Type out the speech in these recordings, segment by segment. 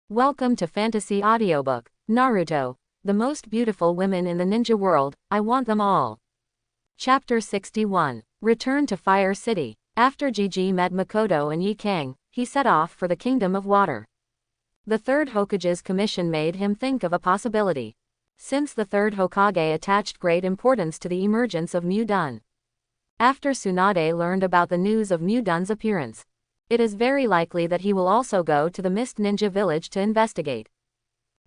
Welcome to Fantasy Audiobook, Naruto, the most beautiful women in the ninja world, I want them all. Chapter 61. Return to Fire City. After Gigi met Makoto and Yi Kang, he set off for the Kingdom of Water. The third Hokage's commission made him think of a possibility. Since the third Hokage attached great importance to the emergence of Mudun. After Tsunade learned about the news of Mudun's appearance, it is very likely that he will also go to the Mist Ninja village to investigate.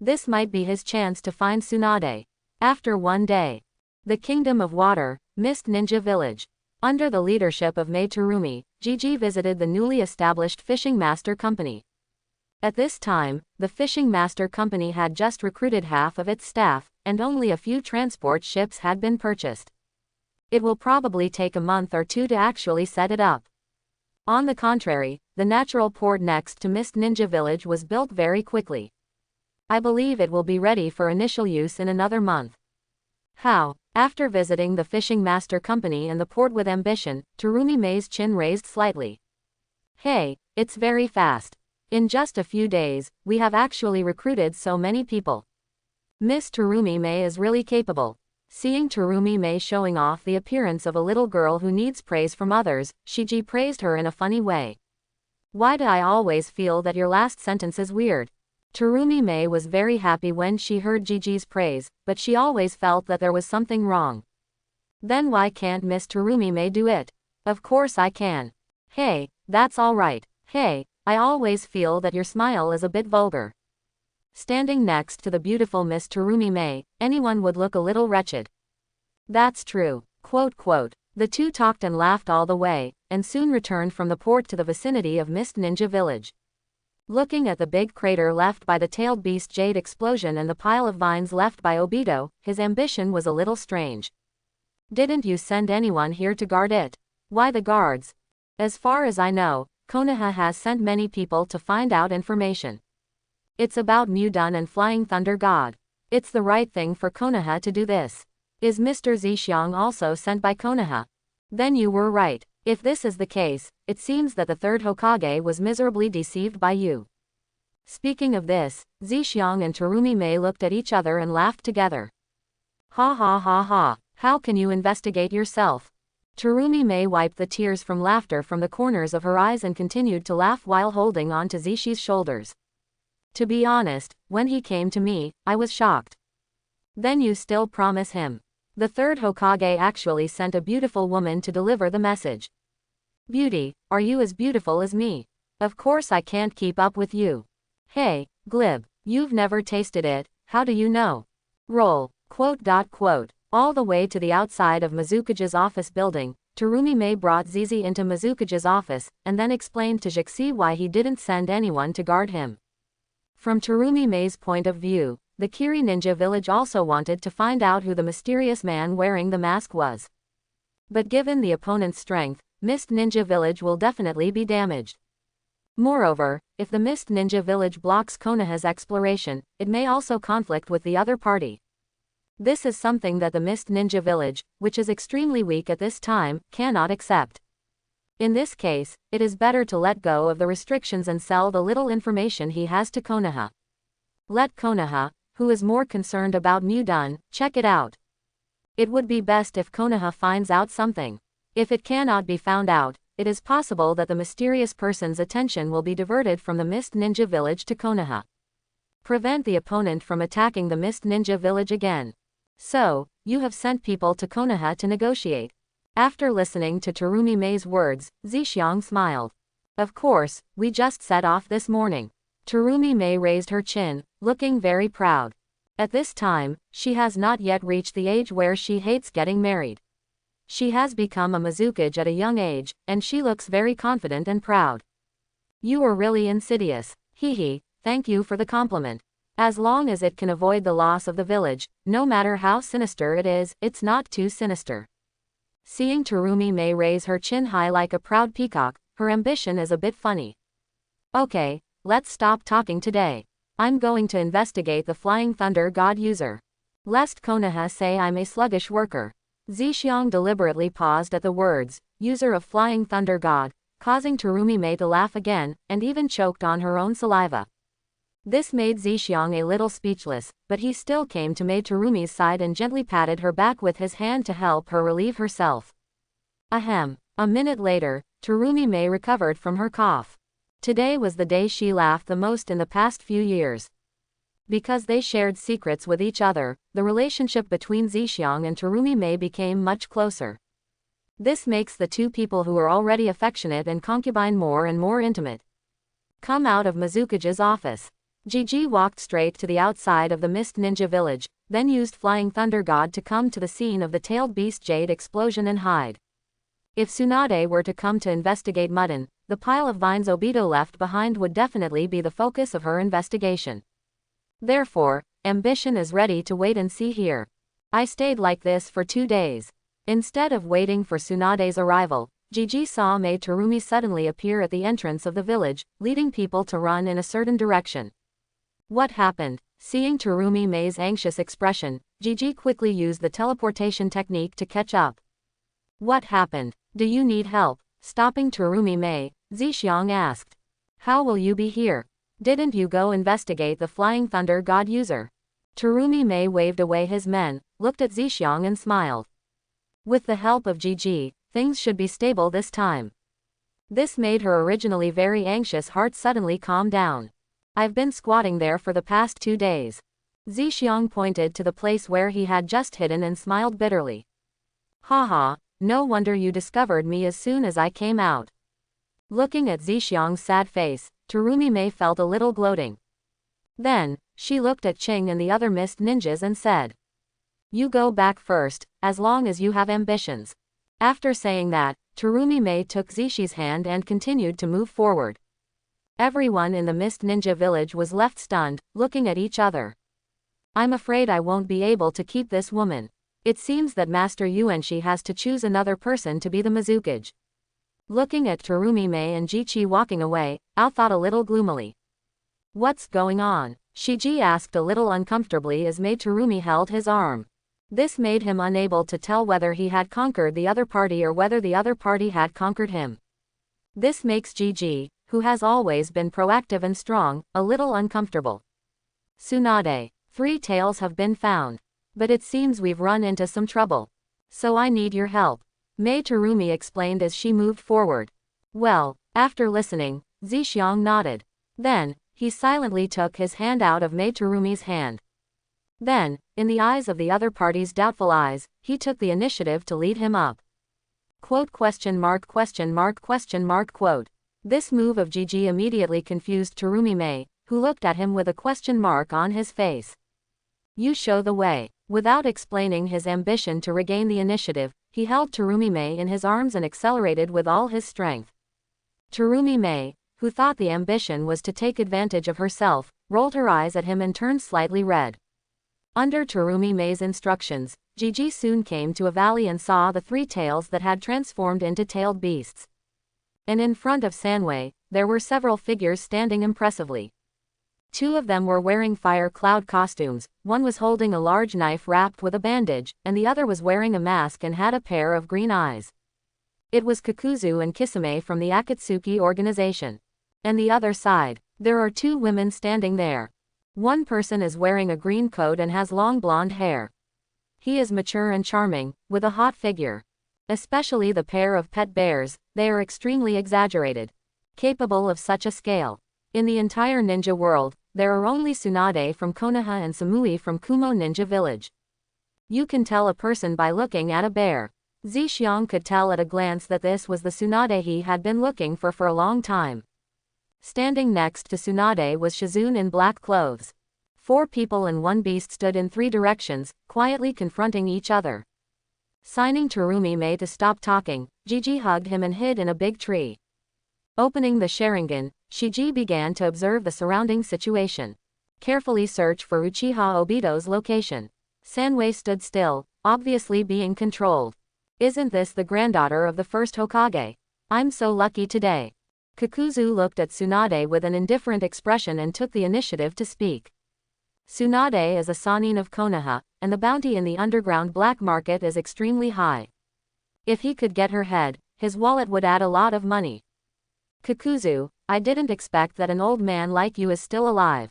This might be his chance to find Tsunade. After one day, the Kingdom of Water, Mist Ninja village. Under the leadership of Mei Terumi, Gigi visited the newly established Fishing Master Company. At this time, the Fishing Master Company had just recruited half of its staff, and only a few transport ships had been purchased. It will probably take a month or two to actually set it up. On the contrary, the natural port next to Mist Ninja Village was built very quickly. I believe it will be ready for initial use in another month. How? After visiting the Fishing Master Company and the port with ambition, Terumi Mei's chin raised slightly. Hey, it's very fast. In just a few days, we have actually recruited so many people. Miss Terumi Mei is really capable. Seeing Terumi Mei showing off the appearance of a little girl who needs praise from others, Shiji praised her in a funny way. Why do I always feel that your last sentence is weird? Terumi Mei was very happy when she heard Gigi's praise, but she always felt that there was something wrong. Then why can't Miss Terumi Mei do it? Of course I can. Hey, that's alright. Hey, I always feel that your smile is a bit vulgar. Standing next to the beautiful Miss Terumi Mei, anyone would look a little wretched. That's true. Quote. The two talked and laughed all the way, and soon returned from the port to the vicinity of Mist Ninja Village. Looking at the big crater left by the tailed beast Jade explosion and the pile of vines left by Obito, his ambition was a little strange. Didn't you send anyone here to guard it? Why the guards? As far as I know, Konoha has sent many people to find out information. It's about Mudun and Flying Thunder God. It's the right thing for Konoha to do this. Is Mr. Zhixiang also sent by Konoha? Then you were right. If this is the case, it seems that the third Hokage was miserably deceived by you. Speaking of this, Zhixiang and Terumi Mei looked at each other and laughed together. Ha ha ha ha, how can you investigate yourself? Terumi Mei wiped the tears from laughter from the corners of her eyes and continued to laugh while holding on to Zishi's shoulders. To be honest, when he came to me, I was shocked. Then you still promise him. The third Hokage actually sent a beautiful woman to deliver the message. Beauty, are you as beautiful as me? Of course I can't keep up with you. Hey, glib, you've never tasted it, how do you know? Roll. All the way to the outside of Mizukage's office building, Terumi Mei brought Zizi into Mizukage's office, and then explained to Jixi why he didn't send anyone to guard him. From Terumi Mei's point of view, the Kiri Ninja village also wanted to find out who the mysterious man wearing the mask was. But given the opponent's strength, Mist Ninja village will definitely be damaged. Moreover, if the Mist Ninja village blocks Konoha's exploration, it may also conflict with the other party. This is something that the Mist Ninja village, which is extremely weak at this time, cannot accept. In this case, it is better to let go of the restrictions and sell the little information he has to Konoha. Let Konoha, who is more concerned about Mudun, check it out. It would be best if Konoha finds out something. If it cannot be found out, it is possible that the mysterious person's attention will be diverted from the Mist Ninja village to Konoha. Prevent the opponent from attacking the Mist Ninja village again. So, you have sent people to Konoha to negotiate. After listening to Terumi Mei's words, Zhixiang smiled. Of course, we just set off this morning. Terumi Mei raised her chin, looking very proud. At this time, she has not yet reached the age where she hates getting married. She has become a Mizukage at a young age, and she looks very confident and proud. You are really insidious. Hehe, thank you for the compliment. As long as it can avoid the loss of the village, no matter how sinister it is, it's not too sinister. Seeing Terumi Mei raise her chin high like a proud peacock, her ambition is a bit funny. Okay, let's stop talking today. I'm going to investigate the Flying Thunder God user. Lest Konoha say I'm a sluggish worker. Zhixiang deliberately paused at the words, user of Flying Thunder God, causing Terumi Mei to laugh again, and even choked on her own saliva. This made Zixiang a little speechless, but he still came to Mei Terumi's side and gently patted her back with his hand to help her relieve herself. Ahem. A minute later, Terumi Mei recovered from her cough. Today was the day she laughed the most in the past few years. Because they shared secrets with each other, the relationship between Zixiang and Terumi Mei became much closer. This makes the two people who are already affectionate and concubine more and more intimate. Come out of Mizukage's office. Gigi walked straight to the outside of the Mist Ninja village, then used Flying Thunder God to come to the scene of the tailed beast jade explosion and hide. If Tsunade were to come to investigate Mudden, the pile of vines Obito left behind would definitely be the focus of her investigation. Therefore, ambition is ready to wait and see here. I stayed like this for 2 days. Instead of waiting for Tsunade's arrival, Gigi saw Mei Terumi suddenly appear at the entrance of the village, leading people to run in a certain direction. What happened? Seeing Terumi Mei's anxious expression, Gigi quickly used the teleportation technique to catch up. What happened? Do you need help? Stopping Terumi Mei, Zixiang asked. How will you be here? Didn't you go investigate the Flying Thunder God user? Terumi Mei waved away his men, looked at Zixiang and smiled. With the help of Gigi, things should be stable this time. This made her originally very anxious heart suddenly calm down. I've been squatting there for the past 2 days. Zixiang pointed to the place where he had just hidden and smiled bitterly. Haha, no wonder you discovered me as soon as I came out. Looking at Zixiang's sad face, Terumi Mei felt a little gloating. Then, she looked at Qing and the other mist ninjas and said. You go back first, as long as you have ambitions. After saying that, Terumi Mei took Zishi's hand and continued to move forward. Everyone in the Mist Ninja village was left stunned, looking at each other. I'm afraid I won't be able to keep this woman. It seems that Master Yuanshi has to choose another person to be the Mizukage. Looking at Terumi Mei and Jichi walking away, Ao thought a little gloomily. What's going on? Shiji asked a little uncomfortably as Mei Terumi held his arm. This made him unable to tell whether he had conquered the other party or whether the other party had conquered him. This makes Gigi, who has always been proactive and strong, a little uncomfortable. Tsunade, 3 tails have been found. But it seems we've run into some trouble. So I need your help. Mei Terumi explained as she moved forward. Well, after listening, Zixiang nodded. Then, he silently took his hand out of Mei Terumi's hand. Then, in the eyes of the other party's doubtful eyes, he took the initiative to lead him up. Quote question mark question mark question mark quote. This move of Gigi immediately confused Terumi Mei, who looked at him with a question mark on his face. You show the way. Without explaining his ambition to regain the initiative, he held Terumi Mei in his arms and accelerated with all his strength. Terumi Mei, who thought the ambition was to take advantage of herself, rolled her eyes at him and turned slightly red. Under Terumi Mei's instructions, Gigi soon came to a valley and saw the 3 tails that had transformed into tailed beasts. And in front of Sanwei, there were several figures standing impressively. 2 of them were wearing fire cloud costumes, one was holding a large knife wrapped with a bandage, and the other was wearing a mask and had a pair of green eyes. It was Kakuzu and Kisame from the Akatsuki organization. And the other side, there are 2 women standing there. One person is wearing a green coat and has long blonde hair. He is mature and charming, with a hot figure. Especially the pair of pet bears, they are extremely exaggerated. Capable of such a scale. In the entire ninja world, there are only Tsunade from Konoha and Samui from Kumo Ninja Village. You can tell a person by looking at a bear. Zixiang could tell at a glance that this was the Tsunade he had been looking for a long time. Standing next to Tsunade was Shizune in black clothes. 4 people and 1 beast stood in 3 directions, quietly confronting each other. Signing Terumi Mei to stop talking, Gigi hugged him and hid in a big tree. Opening the Sharingan, Shiji began to observe the surrounding situation. Carefully search for Uchiha Obito's location. Sanwei stood still, obviously being controlled. Isn't this the granddaughter of the first Hokage? I'm so lucky today. Kakuzu looked at Tsunade with an indifferent expression and took the initiative to speak. Tsunade is a Sannin of Konoha, and the bounty in the underground black market is extremely high. If he could get her head, his wallet would add a lot of money. Kakuzu, I didn't expect that an old man like you is still alive.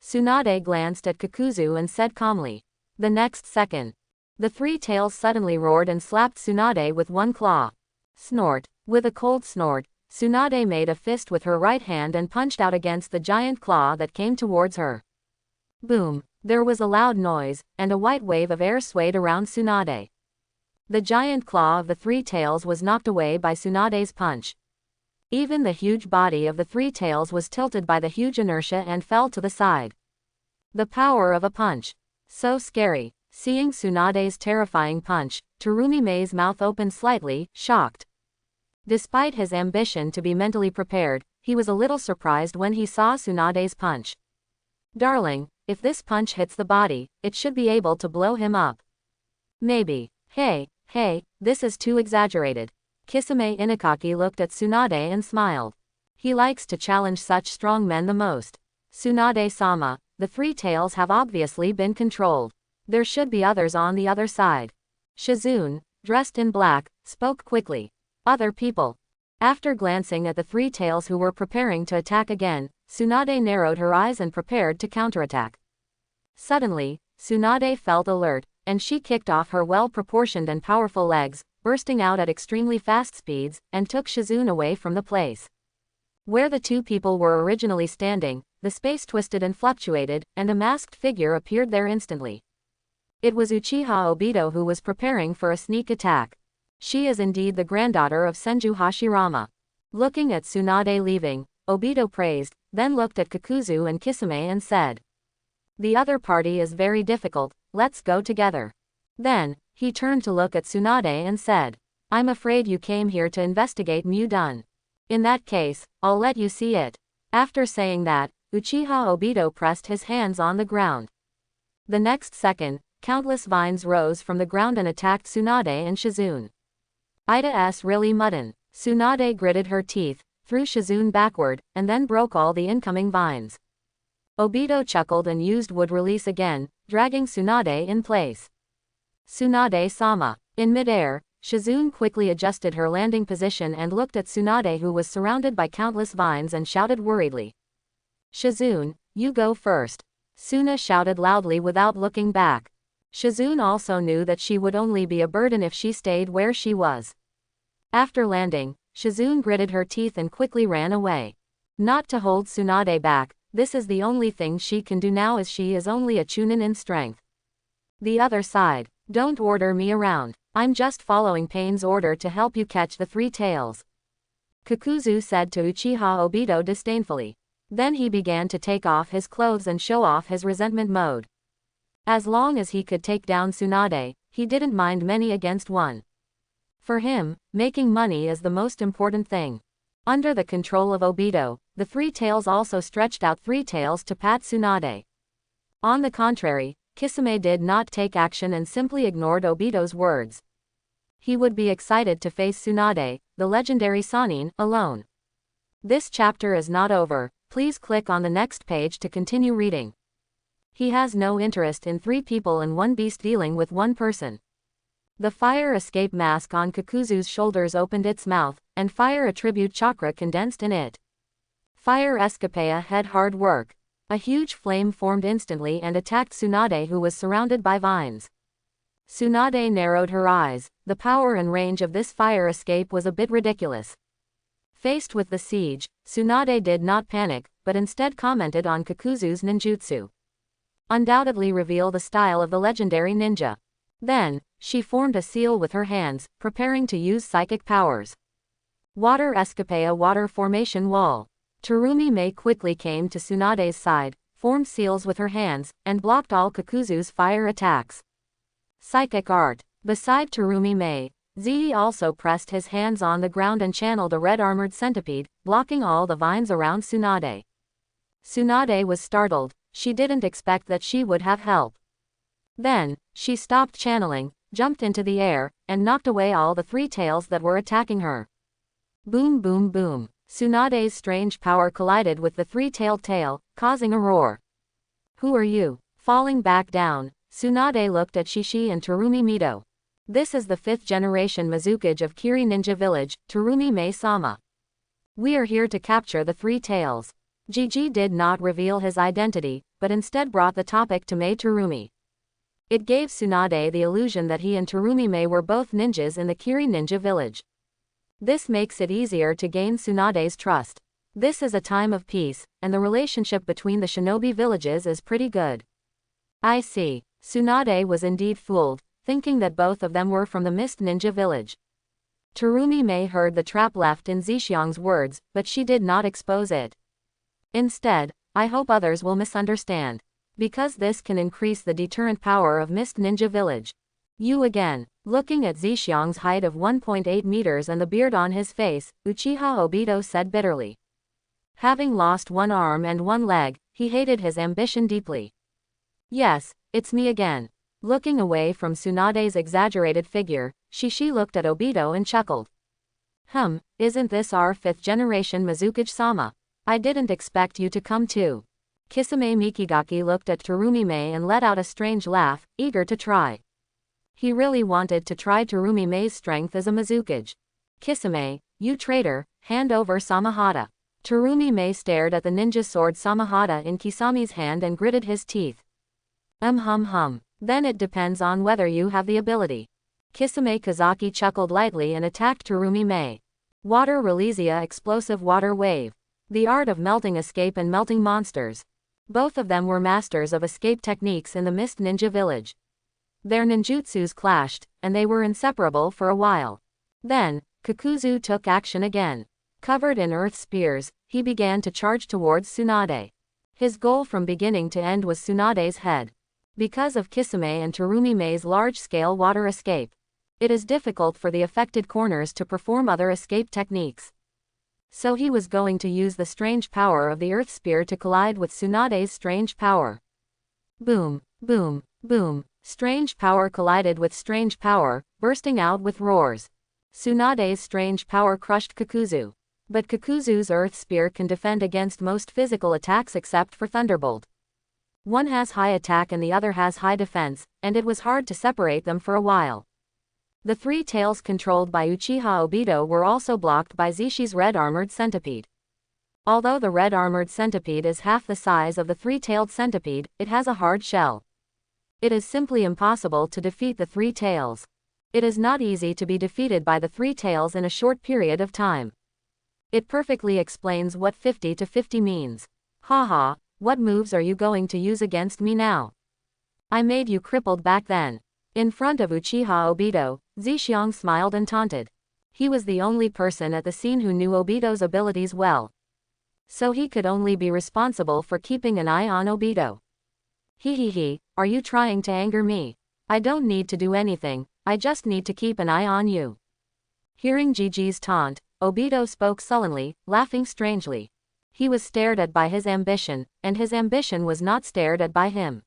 Tsunade glanced at Kakuzu and said calmly. The next second, the three tails suddenly roared and slapped Tsunade with one claw. Snort. With a cold snort, Tsunade made a fist with her right hand and punched out against the giant claw that came towards her. Boom. There was a loud noise, and a white wave of air swayed around Tsunade. The giant claw of the three tails was knocked away by Tsunade's punch. Even the huge body of the three tails was tilted by the huge inertia and fell to the side. The power of a punch. So scary. Seeing Tsunade's terrifying punch, Terumime's mouth opened slightly, shocked. Despite his ambition to be mentally prepared, he was a little surprised when he saw Tsunade's punch. Darling, if this punch hits the body, it should be able to blow him up. Maybe. Hey, this is too exaggerated. Kisame Inokaki looked at Tsunade and smiled. He likes to challenge such strong men the most. Tsunade-sama, the three tails have obviously been controlled. There should be others on the other side. Shizune, dressed in black, spoke quickly. Other people. After glancing at the three tails who were preparing to attack again, Tsunade narrowed her eyes and prepared to counterattack. Suddenly, Tsunade felt alert, and she kicked off her well-proportioned and powerful legs, bursting out at extremely fast speeds, and took Shizune away from the place. Where the two people were originally standing, the space twisted and fluctuated, and a masked figure appeared there instantly. It was Uchiha Obito who was preparing for a sneak attack. She is indeed the granddaughter of Senju Hashirama. Looking at Tsunade leaving, Obito praised, then looked at Kakuzu and Kisame and said, "The other party is very difficult, let's go together." Then, he turned to look at Tsunade and said, "I'm afraid you came here to investigate Mudun. In that case, I'll let you see it." After saying that, Uchiha Obito pressed his hands on the ground. The next second, countless vines rose from the ground and attacked Tsunade and Shizune. Ida's really mutton. Tsunade gritted her teeth, threw Shizune backward, and then broke all the incoming vines. Obito chuckled and used wood release again, dragging Tsunade in place. Tsunade-sama. In midair, Shizune quickly adjusted her landing position and looked at Tsunade, who was surrounded by countless vines, and shouted worriedly. "Shizune, you go first." Suna shouted loudly without looking back. Shizune also knew that she would only be a burden if she stayed where she was. After landing, Shizune gritted her teeth and quickly ran away. Not to hold Tsunade back, this is the only thing she can do now, as she is only a chunin in strength. The other side. Don't order me around. I'm just following Pain's order to help you catch the three tails. Kakuzu said to Uchiha Obito disdainfully. Then he began to take off his clothes and show off his resentment mode. As long as he could take down Tsunade, he didn't mind many against one. For him, making money is the most important thing. Under the control of Obito, the three tails also stretched out three tails to pat Tsunade. On the contrary, Kisame did not take action and simply ignored Obito's words. He would be excited to face Tsunade, the legendary Sannin, alone. This chapter is not over, please click on the next page to continue reading. He has no interest in three people and one beast dealing with one person. The fire escape mask on Kakuzu's shoulders opened its mouth, and fire attribute chakra condensed in it. Fire escapea had hard work. A huge flame formed instantly and attacked Tsunade, who was surrounded by vines. Tsunade narrowed her eyes. The power and range of this fire escape was a bit ridiculous. Faced with the siege, Tsunade did not panic, but instead commented on Kakuzu's ninjutsu. Undoubtedly reveal the style of the legendary ninja. Then, she formed a seal with her hands, preparing to use psychic powers. Water escapea water formation wall. Terumi-Mei quickly came to Tsunade's side, formed seals with her hands, and blocked all Kakuzu's fire attacks. Psychic art. Beside Terumi-Mei, Zei also pressed his hands on the ground and channeled a red-armored centipede, blocking all the vines around Tsunade. Tsunade was startled. She didn't expect that she would have help. Then, she stopped channeling, jumped into the air, and knocked away all the three tails that were attacking her. Boom boom boom. Tsunade's strange power collided with the three-tailed tail, causing a roar. "Who are you?" Falling back down, Tsunade looked at Shishi and Terumi Mito. "This is the 5th generation Mizukage of Kiri Ninja Village, Terumi-Mei-sama. We are here to capture the three tails." Gigi did not reveal his identity, but instead brought the topic to Mei Terumi. It gave Tsunade the illusion that he and Terumi Mei were both ninjas in the Kiri ninja village. This makes it easier to gain Tsunade's trust. This is a time of peace, and the relationship between the shinobi villages is pretty good. I see. Tsunade was indeed fooled, thinking that both of them were from the Mist Ninja village. Terumi Mei heard the trap left in Zixiang's words, but she did not expose it. Instead, I hope others will misunderstand. Because this can increase the deterrent power of Mist Ninja village. You again. Looking at Zixiang's height of 1.8 meters and the beard on his face, Uchiha Obito said bitterly. Having lost one arm and one leg, he hated his ambition deeply. Yes, it's me again. Looking away from Tsunade's exaggerated figure, Shishi looked at Obito and chuckled. Isn't this our 5th generation Mizukage-sama? I didn't expect you to come too. Kisame Mikigaki looked at Terumi Mei and let out a strange laugh, eager to try. He really wanted to try Terumi Mei's strength as a Mizukage. Kisame, you traitor, hand over Samahata. Terumi Mei stared at the ninja sword Samahata in Kisami's hand and gritted his teeth. Then it depends on whether you have the ability. Kisame Kazaki chuckled lightly and attacked Terumi Mei. Water Releasia Explosive Water Wave. The art of melting escape and melting monsters. Both of them were masters of escape techniques in the Mist Ninja village. Their ninjutsus clashed, and they were inseparable for a while. Then, Kakuzu took action again. Covered in earth spears, he began to charge towards Tsunade. His goal from beginning to end was Tsunade's head. Because of Kisame and Terumi Mei's large-scale water escape, it is difficult for the affected corners to perform other escape techniques. So he was going to use the strange power of the earth spear to collide with Tsunade's strange power. Boom, boom, boom. Strange power collided with strange power, bursting out with roars. Tsunade's strange power crushed Kakuzu. But Kakuzu's earth spear can defend against most physical attacks except for Thunderbolt. One has high attack and the other has high defense, and it was hard to separate them for a while. The 3 tails controlled by Uchiha Obito were also blocked by Zishi's red armored centipede. Although the red armored centipede is half the size of the 3-tailed centipede, it has a hard shell. It is simply impossible to defeat the 3 tails. It is not easy to be defeated by the 3 tails in a short period of time. It perfectly explains what 50 to 50 means. Haha, what moves are you going to use against me now? I made you crippled back then. In front of Uchiha Obito, Zixiang smiled and taunted. He was the only person at the scene who knew Obito's abilities well. So he could only be responsible for keeping an eye on Obito. Hehehe, are you trying to anger me? I don't need to do anything, I just need to keep an eye on you. Hearing Gigi's taunt, Obito spoke sullenly, laughing strangely. He was stared at by his ambition, and his ambition was not stared at by him.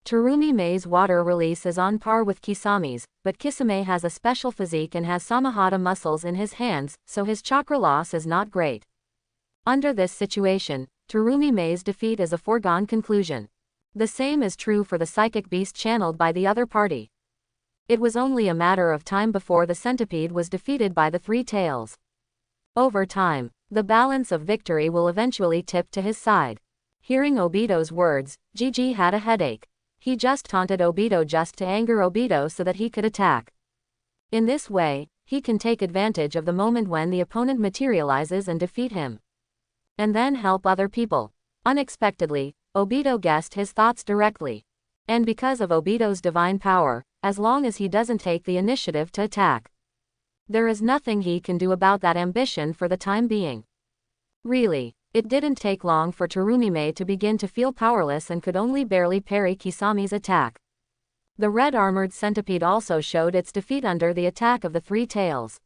Terumi Mei's water release is on par with Kisami's, but Kisame has a special physique and has Samahata muscles in his hands, so his chakra loss is not great. Under this situation, Terumi Mei's defeat is a foregone conclusion. The same is true for the psychic beast channeled by the other party. It was only a matter of time before the centipede was defeated by the 3 tails. Over time, the balance of victory will eventually tip to his side. Hearing Obito's words, Gigi had a headache. He just taunted Obito just to anger Obito so that he could attack. In this way, he can take advantage of the moment when the opponent materializes and defeat him. And then help other people. Unexpectedly, Obito guessed his thoughts directly. And because of Obito's divine power, as long as he doesn't take the initiative to attack, there is nothing he can do about that ambition for the time being. Really, it didn't take long for Terumi Mei to begin to feel powerless and could only barely parry Kisami's attack. The red armored centipede also showed its defeat under the attack of the 3 tails.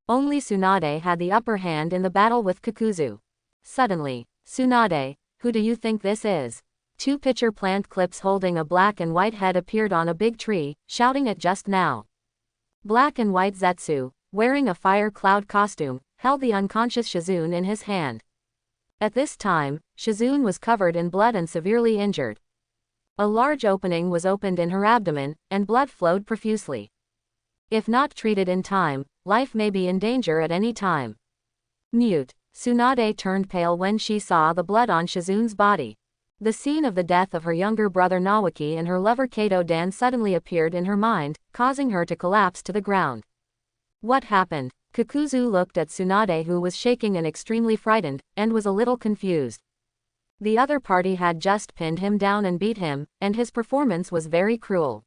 Only Tsunade had the upper hand in the battle with Kakuzu. Suddenly, Tsunade, who do you think this is? 2 pitcher plant clips holding a black and white head appeared on a big tree, shouting it just now. Black and white Zetsu, wearing a fire cloud costume, held the unconscious Shizune in his hand. At this time, Shizune was covered in blood and severely injured. A large opening was opened in her abdomen, and blood flowed profusely. If not treated in time, life may be in danger at any time. Mute. Tsunade turned pale when she saw the blood on Shizune's body. The scene of the death of her younger brother Nawaki and her lover Kato Dan suddenly appeared in her mind, causing her to collapse to the ground. What happened? Kakuzu looked at Tsunade, who was shaking and extremely frightened, and was a little confused. The other party had just pinned him down and beat him, and his performance was very cruel.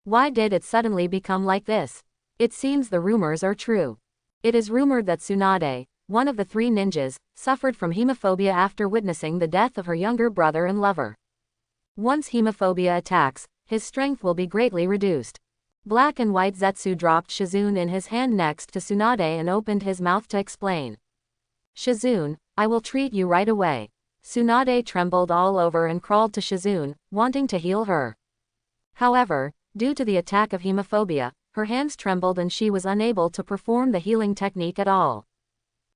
Why did it suddenly become like this? It seems the rumors are true. It is rumored that Tsunade, one of the 3 ninjas, suffered from hemophobia after witnessing the death of her younger brother and lover. Once hemophobia attacks, his strength will be greatly reduced. Black and White Zetsu dropped Shizune in his hand next to Tsunade and opened his mouth to explain. Shizune, I will treat you right away. Tsunade trembled all over and crawled to Shizune, wanting to heal her. However, due to the attack of hemophobia, her hands trembled and she was unable to perform the healing technique at all.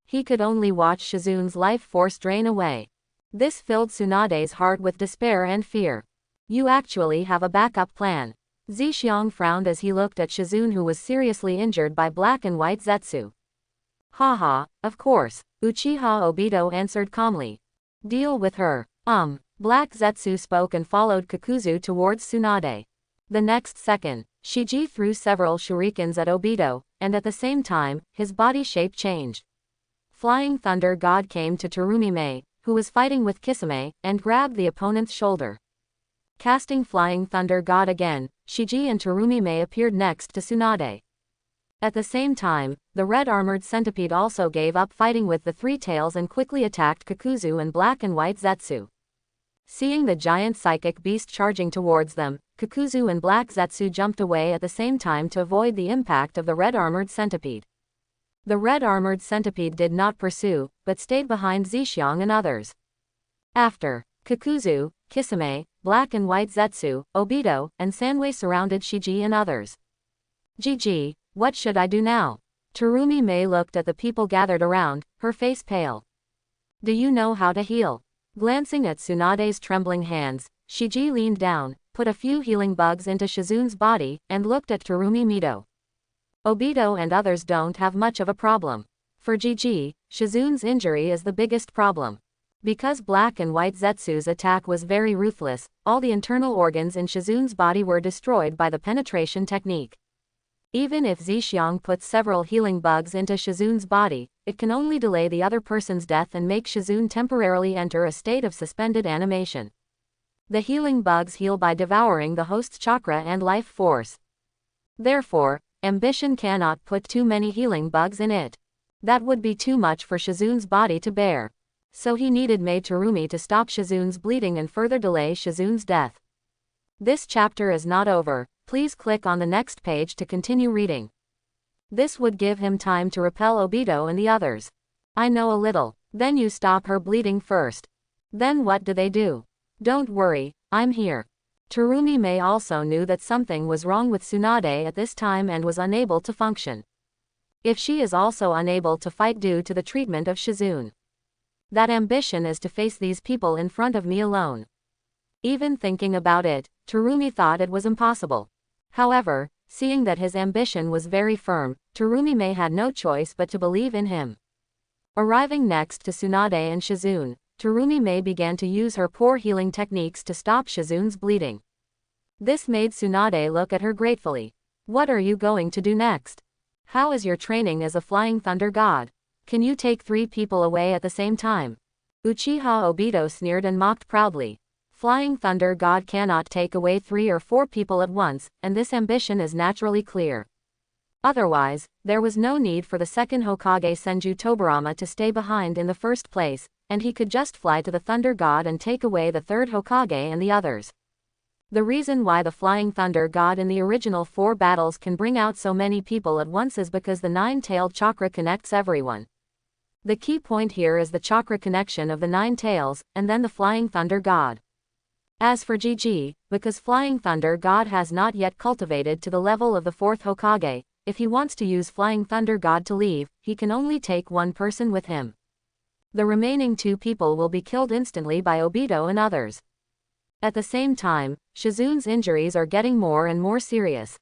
He could only watch Shizune's life force drain away. This filled Tsunade's heart with despair and fear. You actually have a backup plan. Zixiang frowned as he looked at Shizune, who was seriously injured by Black and White Zetsu. Haha, of course, Uchiha Obito answered calmly. Deal with her. Black Zetsu spoke and followed Kakuzu towards Tsunade. The next second, Shiji threw several shurikens at Obito, and at the same time, his body shape changed. Flying Thunder God came to Terumime, who was fighting with Kisame, and grabbed the opponent's shoulder. Casting Flying Thunder God again, Shiji and Terumime appeared next to Tsunade. At the same time, the red armored centipede also gave up fighting with the 3 tails and quickly attacked Kakuzu and Black and White Zetsu. Seeing the giant psychic beast charging towards them, Kakuzu and Black Zetsu jumped away at the same time to avoid the impact of the red armored centipede. The red armored centipede did not pursue, but stayed behind Zixiang and others. After, Kakuzu, Kisame, Black and White Zetsu, Obito, and Sanwei surrounded Shiji and others. GG, what should I do now? Terumime looked at the people gathered around, her face pale. Do you know how to heal? Glancing at Tsunade's trembling hands, Shiji leaned down, put a few healing bugs into Shizune's body, and looked at Terumime. Obito and others don't have much of a problem. For GG, Shizune's injury is the biggest problem. Because Black and White Zetsu's attack was very ruthless, all the internal organs in Shizune's body were destroyed by the penetration technique. Even if Zixiang puts several healing bugs into Shizune's body, it can only delay the other person's death and make Shizune temporarily enter a state of suspended animation. The healing bugs heal by devouring the host's chakra and life force. Therefore, ambition cannot put too many healing bugs in it. That would be too much for Shizune's body to bear. So he needed Mei Terumi to stop Shizune's bleeding and further delay Shizune's death. This chapter is not over. Please click on the next page to continue reading. This would give him time to repel Obito and the others. I know a little. Then you stop her bleeding first. Then what do they do? Don't worry, I'm here. Terumime also knew that something was wrong with Tsunade at this time and was unable to function. If she is also unable to fight due to the treatment of Shizune. That ambition is to face these people in front of me alone. Even thinking about it, Terumi thought it was impossible. However, seeing that his ambition was very firm, Terumime had no choice but to believe in him. Arriving next to Tsunade and Shizune, Terumime began to use her poor healing techniques to stop Shizune's bleeding. This made Tsunade look at her gratefully. What are you going to do next? How is your training as a Flying Thunder God? Can you take 3 people away at the same time? Uchiha Obito sneered and mocked proudly. Flying Thunder God cannot take away 3 or 4 people at once, and this ambition is naturally clear. Otherwise, there was no need for the second Hokage Senju Tobirama to stay behind in the first place, and he could just fly to the Thunder God and take away the third Hokage and the others. The reason why the Flying Thunder God in the original 4 battles can bring out so many people at once is because the 9-tailed chakra connects everyone. The key point here is the chakra connection of the 9 tails, and then the Flying Thunder God. As for GG, because Flying Thunder God has not yet cultivated to the level of the 4th Hokage, if he wants to use Flying Thunder God to leave, he can only take 1 person with him. The remaining 2 people will be killed instantly by Obito and others. At the same time, Shizune's injuries are getting more and more serious.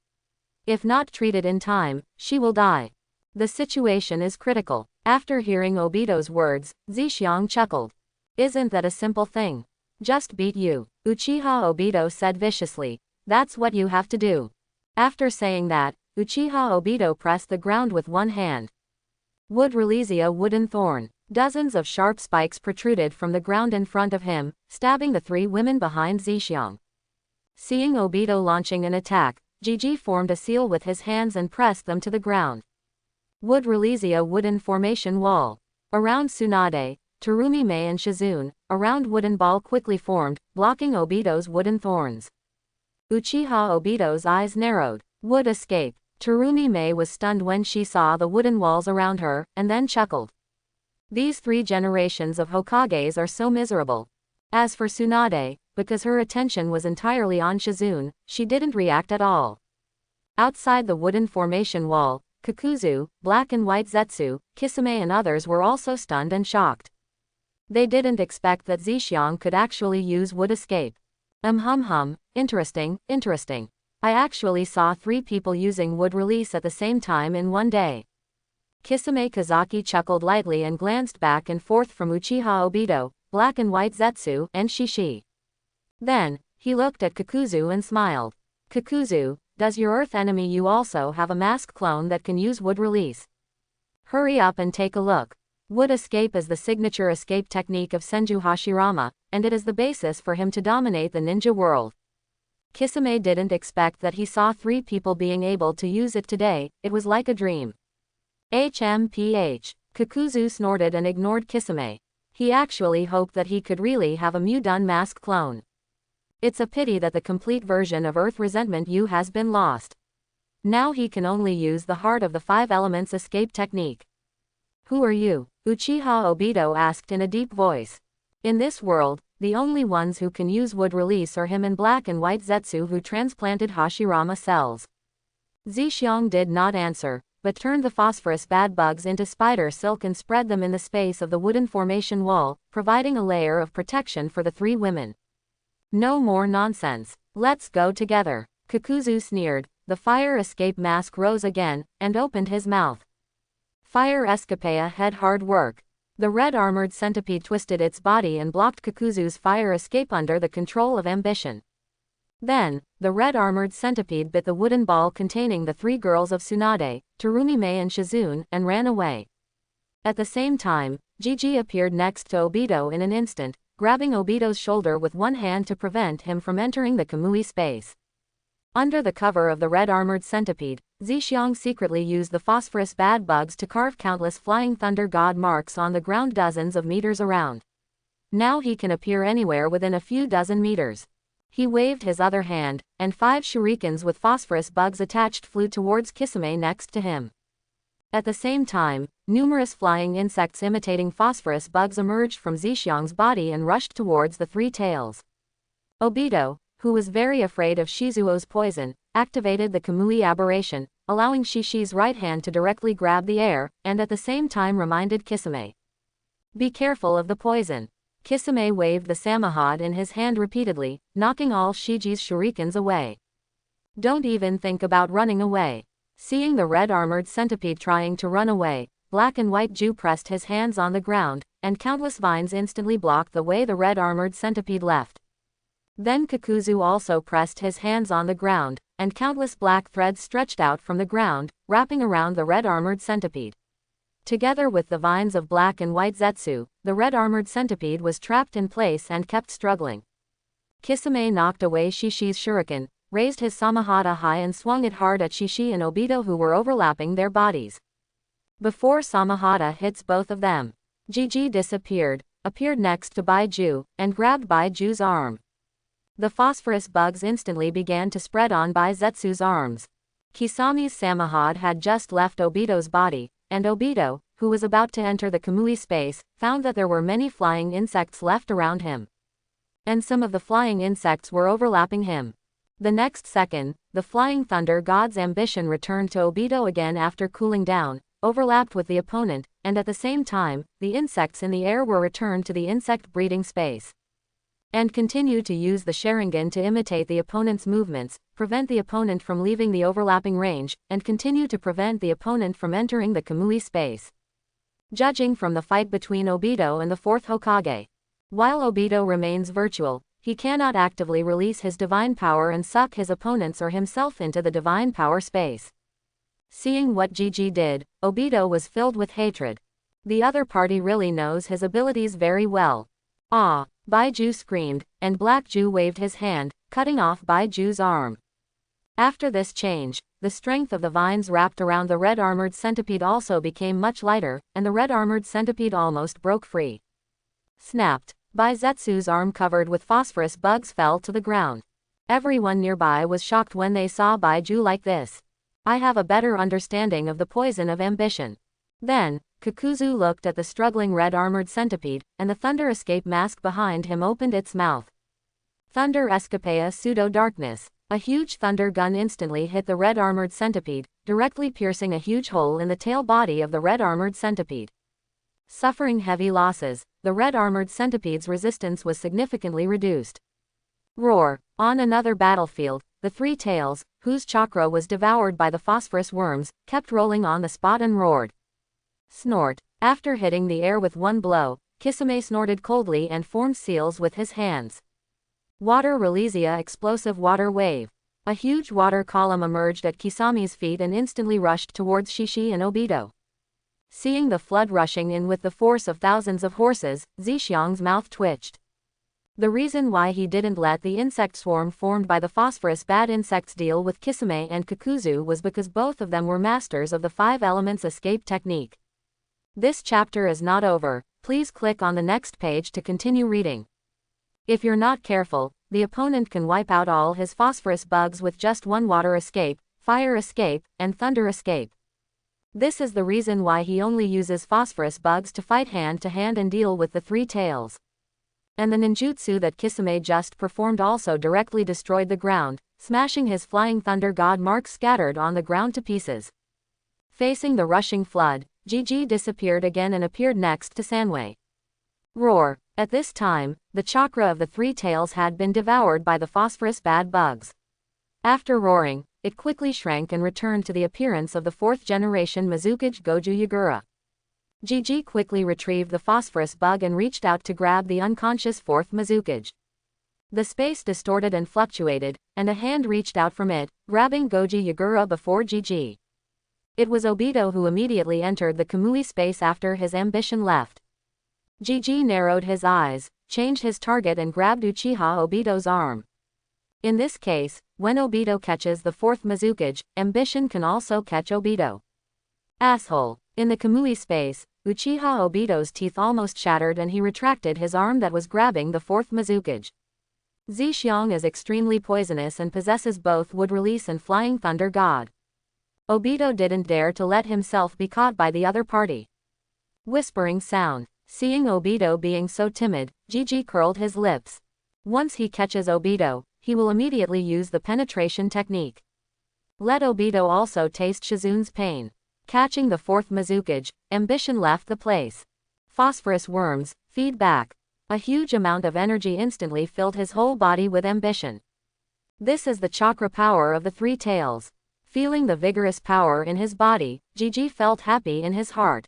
If not treated in time, she will die. The situation is critical. After hearing Obito's words, Zixiang chuckled. Isn't that a simple thing? Just beat you, Uchiha Obito said viciously. That's what you have to do. After saying that, Uchiha Obito pressed the ground with one hand. Would release a wooden thorn. Dozens of sharp spikes protruded from the ground in front of him, stabbing the three women behind Zixiang. Seeing Obito launching an attack, Gigi formed a seal with his hands and pressed them to the ground. Would release a wooden formation wall. Around Tsunade, Terumi-me and Shizune, a round wooden ball quickly formed, blocking Obito's wooden thorns. Uchiha Obito's eyes narrowed. Would escape. Terumi-me was stunned when she saw the wooden walls around her, and then chuckled. These 3 generations of Hokages are so miserable. As for Tsunade, because her attention was entirely on Shizune, she didn't react at all. Outside the wooden formation wall, Kakuzu, Black and White Zetsu, Kisame and others were also stunned and shocked. They didn't expect that Zixiang could actually use wood escape. Interesting. I actually saw 3 people using wood release at the same time in one day. Kisame Kazaki chuckled lightly and glanced back and forth from Uchiha Obito, Black and White Zetsu, and Shishi. Then, he looked at Kakuzu and smiled. Kakuzu, does your Earth enemy you also have a mask clone that can use wood release? Hurry up and take a look. Wood escape is the signature escape technique of Senju Hashirama, and it is the basis for him to dominate the ninja world. Kisame didn't expect that he saw 3 people being able to use it today. It was like a dream. HMPH. Kakuzu snorted and ignored Kisame. He actually hoped that he could really have a Mudun mask clone. It's a pity that the complete version of Earth Resentment U has been lost. Now he can only use the Heart of the 5 Elements escape technique. Who are you? Uchiha Obito asked in a deep voice. In this world, the only ones who can use wood release are him and Black and White Zetsu who transplanted Hashirama cells. Zixiang did not answer, but turned the phosphorus bad bugs into spider silk and spread them in the space of the wooden formation wall, providing a layer of protection for the 3 women. No more nonsense. Let's go together. Kakuzu sneered. The fire escape mask rose again, and opened his mouth. Fire escapea had hard work. The red armored centipede twisted its body and blocked Kakuzu's fire escape under the control of ambition. Then, the red armored centipede bit the wooden ball containing the 3 girls of Tsunade, Terumi-me and Shizune, and ran away. At the same time, Gigi appeared next to Obito in an instant, grabbing Obito's shoulder with one hand to prevent him from entering the Kamui space. Under the cover of the red armored centipede, Zixiang secretly used the phosphorus bad bugs to carve countless flying thunder god marks on the ground dozens of meters around. Now he can appear anywhere within a few dozen meters. He waved his other hand, and 5 shurikens with phosphorus bugs attached flew towards Kisame next to him. At the same time, numerous flying insects imitating phosphorus bugs emerged from Zixiang's body and rushed towards the 3 tails. Obito, who was very afraid of Shizuo's poison, activated the Kamui aberration, allowing Shishi's right hand to directly grab the air, and at the same time reminded Kisame. Be careful of the poison. Kisame waved the samahad in his hand repeatedly, knocking all Shiji's shurikens away. Don't even think about running away. Seeing the red armored centipede trying to run away, Black and White Jew pressed his hands on the ground, and countless vines instantly blocked the way the red armored centipede left. Then Kakuzu also pressed his hands on the ground, and countless black threads stretched out from the ground, wrapping around the red armored centipede. Together with the vines of Black and White Zetsu, the red armored centipede was trapped in place and kept struggling. Kisame knocked away Shishi's shuriken, raised his samahada high and swung it hard at Shishi and Obito who were overlapping their bodies. Before samahada hits both of them, Gigi disappeared, appeared next to Baiju, and grabbed Baiju's arm. The phosphorus bugs instantly began to spread on Baizetsu's arms. Kisami's samahad had just left Obito's body, and Obito, who was about to enter the Kamui space, found that there were many flying insects left around him. And some of the flying insects were overlapping him. The next second, the flying thunder god's ambition returned to Obito again after cooling down, overlapped with the opponent, and at the same time, the insects in the air were returned to the insect breeding space. And continued to use the Sharingan to imitate the opponent's movements, prevent the opponent from leaving the overlapping range, and continue to prevent the opponent from entering the Kamui space. Judging from the fight between Obito and the 4th Hokage, While Obito remains virtual, he cannot actively release his divine power and suck his opponents or himself into the divine power space. Seeing what Gigi did, Obito was filled with hatred. The other party really knows his abilities very well. Ah! Baiju screamed, and Black Ju waved his hand, cutting off Baiju's arm. After this change, the strength of the vines wrapped around the red-armored centipede also became much lighter, and the red-armored centipede almost broke free. Snapped. Baizetsu's arm covered with phosphorus bugs fell to the ground. Everyone nearby was shocked when they saw Baiju like this. I have a better understanding of the poison of ambition. Then, Kakuzu looked at the struggling red-armored centipede, and the thunder escape mask behind him opened its mouth. Thunder Escapea Pseudo-Darkness. A huge thunder gun instantly hit the red-armored centipede, directly piercing a huge hole in the tail body of the red-armored centipede. Suffering heavy losses, the red-armored centipede's resistance was significantly reduced. Roar. On another battlefield, the three tails, whose chakra was devoured by the phosphorus worms, kept rolling on the spot and roared. Snort. After hitting the air with one blow, Kisame snorted coldly and formed seals with his hands. Water Releasia Explosive Water Wave. A huge water column emerged at Kisame's feet and instantly rushed towards Shishi and Obito. Seeing the flood rushing in with the force of thousands of horses, Zhixiang's mouth twitched. The reason why he didn't let the insect swarm formed by the phosphorus bad insects deal with Kisame and Kakuzu was because both of them were masters of the 5 elements escape technique. This chapter is not over, please click on the next page to continue reading. If you're not careful, the opponent can wipe out all his phosphorus bugs with just one water escape, fire escape, and thunder escape. This is the reason why he only uses phosphorus bugs to fight hand to hand and deal with the three tails. And the ninjutsu that Kisame just performed also directly destroyed the ground, smashing his flying thunder god mark scattered on the ground to pieces. Facing the rushing flood, Gigi disappeared again and appeared next to Sanwei. Roar. At this time, the chakra of the three tails had been devoured by the phosphorus bad bugs. After roaring, it quickly shrank and returned to the appearance of the 4th generation Mizukage Goju Yagura. Gigi quickly retrieved the phosphorus bug and reached out to grab the unconscious 4th Mizukage. The space distorted and fluctuated, and a hand reached out from it, grabbing Goju Yagura before Gigi. It was Obito who immediately entered the Kamui space after his ambition left. Gigi narrowed his eyes, changed his target and grabbed Uchiha Obito's arm. In this case, when Obito catches the 4th Mizukage, ambition can also catch Obito. Asshole. In the Kamui space, Uchiha Obito's teeth almost shattered and he retracted his arm that was grabbing the 4th Mizukage. Zhixiang is extremely poisonous and possesses both Wood Release and Flying Thunder God. Obito didn't dare to let himself be caught by the other party. Whispering sound. Seeing Obito being so timid, Gigi curled his lips. Once he catches Obito, he will immediately use the penetration technique. Let Obito also taste Shizun's pain. Catching the 4th Mizukage, ambition left the place. Phosphorus worms, feed back. A huge amount of energy instantly filled his whole body with ambition. This is the chakra power of the three tails. Feeling the vigorous power in his body, Gigi felt happy in his heart.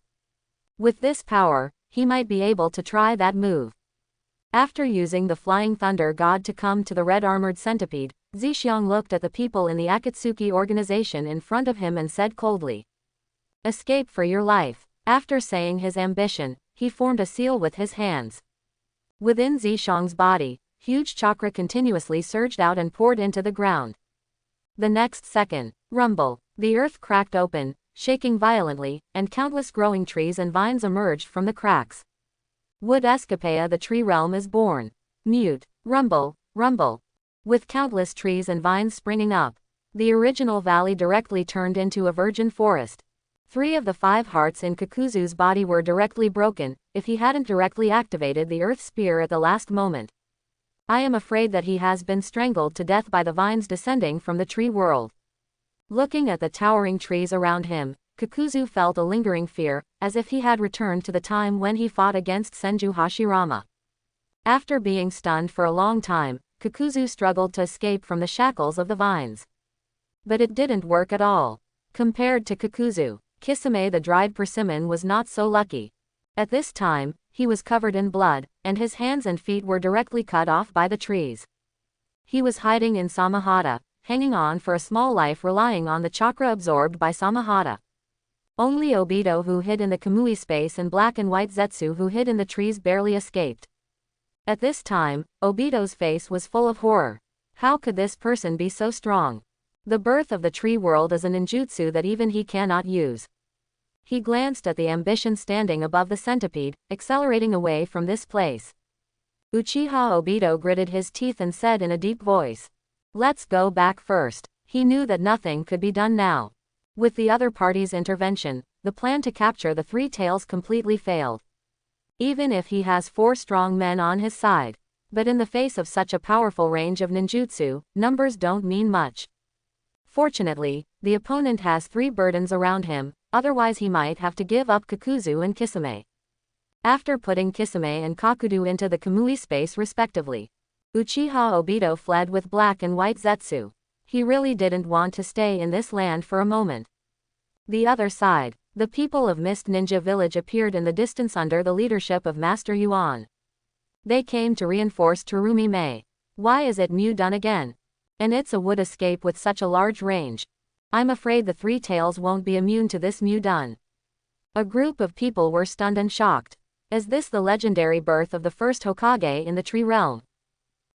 With this power, he might be able to try that move. After using the Flying Thunder God to come to the red-armored centipede, Zhixiang looked at the people in the Akatsuki organization in front of him and said coldly, "Escape for your life." After saying his ambition, he formed a seal with his hands. Within Zhixiang's body, huge chakra continuously surged out and poured into the ground. The next second, rumble, the earth cracked open, shaking violently, and countless growing trees and vines emerged from the cracks. Wood Escapea, the tree realm is born. Mute, rumble, rumble. With countless trees and vines springing up, the original valley directly turned into a virgin forest. 3 of the 5 hearts in Kakuzu's body were directly broken, if he hadn't directly activated the earth spear at the last moment. I am afraid that he has been strangled to death by the vines descending from the tree world. Looking at the towering trees around him, Kakuzu felt a lingering fear, as if he had returned to the time when he fought against Senju Hashirama. After being stunned for a long time, Kakuzu struggled to escape from the shackles of the vines. But it didn't work at all. Compared to Kakuzu, Kisame the dried persimmon was not so lucky. At this time, he was covered in blood, and his hands and feet were directly cut off by the trees. He was hiding in Samahata, hanging on for a small life, relying on the chakra absorbed by Samahata. Only Obito, who hid in the Kamui space, and black and white Zetsu, who hid in the trees, barely escaped. At this time, Obito's face was full of horror. How could this person be so strong? The birth of the tree world is a ninjutsu that even he cannot use. He glanced at the ambition standing above the centipede, accelerating away from this place. Uchiha Obito gritted his teeth and said in a deep voice, "Let's go back first." He knew that nothing could be done now. With the other party's intervention, the plan to capture the three tails completely failed. Even if he has 4 strong men on his side. But in the face of such a powerful range of ninjutsu, numbers don't mean much. Fortunately, the opponent has 3 burdens around him, otherwise he might have to give up Kakuzu and Kisame. After putting Kisame and Kakuzu into the Kamui space respectively, Uchiha Obito fled with black and white Zetsu. He really didn't want to stay in this land for a moment. The other side, the people of Mist Ninja Village appeared in the distance under the leadership of Master Yuan. They came to reinforce Terumi Mei. Why is it Mew done again? And it's a wood escape with such a large range. I'm afraid the three tails won't be immune to this Mew done. A group of people were stunned and shocked. Is this the legendary birth of the first Hokage in the tree realm?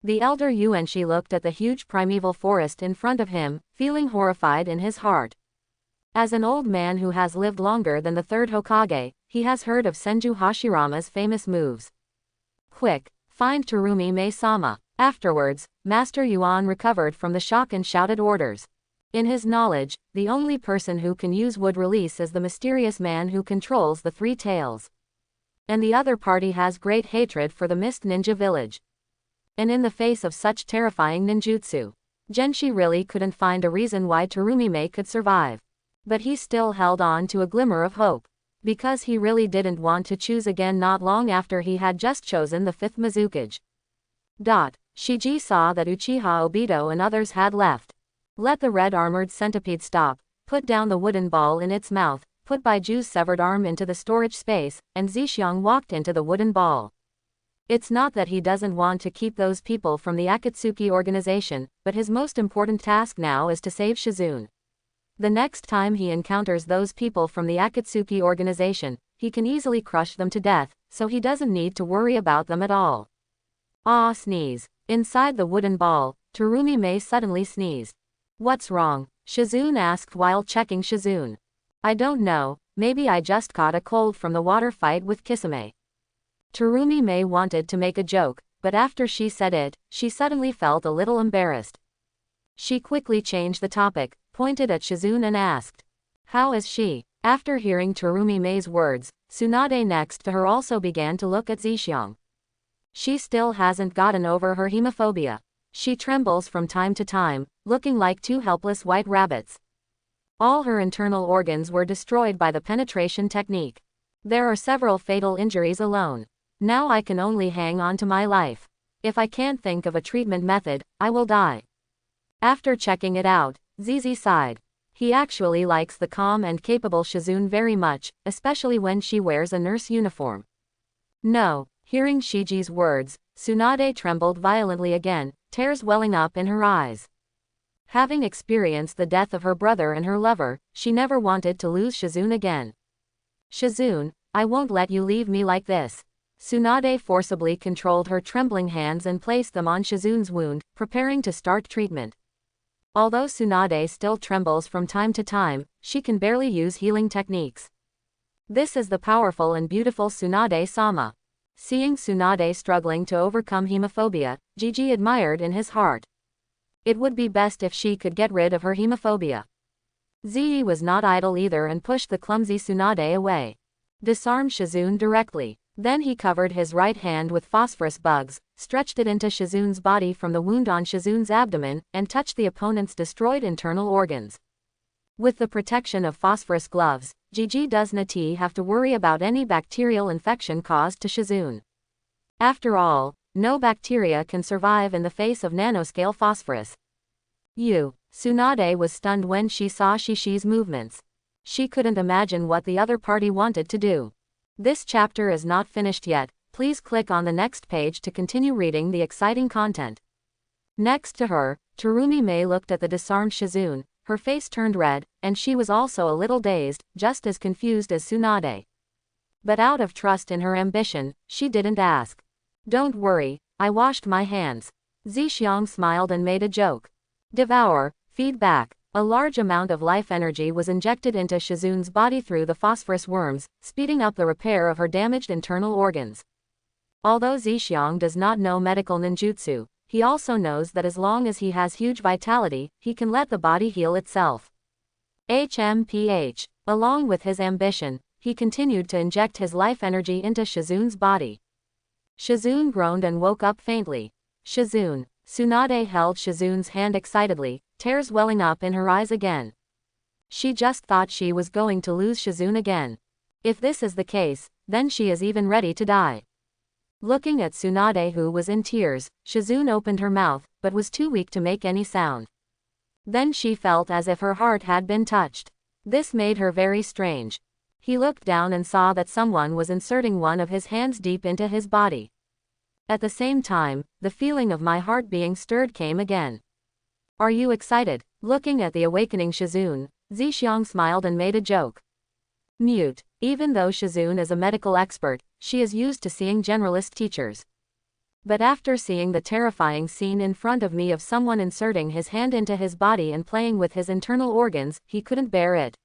The elder Yuanshi looked at the huge primeval forest in front of him, feeling horrified in his heart. As an old man who has lived longer than the third Hokage, he has heard of Senju Hashirama's famous moves. Quick, find Terumi Mei-sama. Afterwards, Master Yuan recovered from the shock and shouted orders. In his knowledge, the only person who can use wood release is the mysterious man who controls the three tails. And the other party has great hatred for the Mist Ninja Village. And in the face of such terrifying ninjutsu, Genshi really couldn't find a reason why Terumi Mei could survive. But he still held on to a glimmer of hope. Because he really didn't want to choose again not long after he had just chosen the 5th Mizukage. Shiji saw that Uchiha Obito and others had left. Let the red-armored centipede stop, put down the wooden ball in its mouth, put Baiju's severed arm into the storage space, and Zixiang walked into the wooden ball. It's not that he doesn't want to keep those people from the Akatsuki organization, but his most important task now is to save Shizune. The next time he encounters those people from the Akatsuki organization, he can easily crush them to death, so he doesn't need to worry about them at all. Ah, sneeze. Inside the wooden ball, Terumi Mei suddenly sneezed. What's wrong? Shizune asked while checking Shizune. I don't know, maybe I just caught a cold from the water fight with Kisame. Terumi Mei wanted to make a joke, but after she said it, she suddenly felt a little embarrassed. She quickly changed the topic, pointed at Shizune and asked, "How is she?" After hearing Terumi Mei's words, Tsunade next to her also began to look at Zixiang. She still hasn't gotten over her hemophobia. She trembles from time to time, looking like 2 helpless white rabbits. All her internal organs were destroyed by the penetration technique. There are several fatal injuries alone. Now I can only hang on to my life. If I can't think of a treatment method, I will die. After checking it out, Zizi sighed. He actually likes the calm and capable Shizune very much, especially when she wears a nurse uniform. No, hearing Shiji's words, Tsunade trembled violently again, tears welling up in her eyes. Having experienced the death of her brother and her lover, she never wanted to lose Shizune again. Shizune, I won't let you leave me like this. Tsunade forcibly controlled her trembling hands and placed them on Shizune's wound, preparing to start treatment. Although Tsunade still trembles from time to time, she can barely use healing techniques. This is the powerful and beautiful Tsunade-sama. Seeing Tsunade struggling to overcome hemophobia, Gigi admired in his heart. It would be best if she could get rid of her hemophobia. Zi was not idle either and pushed the clumsy Tsunade away. Disarm Shizune directly. Then he covered his right hand with phosphorus bugs, stretched it into Shizune's body from the wound on Shizune's abdomen, and touched the opponent's destroyed internal organs. With the protection of phosphorus gloves, Gigi does not have to worry about any bacterial infection caused to Shizune. After all, no bacteria can survive in the face of nanoscale phosphorus. Tsunade was stunned when she saw Shishi's movements. She couldn't imagine what the other party wanted to do. This chapter is not finished yet, please click on the next page to continue reading the exciting content. Next to her, Terumi Mei looked at the disarmed Shizune, her face turned red, and she was also a little dazed, just as confused as Tsunade. But out of trust in her ambition, she didn't ask. Don't worry, I washed my hands. Zixiang smiled and made a joke. Devour, feed back. A large amount of life energy was injected into Shizune's body through the phosphorus worms, speeding up the repair of her damaged internal organs. Although Zixiang does not know medical ninjutsu, he also knows that as long as he has huge vitality, he can let the body heal itself. HMPH. Along with his ambition, he continued to inject his life energy into Shizune's body. Shizune groaned and woke up faintly. Shizune. Tsunade held Shizune's hand excitedly, tears welling up in her eyes again. She just thought she was going to lose Shizune again. If this is the case, then she is even ready to die. Looking at Tsunade, who was in tears, Shizune opened her mouth, but was too weak to make any sound. Then she felt as if her heart had been touched. This made her very strange. He looked down and saw that someone was inserting one of his hands deep into his body. At the same time, the feeling of my heart being stirred came again. Are you excited? Looking at the awakening Shizune, Zixiang smiled and made a joke. Mute. Even though Shizune is a medical expert, she is used to seeing generalist teachers. But after seeing the terrifying scene in front of me of someone inserting his hand into his body and playing with his internal organs, he couldn't bear it.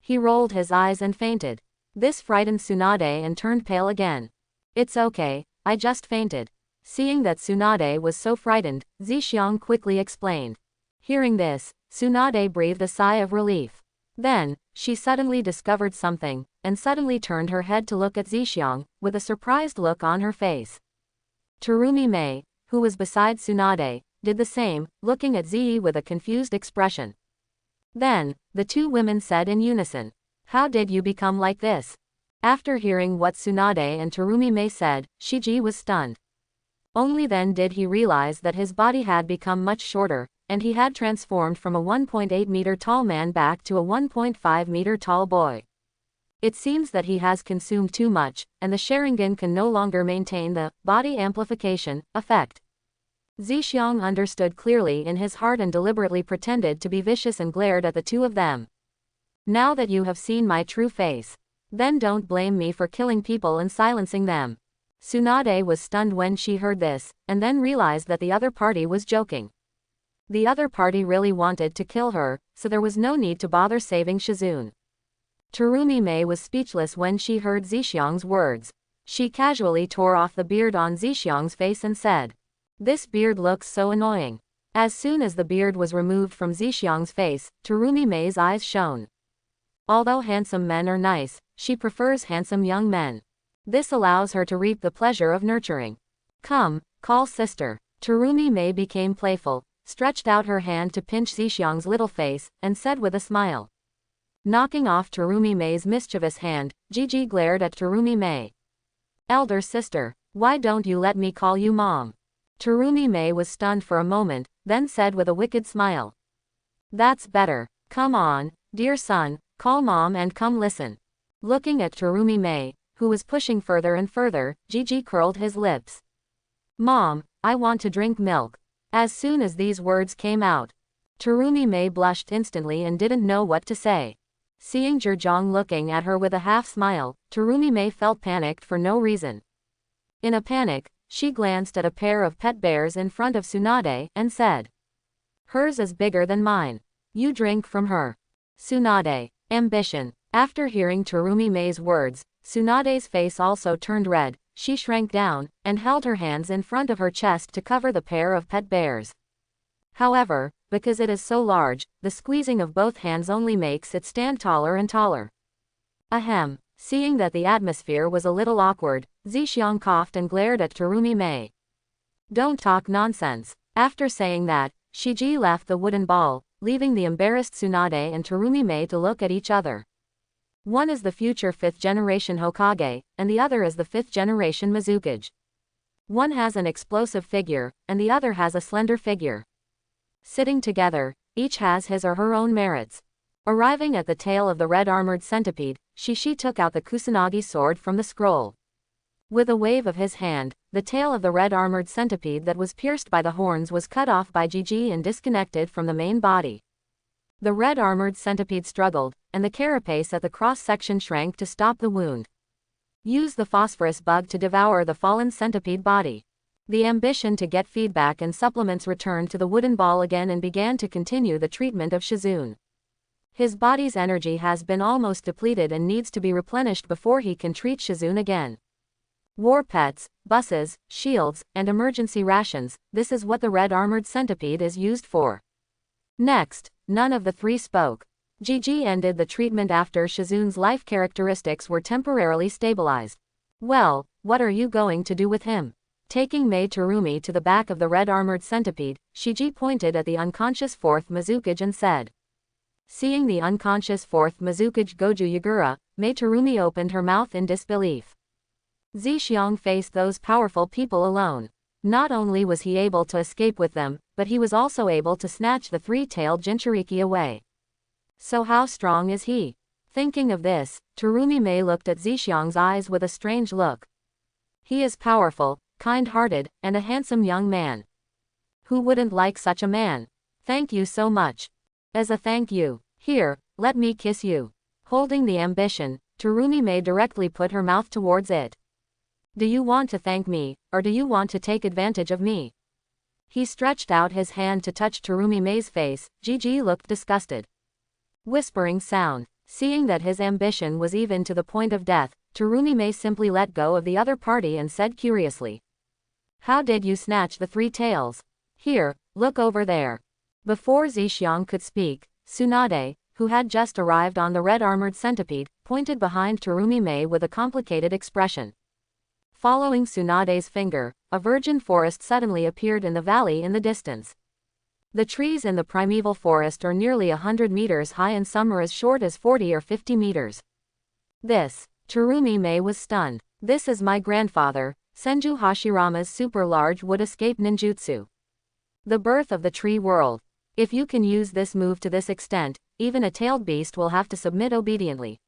He rolled his eyes and fainted. This frightened Tsunade and turned pale again. It's okay, I just fainted. Seeing that Tsunade was so frightened, Zixiang quickly explained. Hearing this, Tsunade breathed a sigh of relief. Then, she suddenly discovered something, and suddenly turned her head to look at Zixiang, with a surprised look on her face. Terumi Mei, who was beside Tsunade, did the same, looking at Zi with a confused expression. Then, the two women said in unison, "How did you become like this?" After hearing what Tsunade and Terumi Mei said, Shiji was stunned. Only then did he realize that his body had become much shorter, and he had transformed from a 1.8-meter tall man back to a 1.5-meter tall boy. It seems that he has consumed too much, and the Sharingan can no longer maintain the body amplification effect. Zixiang understood clearly in his heart and deliberately pretended to be vicious and glared at the two of them. Now that you have seen my true face, then don't blame me for killing people and silencing them. Tsunade was stunned when she heard this, and then realized that the other party was joking. The other party really wanted to kill her, so there was no need to bother saving Shizune. Terumi Mei was speechless when she heard Zixiang's words. She casually tore off the beard on Zixiang's face and said, "This beard looks so annoying." As soon as the beard was removed from Zixiang's face, Terumi Mei's eyes shone. Although handsome men are nice, she prefers handsome young men. This allows her to reap the pleasure of nurturing. Come, call sister. Terumi Mei became playful, stretched out her hand to pinch Zixiang's little face, and said with a smile. Knocking off Terumi Mei's mischievous hand, Gigi glared at Terumi Mei. Elder sister, why don't you let me call you mom? Terumi Mei was stunned for a moment, then said with a wicked smile. That's better. Come on, dear son, call mom and come listen. Looking at Terumi Mei, who was pushing further and further, Gigi curled his lips. Mom, I want to drink milk. As soon as these words came out, Terumi Mei blushed instantly and didn't know what to say. Seeing Zhejiang looking at her with a half-smile, Terumi Mei felt panicked for no reason. In a panic, she glanced at a pair of pet bears in front of Tsunade, and said, "Hers is bigger than mine. You drink from her." Tsunade. Ambition. After hearing Terumi Mei's words, Tsunade's face also turned red, she shrank down, and held her hands in front of her chest to cover the pair of pet bears. However, because it is so large, the squeezing of both hands only makes it stand taller and taller. Ahem. Seeing that the atmosphere was a little awkward, Zixiang coughed and glared at Terumi Mei. Don't talk nonsense. After saying that, Shiji left the wooden ball, leaving the embarrassed Tsunade and Terumi Mei to look at each other. One is the future 5th generation Hokage, and the other is the 5th generation Mizukage. One has an explosive figure, and the other has a slender figure. Sitting together, each has his or her own merits. Arriving at the tail of the red armored centipede, Shishi took out the Kusanagi sword from the scroll. With a wave of his hand, the tail of the red armored centipede that was pierced by the horns was cut off by Gigi and disconnected from the main body. The red armored centipede struggled, and the carapace at the cross-section shrank to stop the wound. Use the phosphorus bug to devour the fallen centipede body. The ambition to get feedback and supplements returned to the wooden ball again and began to continue the treatment of Shizune. His body's energy has been almost depleted and needs to be replenished before he can treat Shizune again. War pets, buses, shields, and emergency rations, this is what the red armored centipede is used for. Next, none of the three spoke. Gigi ended the treatment after Shizune's life characteristics were temporarily stabilized. Well, what are you going to do with him? Taking Mei Terumi to the back of the red armored centipede, Shiji pointed at the unconscious fourth Mizukage and said. Seeing the unconscious fourth Mizukage Goju Yagura, Mei Terumi opened her mouth in disbelief. Zixiang faced those powerful people alone. Not only was he able to escape with them, but he was also able to snatch the three-tailed Jinchuriki away. So how strong is he? Thinking of this, Terumi Mei looked at Zixiang's eyes with a strange look. He is powerful, kind-hearted, and a handsome young man. Who wouldn't like such a man? Thank you so much. As a thank you, here, let me kiss you. Holding the ambition, Terumi Mei directly put her mouth towards it. Do you want to thank me, or do you want to take advantage of me? He stretched out his hand to touch Terumi Mei's face. Gigi looked disgusted. Whispering sound. Seeing that his ambition was even to the point of death, Terumi Mei simply let go of the other party and said curiously. How did you snatch the three tails? Here, look over there. Before Zixiang could speak, Tsunade, who had just arrived on the red armored centipede, pointed behind Terumi Mei with a complicated expression. Following Tsunade's finger, a virgin forest suddenly appeared in the valley in the distance. The trees in the primeval forest are nearly 100 meters high and some are as short as 40 or 50 meters. Terumi Mei was stunned. This is my grandfather, Senju Hashirama's super-large wood-escape ninjutsu. The birth of the tree world. If you can use this move to this extent, even a tailed beast will have to submit obediently.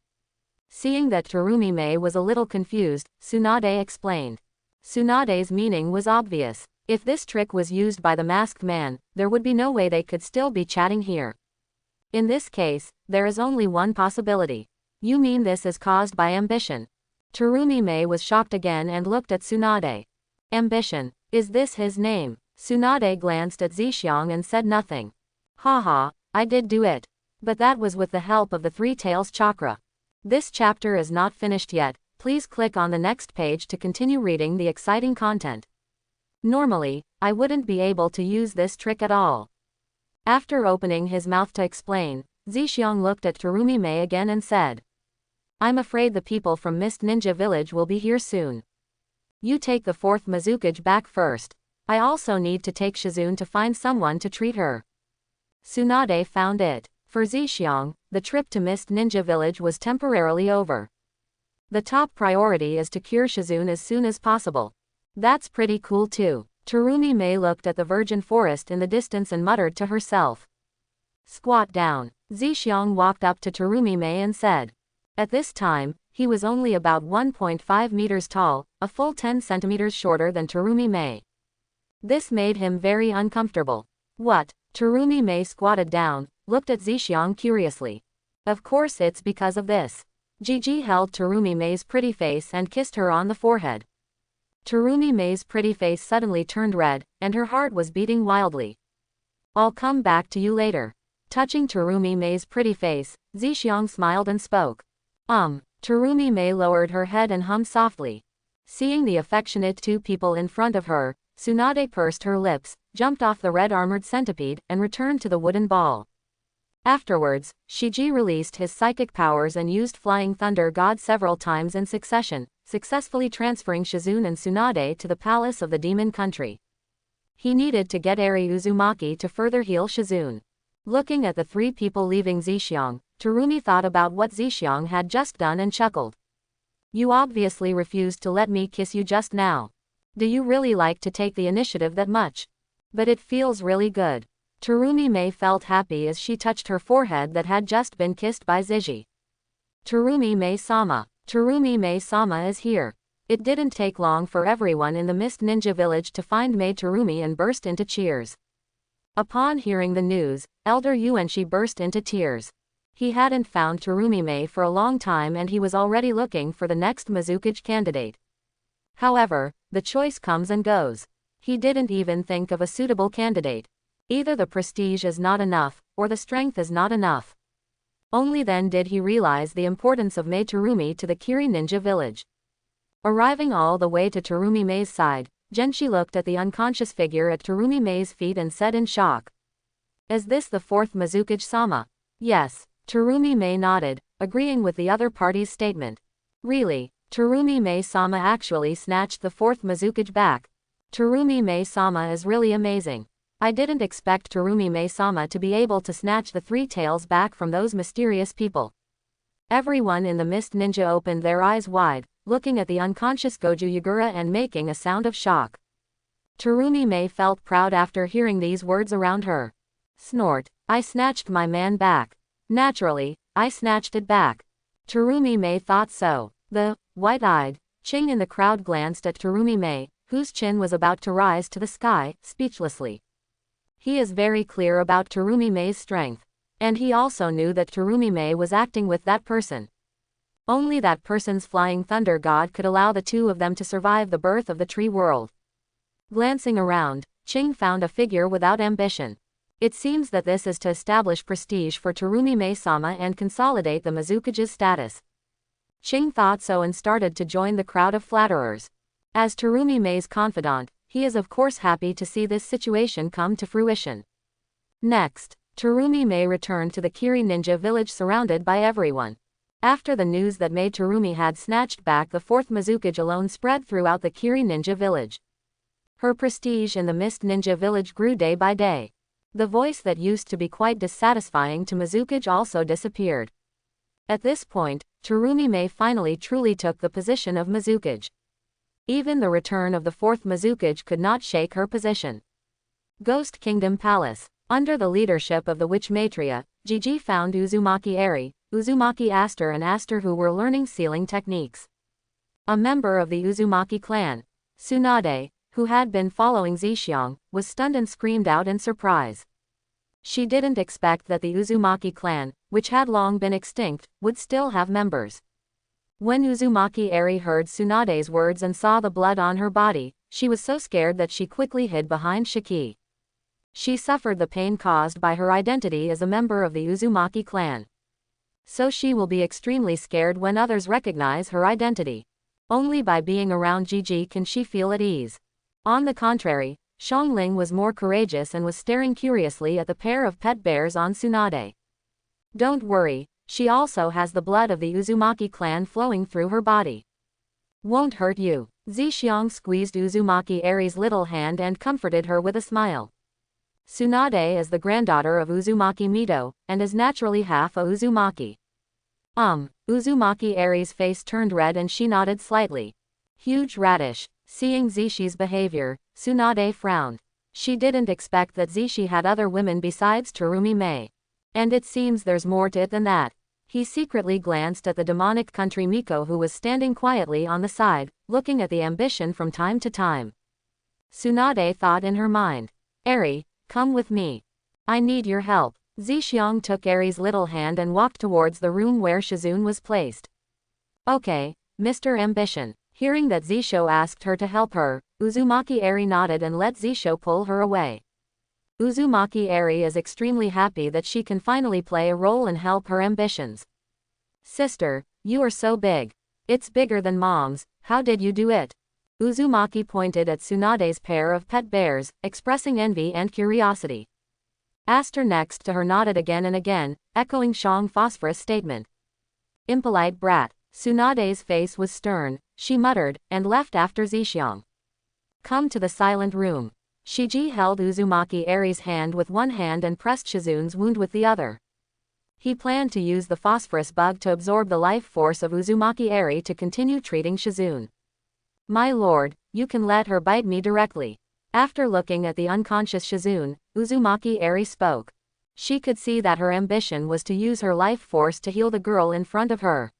Seeing that Terumi Mei was a little confused, Tsunade explained. Tsunade's meaning was obvious. If this trick was used by the masked man, there would be no way they could still be chatting here. In this case, there is only one possibility. You mean this is caused by ambition? Terumi Mei was shocked again and looked at Tsunade. Ambition. Is this his name? Tsunade glanced at Zixiang and said nothing. Haha, I did do it. But that was with the help of the three tails chakra. This chapter is not finished yet. Please click on the next page to continue reading the exciting content. Normally, I wouldn't be able to use this trick at all. After opening his mouth to explain, Zixiang looked at Terumi Mei again and said. I'm afraid the people from Mist Ninja Village will be here soon. You take the fourth Mizukage back first. I also need to take Shizune to find someone to treat her. Tsunade found it. For Zixiang, the trip to Mist Ninja Village was temporarily over. The top priority is to cure Shizune as soon as possible. That's pretty cool too. Terumi Mei looked at the virgin forest in the distance and muttered to herself. Squat down. Zixiang walked up to Terumi Mei and said. At this time, he was only about 1.5 meters tall, a full 10 centimeters shorter than Terumi Mei. This made him very uncomfortable. What? Terumi Mei squatted down, looked at Zixiang curiously. Of course it's because of this. Gigi held Terumi Mei's pretty face and kissed her on the forehead. Terumi Mei's pretty face suddenly turned red, and her heart was beating wildly. I'll come back to you later. Touching Terumi Mei's pretty face, Zixiang smiled and spoke. Terumi Mei lowered her head and hummed softly. Seeing the affectionate two people in front of her, Tsunade pursed her lips, jumped off the red armored centipede, and returned to the wooden ball. Afterwards, Shiji released his psychic powers and used Flying Thunder God several times in succession, successfully transferring Shizune and Tsunade to the palace of the demon country. He needed to get Eri Uzumaki to further heal Shizune. Looking at the three people leaving Zixiang, Terumi thought about what Zixiang had just done and chuckled. You obviously refused to let me kiss you just now. Do you really like to take the initiative that much? But it feels really good. Terumi Mei felt happy as she touched her forehead that had just been kissed by Ziji. Terumi Mei-sama. Terumi Mei-sama is here. It didn't take long for everyone in the Mist Ninja Village to find Mei Terumi and burst into cheers. Upon hearing the news, Elder Yuanshi burst into tears. He hadn't found Terumi Mei for a long time and he was already looking for the next Mizukage candidate. However, the choice comes and goes. He didn't even think of a suitable candidate. Either the prestige is not enough, or the strength is not enough. Only then did he realize the importance of Mei Terumi to the Kiri Ninja Village. Arriving all the way to Terumi Mei's side, Genshi looked at the unconscious figure at Terumi Mei's feet and said in shock. Is this the fourth Mizukage-sama? Yes. Terumi Mei nodded, agreeing with the other party's statement. Really, Terumi Mei-sama actually snatched the fourth Mizukage back. Terumi Mei-sama is really amazing. I didn't expect Terumi Mei-sama to be able to snatch the three tails back from those mysterious people. Everyone in the Mist Ninja opened their eyes wide, looking at the unconscious Goju Yagura and making a sound of shock. Terumi Mei felt proud after hearing these words around her. Snort. I snatched my man back. Naturally, I snatched it back. Terumi Mei thought so. The white-eyed Qing in the crowd glanced at Terumi Mei, whose chin was about to rise to the sky, speechlessly. He is very clear about Terumi Mei's strength. And he also knew that Terumi Mei was acting with that person. Only that person's flying thunder god could allow the two of them to survive the birth of the tree world. Glancing around, Qing found a figure without ambition. It seems that this is to establish prestige for Terumi Mei-sama and consolidate the Mizukage's status. Qing thought so and started to join the crowd of flatterers. As Terumi Mei's confidant, he is of course happy to see this situation come to fruition. Next, Terumi Mei returned to the Kiri Ninja Village surrounded by everyone. After the news that Mei Terumi had snatched back the fourth Mizukage alone spread throughout the Kiri Ninja Village. Her prestige in the Mist Ninja Village grew day by day. The voice that used to be quite dissatisfying to Mizukage also disappeared. At this point, Terumi Mei finally truly took the position of Mizukage. Even the return of the fourth Mizukage could not shake her position. Ghost Kingdom Palace. Under the leadership of the witch Maitreya, Gigi found Uzumaki Eri, Uzumaki Aster and Aster who were learning sealing techniques. A member of the Uzumaki clan, Tsunade, who had been following Zhixiang, was stunned and screamed out in surprise. She didn't expect that the Uzumaki clan, which had long been extinct, would still have members. When Uzumaki Eri heard Tsunade's words and saw the blood on her body, she was so scared that she quickly hid behind Shiki. She suffered the pain caused by her identity as a member of the Uzumaki clan. So she will be extremely scared when others recognize her identity. Only by being around Gigi can she feel at ease. On the contrary, Xiangling was more courageous and was staring curiously at the pair of pet bears on Tsunade. Don't worry, she also has the blood of the Uzumaki clan flowing through her body. Won't hurt you. Zhixiang squeezed Uzumaki Eri's little hand and comforted her with a smile. Tsunade is the granddaughter of Uzumaki Mito, and is naturally half a Uzumaki. Uzumaki Eri's face turned red and she nodded slightly. Huge radish. Seeing Zishi's behavior, Tsunade frowned. She didn't expect that Zishi had other women besides Terumi Mei. And it seems there's more to it than that. He secretly glanced at the demonic country Miko who was standing quietly on the side, looking at the ambition from time to time. Tsunade thought in her mind. Eri, come with me. I need your help. Zhixiang took Eri's little hand and walked towards the room where Shizune was placed. Okay, Mr. Ambition. Hearing that Zisho asked her to help her, Uzumaki Eri nodded and let Zisho pull her away. Uzumaki Eri is extremely happy that she can finally play a role and help her ambitions. Sister, you are so big. It's bigger than Mom's, how did you do it? Uzumaki pointed at Tsunade's pair of pet bears, expressing envy and curiosity. Aster next to her nodded again and again, echoing Shang Phosphorus' statement. Impolite brat. Tsunade's face was stern, she muttered, and left after Zhixiang. Come to the silent room. Shiji held Uzumaki Eri's hand with one hand and pressed Shizune's wound with the other. He planned to use the phosphorus bug to absorb the life force of Uzumaki Eri to continue treating Shizune. My lord, you can let her bite me directly. After looking at the unconscious Shizune, Uzumaki Eri spoke. She could see that her ambition was to use her life force to heal the girl in front of her.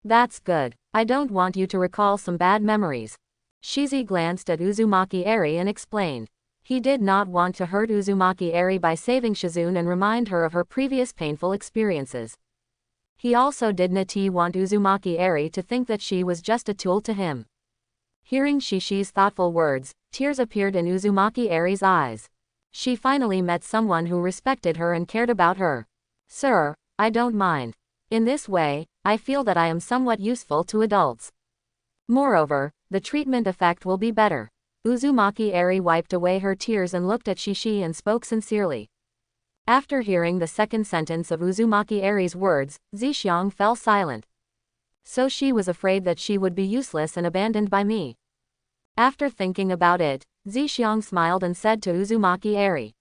That's good. I don't want you to recall some bad memories. Shizi glanced at Uzumaki Eri and explained. He did not want to hurt Uzumaki Eri by saving Shizune and remind her of her previous painful experiences. He also did not want Uzumaki Eri to think that she was just a tool to him. Hearing Shishi's thoughtful words, tears appeared in Uzumaki Eri's eyes. She finally met someone who respected her and cared about her. Sir, I don't mind. In this way, I feel that I am somewhat useful to adults. Moreover, the treatment effect will be better. Uzumaki Eri wiped away her tears and looked at Shishi and spoke sincerely. After hearing the second sentence of Uzumaki Eri's words, Zixiang fell silent. So she was afraid that she would be useless and abandoned by me. After thinking about it, Zixiang smiled and said to Uzumaki Eri.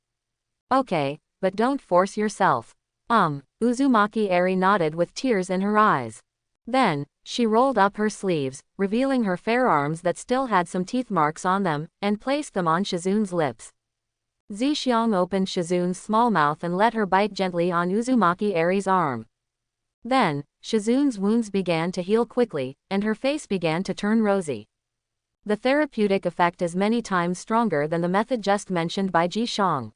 Okay, but don't force yourself. Uzumaki Eri nodded with tears in her eyes. Then, she rolled up her sleeves, revealing her fair arms that still had some teeth marks on them, and placed them on Shizune's lips. Zixiang opened Shizune's small mouth and let her bite gently on Uzumaki Eri's arm. Then, Shizune's wounds began to heal quickly, and her face began to turn rosy. The therapeutic effect is many times stronger than the method just mentioned by Zhixiang.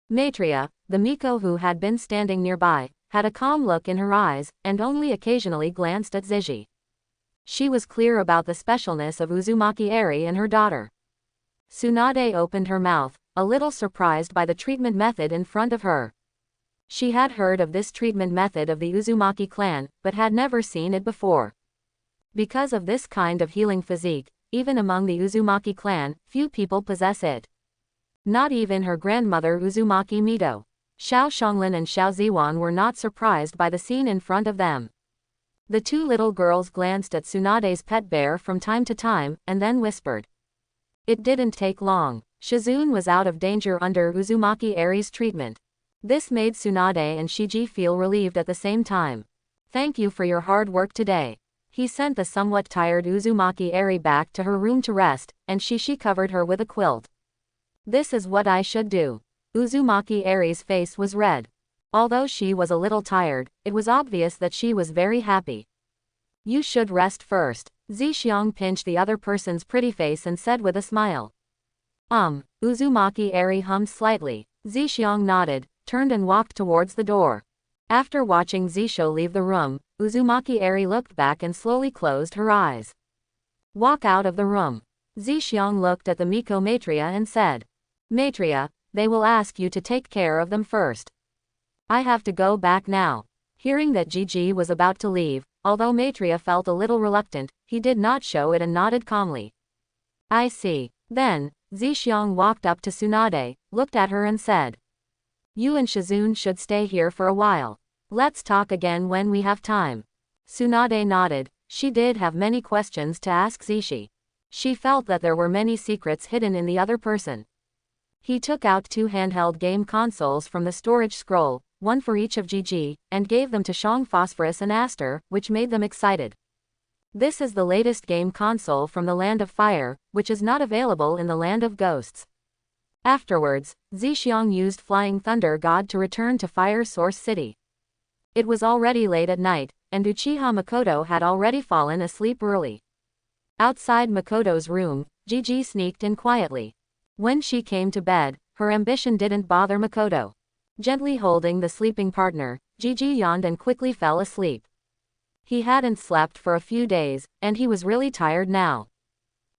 Maitreya, the Miko who had been standing nearby, had a calm look in her eyes, and only occasionally glanced at Ziji. She was clear about the specialness of Uzumaki Eri and her daughter. Tsunade opened her mouth, a little surprised by the treatment method in front of her. She had heard of this treatment method of the Uzumaki clan, but had never seen it before. Because of this kind of healing physique, even among the Uzumaki clan, few people possess it. Not even her grandmother Uzumaki Mito. Xiao Xianglin and Xiao Ziwan were not surprised by the scene in front of them. The two little girls glanced at Tsunade's pet bear from time to time, and then whispered. It didn't take long. Shizune was out of danger under Uzumaki Eri's treatment. This made Tsunade and Shiji feel relieved at the same time. Thank you for your hard work today. He sent the somewhat tired Uzumaki Eri back to her room to rest, and Shishi covered her with a quilt. This is what I should do. Uzumaki Eri's face was red. Although she was a little tired, it was obvious that she was very happy. You should rest first. Zixiang pinched the other person's pretty face and said with a smile. Uzumaki Eri hummed slightly. Zixiang nodded, turned and walked towards the door. After watching Zisho leave the room, Uzumaki Eri looked back and slowly closed her eyes. Walk out of the room. Zixiang looked at the Miko Maitreya and said. Maitreya, they will ask you to take care of them first. I have to go back now. Hearing that Gigi was about to leave, although Maitreya felt a little reluctant, he did not show it and nodded calmly. I see. Then, Zixiang walked up to Tsunade, looked at her and said. You and Shizune should stay here for a while. Let's talk again when we have time. Tsunade nodded. She did have many questions to ask Zishi. She felt that there were many secrets hidden in the other person. He took out 2 handheld game consoles from the storage scroll, one for each of Gigi, and gave them to Shang Phosphorus and Aster, which made them excited. This is the latest game console from the Land of Fire, which is not available in the Land of Ghosts. Afterwards, Zixiang used Flying Thunder God to return to Fire Source City. It was already late at night, and Uchiha Makoto had already fallen asleep early. Outside Makoto's room, Gigi sneaked in quietly. When she came to bed, her ambition didn't bother Makoto. Gently holding the sleeping partner, Gigi yawned and quickly fell asleep. He hadn't slept for a few days, and he was really tired now.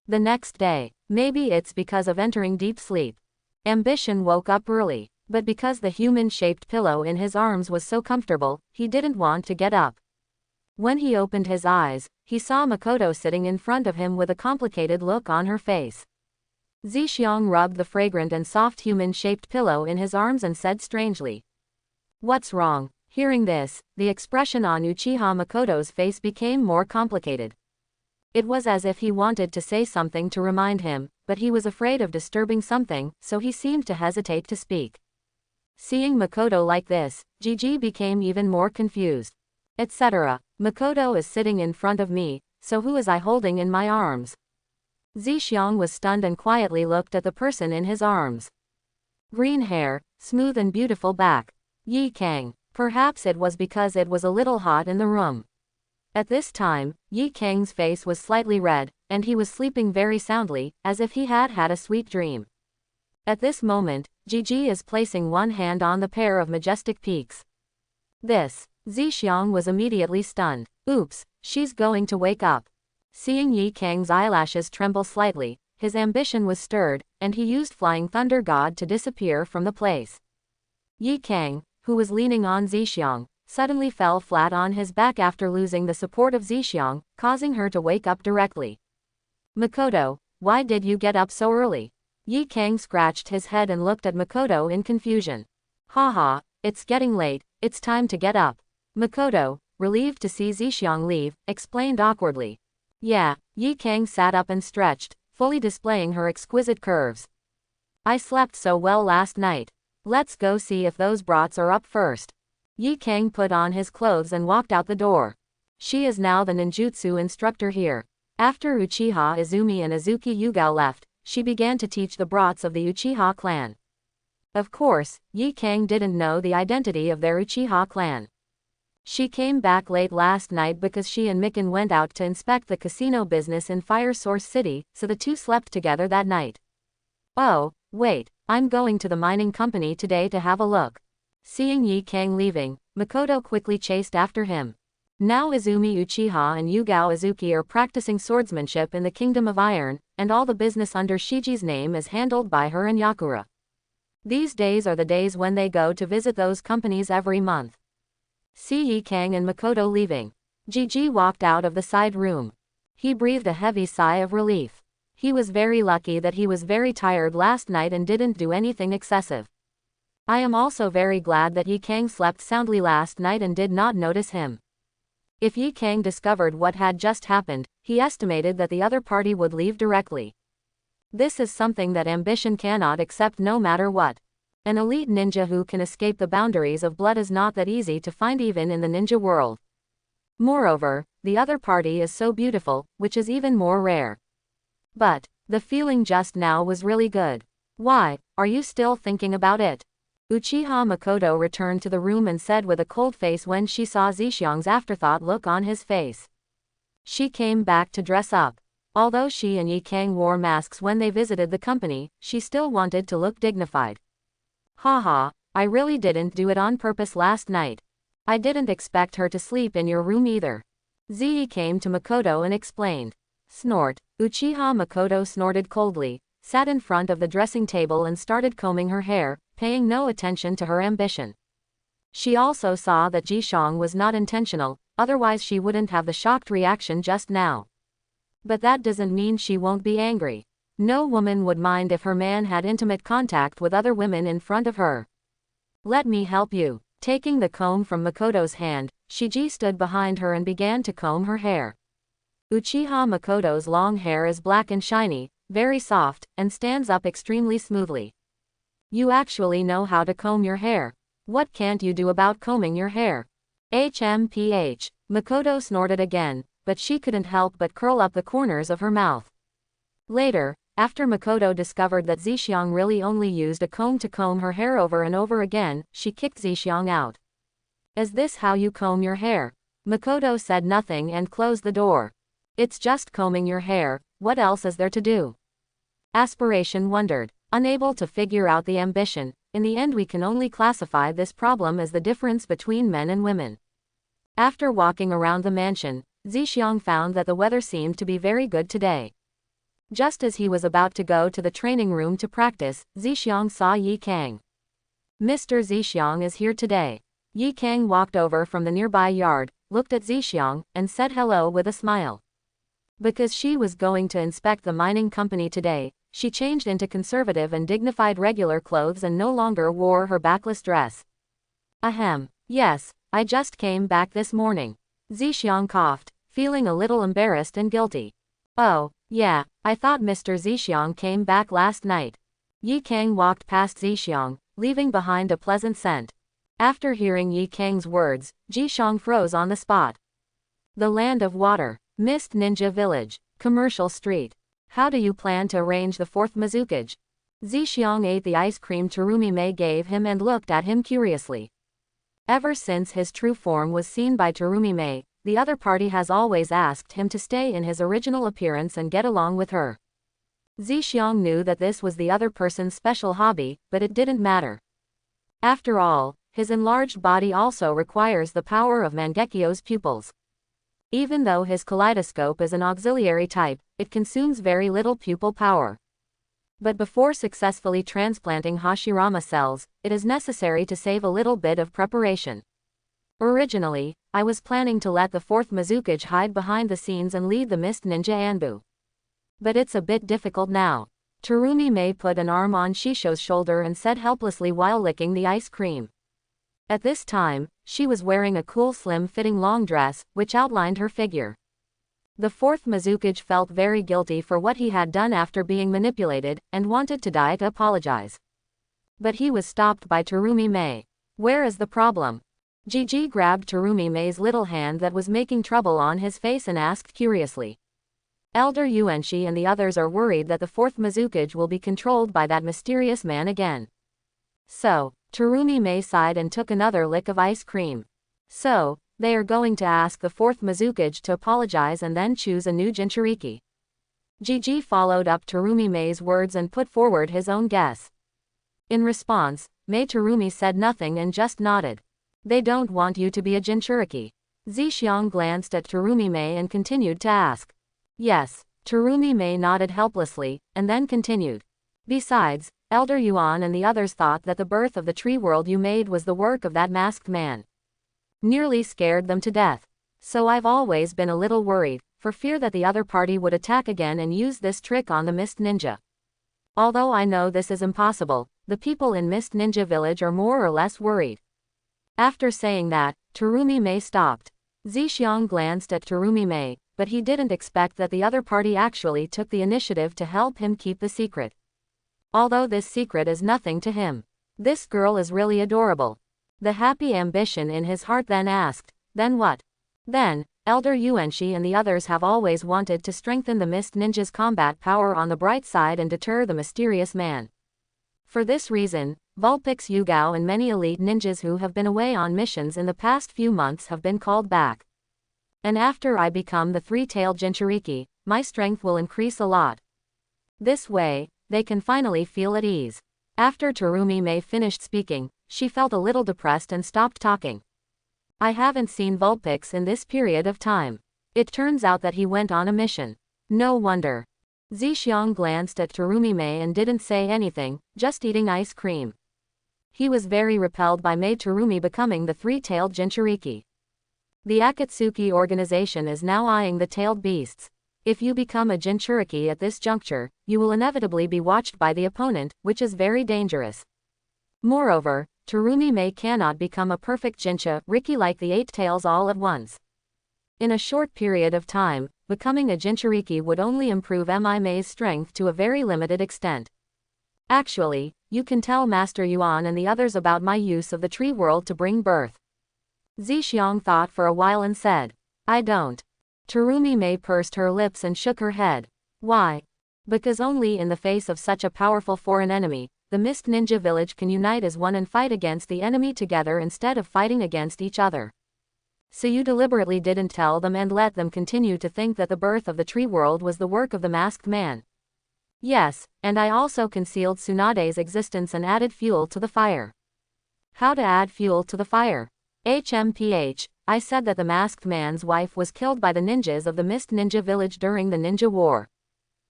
The next day, maybe it's because of entering deep sleep. Ambition woke up early, but because the human-shaped pillow in his arms was so comfortable, he didn't want to get up. When he opened his eyes, he saw Makoto sitting in front of him with a complicated look on her face. Zixiang rubbed the fragrant and soft human-shaped pillow in his arms and said strangely. What's wrong? Hearing this, the expression on Uchiha Makoto's face became more complicated. It was as if he wanted to say something to remind him, but he was afraid of disturbing something, so he seemed to hesitate to speak. Seeing Makoto like this, Gigi became even more confused. Etc. Makoto is sitting in front of me, so who is I holding in my arms? Zixiang was stunned and quietly looked at the person in his arms. Green hair, smooth and beautiful back. Yi Kang. Perhaps it was because it was a little hot in the room. At this time, Yi Kang's face was slightly red, and he was sleeping very soundly, as if he had had a sweet dream. At this moment, Gigi is placing one hand on the pair of majestic peaks. This. Zixiang was immediately stunned. Oops, she's going to wake up. Seeing Yi Kang's eyelashes tremble slightly, his ambition was stirred, and he used Flying Thunder God to disappear from the place. Yi Kang, who was leaning on Zixiang, suddenly fell flat on his back after losing the support of Zixiang, causing her to wake up directly. Makoto, why did you get up so early? Yi Kang scratched his head and looked at Makoto in confusion. Haha, it's getting late, it's time to get up. Makoto, relieved to see Zixiang leave, explained awkwardly. Yeah, Yi Kang sat up and stretched, fully displaying her exquisite curves. I slept so well last night. Let's go see if those brats are up first. Yi Kang put on his clothes and walked out the door. She is now the ninjutsu instructor here. After Uchiha Izumi and Azuki Yugao left, she began to teach the brats of the Uchiha clan. Of course, Yi Kang didn't know the identity of their Uchiha clan. She came back late last night because she and Mikan went out to inspect the casino business in Fire Source City, so the two slept together that night. Oh, wait, I'm going to the mining company today to have a look. Seeing Yi Kang leaving, Makoto quickly chased after him. Now Izumi Uchiha and Yugao Azuki are practicing swordsmanship in the Kingdom of Iron, and all the business under Shiji's name is handled by her and Yakura. These days are the days when they go to visit those companies every month. See Yi Kang and Makoto leaving. Gigi walked out of the side room. He breathed a heavy sigh of relief. He was very lucky that he was very tired last night and didn't do anything excessive. I am also very glad that Yi Kang slept soundly last night and did not notice him. If Yi Kang discovered what had just happened, he estimated that the other party would leave directly. This is something that ambition cannot accept no matter what. An elite ninja who can escape the boundaries of blood is not that easy to find even in the ninja world. Moreover, the other party is so beautiful, which is even more rare. But, the feeling just now was really good. Why, are you still thinking about it? Uchiha Makoto returned to the room and said with a cold face when she saw Zixiang's afterthought look on his face. She came back to dress up. Although she and Yi Kang wore masks when they visited the company, she still wanted to look dignified. Haha, I really didn't do it on purpose last night. I didn't expect her to sleep in your room either. Zi came to Makoto and explained. Snort. Uchiha Makoto snorted coldly, sat in front of the dressing table and started combing her hair, paying no attention to her ambition. She also saw that Zixiang was not intentional, otherwise she wouldn't have the shocked reaction just now. But that doesn't mean she won't be angry. No woman would mind if her man had intimate contact with other women in front of her. Let me help you. Taking the comb from Makoto's hand, Shiji stood behind her and began to comb her hair. Uchiha Makoto's long hair is black and shiny, very soft, and stands up extremely smoothly. You actually know how to comb your hair. What can't you do about combing your hair? HMPH. Makoto snorted again, but she couldn't help but curl up the corners of her mouth. Later, after Makoto discovered that Zixiang really only used a comb to comb her hair over and over again, she kicked Zixiang out. Is this how you comb your hair? Makoto said nothing and closed the door. It's just combing your hair, what else is there to do? Aspiration wondered. Unable to figure out the ambition, in the end we can only classify this problem as the difference between men and women. After walking around the mansion, Zixiang found that the weather seemed to be very good today. Just as he was about to go to the training room to practice, Zixiang saw Yi Kang. Mr. Zixiang is here today. Yi Kang walked over from the nearby yard, looked at Zixiang, and said hello with a smile. Because she was going to inspect the mining company today, she changed into conservative and dignified regular clothes and no longer wore her backless dress. Ahem. Yes, I just came back this morning. Zixiang coughed, feeling a little embarrassed and guilty. Oh, yeah, I thought Mr. Zixiang came back last night. Yi Kang walked past Zixiang, leaving behind a pleasant scent. After hearing Yi Kang's words, Zixiang froze on the spot. The Land of Water. Mist Ninja Village. Commercial Street. How do you plan to arrange the fourth Mizukage? Zixiang ate the ice cream Terumi Mei gave him and looked at him curiously. Ever since his true form was seen by Terumi Mei, the other party has always asked him to stay in his original appearance and get along with her. Zixiang knew that this was the other person's special hobby, but it didn't matter. After all, his enlarged body also requires the power of Mangekyo's pupils. Even though his kaleidoscope is an auxiliary type, it consumes very little pupil power. But before successfully transplanting Hashirama cells, it is necessary to save a little bit of preparation. Originally, I was planning to let the fourth Mizukage hide behind the scenes and lead the Mist Ninja Anbu. But it's a bit difficult now. Terumi Mei put an arm on Shisho's shoulder and said helplessly while licking the ice cream. At this time, she was wearing a cool slim-fitting long dress, which outlined her figure. The fourth Mizukage felt very guilty for what he had done after being manipulated, and wanted to die to apologize. But he was stopped by Terumi Mei. Where is the problem? Gigi grabbed Terumi Mei's little hand that was making trouble on his face and asked curiously. Elder Yuanshi and the others are worried that the fourth Mizukage will be controlled by that mysterious man again. So, Terumi Mei sighed and took another lick of ice cream. So, they are going to ask the fourth Mizukage to apologize and then choose a new Jinchuriki. Gigi followed up Terumi Mei's words and put forward his own guess. In response, Mei Terumi said nothing and just nodded. They don't want you to be a Jinchuriki. Zixiang glanced at Terumi Mei and continued to ask. Yes, Terumi Mei nodded helplessly, and then continued. Besides, Elder Yuan and the others thought that the birth of the tree world you made was the work of that masked man. Nearly scared them to death. So I've always been a little worried, for fear that the other party would attack again and use this trick on the Mist Ninja. Although I know this is impossible, the people in Mist Ninja Village are more or less worried. After saying that, Terumi Mei stopped. Zixiang glanced at Terumi Mei, but he didn't expect that the other party actually took the initiative to help him keep the secret. Although this secret is nothing to him. This girl is really adorable. The happy ambition in his heart then asked, then what? Then, Elder Yuanshi and the others have always wanted to strengthen the Mist Ninja's combat power on the bright side and deter the mysterious man. For this reason, Vulpix Yugao and many elite ninjas who have been away on missions in the past few months have been called back. And after I become the three-tailed Jinchuriki, my strength will increase a lot. This way, they can finally feel at ease. After Terumi Mei finished speaking, she felt a little depressed and stopped talking. I haven't seen Vulpix in this period of time. It turns out that he went on a mission. No wonder. Zixiang glanced at Terumi Mei and didn't say anything, just eating ice cream. He was very repelled by Mei Terumi becoming the three-tailed Jinchuriki. The Akatsuki organization is now eyeing the tailed beasts. If you become a Jinchuriki at this juncture, you will inevitably be watched by the opponent, which is very dangerous. Moreover, Terumi Mei cannot become a perfect Jinchuriki like the 8 tails all at once. In a short period of time, becoming a Jinchuriki would only improve Mei's strength to a very limited extent. Actually, you can tell Master Yuan and the others about my use of the tree world to bring birth. Zixiang thought for a while and said, I don't. Terumi Mei pursed her lips and shook her head. Why? Because only in the face of such a powerful foreign enemy, the Mist Ninja Village can unite as one and fight against the enemy together instead of fighting against each other. So you deliberately didn't tell them and let them continue to think that the birth of the tree world was the work of the masked man. Yes, and I also concealed Tsunade's existence and added fuel to the fire. How to add fuel to the fire? HMPH, I said that the masked man's wife was killed by the ninjas of the Mist Ninja Village during the Ninja War.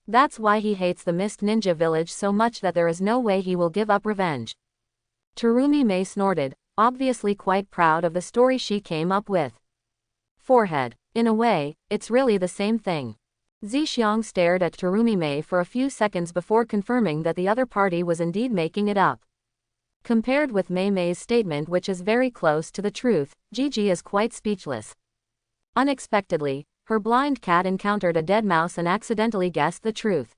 That's why he hates the Mist Ninja Village so much that there is no way he will give up revenge. Terumi Mei snorted, obviously quite proud of the story she came up with. Forehead. In a way, it's really the same thing. Zixiang stared at Terumi Mei for a few seconds before confirming that the other party was indeed making it up. Compared with Mei Mei's statement, which is very close to the truth, Gigi is quite speechless. Unexpectedly, her blind cat encountered a dead mouse and accidentally guessed the truth.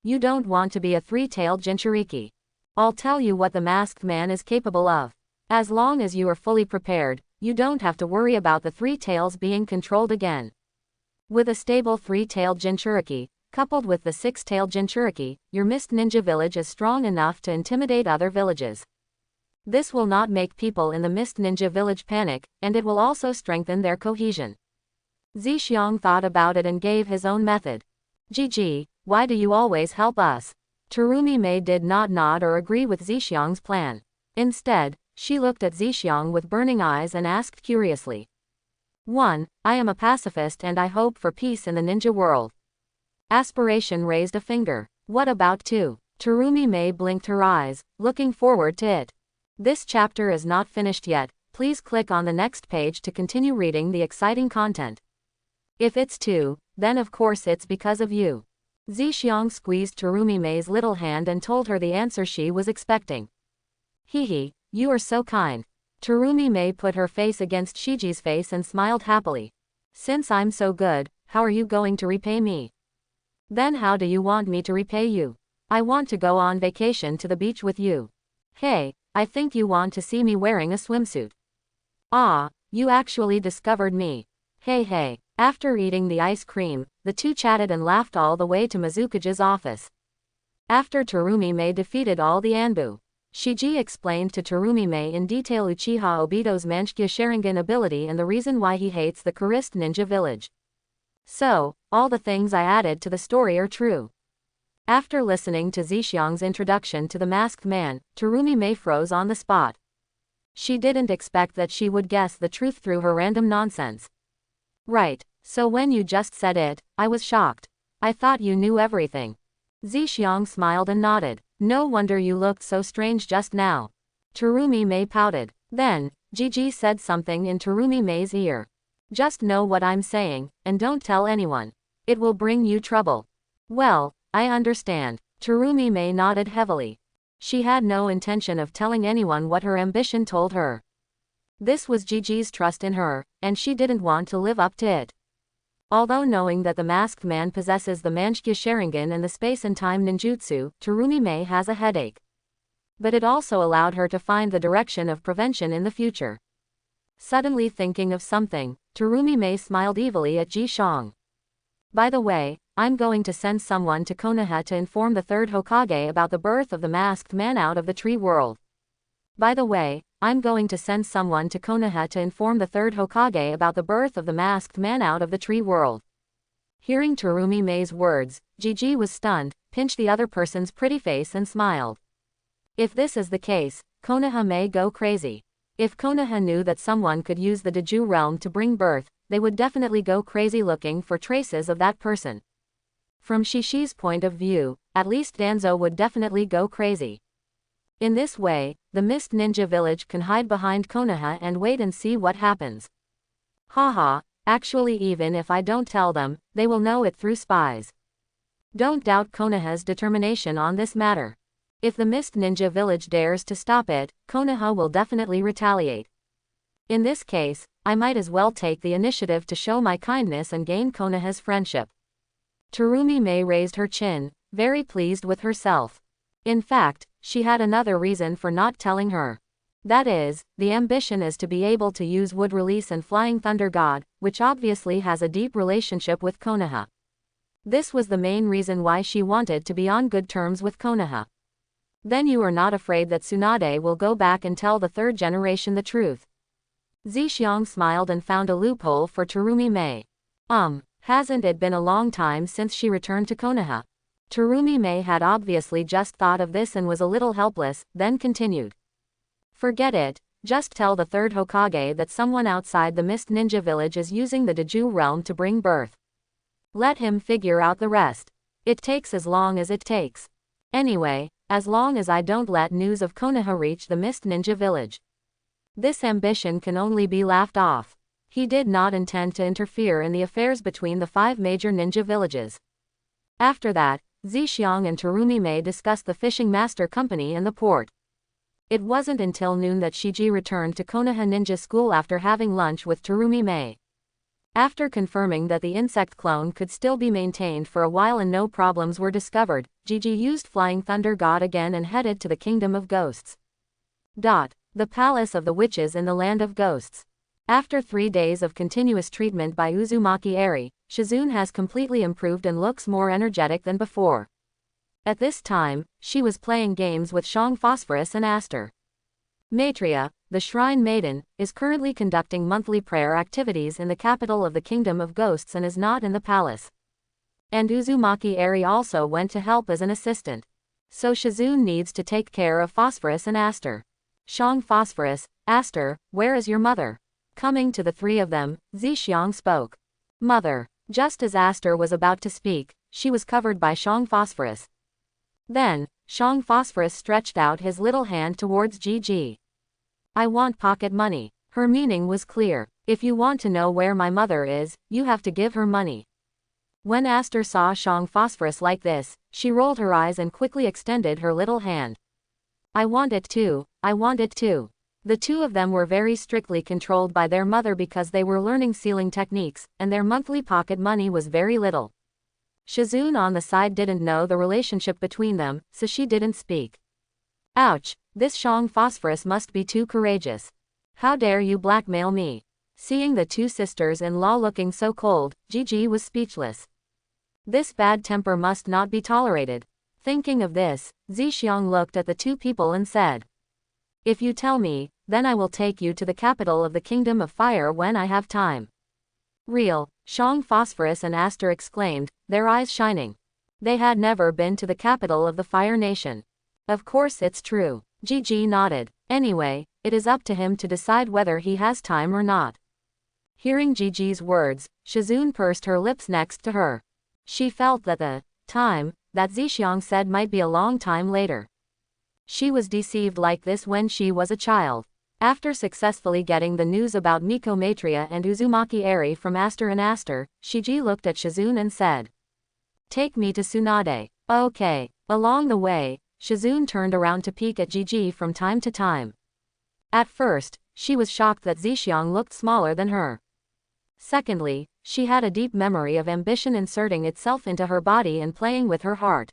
You don't want to be a three-tailed Jinchuriki. I'll tell you what the masked man is capable of. As long as you are fully prepared, you don't have to worry about the three tails being controlled again. With a stable three-tailed Jinchuriki, Coupled with the six-tailed Jinchuriki, your Mist Ninja village is strong enough to intimidate other villages. This will not make people in the Mist Ninja village panic, and it will also strengthen their cohesion. Zixiang thought about it and gave his own method. Gigi, why do you always help us? Terumi Mei did not nod or agree with Zixiang's plan. Instead, she looked at Zixiang with burning eyes and asked curiously. 1. I am a pacifist and I hope for peace in the ninja world. Aspiration raised a finger. What about 2? Terumi Mei blinked her eyes, looking forward to it. This chapter is not finished yet, please click on the next page to continue reading the exciting content. If it's 2, then of course it's because of you. Zixiang squeezed Terumi Mei's little hand and told her the answer she was expecting. Hehe, you are so kind. Terumi Mei put her face against Shiji's face and smiled happily. Since I'm so good, how are you going to repay me? Then how do you want me to repay you? I want to go on vacation to the beach with you. Hey, I think you want to see me wearing a swimsuit. Ah, you actually discovered me. Hey. After eating the ice cream, the two chatted and laughed all the way to Mizukage's office. After Terumi Mei defeated all the Anbu, Shiji explained to Terumi Mei in detail Uchiha Obito's Manchikyo Sharingan ability and the reason why he hates the cursed ninja village. So, all the things I added to the story are true. After listening to Zixiang's introduction to the masked man, Terumi Mei froze on the spot. She didn't expect that she would guess the truth through her random nonsense. Right, so when you just said it, I was shocked. I thought you knew everything. Zixiang smiled and nodded. No wonder you looked so strange just now. Terumi Mei pouted. Then, Gigi said something in Terumi Mei's ear. Just know what I'm saying, and don't tell anyone. It will bring you trouble. Well, I understand. Terumi Mei nodded heavily. She had no intention of telling anyone what her ambition told her. This was Gigi's trust in her, and she didn't want to live up to it. Although knowing that the masked man possesses the Manchikyo Sharingan and the space and time ninjutsu, Terumi Mei has a headache. But it also allowed her to find the direction of prevention in the future. Suddenly thinking of something, Terumi Mei smiled evilly at Ji Shang. By the way, I'm going to send someone to Konoha to inform the third Hokage about the birth of the masked man out of the tree world. By the way, I'm going to send someone to Konoha to inform the third Hokage about the birth of the masked man out of the tree world. Hearing Terumi Mei's words, Gigi was stunned, pinched the other person's pretty face and smiled. If this is the case, Konoha may go crazy. If Konoha knew that someone could use the Daju realm to bring birth, they would definitely go crazy looking for traces of that person. From Shishi's point of view, at least Danzo would definitely go crazy. In this way, the Mist Ninja village can hide behind Konoha and wait and see what happens. Haha, actually even if I don't tell them, they will know it through spies. Don't doubt Konoha's determination on this matter. If the Mist Ninja village dares to stop it, Konoha will definitely retaliate. In this case, I might as well take the initiative to show my kindness and gain Konoha's friendship. Terumi Mei raised her chin, very pleased with herself. In fact, she had another reason for not telling her. That is, the ambition is to be able to use Wood Release and Flying Thunder God, which obviously has a deep relationship with Konoha. This was the main reason why she wanted to be on good terms with Konoha. Then you are not afraid that Tsunade will go back and tell the third generation the truth? Zixiang smiled and found a loophole for Terumi Mei. Hasn't it been a long time since she returned to Konoha? Terumi Mei had obviously just thought of this and was a little helpless, then continued. Forget it, just tell the third Hokage that someone outside the Mist Ninja village is using the Daju realm to bring birth. Let him figure out the rest. It takes as long as it takes. Anyway, as long as I don't let news of Konoha reach the Mist Ninja village. This ambition can only be laughed off. He did not intend to interfere in the affairs between the 5 major ninja villages. After that, Zixiang and Terumi Mei discussed the fishing master company and the port. It wasn't until noon that Shiji returned to Konoha Ninja School after having lunch with Terumi Mei. After confirming that the insect clone could still be maintained for a while and no problems were discovered, Gigi used Flying Thunder God again and headed to the Kingdom of Ghosts. The Palace of the Witches in the Land of Ghosts. After 3 days of continuous treatment by Uzumaki Eri, Shizune has completely improved and looks more energetic than before. At this time, she was playing games with Shang Phosphorus and Aster. Maitreya, the Shrine Maiden, is currently conducting monthly prayer activities in the capital of the Kingdom of Ghosts and is not in the palace. And Uzumaki Eri also went to help as an assistant. So Shizune needs to take care of Phosphorus and Aster. Shang Phosphorus, Aster, where is your mother? Coming to the three of them, Zhixiang spoke. Mother. Just as Aster was about to speak, she was covered by Shang Phosphorus. Then, Shang Phosphorus stretched out his little hand towards Gigi. I want pocket money. Her meaning was clear. If you want to know where my mother is, you have to give her money. When Aster saw Shang Phosphorus like this, she rolled her eyes and quickly extended her little hand. I want it too, I want it too. The two of them were very strictly controlled by their mother because they were learning sealing techniques, and their monthly pocket money was very little. Shizune on the side didn't know the relationship between them, so she didn't speak. Ouch, this Shang Phosphorus must be too courageous. How dare you blackmail me? Seeing the two sisters-in-law looking so cold, Gigi was speechless. This bad temper must not be tolerated. Thinking of this, Zhixiang looked at the two people and said, if you tell me, then I will take you to the capital of the Kingdom of Fire when I have time. Real, Shang Phosphorus and Aster exclaimed, their eyes shining. They had never been to the capital of the Fire Nation. Of course it's true. Gigi nodded. Anyway, it is up to him to decide whether he has time or not. Hearing Gigi's words, Shizune pursed her lips next to her. She felt that the time that Zhixiang said might be a long time later. She was deceived like this when she was a child. After successfully getting the news about Miko Maitreya and Uzumaki Eri from Aster and Aster, Shiji looked at Shizune and said, take me to Tsunade. Okay. Along the way, Shizune turned around to peek at Gigi from time to time. At first, she was shocked that Zhixiang looked smaller than her. Secondly, she had a deep memory of ambition inserting itself into her body and playing with her heart.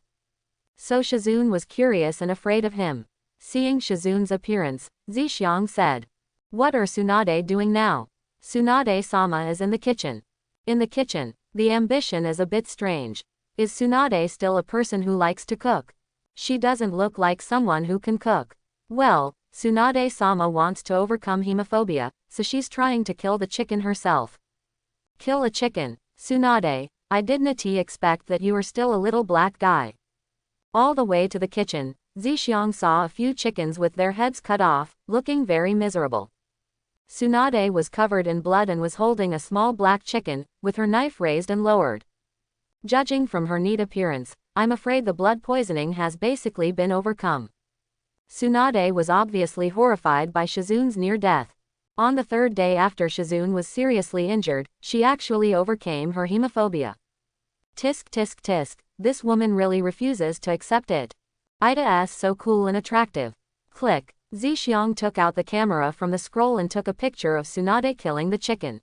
So Shizune was curious and afraid of him. Seeing Shizune's appearance, Zhixiang said, what are Tsunade doing now? Tsunade-sama is in the kitchen. In the kitchen, the ambition is a bit strange. Is Tsunade still a person who likes to cook? She doesn't look like someone who can cook. Well, Tsunade-sama wants to overcome hemophobia, so she's trying to kill the chicken herself. Kill a chicken? Tsunade, I didn't expect that you were still a little black guy. All the way to the kitchen, Zhixiang saw a few chickens with their heads cut off, looking very miserable. Tsunade was covered in blood and was holding a small black chicken, with her knife raised and lowered. Judging from her neat appearance, I'm afraid the blood poisoning has basically been overcome. Tsunade was obviously horrified by Shizune's near death. On the third day after Shizune was seriously injured, she actually overcame her hemophobia. Tisk tisk tisk, this woman really refuses to accept it. Ida's so cool and attractive. Click. Zhixiang took out the camera from the scroll and took a picture of Tsunade killing the chicken.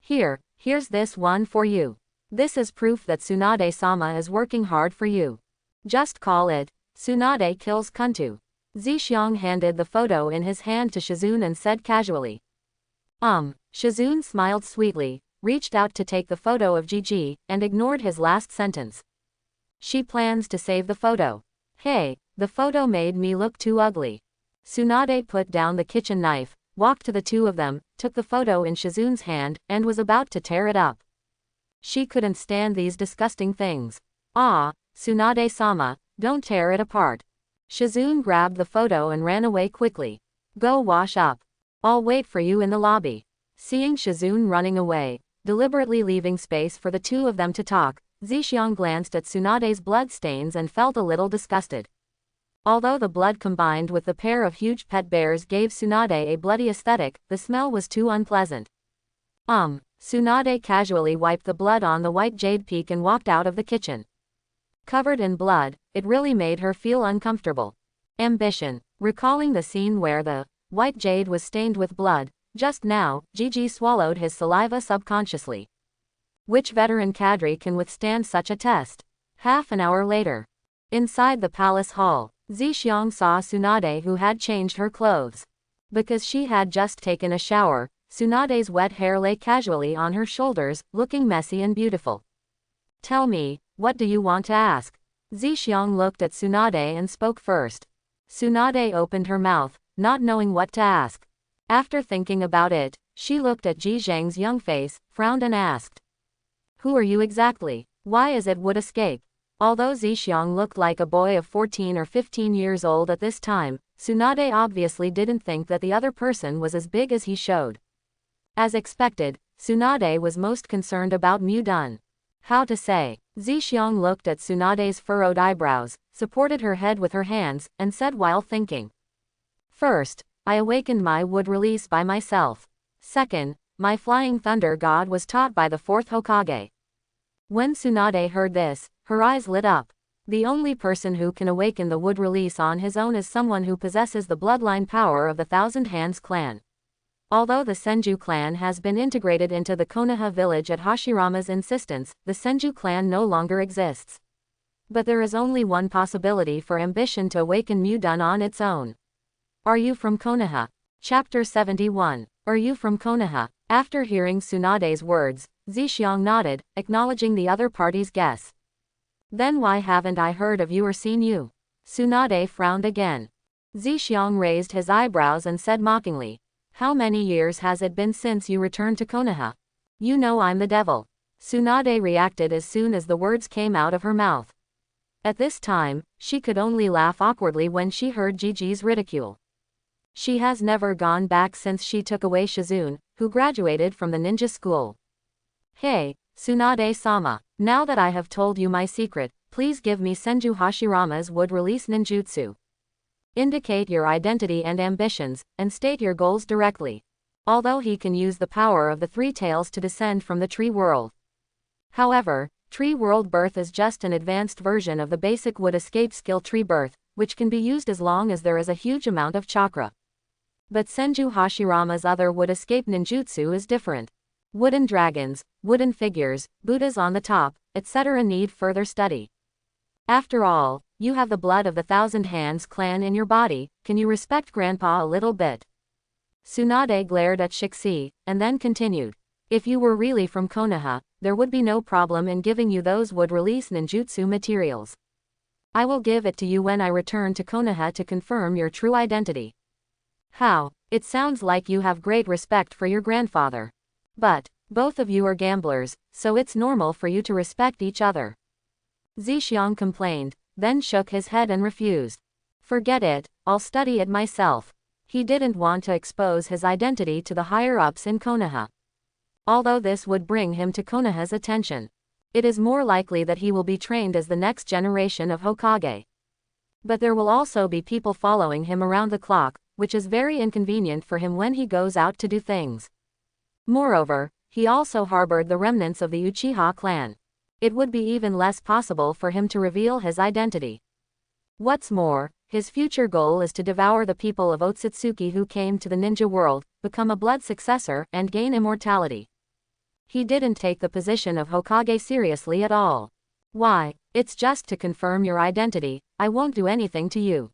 Here's this one for you. This is proof that Tsunade-sama is working hard for you. Just call it, Tsunade kills Kuntu. Zhixiang handed the photo in his hand to Shizune and said casually. Shizune smiled sweetly, reached out to take the photo of Gigi, and ignored his last sentence. She plans to save the photo. Hey, the photo made me look too ugly. Tsunade put down the kitchen knife, walked to the two of them, took the photo in Shizune's hand, and was about to tear it up. She couldn't stand these disgusting things. Ah, Tsunade-sama, don't tear it apart. Shizune grabbed the photo and ran away quickly. Go wash up. I'll wait for you in the lobby. Seeing Shizune running away, deliberately leaving space for the two of them to talk, Zhixiang glanced at Tsunade's blood stains and felt a little disgusted. Although the blood combined with the pair of huge pet bears gave Tsunade a bloody aesthetic, the smell was too unpleasant. Tsunade casually wiped the blood on the white jade peak and walked out of the kitchen. Covered in blood, it really made her feel uncomfortable. Ambition. Recalling the scene where the white jade was stained with blood, just now, Gigi swallowed his saliva subconsciously. Which veteran cadre can withstand such a test? Half an hour later. Inside the palace hall, Zhixiang saw Tsunade who had changed her clothes. Because she had just taken a shower, Tsunade's wet hair lay casually on her shoulders, looking messy and beautiful. Tell me, what do you want to ask? Zixiang looked at Tsunade and spoke first. Tsunade opened her mouth, not knowing what to ask. After thinking about it, she looked at Ji Zhang's young face, frowned and asked. Who are you exactly? Why is it would escape? Although Zixiang looked like a boy of 14 or 15 years old at this time, Tsunade obviously didn't think that the other person was as big as he showed. As expected, Tsunade was most concerned about Mu Dun. How to say? Zixiang looked at Tsunade's furrowed eyebrows, supported her head with her hands, and said while thinking. First, I awakened my wood release by myself. Second, my flying thunder god was taught by the fourth Hokage. When Tsunade heard this, her eyes lit up. The only person who can awaken the wood release on his own is someone who possesses the bloodline power of the Thousand Hands clan. Although the Senju clan has been integrated into the Konoha village at Hashirama's insistence, the Senju clan no longer exists. But there is only one possibility for ambition to awaken Mu Dun on its own. Are you from Konoha? Chapter 71. Are you from Konoha? After hearing Tsunade's words, Zixiang nodded, acknowledging the other party's guess. Then why haven't I heard of you or seen you? Tsunade frowned again. Zixiang raised his eyebrows and said mockingly. How many years has it been since you returned to Konoha? You know I'm the devil. Tsunade reacted as soon as the words came out of her mouth. At this time, she could only laugh awkwardly when she heard Gigi's ridicule. She has never gone back since she took away Shizune, who graduated from the ninja school. Hey, Tsunade-sama, now that I have told you my secret, please give me Senju Hashirama's wood release ninjutsu. Indicate your identity and ambitions, and state your goals directly. Although he can use the power of the three tails to descend from the tree world. However, tree world birth is just an advanced version of the basic wood escape skill tree birth, which can be used as long as there is a huge amount of chakra. But Senju Hashirama's other wood escape ninjutsu is different. Wooden dragons, wooden figures, Buddhas on the top, etc. need further study. After all, you have the blood of the Thousand Hands clan in your body, can you respect Grandpa a little bit? Tsunade glared at Shixi, and then continued. If you were really from Konoha, there would be no problem in giving you those wood release ninjutsu materials. I will give it to you when I return to Konoha to confirm your true identity. How? It sounds like you have great respect for your grandfather. But, both of you are gamblers, so it's normal for you to respect each other. Zixiang complained, then shook his head and refused. Forget it, I'll study it myself. He didn't want to expose his identity to the higher-ups in Konoha. Although this would bring him to Konoha's attention. It is more likely that he will be trained as the next generation of Hokage. But there will also be people following him around the clock, which is very inconvenient for him when he goes out to do things. Moreover, he also harbored the remnants of the Uchiha clan. It would be even less possible for him to reveal his identity. What's more, his future goal is to devour the people of Otsutsuki who came to the ninja world, become a blood successor, and gain immortality. He didn't take the position of Hokage seriously at all. Why, it's just to confirm your identity, I won't do anything to you.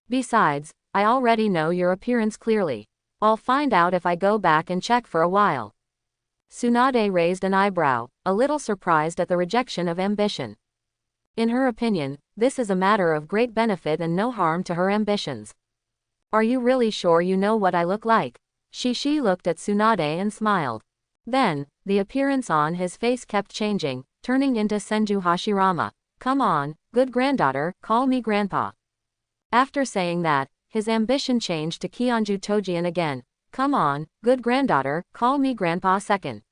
Besides, I already know your appearance clearly. I'll find out if I go back and check for a while. Tsunade raised an eyebrow, a little surprised at the rejection of ambition. In her opinion, this is a matter of great benefit and no harm to her ambitions. Are you really sure you know what I look like? Shishi looked at Tsunade and smiled. Then, the appearance on his face kept changing, turning into Senju Hashirama. Come on, good granddaughter, call me grandpa. After saying that, his ambition changed to Kionju Tojian again. Come on, good granddaughter, call me grandpa second.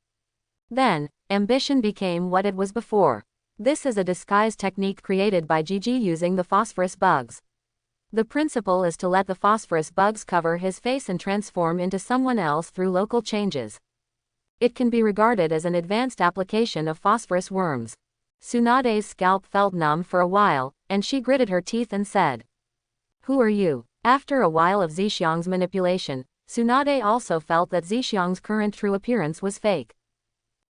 Then, ambition became what it was before. This is a disguise technique created by Gigi using the phosphorus bugs. The principle is to let the phosphorus bugs cover his face and transform into someone else through local changes. It can be regarded as an advanced application of phosphorus worms. Tsunade's scalp felt numb for a while, and she gritted her teeth and said, Who are you? After a while of Zixiang's manipulation, Tsunade also felt that Zixiang's current true appearance was fake.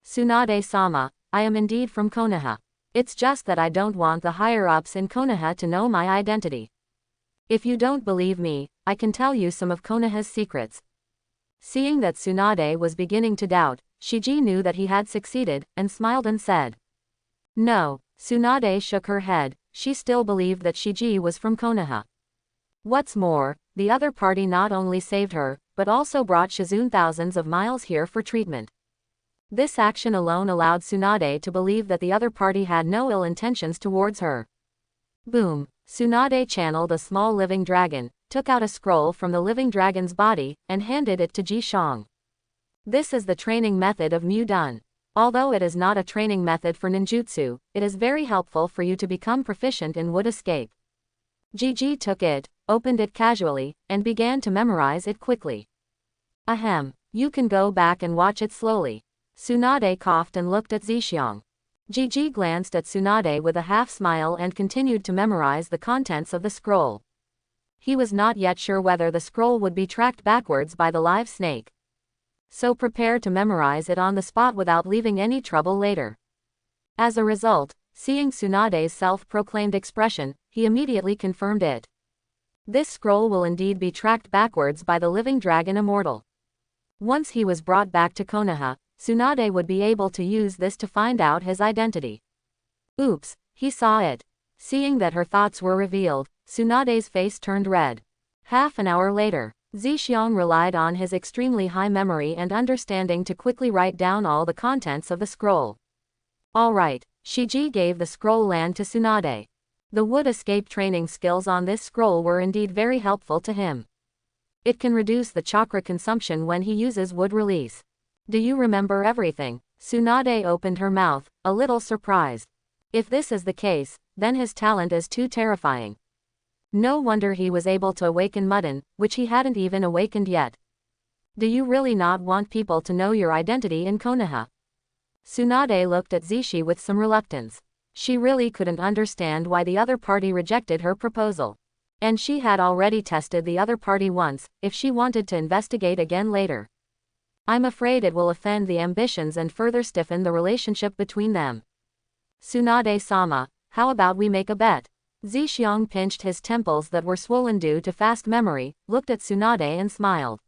Tsunade-sama, I am indeed from Konoha. It's just that I don't want the higher-ups in Konoha to know my identity. If you don't believe me, I can tell you some of Konoha's secrets. Seeing that Tsunade was beginning to doubt, Shiji knew that he had succeeded, and smiled and said, "No." Tsunade shook her head, she still believed that Shiji was from Konoha. What's more, the other party not only saved her, but also brought Shizune thousands of miles here for treatment. This action alone allowed Tsunade to believe that the other party had no ill intentions towards her. Boom. Tsunade channeled a small living dragon, took out a scroll from the living dragon's body, and handed it to Ji Xiong. This is the training method of Mu Dun. Although it is not a training method for ninjutsu, it is very helpful for you to become proficient in wood escape. Ji took it, opened it casually, and began to memorize it quickly. Ahem. You can go back and watch it slowly. Tsunade coughed and looked at Zixiang. Ji glanced at Tsunade with a half smile and continued to memorize the contents of the scroll. He was not yet sure whether the scroll would be tracked backwards by the live snake. So prepare to memorize it on the spot without leaving any trouble later. As a result, seeing Tsunade's self-proclaimed expression, he immediately confirmed it. This scroll will indeed be tracked backwards by the living dragon immortal. Once he was brought back to Konoha, Tsunade would be able to use this to find out his identity. Oops, he saw it. Seeing that her thoughts were revealed, Tsunade's face turned red. Half an hour later, Zixiang relied on his extremely high memory and understanding to quickly write down all the contents of the scroll. Alright, Shiji gave the scroll land to Tsunade. The wood escape training skills on this scroll were indeed very helpful to him. It can reduce the chakra consumption when he uses wood release. Do you remember everything? Tsunade opened her mouth, a little surprised. If this is the case, then his talent is too terrifying. No wonder he was able to awaken Mudden, which he hadn't even awakened yet. Do you really not want people to know your identity in Konoha? Tsunade looked at Zishi with some reluctance. She really couldn't understand why the other party rejected her proposal. And she had already tested the other party once, if she wanted to investigate again later. I'm afraid it will offend the ambitions and further stiffen the relationship between them. Tsunade-sama, how about we make a bet? Zixiang pinched his temples that were swollen due to fast memory, looked at Tsunade and smiled.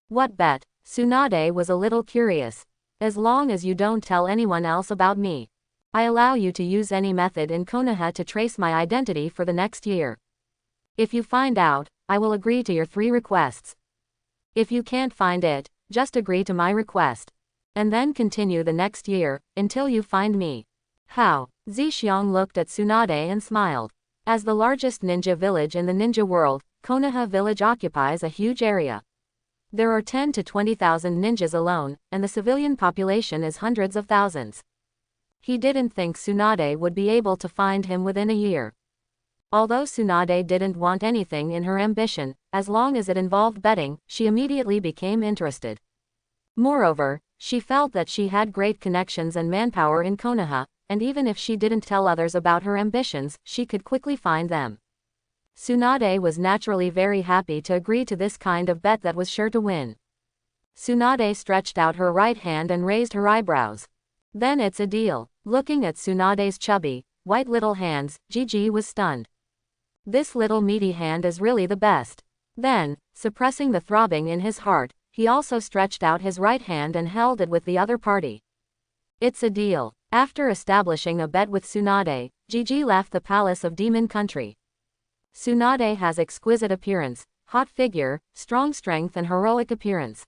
What bet? Tsunade was a little curious. As long as you don't tell anyone else about me. I allow you to use any method in Konoha to trace my identity for the next year. If you find out, I will agree to your 3 requests. If you can't find it, just agree to my request. And then continue the next year, until you find me. How? Zixiang looked at Tsunade and smiled. As the largest ninja village in the ninja world, Konoha village occupies a huge area. There are 10 to 20,000 ninjas alone, and the civilian population is hundreds of thousands. He didn't think Tsunade would be able to find him within a year. Although Tsunade didn't want anything in her ambition, as long as it involved betting, she immediately became interested. Moreover, she felt that she had great connections and manpower in Konoha, and even if she didn't tell others about her ambitions, she could quickly find them. Tsunade was naturally very happy to agree to this kind of bet that was sure to win. Tsunade stretched out her right hand and raised her eyebrows. Then it's a deal. Looking at Tsunade's chubby, white little hands, Gigi was stunned. This little meaty hand is really the best. Then, suppressing the throbbing in his heart, he also stretched out his right hand and held it with the other party. It's a deal. After establishing a bet with Tsunade, Gigi left the palace of Demon Country. Tsunade has exquisite appearance, hot figure, strong strength and heroic appearance.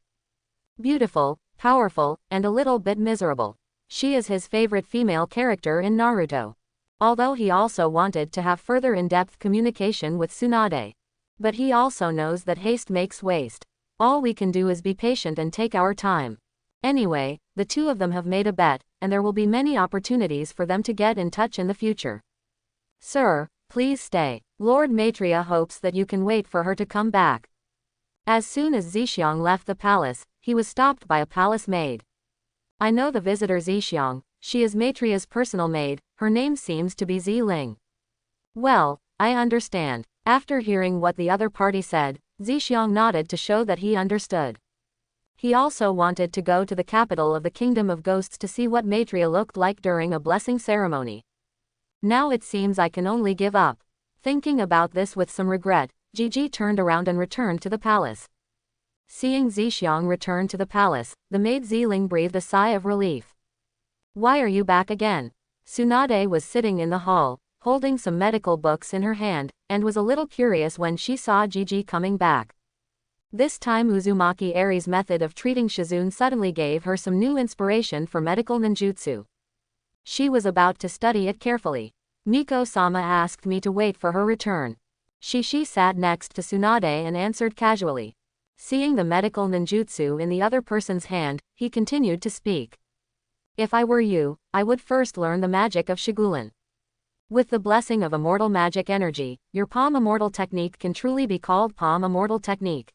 Beautiful, powerful, and a little bit miserable. She is his favorite female character in Naruto. Although he also wanted to have further in-depth communication with Tsunade. But he also knows that haste makes waste. All we can do is be patient and take our time. Anyway, the two of them have made a bet, and there will be many opportunities for them to get in touch in the future. Sir, please stay. Lord Maitreya hopes that you can wait for her to come back. As soon as Zixiang left the palace, he was stopped by a palace maid. I know the visitor Zixiang, she is Maitreya's personal maid, her name seems to be Ziling. Well, I understand. After hearing what the other party said, Zixiang nodded to show that he understood. He also wanted to go to the capital of the Kingdom of Ghosts to see what Maitreya looked like during a blessing ceremony. Now it seems I can only give up. Thinking about this with some regret, Gigi turned around and returned to the palace. Seeing Zixiang return to the palace, the maid Ziling breathed a sigh of relief. Why are you back again? Tsunade was sitting in the hall, holding some medical books in her hand, and was a little curious when she saw Gigi coming back. This time Uzumaki Eri's method of treating Shizune suddenly gave her some new inspiration for medical ninjutsu. She was about to study it carefully. Miko-sama asked me to wait for her return. She sat next to Tsunade and answered casually. Seeing the medical ninjutsu in the other person's hand, he continued to speak. If I were you, I would first learn the magic of Shigulen. With the blessing of immortal magic energy, your palm immortal technique can truly be called palm immortal technique.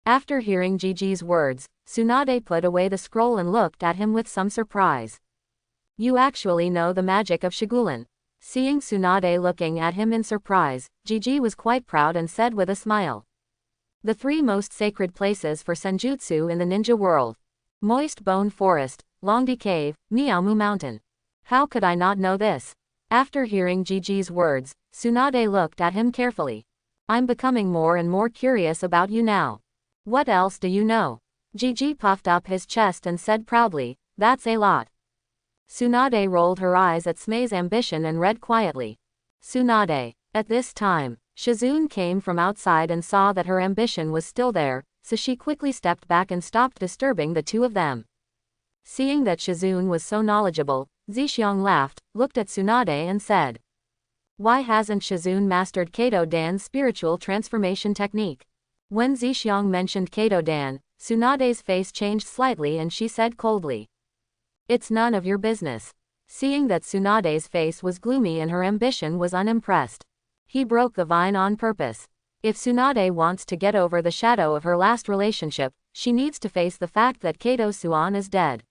After hearing Gigi's words, Tsunade put away the scroll and looked at him with some surprise. You actually know the magic of Shigulen. Seeing Tsunade looking at him in surprise, Gigi was quite proud and said with a smile. The 3 most sacred places for senjutsu in the ninja world. Moist Bone Forest, Longdi Cave, Miaomu Mountain. How could I not know this? After hearing Gigi's words, Tsunade looked at him carefully. I'm becoming more and more curious about you now. What else do you know? Gigi puffed up his chest and said proudly, that's a lot. Tsunade rolled her eyes at Smay's ambition and read quietly. Tsunade. At this time, Shizune came from outside and saw that her ambition was still there, so she quickly stepped back and stopped disturbing the two of them. Seeing that Shizune was so knowledgeable, Zixiang laughed, looked at Tsunade and said. Why hasn't Shizune mastered Kato Dan's spiritual transformation technique? When Zixiang mentioned Kato Dan, Tsunade's face changed slightly and she said coldly. It's none of your business. Seeing that Tsunade's face was gloomy and her ambition was unimpressed, he broke the vine on purpose. If Tsunade wants to get over the shadow of her last relationship, she needs to face the fact that Kato Suan is dead.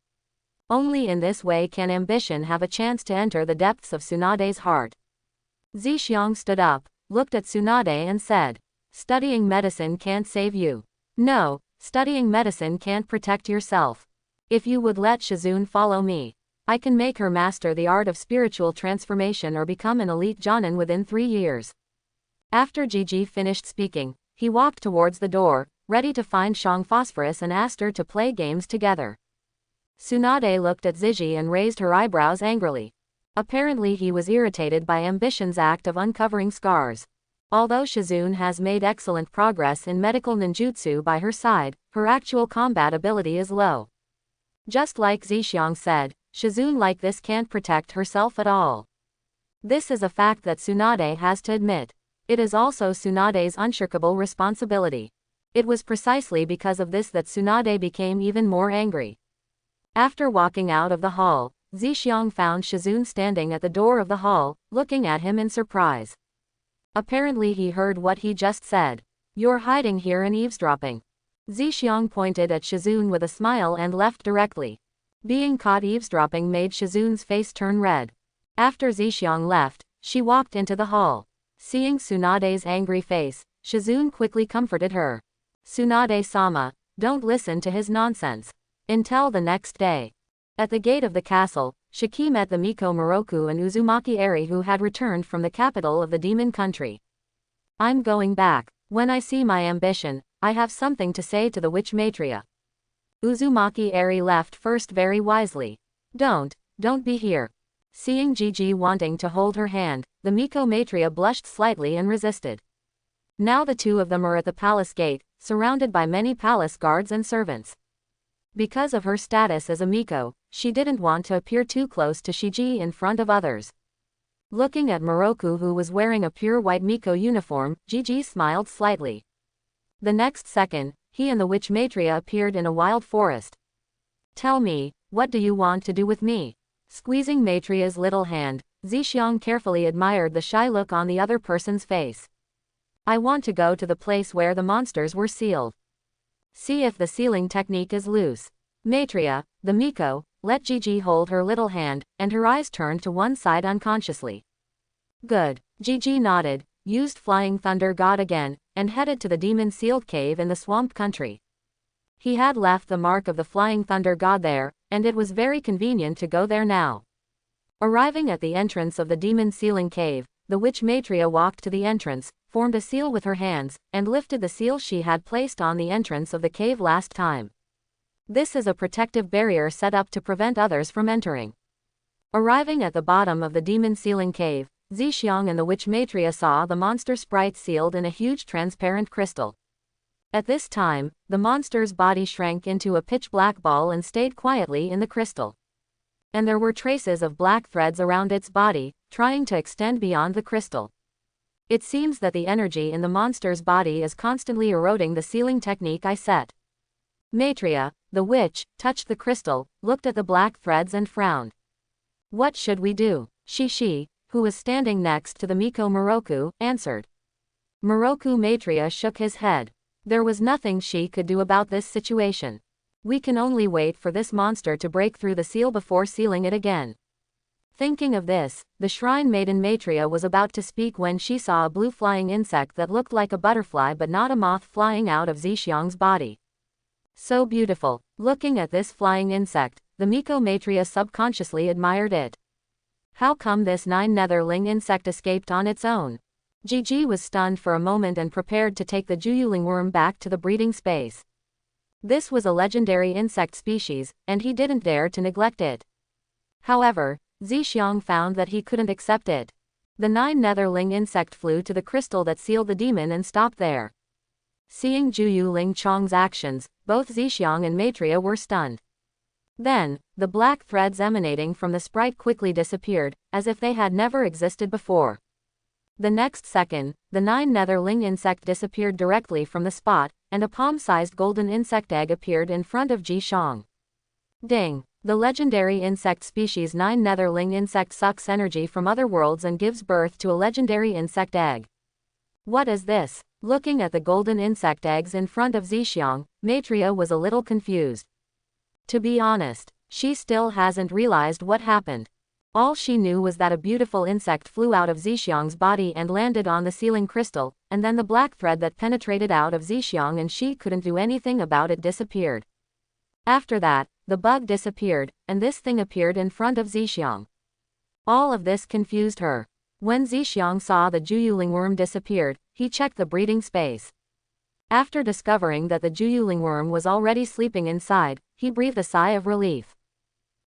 Only in this way can ambition have a chance to enter the depths of Tsunade's heart. Zixiang stood up, looked at Tsunade and said, studying medicine can't save you. No, studying medicine can't protect yourself. If you would let Shizune follow me, I can make her master the art of spiritual transformation or become an elite Jonin within 3 years. After Gigi finished speaking, he walked towards the door, ready to find Shang Phosphorus and asked her to play games together. Tsunade looked at Zigi and raised her eyebrows angrily. Apparently he was irritated by Ambition's act of uncovering scars. Although Shizune has made excellent progress in medical ninjutsu by her side, her actual combat ability is low. Just like Zixiang said, Shizune like this can't protect herself at all. This is a fact that Tsunade has to admit. It is also Tsunade's unshakable responsibility. It was precisely because of this that Tsunade became even more angry. After walking out of the hall, Zixiang found Shizune standing at the door of the hall, looking at him in surprise. Apparently he heard what he just said. You're hiding here and eavesdropping. Zixiang pointed at Shizune with a smile and left directly. Being caught eavesdropping made Shizune's face turn red. After Zixiang left, she walked into the hall. Seeing Tsunade's angry face, Shizune quickly comforted her. Tsunade-sama, don't listen to his nonsense. Until the next day. At the gate of the castle, Shiki met the Miko Moroku and Uzumaki Eri who had returned from the capital of the demon country. I'm going back. When I see my ambition, I have something to say to the witch Maitreya. Uzumaki Eri left first very wisely. Don't be here. Seeing Gigi wanting to hold her hand, the Miko Maitreya blushed slightly and resisted. Now the two of them are at the palace gate, surrounded by many palace guards and servants. Because of her status as a Miko, she didn't want to appear too close to Shiji in front of others. Looking at Moroku who was wearing a pure white Miko uniform, Gigi smiled slightly. The next second, he and the witch Maitreya appeared in a wild forest. Tell me, what do you want to do with me? Squeezing Maitreya's little hand, Zixiang carefully admired the shy look on the other person's face. I want to go to the place where the monsters were sealed. See if the sealing technique is loose. Maitreya, the Miko, let Gigi hold her little hand, and her eyes turned to one side unconsciously. Good. Gigi nodded, used Flying Thunder God again, and headed to the demon-sealed cave in the swamp country. He had left the mark of the Flying Thunder God there, and it was very convenient to go there now. Arriving at the entrance of the demon-sealing cave, the witch Maitreya walked to the entrance, formed a seal with her hands, and lifted the seal she had placed on the entrance of the cave last time. This is a protective barrier set up to prevent others from entering. Arriving at the bottom of the demon sealing cave, Zhixiang and the witch Maitreya saw the monster sprite sealed in a huge transparent crystal. At this time, the monster's body shrank into a pitch-black ball and stayed quietly in the crystal. And there were traces of black threads around its body, trying to extend beyond the crystal. It seems that the energy in the monster's body is constantly eroding the sealing technique I set. Maitreya, the witch, touched the crystal, looked at the black threads and frowned. What should we do? Shishi, who was standing next to the Miko Moroku, answered. Moroku Maitreya shook his head. There was nothing she could do about this situation. We can only wait for this monster to break through the seal before sealing it again. Thinking of this, the shrine maiden Maitreya was about to speak when she saw a blue flying insect that looked like a butterfly but not a moth flying out of Zhixiang's body. So beautiful. Looking at this flying insect, the Miko Maitreya subconsciously admired it. How come this 9-netherling insect escaped on its own? Gigi was stunned for a moment and prepared to take the Juyuling worm back to the breeding space. This was a legendary insect species, and he didn't dare to neglect it. However, Zhixiang found that he couldn't accept it. The 9-netherling insect flew to the crystal that sealed the demon and stopped there. Seeing Juyuling Chong's actions, both Zhixiang and Maitreya were stunned. Then, the black threads emanating from the sprite quickly disappeared, as if they had never existed before. The next second, the 9-netherling insect disappeared directly from the spot, and a palm-sized golden insect egg appeared in front of Zhixiang. Ding! The legendary insect species 9-netherling insect sucks energy from other worlds and gives birth to a legendary insect egg. What is this? Looking at the golden insect eggs in front of Zhixiang, Maitreya was a little confused. To be honest, she still hasn't realized what happened. All she knew was that a beautiful insect flew out of Zhixiang's body and landed on the sealing crystal, and then the black thread that penetrated out of Zhixiang and she couldn't do anything about it disappeared. After that, the bug disappeared, and this thing appeared in front of Zhixiang. All of this confused her. When Zhixiang saw the Juyuling worm disappeared, he checked the breeding space. After discovering that the Juyuling worm was already sleeping inside, he breathed a sigh of relief.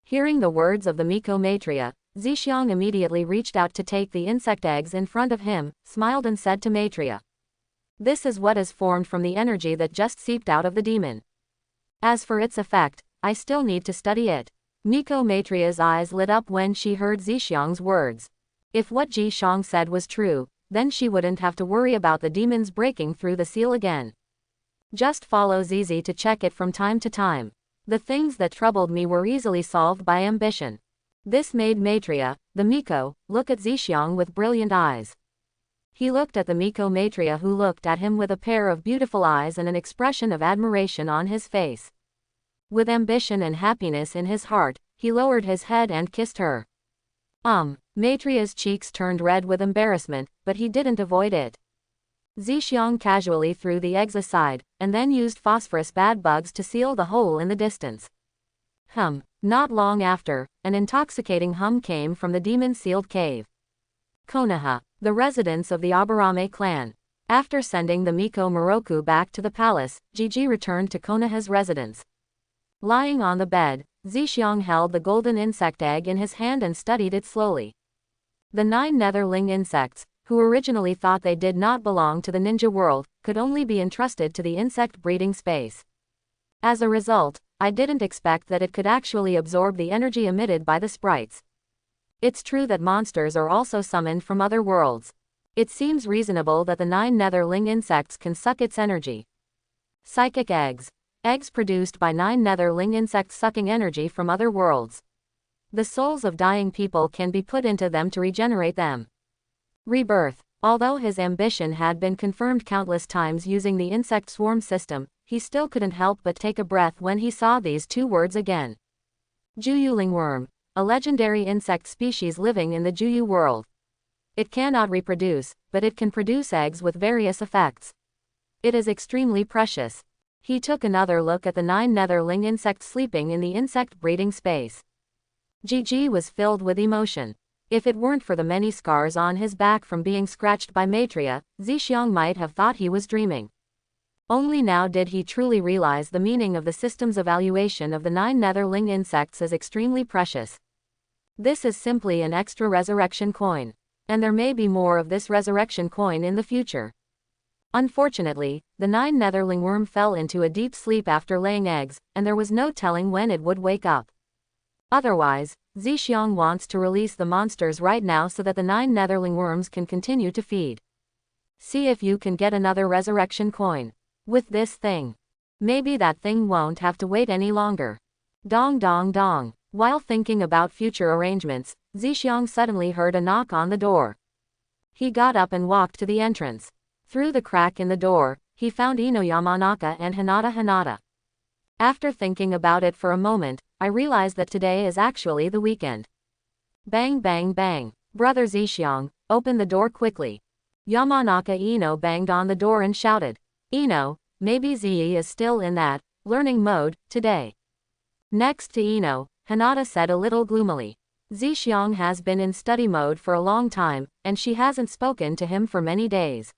Hearing the words of the Miko Maitreya, Zhixiang immediately reached out to take the insect eggs in front of him, smiled and said to Maitreya. This is what is formed from the energy that just seeped out of the demon. As for its effect, I still need to study it. Miko Maitreya's eyes lit up when she heard Zhixiang's words. If what Zhixiang said was true, then she wouldn't have to worry about the demons breaking through the seal again. Just follow Zizi to check it from time to time. The things that troubled me were easily solved by ambition. This made Maitreya, the Miko, look at Zhixiang with brilliant eyes. He looked at the Miko Maitreya who looked at him with a pair of beautiful eyes and an expression of admiration on his face. With ambition and happiness in his heart, he lowered his head and kissed her. Maitreya's cheeks turned red with embarrassment, but he didn't avoid it. Zhixiang casually threw the eggs aside, and then used phosphorus bad bugs to seal the hole in the distance. Not long after, an intoxicating hum came from the demon-sealed cave. Konoha, the residence of the Aburame clan. After sending the Miko Moroku back to the palace, Gigi returned to Konoha's residence. Lying on the bed, Zhixiang held the golden insect egg in his hand and studied it slowly. The 9-netherling insects, who originally thought they did not belong to the ninja world, could only be entrusted to the insect breeding space. As a result, I didn't expect that it could actually absorb the energy emitted by the sprites. It's true that monsters are also summoned from other worlds. It seems reasonable that the 9-netherling insects can suck its energy. Psychic eggs. Eggs produced by 9-netherling insects sucking energy from other worlds. The souls of dying people can be put into them to regenerate them. Rebirth. Although his ambition had been confirmed countless times using the insect swarm system, he still couldn't help but take a breath when he saw these two words again. Juyuling worm. A legendary insect species living in the Juyu world. It cannot reproduce, but it can produce eggs with various effects. It is extremely precious. He took another look at the 9-netherling insect sleeping in the insect breeding space. Gigi was filled with emotion. If it weren't for the many scars on his back from being scratched by Maitreya, Zixiang might have thought he was dreaming. Only now did he truly realize the meaning of the system's evaluation of the 9 netherling insects as extremely precious. This is simply an extra resurrection coin. And there may be more of this resurrection coin in the future. Unfortunately, the 9 netherling worm fell into a deep sleep after laying eggs, and there was no telling when it would wake up. Otherwise, Zixiang wants to release the monsters right now so that the 9 netherling worms can continue to feed. See if you can get another resurrection coin with this thing. Maybe that thing won't have to wait any longer. Dong dong dong. While thinking about future arrangements, Zixiang suddenly heard a knock on the door. He got up and walked to the entrance. Through the crack in the door, he found Ino Yamanaka and Hinata. After thinking about it for a moment, I realized that today is actually the weekend. Bang bang bang. Brother Zixiang, open the door quickly. Yamanaka Ino banged on the door and shouted. Ino, maybe Zi is still in that learning mode today. Next to Ino, Hinata said a little gloomily. Zixiang has been in study mode for a long time, and she hasn't spoken to him for many days.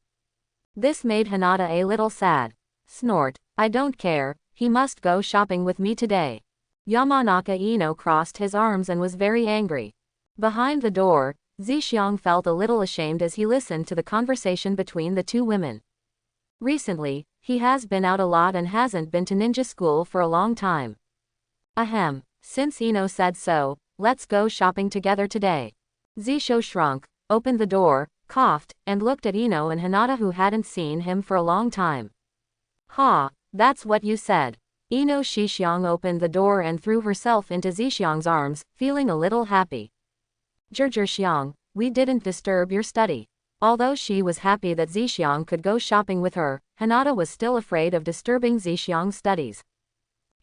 This made Hinata a little sad. Snort, I don't care, he must go shopping with me today. Yamanaka Ino crossed his arms and was very angry. Behind the door, Zixiang felt a little ashamed as he listened to the conversation between the two women. Recently, he has been out a lot and hasn't been to ninja school for a long time. Ahem, since Ino said so, let's go shopping together today. Zisho shrunk, opened the door, coughed, and looked at Ino and Hinata who hadn't seen him for a long time. Ha, that's what you said. Ino Shixiang opened the door and threw herself into Zixiang's arms, feeling a little happy. Zhixiang, we didn't disturb your study. Although she was happy that Zixiang could go shopping with her, Hinata was still afraid of disturbing Zixiang's studies.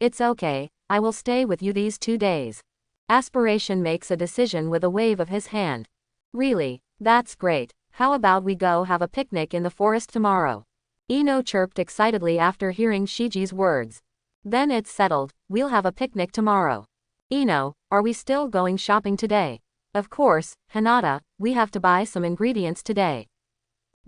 It's okay, I will stay with you these 2 days. Aspiration makes a decision with a wave of his hand. Really, that's great. How about we go have a picnic in the forest tomorrow? Ino chirped excitedly after hearing Shiji's words. Then it's settled, we'll have a picnic tomorrow. Ino, are we still going shopping today? Of course, Hinata, we have to buy some ingredients today.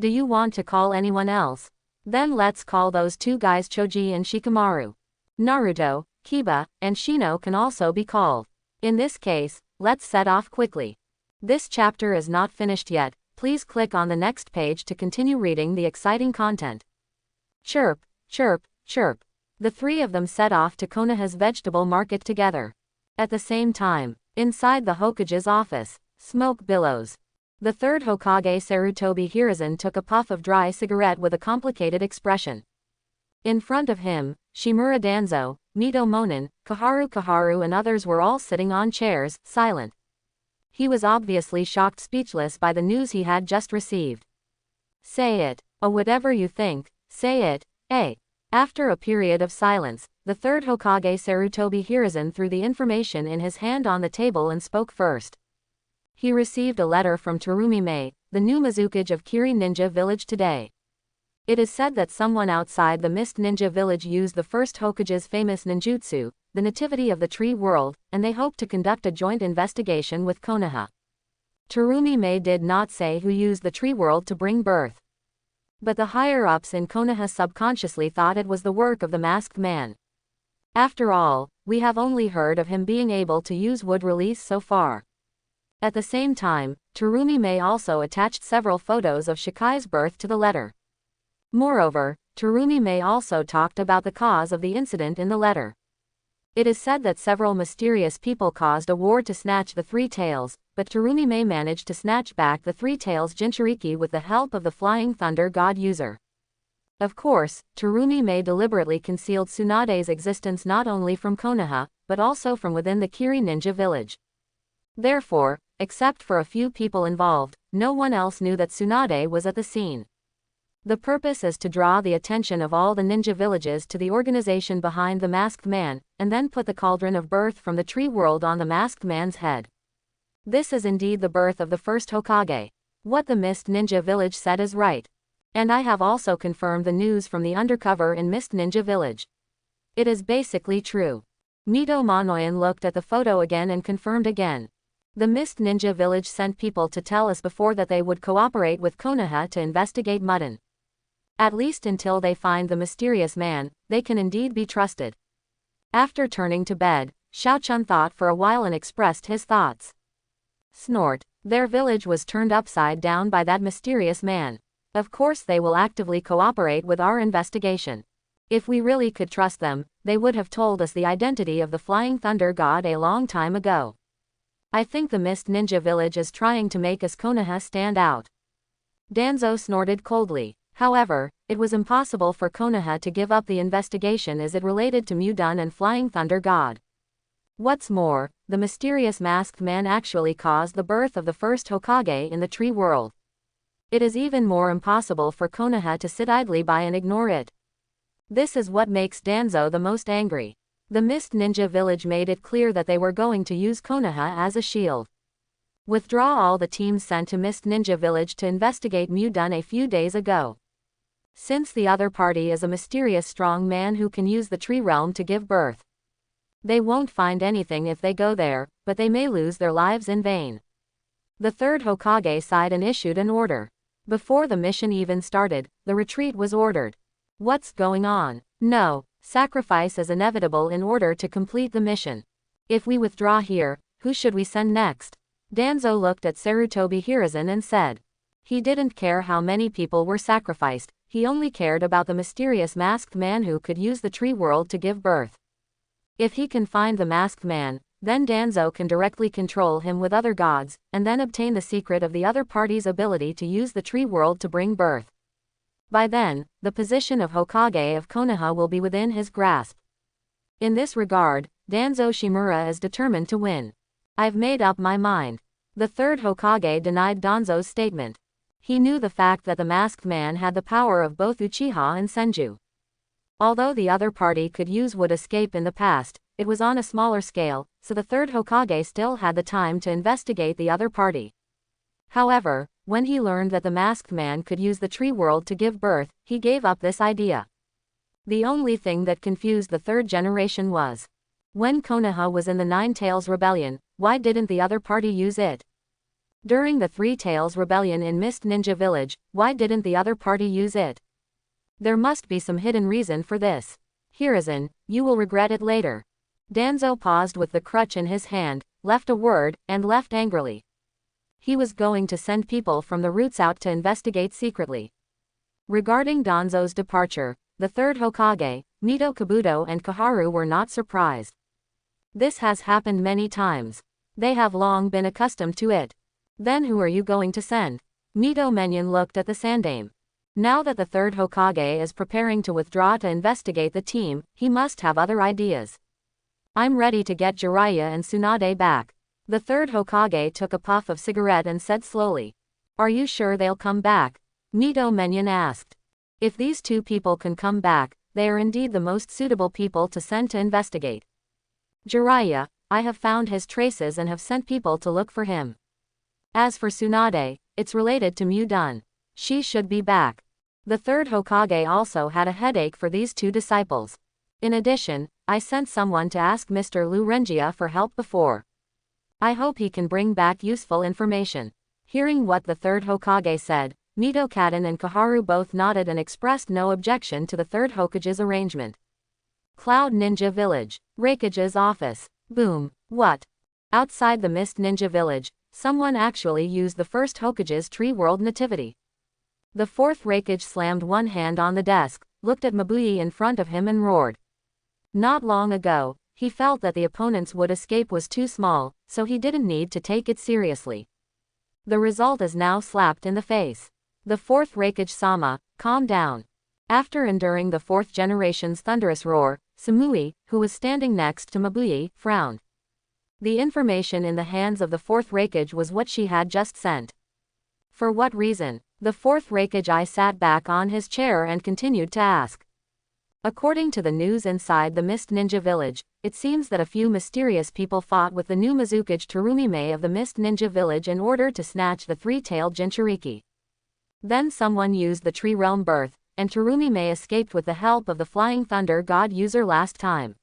Do you want to call anyone else? Then let's call those 2 guys Choji and Shikamaru. Naruto, Kiba, and Shino can also be called. In this case, let's set off quickly. This chapter is not finished yet, please click on the next page to continue reading the exciting content. Chirp, chirp, chirp. The 3 of them set off to Konoha's vegetable market together. At the same time, inside the Hokage's office, smoke billows. The 3rd Hokage Sarutobi Hiruzen took a puff of dry cigarette with a complicated expression. In front of him, Shimura Danzo, Mito Monin, Kaharu and others were all sitting on chairs, silent. He was obviously shocked speechless by the news he had just received. Say it. Oh, whatever you think, say it, eh? After a period of silence, the 3rd Hokage Sarutobi Hiruzen threw the information in his hand on the table and spoke first. He received a letter from Terumi Mei, the new Mizukage of Kiri Ninja Village today. It is said that someone outside the Mist Ninja Village used the 1st Hokage's famous ninjutsu, the Nativity of the Tree World, and they hope to conduct a joint investigation with Konoha. Terumi Mei did not say who used the Tree World to bring birth. But the higher-ups in Konoha subconsciously thought it was the work of the masked man. After all, we have only heard of him being able to use wood release so far. At the same time, Terumi Mei also attached several photos of Shikai's birth to the letter. Moreover, Terumi Mei also talked about the cause of the incident in the letter. It is said that several mysterious people caused a war to snatch the 3 tails, but Terumi Mei managed to snatch back the 3 tails Jinchuriki with the help of the Flying Thunder God user. Of course, Terumi Mei deliberately concealed Tsunade's existence not only from Konoha, but also from within the Kiri Ninja Village. Therefore, except for a few people involved, no one else knew that Tsunade was at the scene. The purpose is to draw the attention of all the ninja villages to the organization behind the masked man, and then put the cauldron of birth from the tree world on the masked man's head. This is indeed the birth of the 1st Hokage. What the Mist Ninja Village said is right. And I have also confirmed the news from the undercover in Mist Ninja Village. It is basically true. Mito Monoyan looked at the photo again and confirmed again. The Mist Ninja Village sent people to tell us before that they would cooperate with Konoha to investigate Mudden. At least until they find the mysterious man, they can indeed be trusted. After turning to bed, Xiaochun thought for a while and expressed his thoughts. Snort. Their village was turned upside down by that mysterious man. Of course they will actively cooperate with our investigation. If we really could trust them, they would have told us the identity of the Flying Thunder God a long time ago. I think the Mist Ninja Village is trying to make us Konoha stand out. Danzo snorted coldly. However, it was impossible for Konoha to give up the investigation as it related to Mudun and Flying Thunder God. What's more, the mysterious masked man actually caused the birth of the first Hokage in the tree world. It is even more impossible for Konoha to sit idly by and ignore it. This is what makes Danzo the most angry. The Mist Ninja Village made it clear that they were going to use Konoha as a shield. Withdraw all the teams sent to Mist Ninja Village to investigate Mudun a few days ago. Since the other party is a mysterious strong man who can use the tree realm to give birth. They won't find anything if they go there, but they may lose their lives in vain. The third Hokage sighed and issued an order. Before the mission even started, the retreat was ordered. What's going on? No, sacrifice is inevitable in order to complete the mission. If we withdraw here, who should we send next? Danzo looked at Sarutobi Hiruzen and said. He didn't care how many people were sacrificed, he only cared about the mysterious masked man who could use the tree world to give birth. If he can find the masked man, then Danzo can directly control him with other gods, and then obtain the secret of the other party's ability to use the tree world to bring birth. By then, the position of Hokage of Konoha will be within his grasp. In this regard, Danzo Shimura is determined to win. I've made up my mind. The third Hokage denied Danzo's statement. He knew the fact that the masked man had the power of both Uchiha and Senju. Although the other party could use would escape in the past, it was on a smaller scale, so the third Hokage still had the time to investigate the other party. However, when he learned that the masked man could use the tree world to give birth, he gave up this idea. The only thing that confused the third generation was, when Konoha was in the Nine Tails Rebellion, why didn't the other party use it? During the Three Tails Rebellion in Mist Ninja Village, why didn't the other party use it? There must be some hidden reason for this. Hiruzen, you will regret it later. Danzo paused with the crutch in his hand, left a word, and left angrily. He was going to send people from the roots out to investigate secretly. Regarding Danzo's departure, the third Hokage, Mito Kabuto and Koharu were not surprised. This has happened many times. They have long been accustomed to it. Then who are you going to send? Mito Menyon looked at the Sandaime. Now that the third Hokage is preparing to withdraw to investigate the team, he must have other ideas. I'm ready to get Jiraiya and Tsunade back. The third Hokage took a puff of cigarette and said slowly. Are you sure they'll come back? Mito Menyon asked. If these two people can come back, they are indeed the most suitable people to send to investigate. Jiraiya, I have found his traces and have sent people to look for him. As for Tsunade, it's related to Mudun. She should be back. The third Hokage also had a headache for these two disciples. In addition, I sent someone to ask Mr. Lu Renjia for help before. I hope he can bring back useful information. Hearing what the third Hokage said, Mito Kaden and Koharu both nodded and expressed no objection to the third Hokage's arrangement. Cloud Ninja Village. Raikage's office. Boom. What? Outside the Mist Ninja Village, someone actually used the first Hokage's tree world nativity. The fourth Raikage slammed one hand on the desk, looked at Mabuyi in front of him and roared. Not long ago, he felt that the opponent's would escape was too small, so he didn't need to take it seriously. The result is now slapped in the face. The fourth Raikage-sama, calm down. After enduring the fourth generation's thunderous roar, Samui, who was standing next to Mabuyi, frowned. The information in the hands of the fourth Raikage was what she had just sent. For what reason? The fourth Raikage sat back on his chair and continued to ask. According to the news inside the Mist Ninja Village, it seems that a few mysterious people fought with the new Mizukage Terumime of the Mist Ninja Village in order to snatch the three-tailed Jinchuriki. Then someone used the Tree Realm Birth, and Terumime escaped with the help of the Flying Thunder God user last time.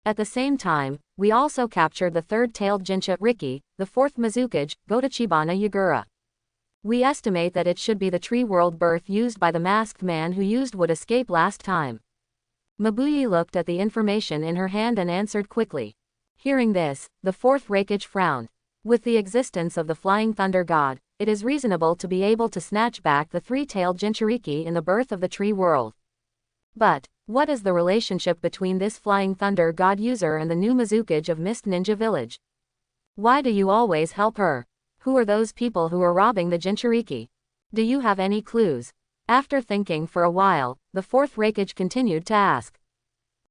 At the same time, we also captured the third-tailed Jincha Riki, the fourth Mizukage, Gotachibana Yagura. We estimate that it should be the tree world birth used by the masked man who used would escape last time. Mabuyi looked at the information in her hand and answered quickly. Hearing this, the fourth Rakage frowned. With the existence of the Flying Thunder God, it is reasonable to be able to snatch back the three-tailed Jinchuriki in the birth of the tree world. But, what is the relationship between this Flying Thunder God user and the new Mizukage of Mist Ninja Village? Why do you always help her? Who are those people who are robbing the Jinchuriki? Do you have any clues? After thinking for a while, the fourth Rakage continued to ask.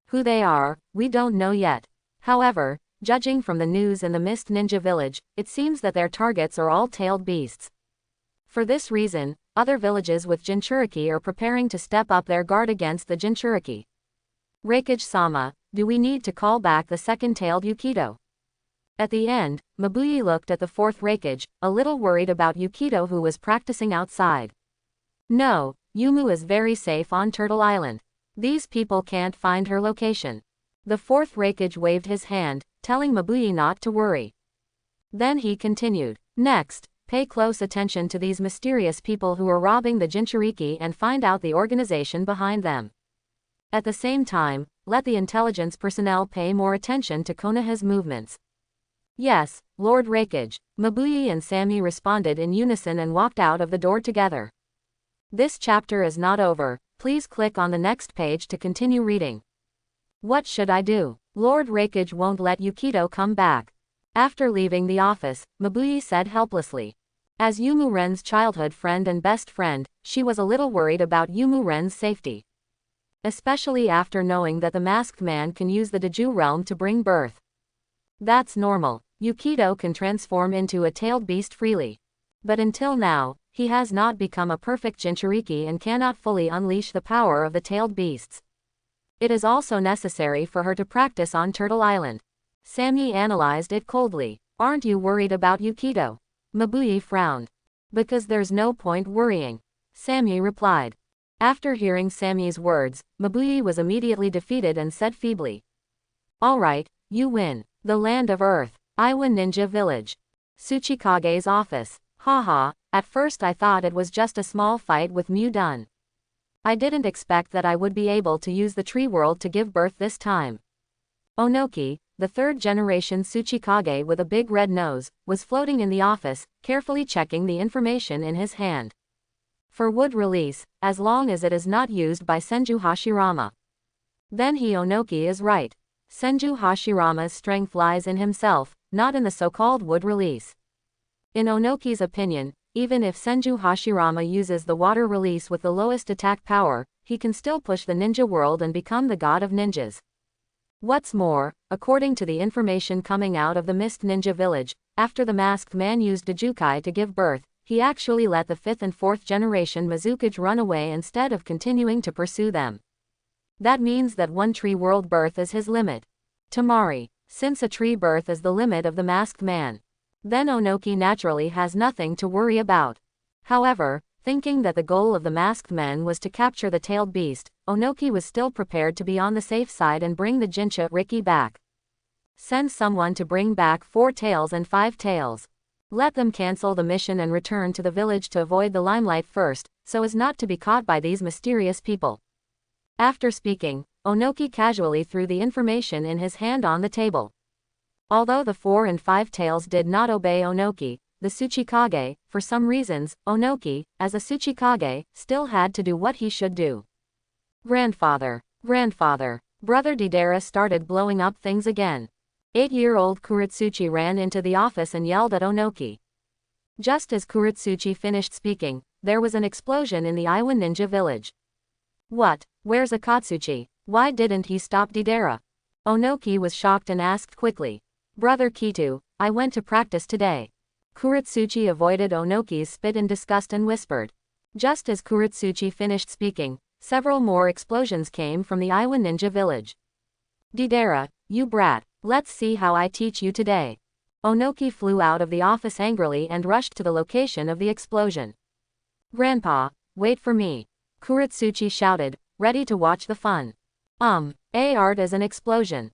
Who they are, we don't know yet. However, judging from the news in the Mist Ninja Village, it seems that their targets are all tailed beasts. For this reason, other villages with Jinchuriki are preparing to step up their guard against the Jinchuriki. Rakage-sama, do we need to call back the second-tailed Yukito? At the end, Mabuyi looked at the fourth Rakage, a little worried about Yukito who was practicing outside. No, Yumu is very safe on Turtle Island. These people can't find her location. The fourth Rakage waved his hand, telling Mabuyi not to worry. Then he continued. Next, pay close attention to these mysterious people who are robbing the Jinchuriki and find out the organization behind them. At the same time, let the intelligence personnel pay more attention to Konoha's movements. Yes, Lord Rakage, Mabuyi and Sammy responded in unison and walked out of the door together. This chapter is not over, please click on the next page to continue reading. What should I do? Lord Rakage won't let Yukito come back. After leaving the office, Mabuyi said helplessly. As Yumu Ren's childhood friend and best friend, she was a little worried about Yumu Ren's safety. Especially after knowing that the masked man can use the Deju realm to bring birth. That's normal. Yukito can transform into a tailed beast freely. But until now, he has not become a perfect Jinchuriki and cannot fully unleash the power of the tailed beasts. It is also necessary for her to practice on Turtle Island. Sammy analyzed it coldly. Aren't you worried about Yukito? Mabuyi frowned. Because there's no point worrying. Sammy replied. After hearing Sammy's words, Mabuyi was immediately defeated and said feebly. Alright, you win. The Land of Earth. Iwa Ninja Village. Tsuchikage's office. Haha, at first I thought it was just a small fight with Mu Dun. I didn't expect that I would be able to use the tree world to give birth this time. Onoki, the third-generation Tsuchikage with a big red nose, was floating in the office, carefully checking the information in his hand. For wood release, as long as it is not used by Senju Hashirama. Then Onoki is right. Senju Hashirama's strength lies in himself, not in the so-called wood release. In Onoki's opinion, even if Senju Hashirama uses the water release with the lowest attack power, he can still push the ninja world and become the god of ninjas. What's more, according to the information coming out of the Mist Ninja Village, after the masked man used Dajukai to give birth, he actually let the 5th and 4th generation Mizukage run away instead of continuing to pursue them. That means that one tree world birth is his limit. Tamari, since a tree birth is the limit of the masked man, then Onoki naturally has nothing to worry about. However, thinking that the goal of the masked men was to capture the tailed beast, Onoki was still prepared to be on the safe side and bring the Jinchuriki back. Send someone to bring back 4 tails and 5 tails. Let them cancel the mission and return to the village to avoid the limelight first, so as not to be caught by these mysterious people. After speaking, Onoki casually threw the information in his hand on the table. Although the 4 and 5 tails did not obey Onoki, the Tsuchikage, for some reasons, Onoki, as a Tsuchikage, still had to do what he should do. Grandfather. Brother Deidara started blowing up things again. 8-year-old Kuretsuchi ran into the office and yelled at Onoki. Just as Kuretsuchi finished speaking, there was an explosion in the Iwa Ninja Village. What? Where's Akatsuchi? Why didn't he stop Deidara? Onoki was shocked and asked quickly. Brother Kitu, I went to practice today. Kuretsuchi avoided Onoki's spit in disgust and whispered. Just as Kuretsuchi finished speaking, several more explosions came from the Iwa Ninja Village. Deidara, you brat, let's see how I teach you today. Onoki flew out of the office angrily and rushed to the location of the explosion. Grandpa, wait for me. Kuretsuchi shouted, ready to watch the fun. Art as an explosion.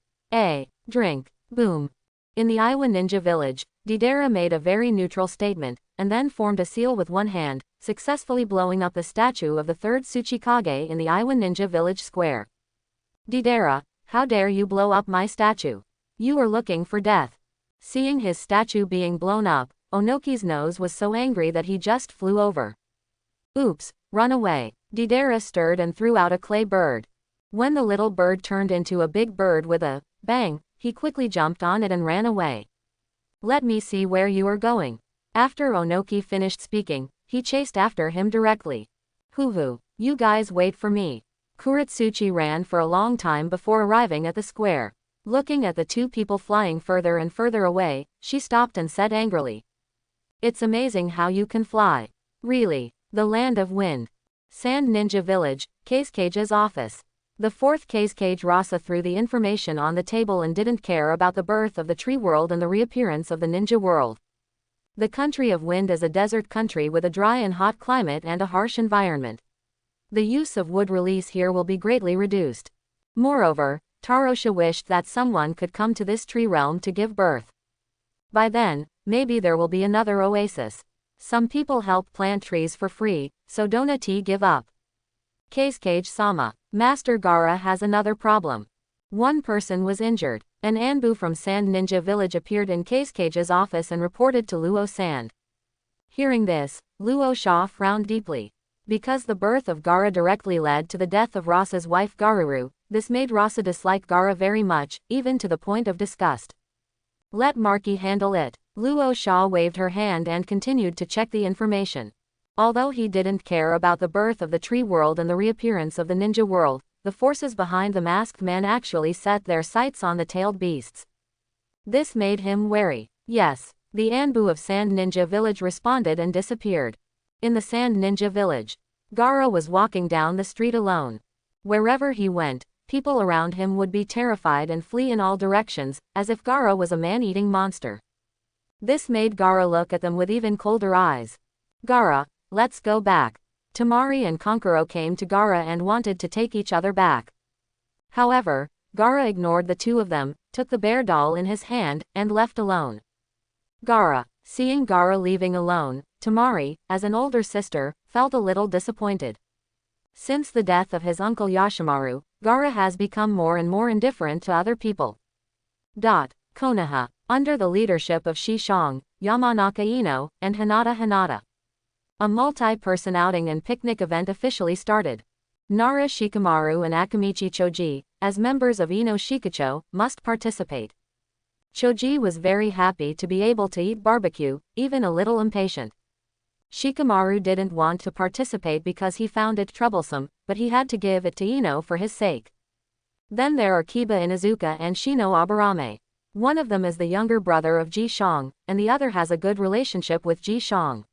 Drink. Boom. In the Iowa ninja village, Deidara made a very neutral statement, and then formed a seal with one hand, successfully blowing up the statue of the third Tsuchikage in the Iowa ninja village square. Deidara, how dare you blow up my statue? You are looking for death. Seeing his statue being blown up, Onoki's nose was so angry that he just flew over. Oops, run away. Deidara stirred and threw out a clay bird. When the little bird turned into a big bird with a bang, he quickly jumped on it and ran away. Let me see where you are going. After Onoki finished speaking, he chased after him directly. Hoo-hoo, you guys wait for me. Kuretsuchi ran for a long time before arriving at the square. Looking at the two people flying further and further away, she stopped and said angrily. It's amazing how you can fly. Really, the land of wind. Sand Ninja Village, Kazukage's office. The fourth Kazukage Rasa threw the information on the table and didn't care about the birth of the tree world and the reappearance of the ninja world. The country of wind is a desert country with a dry and hot climate and a harsh environment. The use of wood release here will be greatly reduced. Moreover, Tarosha wished that someone could come to this tree realm to give birth. By then, maybe there will be another oasis. Some people help plant trees for free, so don't give up. Kazukage-sama. Master Gaara has another problem. One person was injured. An Anbu from Sand Ninja Village appeared in Kazukage's office and reported to Luo Sand. Hearing this, Luo Sha frowned deeply. Because the birth of Gaara directly led to the death of Rasa's wife Garuru, this made Rasa dislike Gaara very much, even to the point of disgust. Let Marky handle it. Luo Sha waved her hand and continued to check the information. Although he didn't care about the birth of the tree world and the reappearance of the ninja world, the forces behind the masked man actually set their sights on the tailed beasts. This made him wary. Yes, the Anbu of Sand Ninja Village responded and disappeared. In the Sand Ninja Village, Gaara was walking down the street alone. Wherever he went, people around him would be terrified and flee in all directions, as if Gaara was a man-eating monster. This made Gaara look at them with even colder eyes. Gaara, let's go back. Tamari and Konkuro came to Gaara and wanted to take each other back. However, Gaara ignored the two of them, took the bear doll in his hand, and left alone. Gaara. Seeing Gaara leaving alone, Tamari, as an older sister, felt a little disappointed. Since the death of his uncle Yashimaru, Gaara has become more and more indifferent to other people. Konoha. Under the leadership of Shishong, Yamanaka Ino, and Hinata. A multi-person outing and picnic event officially started. Nara Shikamaru and Akamichi Choji, as members of Ino Shikacho, must participate. Choji was very happy to be able to eat barbecue, even a little impatient. Shikamaru didn't want to participate because he found it troublesome, but he had to give it to Ino for his sake. Then there are Kiba Inuzuka and Shino Aburame. One of them is the younger brother of Ji Shong, and the other has a good relationship with Ji Shong.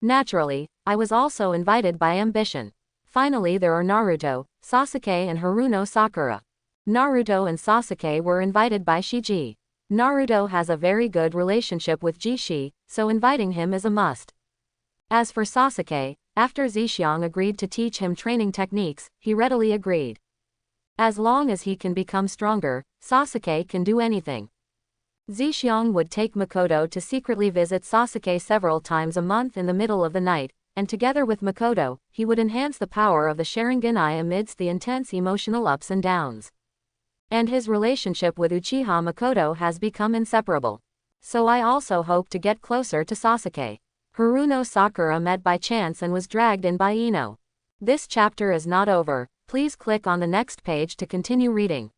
Naturally, I was also invited by ambition. Finally there are Naruto, Sasuke and Haruno Sakura. Naruto and Sasuke were invited by Shiji. Naruto has a very good relationship with Jishi, so inviting him is a must. As for Sasuke, after Zhixiang agreed to teach him training techniques, he readily agreed. As long as he can become stronger, Sasuke can do anything. Zhixiang would take Makoto to secretly visit Sasuke several times a month in the middle of the night, and together with Makoto, he would enhance the power of the Sharingan amidst the intense emotional ups and downs. And his relationship with Uchiha Makoto has become inseparable. So I also hope to get closer to Sasuke. Haruno Sakura met by chance and was dragged in by Ino. This chapter is not over, please click on the next page to continue reading.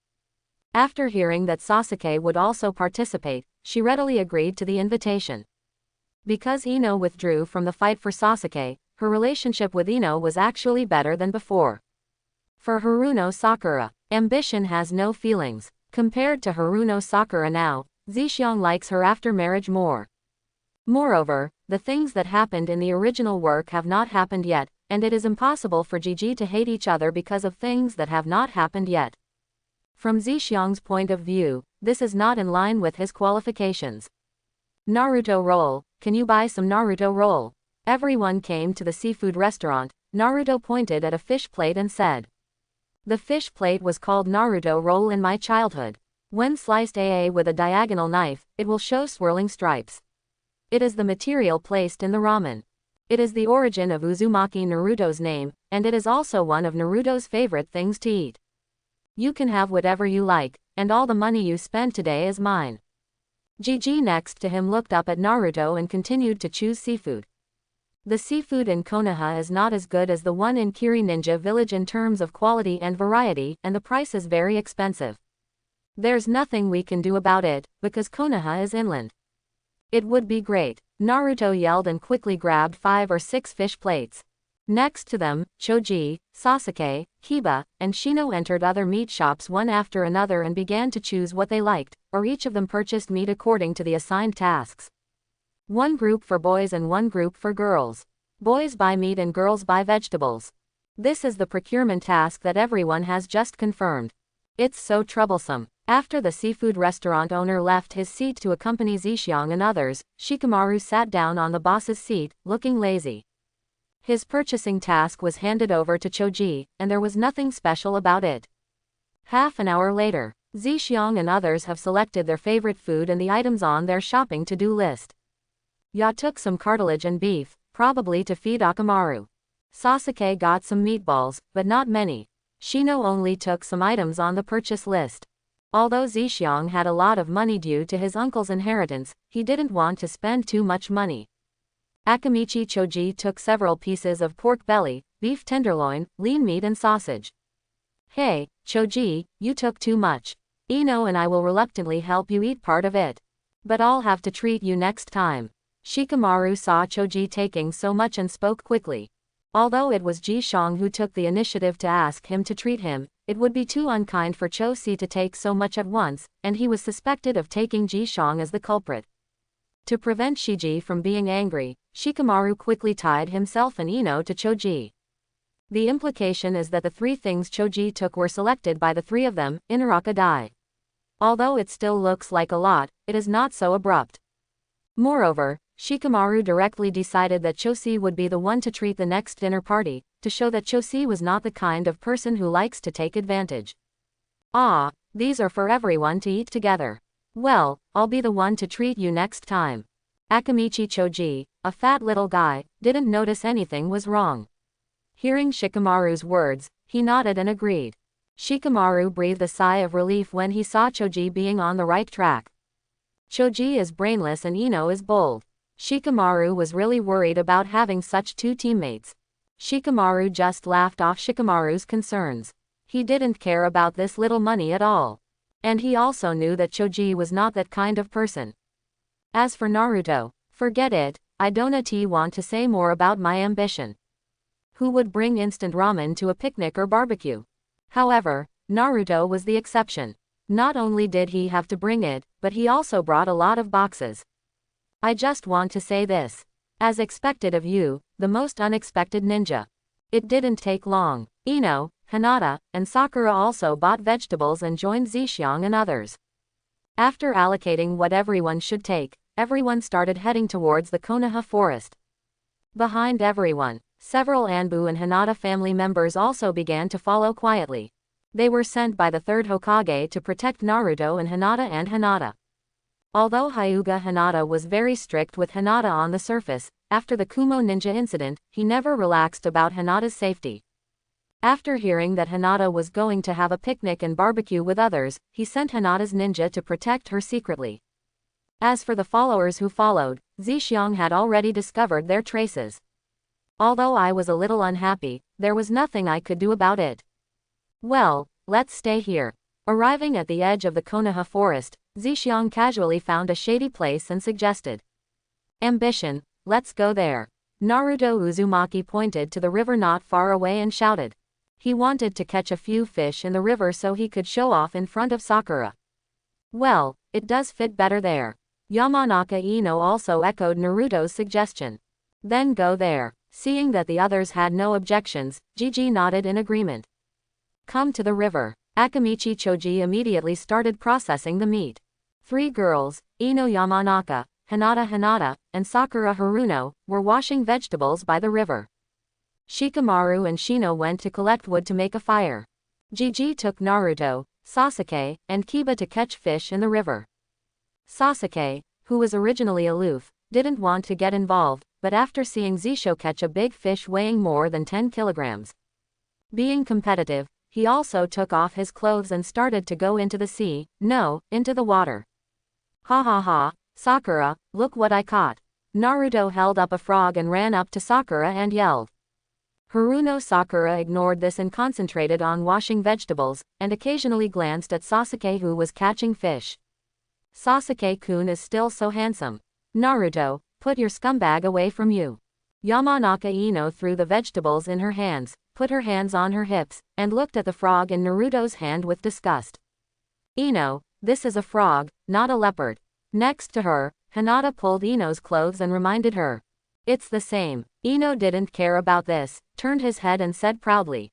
After hearing that Sasuke would also participate, she readily agreed to the invitation. Because Ino withdrew from the fight for Sasuke, her relationship with Ino was actually better than before. For Haruno Sakura, ambition has no feelings. Compared to Haruno Sakura now, Zhixiang likes her after marriage more. Moreover, the things that happened in the original work have not happened yet, and it is impossible for Gigi to hate each other because of things that have not happened yet. From Zhixiang's point of view, this is not in line with his qualifications. Naruto roll, can you buy some Naruto roll? Everyone came to the seafood restaurant. Naruto pointed at a fish plate and said. The fish plate was called Naruto roll in my childhood. When sliced AA with a diagonal knife, it will show swirling stripes. It is the material placed in the ramen. It is the origin of Uzumaki Naruto's name, and it is also one of Naruto's favorite things to eat. You can have whatever you like, and all the money you spend today is mine. Gigi next to him looked up at Naruto and continued to choose seafood. The seafood in Konoha is not as good as the one in Kiri Ninja Village in terms of quality and variety, and the price is very expensive. There's nothing we can do about it, because Konoha is inland. It would be great, Naruto yelled and quickly grabbed 5 or 6 fish plates. Next to them, Choji, Sasuke, Kiba, and Shino entered other meat shops one after another and began to choose what they liked, or each of them purchased meat according to the assigned tasks. One group for boys and one group for girls. Boys buy meat and girls buy vegetables. This is the procurement task that everyone has just confirmed. It's so troublesome. After the seafood restaurant owner left his seat to accompany Zishiang and others, Shikamaru sat down on the boss's seat, looking lazy. His purchasing task was handed over to Choji, and there was nothing special about it. Half an hour later, Zishiang and others have selected their favorite food and the items on their shopping to-do list. Ya took some cartilage and beef, probably to feed Akamaru. Sasuke got some meatballs, but not many. Shino only took some items on the purchase list. Although Zishiang had a lot of money due to his uncle's inheritance, he didn't want to spend too much money. Akamichi Choji took several pieces of pork belly, beef tenderloin, lean meat and sausage. Hey, Choji, you took too much. Ino and I will reluctantly help you eat part of it. But I'll have to treat you next time. Shikamaru saw Choji taking so much and spoke quickly. Although it was Jishang who took the initiative to ask him to treat him, it would be too unkind for Choji to take so much at once, and he was suspected of taking Jishang as the culprit. To prevent Shiji from being angry, Shikamaru quickly tied himself and Ino to Choji. The implication is that the 3 things Choji took were selected by the 3 of them, Inaraka Dai. Although it still looks like a lot, it is not so abrupt. Moreover, Shikamaru directly decided that Choji would be the one to treat the next dinner party, to show that Choji was not the kind of person who likes to take advantage. Ah, these are for everyone to eat together. Well, I'll be the one to treat you next time. Akamichi Choji, a fat little guy, didn't notice anything was wrong. Hearing Shikamaru's words, he nodded and agreed. Shikamaru breathed a sigh of relief when he saw Choji being on the right track. Choji is brainless and Ino is bold. Shikamaru was really worried about having such 2 teammates. Shikamaru just laughed off Shikamaru's concerns. He didn't care about this little money at all. And he also knew that Choji was not that kind of person. As for Naruto, forget it, I don't want to say more about my ambition. Who would bring instant ramen to a picnic or barbecue? However, Naruto was the exception. Not only did he have to bring it, but he also brought a lot of boxes. I just want to say this. As expected of you, the most unexpected ninja. It didn't take long. Ino, Hinata, and Sakura also bought vegetables and joined Zishiang and others. After allocating what everyone should take, everyone started heading towards the Konoha forest. Behind everyone, several Anbu and Hinata family members also began to follow quietly. They were sent by the 3rd Hokage to protect Naruto and Hinata. Although Hyuga Hinata was very strict with Hinata on the surface, after the Kumo ninja incident, he never relaxed about Hinata's safety. After hearing that Hinata was going to have a picnic and barbecue with others, he sent Hinata's ninja to protect her secretly. As for the followers who followed, Zishiang had already discovered their traces. Although I was a little unhappy, there was nothing I could do about it. Well, let's stay here. Arriving at the edge of the Konoha forest, Zishiang casually found a shady place and suggested. Ambition, let's go there. Naruto Uzumaki pointed to the river not far away and shouted. He wanted to catch a few fish in the river so he could show off in front of Sakura. Well, it does fit better there. Yamanaka Ino also echoed Naruto's suggestion. Then go there. Seeing that the others had no objections, Gigi nodded in agreement. Come to the river. Akamichi Choji immediately started processing the meat. 3 girls, Ino Yamanaka, Hinata, and Sakura Haruno, were washing vegetables by the river. Shikamaru and Shino went to collect wood to make a fire. Gigi took Naruto, Sasuke, and Kiba to catch fish in the river. Sasuke, who was originally aloof, didn't want to get involved, but after seeing Zisho catch a big fish weighing more than 10 kilograms. Being competitive, he also took off his clothes and started to go into the sea, no, into the water. Ha ha ha, Sakura, look what I caught. Naruto held up a frog and ran up to Sakura and yelled. Haruno Sakura ignored this and concentrated on washing vegetables, and occasionally glanced at Sasuke who was catching fish. Sasuke-kun is still so handsome. Naruto, put your scumbag away from you. Yamanaka Ino threw the vegetables in her hands, put her hands on her hips, and looked at the frog in Naruto's hand with disgust. Ino, this is a frog, not a leopard. Next to her, Hinata pulled Ino's clothes and reminded her. It's the same. Ino didn't care about this, turned his head and said proudly.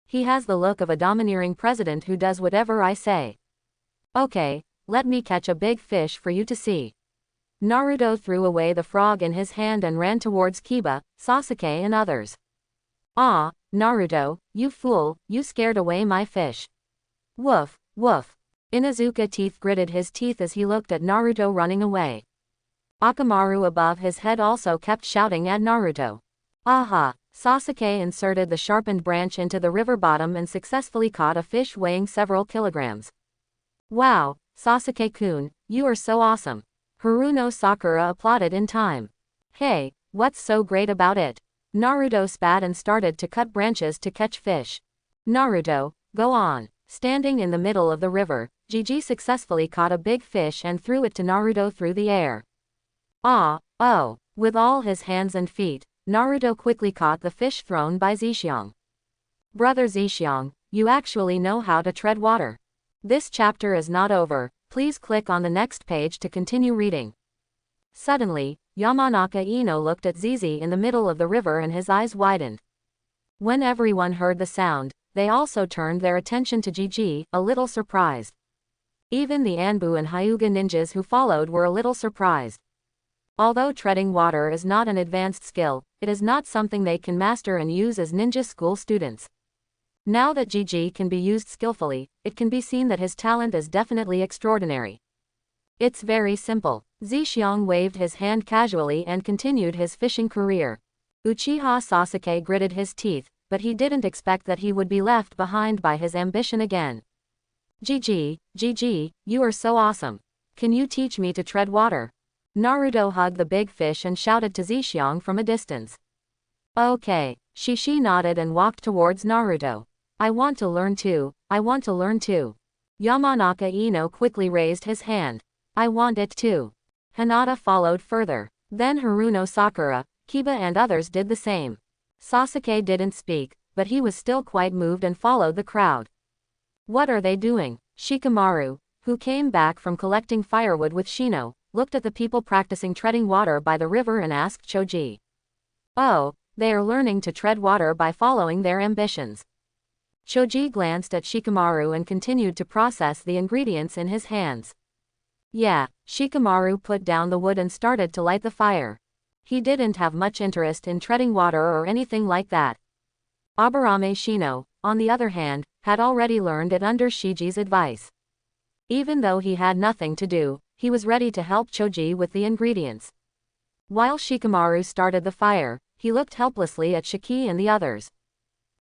He has the look of a domineering president who does whatever I say. Okay, let me catch a big fish for you to see. Naruto threw away the frog in his hand and ran towards Kiba, Sasuke and others. Ah, Naruto, you fool, you scared away my fish. Woof, woof. Inuzuka teeth gritted his teeth as he looked at Naruto running away. Akamaru above his head also kept shouting at Naruto. Aha! Sasuke inserted the sharpened branch into the river bottom and successfully caught a fish weighing several kilograms. Wow, Sasuke-kun, you are so awesome. Haruno Sakura applauded in time. Hey, what's so great about it? Naruto spat and started to cut branches to catch fish. Naruto, go on. Standing in the middle of the river, Gigi successfully caught a big fish and threw it to Naruto through the air. Ah, oh. With all his hands and feet, Naruto quickly caught the fish thrown by Zhixiang. Brother Zhixiang, you actually know how to tread water. This chapter is not over, please click on the next page to continue reading. Suddenly, Yamanaka Ino looked at Zizi in the middle of the river and his eyes widened. When everyone heard the sound, they also turned their attention to Gigi, a little surprised. Even the Anbu and Hyuga ninjas who followed were a little surprised. Although treading water is not an advanced skill, it is not something they can master and use as ninja school students. Now that Gigi can be used skillfully, it can be seen that his talent is definitely extraordinary. It's very simple. Zhixiang waved his hand casually and continued his fishing career. Uchiha Sasuke gritted his teeth, but he didn't expect that he would be left behind by his ambition again. Gigi, you are so awesome. Can you teach me to tread water? Naruto hugged the big fish and shouted to Zhixiang from a distance. Okay, Shishi nodded and walked towards Naruto. I want to learn too, Yamanaka Ino quickly raised his hand. I want it too. Hinata followed further. Then Haruno Sakura, Kiba and others did the same. Sasuke didn't speak, but he was still quite moved and followed the crowd. What are they doing? Shikamaru, who came back from collecting firewood with Shino, looked at the people practicing treading water by the river and asked Choji. Oh, they are learning to tread water by following their ambitions. Choji glanced at Shikamaru and continued to process the ingredients in his hands. Yeah, Shikamaru put down the wood and started to light the fire. He didn't have much interest in treading water or anything like that. Aburame Shino, on the other hand, had already learned it under Shiji's advice. Even though he had nothing to do, he was ready to help Choji with the ingredients. While Shikamaru started the fire, he looked helplessly at Shiki and the others.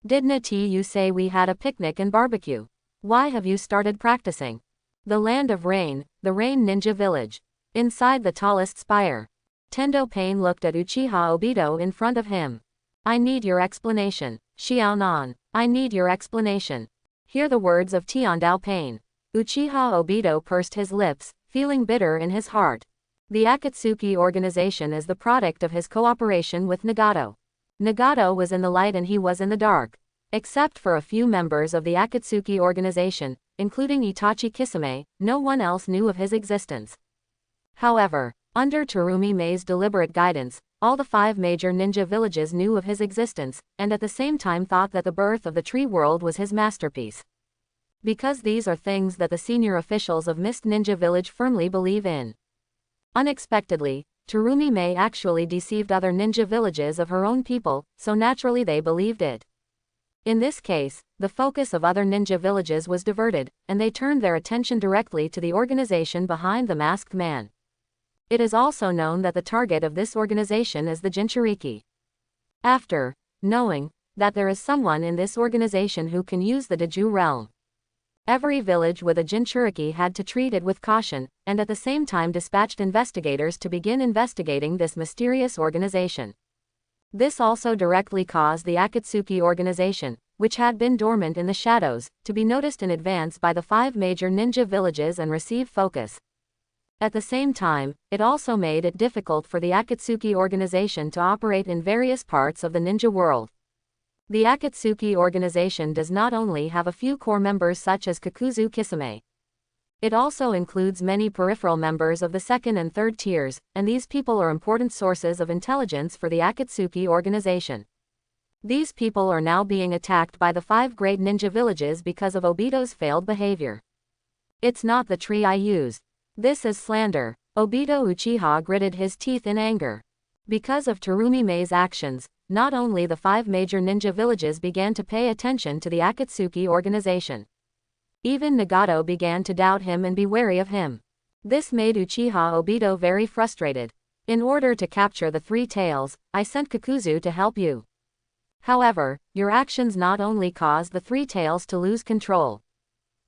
Didn't you say we had a picnic and barbecue? Why have you started practicing? The land of rain, the rain ninja village. Inside the tallest spire. Tendo Pain looked at Uchiha Obito in front of him. I need your explanation. Xiaonan, I need your explanation. Hear the words of Tiandao Pain. Uchiha Obito pursed his lips, feeling bitter in his heart. The Akatsuki organization is the product of his cooperation with Nagato. Nagato was in the light and he was in the dark. Except for a few members of the Akatsuki organization, including Itachi Kisame, no one else knew of his existence. However, under Terumi Mei's deliberate guidance, all the 5 major ninja villages knew of his existence, and at the same time thought that the birth of the tree world was his masterpiece. Because these are things that the senior officials of Mist Ninja Village firmly believe in. Unexpectedly, Terumi Mei actually deceived other ninja villages of her own people, so naturally they believed it. In this case, the focus of other ninja villages was diverted, and they turned their attention directly to the organization behind the masked man. It is also known that the target of this organization is the Jinchuriki. After knowing that there is someone in this organization who can use the Daju realm, every village with a Jinchuriki had to treat it with caution, and at the same time dispatched investigators to begin investigating this mysterious organization. This also directly caused the Akatsuki organization, which had been dormant in the shadows, to be noticed in advance by the 5 major ninja villages and receive focus. At the same time, it also made it difficult for the Akatsuki organization to operate in various parts of the ninja world. The Akatsuki organization does not only have a few core members such as Kakuzu Kisame. It also includes many peripheral members of the 2nd and 3rd tiers, and these people are important sources of intelligence for the Akatsuki organization. These people are now being attacked by the 5 great ninja villages because of Obito's failed behavior. It's not the tree I used. This is slander. Obito Uchiha gritted his teeth in anger. Because of Terumi Mei's actions, not only the 5 major ninja villages began to pay attention to the Akatsuki organization. Even Nagato began to doubt him and be wary of him. This made Uchiha Obito very frustrated. In order to capture the 3 tails, I sent Kakuzu to help you. However, your actions not only caused the 3 tails to lose control.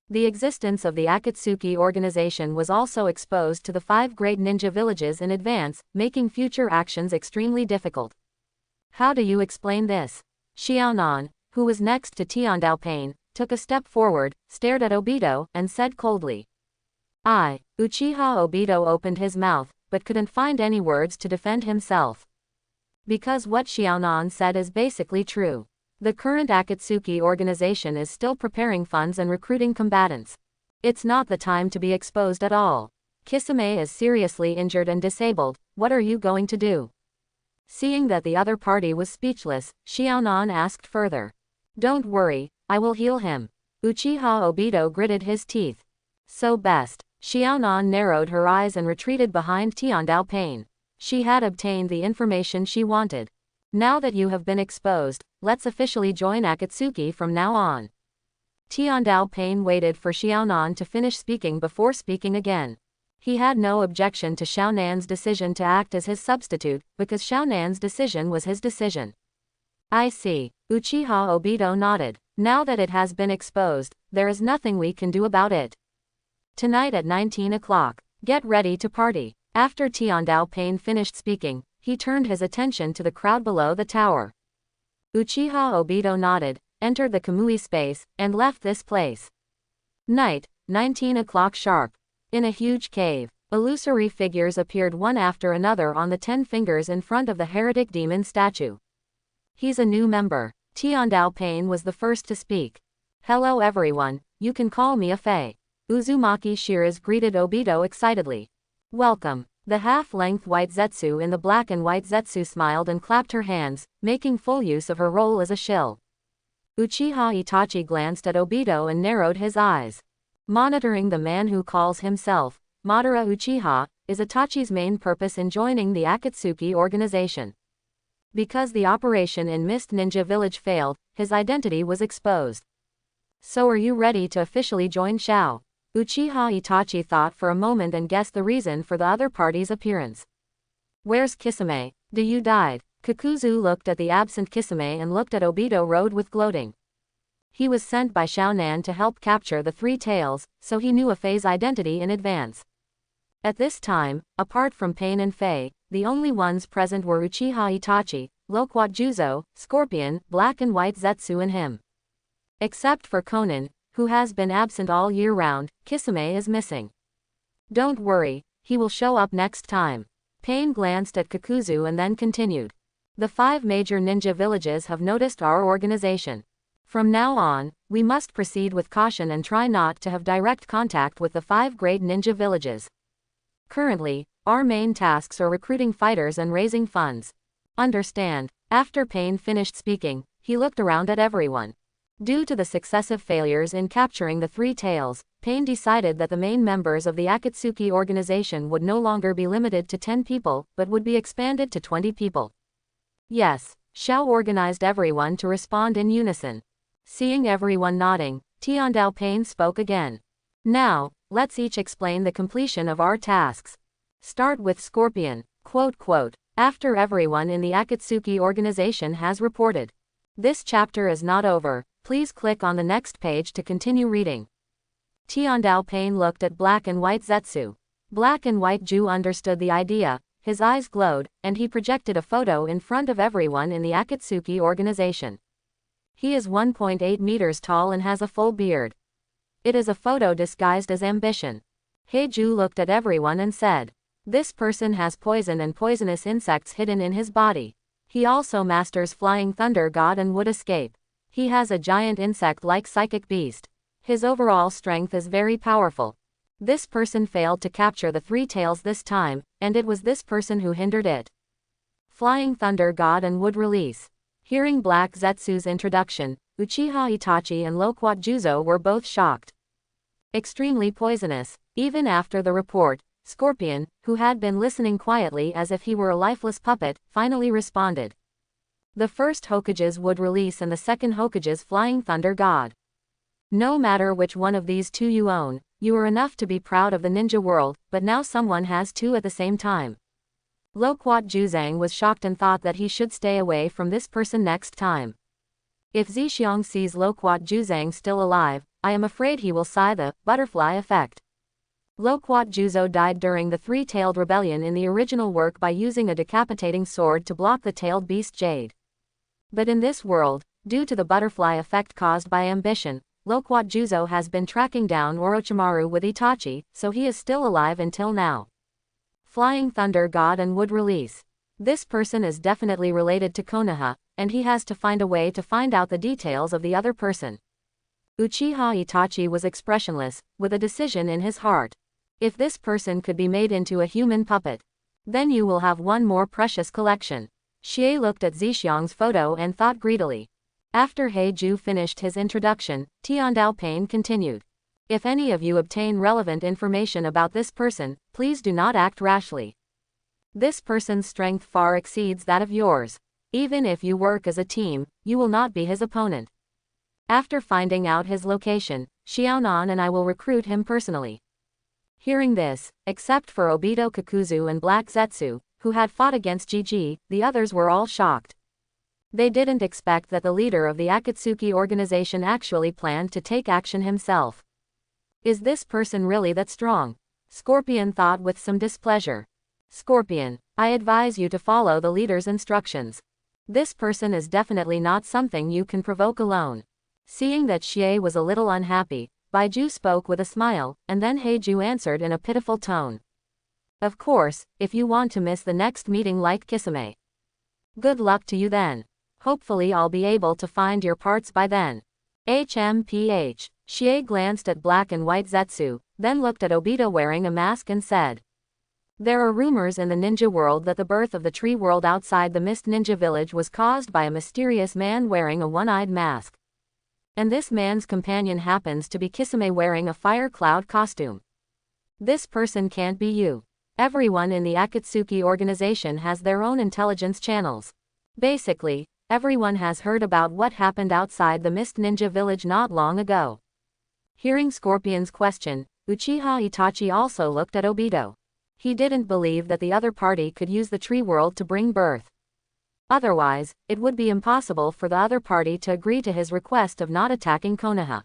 The existence of the Akatsuki organization was also exposed to the 5 great ninja villages in advance, making future actions extremely difficult. How do you explain this? Xiaonan, who was next to Tiandao Pain, took a step forward, stared at Obito, and said coldly. Uchiha Obito opened his mouth, but couldn't find any words to defend himself. Because what Xiaonan said is basically true. The current Akatsuki organization is still preparing funds and recruiting combatants. It's not the time to be exposed at all. Kisame is seriously injured and disabled, what are you going to do? Seeing that the other party was speechless, Xiaonan asked further. Don't worry, I will heal him. Uchiha Obito gritted his teeth. So best. Xiaonan narrowed her eyes and retreated behind Tiandao Pain. She had obtained the information she wanted. Now that you have been exposed, let's officially join Akatsuki from now on. Tiandao Pain waited for Xiaonan to finish speaking before speaking again. He had no objection to Xiaonan's decision to act as his substitute, because Xiaonan's decision was his decision. I see. Uchiha Obito nodded. Now that it has been exposed, there is nothing we can do about it. Tonight at 19 o'clock, get ready to party. After Tiandao Pain finished speaking, he turned his attention to the crowd below the tower. Uchiha Obito nodded, entered the Kamui space, and left this place. Night, 19 o'clock sharp. In a huge cave, illusory figures appeared one after another on the 10 fingers in front of the heretic demon statue. He's a new member. Tiandao Pain was the first to speak. Hello everyone, you can call me Afei. Uzumaki Shiraz greeted Obito excitedly. Welcome. The half-length white Zetsu in the black and white Zetsu smiled and clapped her hands, making full use of her role as a shill. Uchiha Itachi glanced at Obito and narrowed his eyes. Monitoring the man who calls himself Madara Uchiha is Itachi's main purpose in joining the Akatsuki organization. Because the operation in Mist Ninja Village failed, his identity was exposed. So are you ready to officially join Shao? Uchiha Itachi thought for a moment and guessed the reason for the other party's appearance. Where's Kisame? You died. Kakuzu looked at the absent Kisame and looked at Obito Road with gloating. He was sent by Xiaonan to help capture the 3 tails, so he knew Afei's identity in advance. At this time, apart from Pain and Fei, the only ones present were Uchiha Itachi, Loquat Juzo, Scorpion, Black and White Zetsu and him. Except for Konan, who has been absent all year round, Kisame is missing. Don't worry, he will show up next time. Pain glanced at Kakuzu and then continued. The 5 major ninja villages have noticed our organization. From now on, we must proceed with caution and try not to have direct contact with the 5 great ninja villages. Currently, our main tasks are recruiting fighters and raising funds. Understand? After Pain finished speaking, he looked around at everyone. Due to the successive failures in capturing the 3 tails, Pain decided that the main members of the Akatsuki organization would no longer be limited to 10 people, but would be expanded to 20 people. Yes, Xiao organized everyone to respond in unison. Seeing everyone nodding, Tiandao Pain spoke again. Now, let's each explain the completion of our tasks. Start with Scorpion, after everyone in the Akatsuki organization has reported. This chapter is not over, please click on the next page to continue reading. Tiandao Pain looked at Black and White Zetsu. Black and White Ju understood the idea, his eyes glowed, and he projected a photo in front of everyone in the Akatsuki organization. He is 1.8 meters tall and has a full beard. It is a photo disguised as ambition. Heiju looked at everyone and said, "This person has poison and poisonous insects hidden in his body. He also masters Flying Thunder God and would escape. He has a giant insect-like psychic beast. His overall strength is very powerful. This person failed to capture the 3 tails this time, and it was this person who hindered it. Flying Thunder God and would release." Hearing Black Zetsu's introduction, Uchiha Itachi and Loquat Juzo were both shocked. Extremely poisonous. Even after the report, Scorpion, who had been listening quietly as if he were a lifeless puppet, finally responded. The first Hokage's would release and the second Hokage's Flying Thunder God. No matter which one of these 2 you own, you are enough to be proud of the ninja world, but now someone has 2 at the same time. Loquat Juzang was shocked and thought that he should stay away from this person next time. If Zixiang sees Loquat Juzang still alive, I am afraid he will sigh the butterfly effect. Loquat Juzo died during the 3-tailed rebellion in the original work by using a decapitating sword to block the tailed beast Jade. But in this world, due to the butterfly effect caused by ambition, Loquat Juzo has been tracking down Orochimaru with Itachi, so he is still alive until now. Flying Thunder God and would release. This person is definitely related to Konoha, and he has to find a way to find out the details of the other person. Uchiha Itachi was expressionless, with a decision in his heart. If this person could be made into a human puppet, then you will have one more precious collection. Xie looked at Zixiang's photo and thought greedily. After Heiju finished his introduction, Tiandao Pain continued. If any of you obtain relevant information about this person, please do not act rashly. This person's strength far exceeds that of yours. Even if you work as a team, you will not be his opponent. After finding out his location, Xiaonan and I will recruit him personally. Hearing this, except for Obito Kakuzu and Black Zetsu, who had fought against Gigi, the others were all shocked. They didn't expect that the leader of the Akatsuki organization actually planned to take action himself. Is this person really that strong? Scorpion thought with some displeasure. Scorpion, I advise you to follow the leader's instructions. This person is definitely not something you can provoke alone. Seeing that Xie was a little unhappy, Baiju spoke with a smile, and then Heiju answered in a pitiful tone. Of course, if you want to miss the next meeting like Kisame. Good luck to you then. Hopefully I'll be able to find your parts by then. HMPH. Xie glanced at Black and White Zetsu, then looked at Obito wearing a mask and said. There are rumors in the ninja world that the birth of the tree world outside the Mist Ninja Village was caused by a mysterious man wearing a one-eyed mask. And this man's companion happens to be Kisame wearing a fire cloud costume. This person can't be you. Everyone in the Akatsuki organization has their own intelligence channels. Basically, everyone has heard about what happened outside the Mist Ninja Village not long ago. Hearing Scorpion's question, Uchiha Itachi also looked at Obito. He didn't believe that the other party could use the tree world to bring birth. Otherwise, it would be impossible for the other party to agree to his request of not attacking Konoha.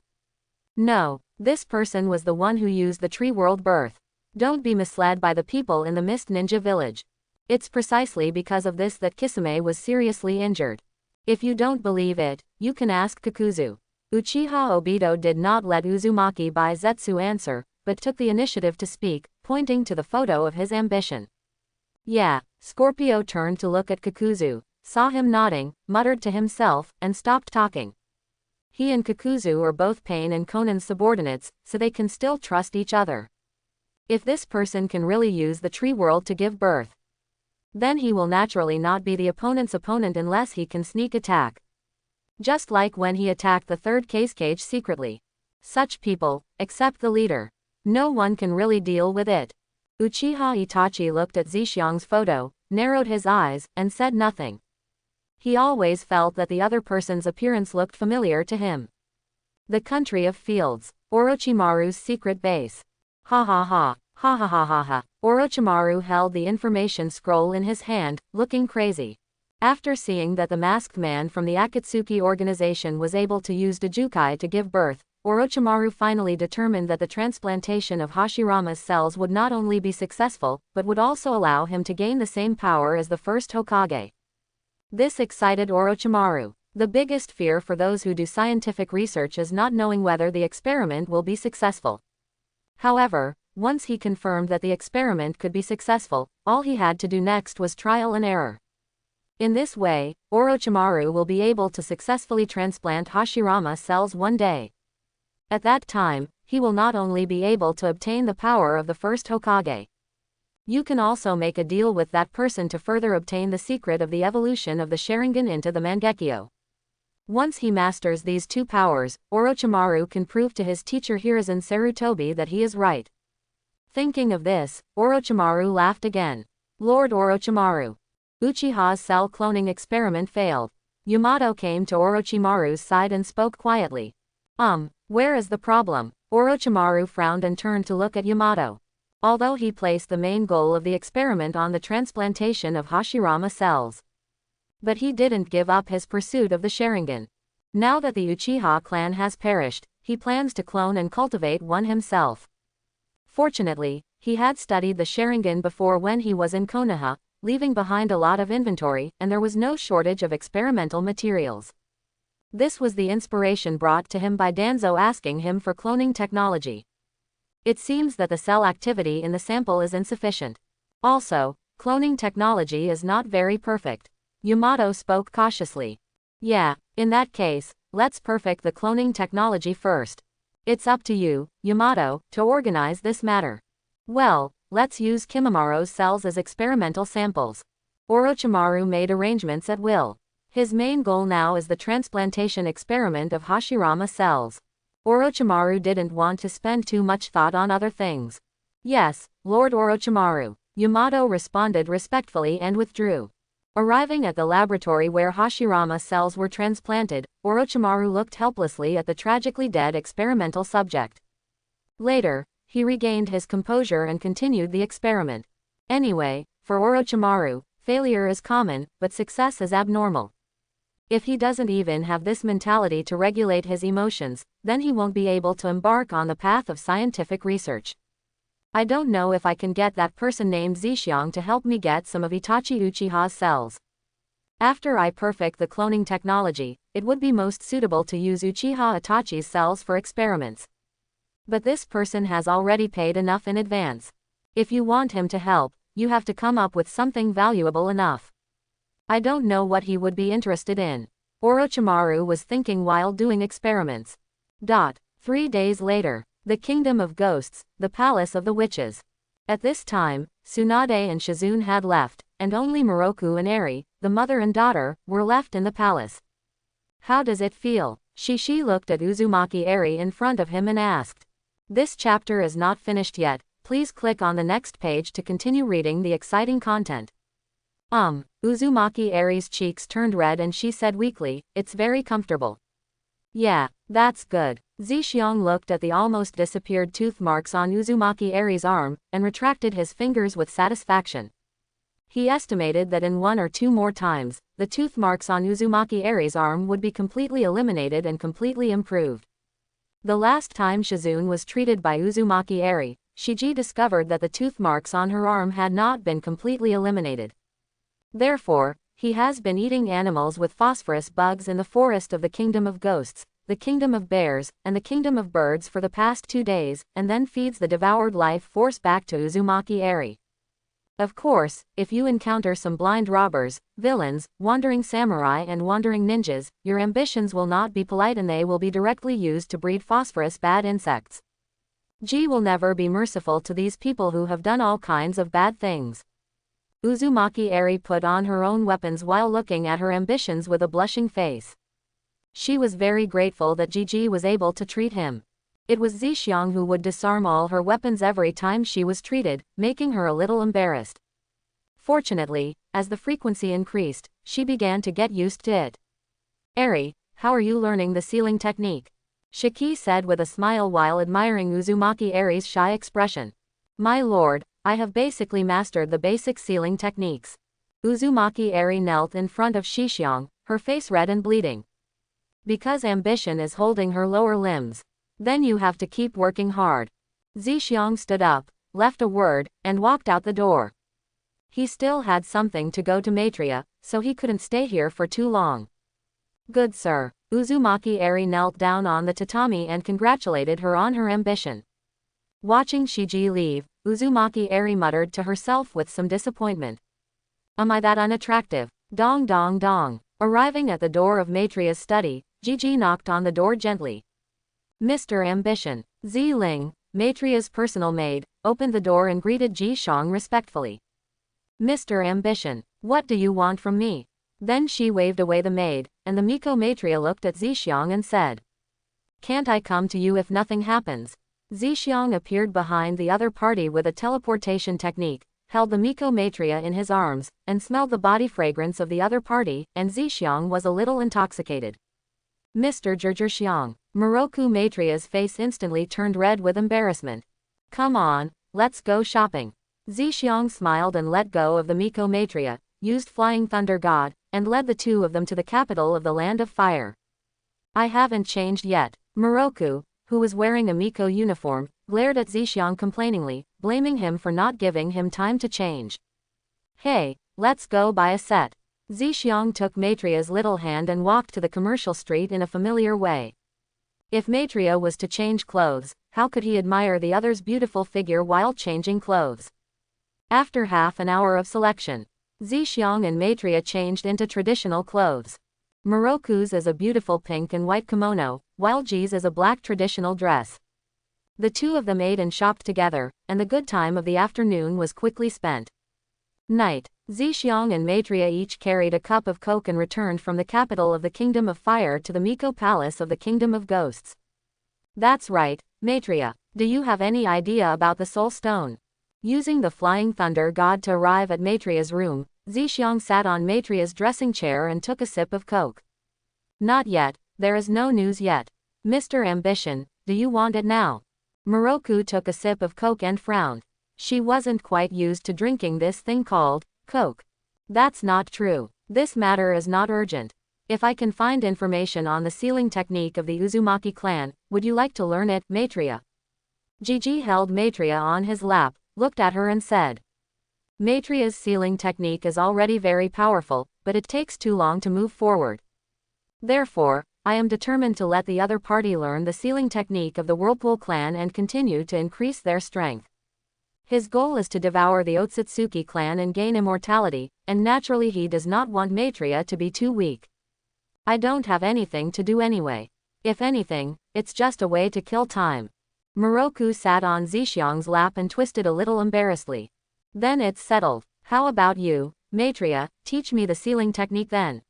No, this person was the one who used the tree world birth. Don't be misled by the people in the Mist Ninja Village. It's precisely because of this that Kisame was seriously injured. If you don't believe it, you can ask Kakuzu. Uchiha Obito did not let Uzumaki by Zetsu answer, but took the initiative to speak, pointing to the photo of his ambition. Yeah, Scorpio turned to look at Kakuzu, saw him nodding, muttered to himself, and stopped talking. He and Kakuzu are both Pain and Conan's subordinates, so they can still trust each other. If this person can really use the tree world to give birth, then he will naturally not be the opponent's opponent unless he can sneak attack. Just like when he attacked the third case cage secretly. Such people, except the leader, no one can really deal with it. Uchiha Itachi looked at Zixiang's photo, narrowed his eyes, and said nothing. He always felt that the other person's appearance looked familiar to him. The country of fields. Orochimaru's secret base. Ha ha ha. Ha ha ha ha ha. Orochimaru held the information scroll in his hand, looking crazy. After seeing that the masked man from the Akatsuki organization was able to use Dajukai to give birth, Orochimaru finally determined that the transplantation of Hashirama's cells would not only be successful, but would also allow him to gain the same power as the first Hokage. This excited Orochimaru. The biggest fear for those who do scientific research is not knowing whether the experiment will be successful. However, once he confirmed that the experiment could be successful, all he had to do next was trial and error. In this way, Orochimaru will be able to successfully transplant Hashirama cells one day. At that time, he will not only be able to obtain the power of the first Hokage. You can also make a deal with that person to further obtain the secret of the evolution of the Sharingan into the Mangekyo. Once he masters these two powers, Orochimaru can prove to his teacher Hiruzen Sarutobi that he is right. Thinking of this, Orochimaru laughed again. Lord Orochimaru. Uchiha's cell cloning experiment failed. Yamato came to Orochimaru's side and spoke quietly. Where is the problem? Orochimaru frowned and turned to look at Yamato. Although he placed the main goal of the experiment on the transplantation of Hashirama cells. But he didn't give up his pursuit of the Sharingan. Now that the Uchiha clan has perished, he plans to clone and cultivate one himself. Fortunately, he had studied the Sharingan before when he was in Konoha, leaving behind a lot of inventory, and there was no shortage of experimental materials. This was the inspiration brought to him by Danzo asking him for cloning technology. It seems that the cell activity in the sample is insufficient. Also, cloning technology is not very perfect. Yamato spoke cautiously. Yeah, in that case, let's perfect the cloning technology first. It's up to you, Yamato, to organize this matter. Well, let's use Kimimara's cells as experimental samples. Orochimaru made arrangements at will. His main goal now is the transplantation experiment of Hashirama cells. Orochimaru didn't want to spend too much thought on other things. Yes, Lord Orochimaru. Yamato responded respectfully and withdrew. Arriving at the laboratory where Hashirama cells were transplanted, Orochimaru looked helplessly at the tragically dead experimental subject. Later, he regained his composure and continued the experiment. Anyway, for Orochimaru, failure is common, but success is abnormal. If he doesn't even have this mentality to regulate his emotions, then he won't be able to embark on the path of scientific research. I don't know if I can get that person named Zishiang to help me get some of Itachi Uchiha's cells. After I perfect the cloning technology, it would be most suitable to use Uchiha Itachi's cells for experiments. But this person has already paid enough in advance. If you want him to help, you have to come up with something valuable enough. I don't know what he would be interested in. Orochimaru was thinking while doing experiments. 3 days later, the Kingdom of Ghosts, the Palace of the Witches. At this time, Tsunade and Shizune had left, and only Moroku and Eri, the mother and daughter, were left in the palace. How does it feel? Shishi looked at Uzumaki Eri in front of him and asked. This chapter is not finished yet, please click on the next page to continue reading the exciting content. Uzumaki Eri's cheeks turned red and she said weakly, it's very comfortable. Yeah, that's good. Zishiang looked at the almost disappeared tooth marks on Uzumaki Eri's arm, and retracted his fingers with satisfaction. He estimated that in 1 or 2 more times, the tooth marks on Uzumaki Eri's arm would be completely eliminated and completely improved. The last time Shizune was treated by Uzumaki Eri, Shiji discovered that the tooth marks on her arm had not been completely eliminated. Therefore, he has been eating animals with phosphorus bugs in the forest of the Kingdom of Ghosts, the Kingdom of Bears, and the Kingdom of Birds for the past 2 days, and then feeds the devoured life force back to Uzumaki Eri. Of course, if you encounter some blind robbers, villains, wandering samurai and wandering ninjas, your ambitions will not be polite and they will be directly used to breed phosphorus bad insects. G will never be merciful to these people who have done all kinds of bad things. Uzumaki Eri put on her own weapons while looking at her ambitions with a blushing face. She was very grateful that Gigi was able to treat him. It was Zishiang who would disarm all her weapons every time she was treated, making her a little embarrassed. Fortunately, as the frequency increased, she began to get used to it. Eri, how are you learning the sealing technique? Shiki said with a smile while admiring Uzumaki Eri's shy expression. My lord, I have basically mastered the basic sealing techniques. Uzumaki Eri knelt in front of Shixiong, her face red and bleeding. Because ambition is holding her lower limbs. Then you have to keep working hard. Zixiong stood up, left a word, and walked out the door. He still had something to go to Maitreya, so he couldn't stay here for too long. Good sir. Uzumaki Eri knelt down on the tatami and congratulated her on her ambition. Watching Shiji leave, Uzumaki Eri muttered to herself with some disappointment. Am I that unattractive? Dong dong dong. Arriving at the door of Maitreya's study, Gigi knocked on the door gently. Mr. Ambition. Zi Ling, Maitreya's personal maid, opened the door and greeted Ji Shang respectfully. Mr. Ambition, what do you want from me? Then she waved away the maid, and the Miko Maitreya looked at Zixiong and said. Can't I come to you if nothing happens? Zixiong appeared behind the other party with a teleportation technique, held the Miko Maitreya in his arms, and smelled the body fragrance of the other party, and Zixiong was a little intoxicated. Mr. Zhixiong. Moroku Maitreya's face instantly turned red with embarrassment. Come on, let's go shopping. Zixiong smiled and let go of the Miko Maitreya, used Flying Thunder God, and led the two of them to the capital of the Land of Fire. I haven't changed yet. Moroku, who was wearing a Miko uniform, glared at Zixiong complainingly, blaming him for not giving him time to change. Hey, let's go buy a set. Zixiong took Maitreya's little hand and walked to the commercial street in a familiar way. If Maitreya was to change clothes, how could he admire the other's beautiful figure while changing clothes? After half an hour of selection, Zixiong and Maitreya changed into traditional clothes. Moroku's is a beautiful pink and white kimono, while Ji's is a black traditional dress. The two of them ate and shopped together, and the good time of the afternoon was quickly spent. Night. Zixiong and Maitreya each carried a cup of coke and returned from the capital of the Kingdom of Fire to the Miko Palace of the Kingdom of Ghosts. That's right, Maitreya. Do you have any idea about the Soul Stone? Using the Flying Thunder God to arrive at Maitreya's room, Zixiong sat on Maitreya's dressing chair and took a sip of coke. Not yet, there is no news yet. Mr. Ambition, do you want it now? Moroku took a sip of coke and frowned. She wasn't quite used to drinking this thing called coke. That's not true. This matter is not urgent. If I can find information on the sealing technique of the Uzumaki clan, would you like to learn it, Maitreya? Gigi held Maitreya on his lap, looked at her and said. Maitreya's sealing technique is already very powerful, but it takes too long to move forward. Therefore, I am determined to let the other party learn the sealing technique of the Whirlpool clan and continue to increase their strength. His goal is to devour the Otsutsuki clan and gain immortality, and naturally he does not want Maitreya to be too weak. I don't have anything to do anyway. If anything, it's just a way to kill time. Moroku sat on Zixiong's lap and twisted a little embarrassedly. Then it's settled. How about you, Maitreya, teach me the sealing technique then.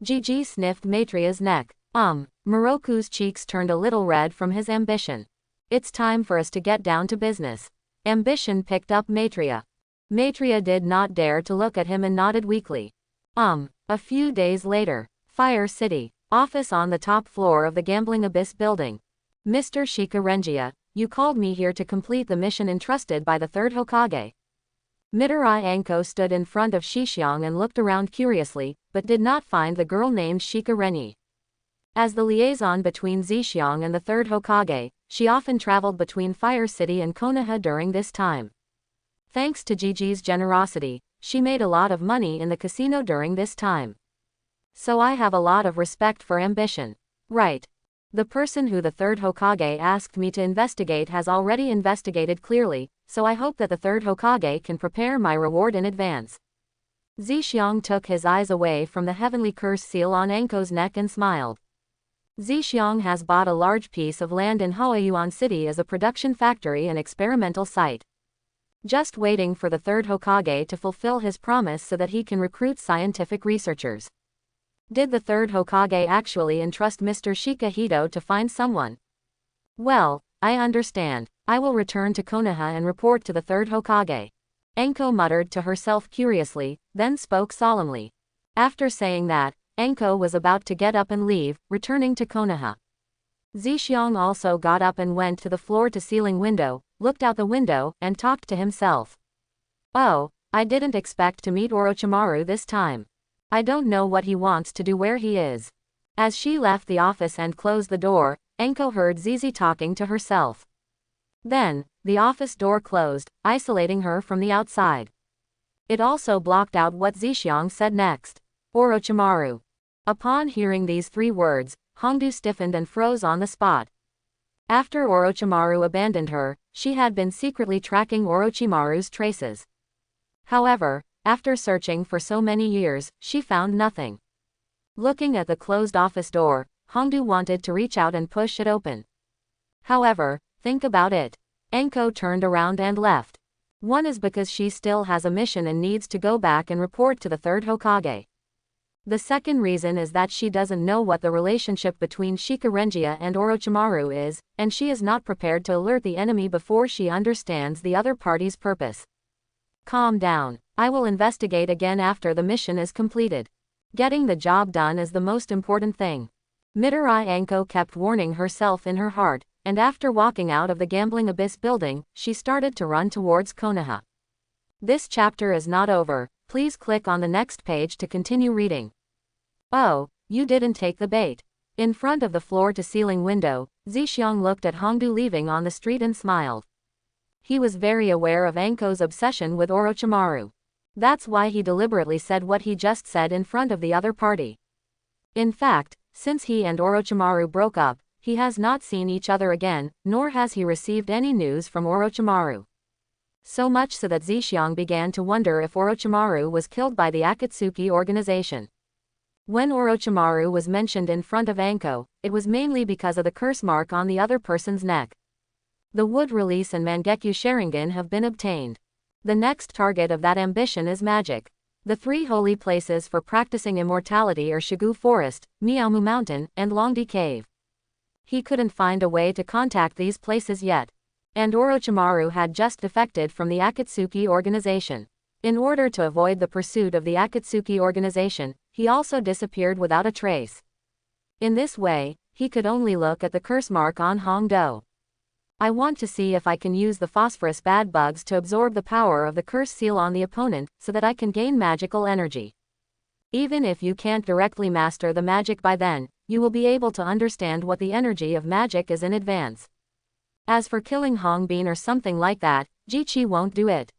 Gigi sniffed Maitreya's neck. Moroku's cheeks turned a little red from his ambition. It's time for us to get down to business. Ambition picked up Maitreya. Maitreya did not dare to look at him and nodded weakly. A few days later, Fire City, office on the top floor of the Gambling Abyss building. Mr. Shikarengia, you called me here to complete the mission entrusted by the third Hokage. Midori Anko stood in front of Shixiong and looked around curiously, but did not find the girl named Shikarenyi. As the liaison between Zixiong and the third Hokage, she often traveled between Fire City and Konoha during this time. Thanks to Gigi's generosity, she made a lot of money in the casino during this time. So I have a lot of respect for ambition. Right. The person who the third Hokage asked me to investigate has already investigated clearly, so I hope that the third Hokage can prepare my reward in advance. Zixiong took his eyes away from the heavenly curse seal on Anko's neck and smiled. Zixiong has bought a large piece of land in Huayuan City as a production factory and experimental site. Just waiting for the third Hokage to fulfill his promise so that he can recruit scientific researchers. Did the third Hokage actually entrust Mr. Shikahito to find someone? Well, I understand. I will return to Konoha and report to the third Hokage. Anko muttered to herself curiously, then spoke solemnly. After saying that, Anko was about to get up and leave, returning to Konoha. Zixiang also got up and went to the floor-to-ceiling window, looked out the window, and talked to himself. Oh, I didn't expect to meet Orochimaru this time. I don't know what he wants to do where he is. As she left the office and closed the door, Enko heard Zizi talking to herself. Then, the office door closed, isolating her from the outside. It also blocked out what Zixiang said next. Orochimaru. Upon hearing these 3 words, Hongdu stiffened and froze on the spot. After Orochimaru abandoned her, she had been secretly tracking Orochimaru's traces. However, after searching for so many years, she found nothing. Looking at the closed office door, Hongdu wanted to reach out and push it open. However, think about it. Enko turned around and left. One is because she still has a mission and needs to go back and report to the 3rd Hokage. The second reason is that she doesn't know what the relationship between Shikarengia and Orochimaru is, and she is not prepared to alert the enemy before she understands the other party's purpose. Calm down. I will investigate again after the mission is completed. Getting the job done is the most important thing. Midori Enko kept warning herself in her heart, and after walking out of the Gambling Abyss building, she started to run towards Konoha. This chapter is not over. Please click on the next page to continue reading. Oh, you didn't take the bait. In front of the floor-to-ceiling window, Zixiang looked at Hongdu leaving on the street and smiled. He was very aware of Enko's obsession with Orochimaru. That's why he deliberately said what he just said in front of the other party. In fact, since he and Orochimaru broke up, he has not seen each other again, nor has he received any news from Orochimaru. So much so that Zixiang began to wonder if Orochimaru was killed by the Akatsuki organization. When Orochimaru was mentioned in front of Enko, it was mainly because of the curse mark on the other person's neck. The wood release and Mangekyo Sharingan have been obtained. The next target of that ambition is magic. The 3 holy places for practicing immortality are Shigu Forest, Miaomu Mountain, and Longdi Cave. He couldn't find a way to contact these places yet. And Orochimaru had just defected from the Akatsuki organization. In order to avoid the pursuit of the Akatsuki organization, he also disappeared without a trace. In this way, he could only look at the curse mark on Hongdo. I want to see if I can use the phosphorus bad bugs to absorb the power of the curse seal on the opponent, so that I can gain magical energy. Even if you can't directly master the magic by then, you will be able to understand what the energy of magic is in advance. As for killing Hongbin or something like that, Jichi won't do it.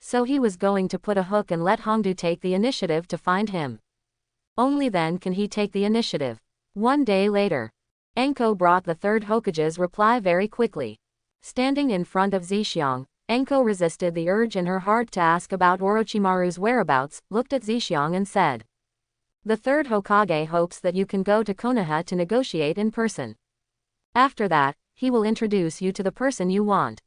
So he was going to put a hook and let Hongdu take the initiative to find him. Only then can he take the initiative. 1 day later. Enko brought the 3rd Hokage's reply very quickly. Standing in front of Zixiang, Enko resisted the urge in her heart to ask about Orochimaru's whereabouts, looked at Zixiang and said. The 3rd Hokage hopes that you can go to Konoha to negotiate in person. After that, he will introduce you to the person you want.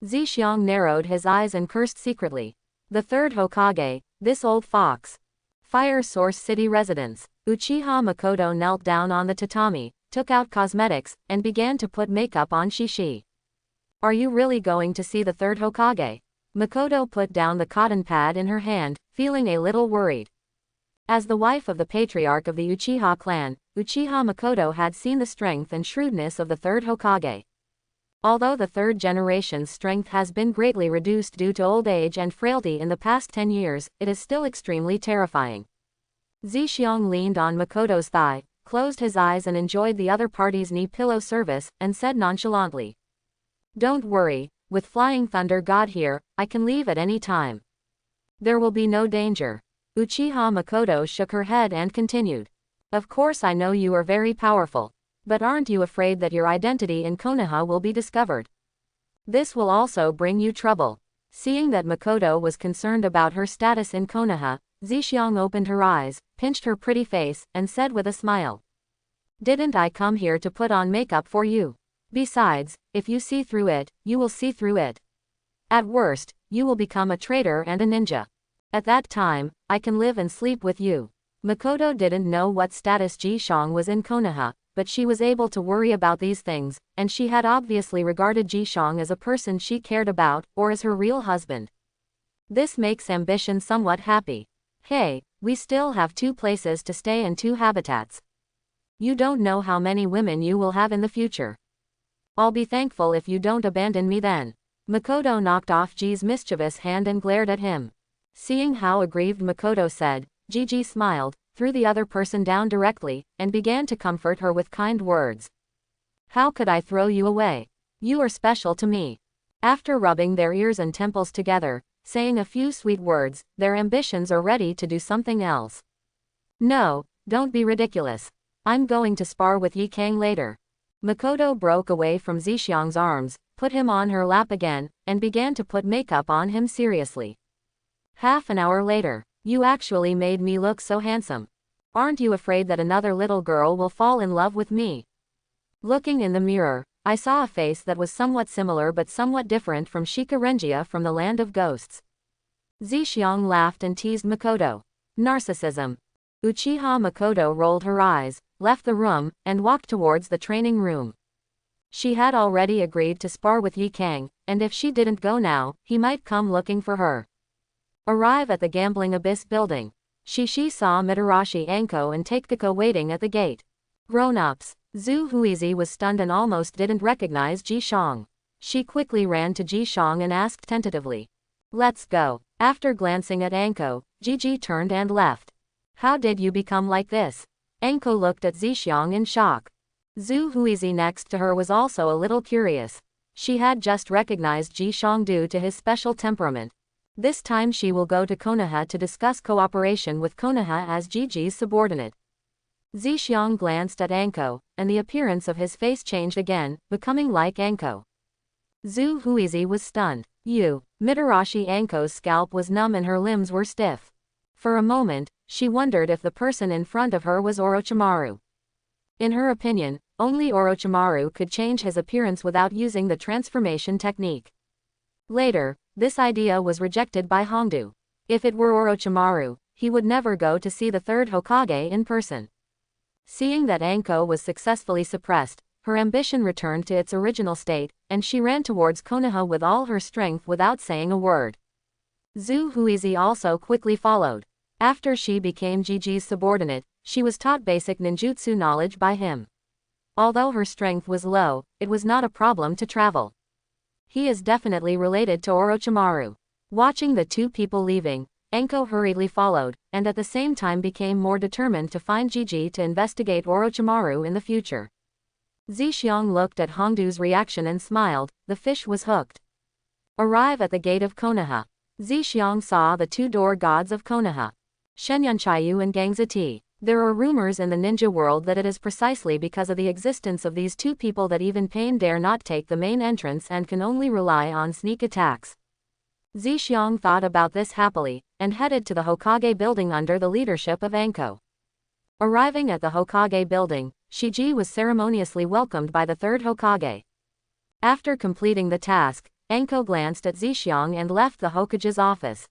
Zixiang narrowed his eyes and cursed secretly. The 3rd Hokage, this old fox. Fire Source City residence. Uchiha Makoto knelt down on the tatami, took out cosmetics, and began to put makeup on Shishi. Are you really going to see the 3rd Hokage? Makoto put down the cotton pad in her hand, feeling a little worried. As the wife of the patriarch of the Uchiha clan, Uchiha Makoto had seen the strength and shrewdness of the 3rd Hokage. Although the 3rd generation's strength has been greatly reduced due to old age and frailty in the past 10 years, it is still extremely terrifying. Zixiang leaned on Makoto's thigh, closed his eyes and enjoyed the other party's knee pillow service, and said nonchalantly. Don't worry, with Flying Thunder God here, I can leave at any time. There will be no danger. Uchiha Makoto shook her head and continued. Of course I know you are very powerful. But aren't you afraid that your identity in Konoha will be discovered? This will also bring you trouble. Seeing that Makoto was concerned about her status in Konoha, Zixiang opened her eyes, pinched her pretty face, and said with a smile. Didn't I come here to put on makeup for you? Besides, if you see through it, you will see through it. At worst, you will become a traitor and a ninja. At that time, I can live and sleep with you. Makoto didn't know what status Jishang was in Konoha, but she was able to worry about these things, and she had obviously regarded Jishang as a person she cared about, or as her real husband. This makes ambition somewhat happy. Hey, we still have 2 places to stay and 2 habitats. You don't know how many women you will have in the future. I'll be thankful if you don't abandon me then. Makoto knocked off Ji's mischievous hand and glared at him. Seeing how aggrieved Makoto said, Gigi smiled, threw the other person down directly, and began to comfort her with kind words. How could I throw you away? You are special to me. After rubbing their ears and temples together, saying a few sweet words, their ambitions are ready to do something else. No, don't be ridiculous. I'm going to spar with Yi Kang later. Makoto broke away from Zixiang's arms, put him on her lap again, and began to put makeup on him seriously. Half an hour later, you actually made me look so handsome. Aren't you afraid that another little girl will fall in love with me? Looking in the mirror, I saw a face that was somewhat similar but somewhat different from Shika Renjia from the Land of Ghosts. Zixiang laughed and teased Makoto. Narcissism. Uchiha Makoto rolled her eyes, left the room, and walked towards the training room. She had already agreed to spar with Yi Kang, and if she didn't go now, he might come looking for her. Arrive at the Gambling Abyss building. Shishi saw Mitarashi Anko and Takeko waiting at the gate. Grown-ups. Zhu Huizi was stunned and almost didn't recognize Ji Shang. She quickly ran to Ji Shang and asked tentatively. Let's go. After glancing at Anko, Gigi turned and left. How did you become like this? Anko looked at Zixiang in shock. Zhu Huizi next to her was also a little curious. She had just recognized Ji Shang due to his special temperament. This time she will go to Konoha to discuss cooperation with Konoha as Gigi's subordinate. Zixiang glanced at Anko, and the appearance of his face changed again, becoming like Anko. Zhu Huizi was stunned. Mitarashi Anko's scalp was numb and her limbs were stiff. For a moment, she wondered if the person in front of her was Orochimaru. In her opinion, only Orochimaru could change his appearance without using the transformation technique. Later, this idea was rejected by Hongdu. If it were Orochimaru, he would never go to see the third Hokage in person. Seeing that Anko was successfully suppressed, her ambition returned to its original state, and she ran towards Konoha with all her strength without saying a word. Zhu Huizi also quickly followed. After she became Gigi's subordinate, she was taught basic ninjutsu knowledge by him. Although her strength was low, it was not a problem to travel. He is definitely related to Orochimaru. Watching the two people leaving, Anko hurriedly followed, and at the same time became more determined to find Gigi to investigate Orochimaru in the future. Zixiang looked at Hongdu's reaction and smiled, the fish was hooked. Arrive at the gate of Konoha. Zixiang saw the two-door gods of Konoha. Shenyunchayu and Gangzati. There are rumors in the ninja world that it is precisely because of the existence of these two people that even Pain dare not take the main entrance and can only rely on sneak attacks. Zixiang thought about this happily, and headed to the Hokage building under the leadership of Anko. Arriving at the Hokage building, Shiji was ceremoniously welcomed by the third Hokage. After completing the task, Anko glanced at Zixiang and left the Hokage's office.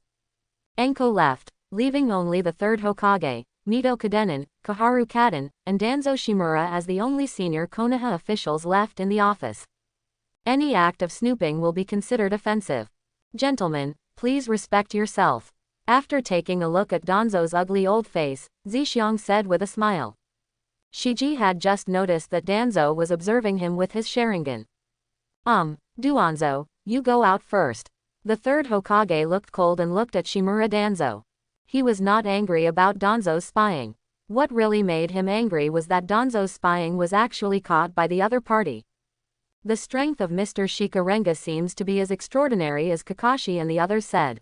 Anko left, leaving only the third Hokage, Mito Kadenin, Kaharu Kaden, and Danzo Shimura as the only senior Konoha officials left in the office. Any act of snooping will be considered offensive. Gentlemen, please respect yourself. After taking a look at Danzo's ugly old face, Zixiang said with a smile. Shiji had just noticed that Danzo was observing him with his Sharingan. Duanzo, you go out first. The third Hokage looked cold and looked at Shimura Danzo. He was not angry about Danzo's spying. What really made him angry was that Danzo's spying was actually caught by the other party. The strength of Mr. Shikarenga seems to be as extraordinary as Kakashi and the others said.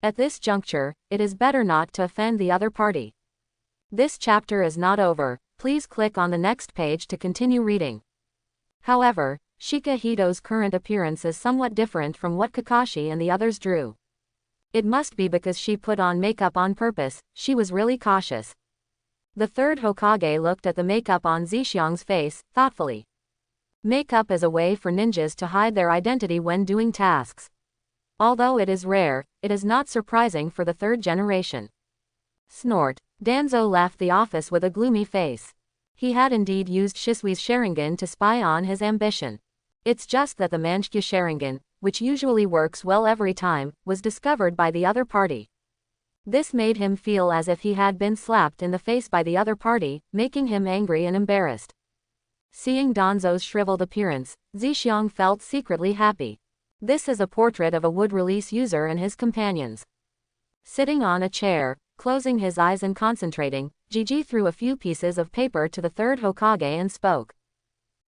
At this juncture, it is better not to offend the other party. This chapter is not over, please click on the next page to continue reading. However, Shika Hito's current appearance is somewhat different from what Kakashi and the others drew. It must be because she put on makeup on purpose, she was really cautious. The third Hokage looked at the makeup on Zixiang's face, thoughtfully. Makeup is a way for ninjas to hide their identity when doing tasks. Although it is rare, it is not surprising for the third generation. Snort. Danzo left the office with a gloomy face. He had indeed used Shisui's Sharingan to spy on his ambition. It's just that the Manchkya Sharingan, which usually works well every time, was discovered by the other party. This made him feel as if he had been slapped in the face by the other party, making him angry and embarrassed. Seeing Danzo's shriveled appearance, Zixiang felt secretly happy. This is a portrait of a wood release user and his companions. Sitting on a chair, closing his eyes and concentrating, Jiji threw a few pieces of paper to the third Hokage and spoke.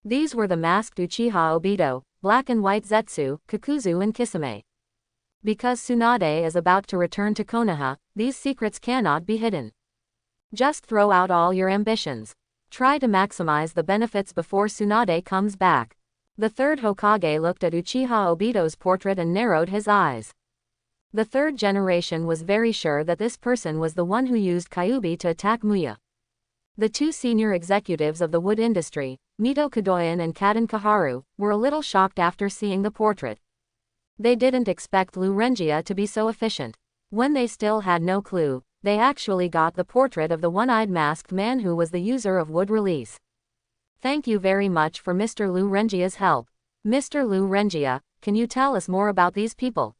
These were the masked Uchiha Obito, Black and White Zetsu, Kakuzu and Kisame. Because Tsunade is about to return to Konoha, these secrets cannot be hidden. Just throw out all your ambitions. Try to maximize the benefits before Tsunade comes back. The third Hokage looked at Uchiha Obito's portrait and narrowed his eyes. The third generation was very sure that this person was the one who used Kyuubi to attack Muya. The two senior executives of the wood industry, Mito Kadoyan and Kaden Kaharu, were a little shocked after seeing the portrait. They didn't expect Lu Renjia to be so efficient. When they still had no clue, they actually got the portrait of the one-eyed masked man who was the user of wood release. Thank you very much for Mr. Lu Renjia's help. Mr. Lu Renjia, can you tell us more about these people?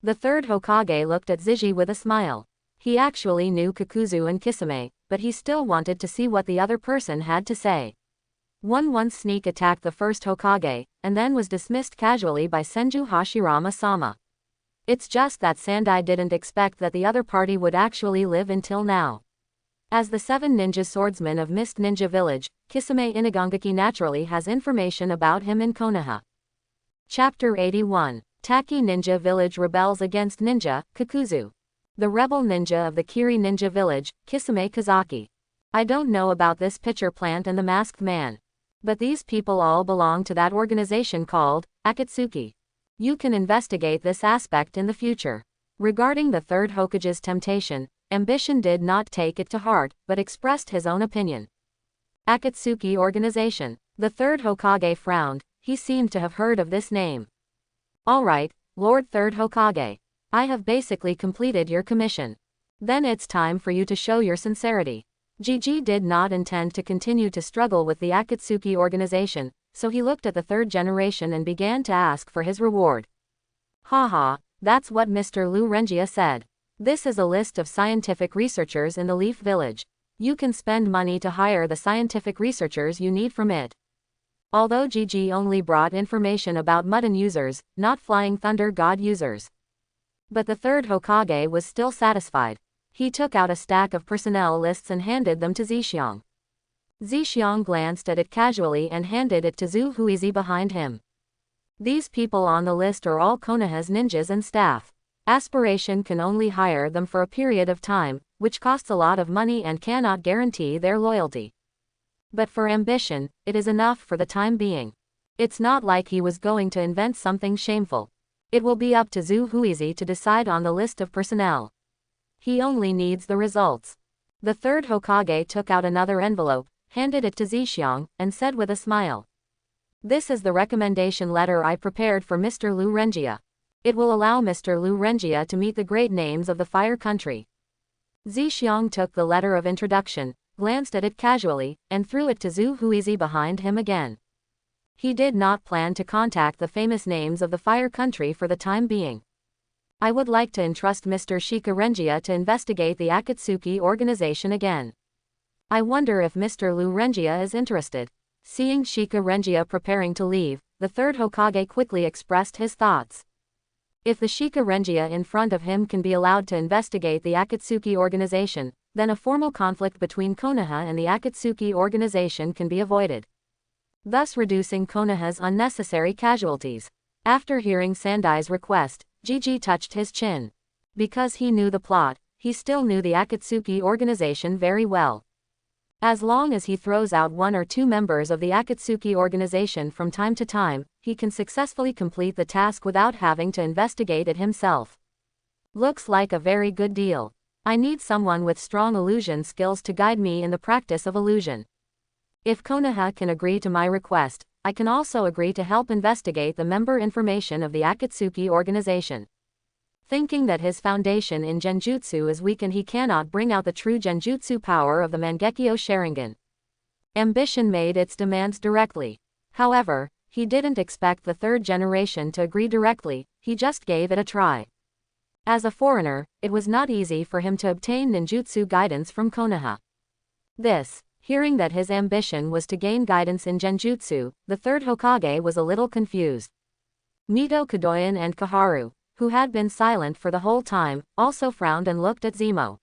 The third Hokage looked at Ziji with a smile. He actually knew Kakuzu and Kisame, but he still wanted to see what the other person had to say. One sneak attacked the first Hokage, and then was dismissed casually by Senju Hashirama-sama. It's just that Sandai didn't expect that the other party would actually live until now. As the 7 ninja swordsmen of Mist Ninja Village, Kisame Inagangaki naturally has information about him in Konoha. Chapter 81. Taki Ninja Village rebels against Ninja, Kakuzu. The rebel ninja of the Kiri Ninja Village, Kisame Kazaki. I don't know about this pitcher plant and the masked man. But these people all belong to that organization called Akatsuki. You can investigate this aspect in the future. Regarding the third Hokage's temptation, Ambition did not take it to heart, but expressed his own opinion. Akatsuki Organization. The third Hokage frowned, he seemed to have heard of this name. Alright, Lord Third Hokage. I have basically completed your commission. Then it's time for you to show your sincerity. Jiji did not intend to continue to struggle with the Akatsuki organization, so he looked at the third generation and began to ask for his reward. Haha, that's what Mr. Lu Renjia said. This is a list of scientific researchers in the Leaf Village. You can spend money to hire the scientific researchers you need from it. Although Jiji only brought information about Mudden users, not Flying Thunder God users. But the third Hokage was still satisfied. He took out a stack of personnel lists and handed them to Zixiang. Zixiang glanced at it casually and handed it to Zhu Huizi behind him. These people on the list are all Konoha's ninjas and staff. Aspiration can only hire them for a period of time, which costs a lot of money and cannot guarantee their loyalty. But for Ambition, it is enough for the time being. It's not like he was going to invent something shameful. It will be up to Zhu Huizi to decide on the list of personnel. He only needs the results. The third Hokage took out another envelope, handed it to Zixiang, and said with a smile. This is the recommendation letter I prepared for Mr. Lu Renjia. It will allow Mr. Lu Renjia to meet the great names of the Fire Country. Zixiang took the letter of introduction, glanced at it casually, and threw it to Zhu Huizi behind him again. He did not plan to contact the famous names of the Fire Country for the time being. I would like to entrust Mr. Shika Renjia to investigate the Akatsuki organization again. I wonder if Mr. Lu Renjia is interested. Seeing Shika Renjia preparing to leave, the third Hokage quickly expressed his thoughts. If the Shika Renjia in front of him can be allowed to investigate the Akatsuki organization, then a formal conflict between Konoha and the Akatsuki organization can be avoided, thus reducing Konoha's unnecessary casualties. After hearing Sandai's request, Jiji touched his chin. Because he knew the plot, he still knew the Akatsuki organization very well. As long as he throws out 1 or 2 members of the Akatsuki organization from time to time, he can successfully complete the task without having to investigate it himself. Looks like a very good deal. I need someone with strong illusion skills to guide me in the practice of illusion. If Konoha can agree to my request, I can also agree to help investigate the member information of the Akatsuki organization. Thinking that his foundation in Genjutsu is weak and he cannot bring out the true Genjutsu power of the Mangekyo Sharingan, Ambition made its demands directly. However, he didn't expect the third generation to agree directly, he just gave it a try. As a foreigner, it was not easy for him to obtain ninjutsu guidance from Konoha. Hearing that his ambition was to gain guidance in genjutsu, the third Hokage was a little confused. Mito Kadoyan and Kaharu, who had been silent for the whole time, also frowned and looked at Zemo.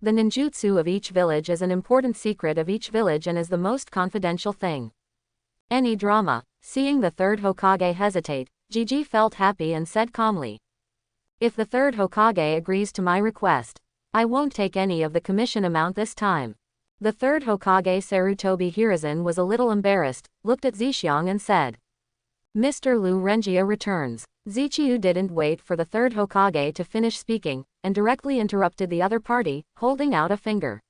The ninjutsu of each village is an important secret of each village and is the most confidential thing. Any drama. Seeing the third Hokage hesitate, Gigi felt happy and said calmly, "If the third Hokage agrees to my request, I won't take any of the commission amount this time." The third Hokage Sarutobi Hiruzen was a little embarrassed, looked at Zhixiang and said, "Mr. Lu Renjia returns." Zichiu didn't wait for the third Hokage to finish speaking, and directly interrupted the other party, holding out a finger.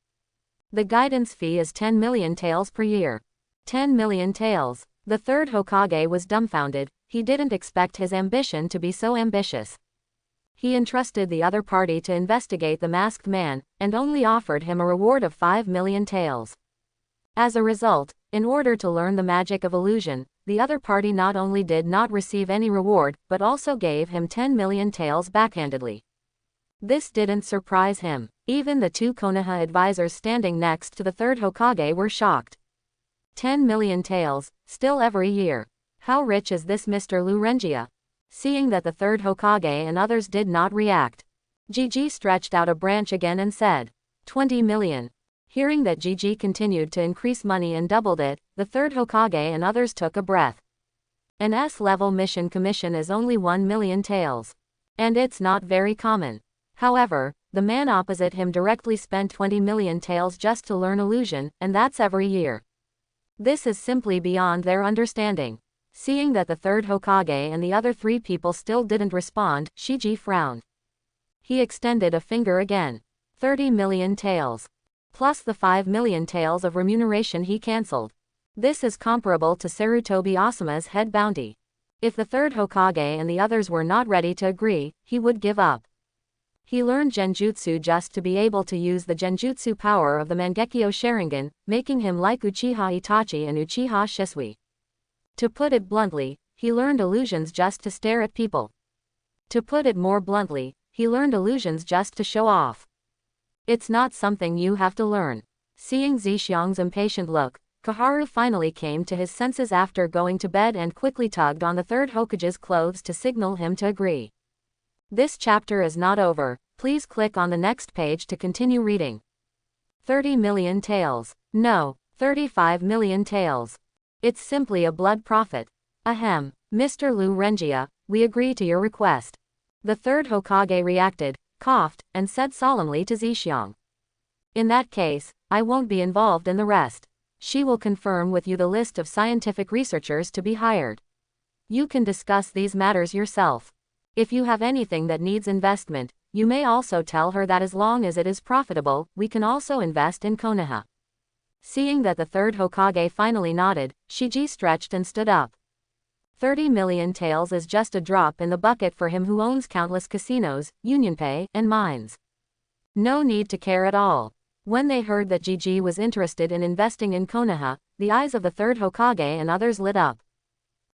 "The guidance fee is 10 million taels per year." 10 million taels. The third Hokage was dumbfounded, he didn't expect his ambition to be so ambitious. He entrusted the other party to investigate the masked man, and only offered him a reward of 5 million taels. As a result, in order to learn the magic of illusion, the other party not only did not receive any reward, but also gave him 10 million taels backhandedly. This didn't surprise him. Even the two Konoha advisors standing next to the third Hokage were shocked. 10 million taels, still every year. How rich is this Mr. Lu Renjia? Seeing that the third Hokage and others did not react, Gigi stretched out a branch again and said, 20 million. Hearing that Gigi continued to increase money and doubled it, the third Hokage and others took a breath. An S-level mission commission is only 1 million taels. And it's not very common. However, the man opposite him directly spent 20 million taels just to learn illusion, and that's every year. This is simply beyond their understanding. Seeing that the third Hokage and the other three people still didn't respond, Shiji frowned. He extended a finger again. 30 million taels. Plus the 5 million taels of remuneration he cancelled. This is comparable to Sarutobi Asuma's head bounty. If the third Hokage and the others were not ready to agree, he would give up. He learned genjutsu just to be able to use the genjutsu power of the Mangekyo Sharingan, making him like Uchiha Itachi and Uchiha Shisui. To put it bluntly, he learned illusions just to stare at people. To put it more bluntly, he learned illusions just to show off. It's not something you have to learn. Seeing Zhixiang's impatient look, Kaharu finally came to his senses after going to bed and quickly tugged on the third Hokage's clothes to signal him to agree. This chapter is not over, please click on the next page to continue reading. 30 million taels. No, 35 million taels. It's simply a blood profit. Ahem, Mr. Lu Renjia, we agree to your request. The third Hokage reacted, coughed, and said solemnly to Zhixiang. In that case, I won't be involved in the rest. She will confirm with you the list of scientific researchers to be hired. You can discuss these matters yourself. If you have anything that needs investment, you may also tell her that as long as it is profitable, we can also invest in Konoha. Seeing that the third Hokage finally nodded, Shiji stretched and stood up. 30 million taels is just a drop in the bucket for him who owns countless casinos, UnionPay, and mines. No need to care at all. When they heard that Gigi was interested in investing in Konoha, the eyes of the third Hokage and others lit up.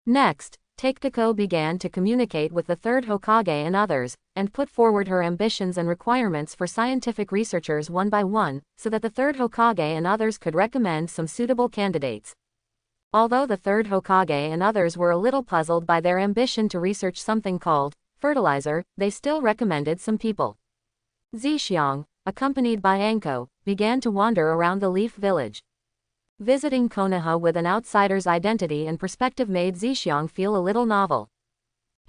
Next, Takeko began to communicate with the third Hokage and others, and put forward her ambitions and requirements for scientific researchers one by one, so that the third Hokage and others could recommend some suitable candidates. Although the third Hokage and others were a little puzzled by their ambition to research something called fertilizer, they still recommended some people. Zhixiang, accompanied by Anko, began to wander around the Leaf Village. Visiting Konoha with an outsider's identity and perspective made Zhixiang feel a little novel.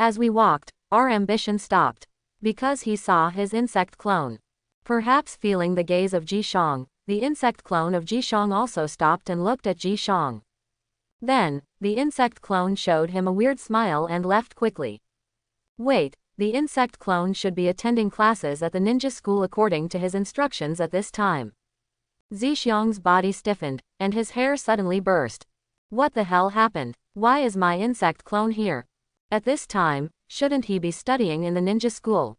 As we walked, our ambition stopped. Because he saw his insect clone. Perhaps feeling the gaze of Zhixiang, the insect clone of Zhixiang also stopped and looked at Zhixiang. Then, the insect clone showed him a weird smile and left quickly. Wait, the insect clone should be attending classes at the ninja school according to his instructions at this time. Zhixiang's body stiffened, and his hair suddenly burst. What the hell happened? Why is my insect clone here? At this time, shouldn't he be studying in the ninja school?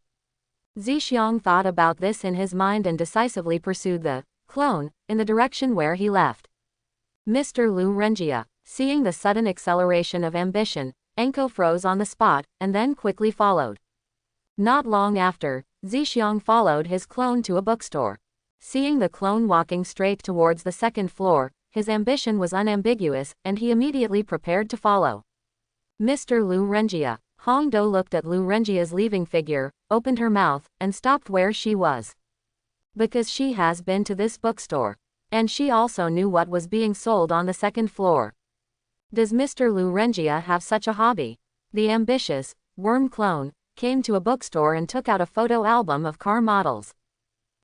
Zhixiang thought about this in his mind and decisively pursued the clone in the direction where he left. Mr. Lu Renjia, seeing the sudden acceleration of ambition, Anko froze on the spot, and then quickly followed. Not long after, Zixiang followed his clone to a bookstore. Seeing the clone walking straight towards the second floor, his ambition was unambiguous, and he immediately prepared to follow. Mr. Lu Renjia. Hongdo looked at Lu Renjia's leaving figure, opened her mouth, and stopped where she was. Because she has been to this bookstore. And she also knew what was being sold on the second floor. Does Mr. Lu Renjia have such a hobby? The ambitious, worm clone, came to a bookstore and took out a photo album of car models.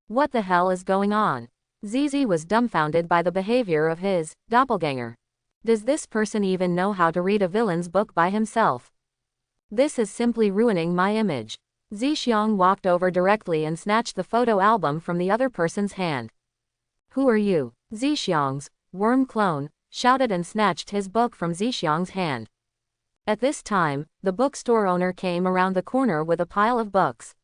What the hell is going on? Zizi was dumbfounded by the behavior of his doppelganger. Does this person even know how to read a villain's book by himself? This is simply ruining my image. Zixiang walked over directly and snatched the photo album from the other person's hand. Who are you? Zixiang's worm clone shouted and snatched his book from Zixiang's hand. At this time, the bookstore owner came around the corner with a pile of books.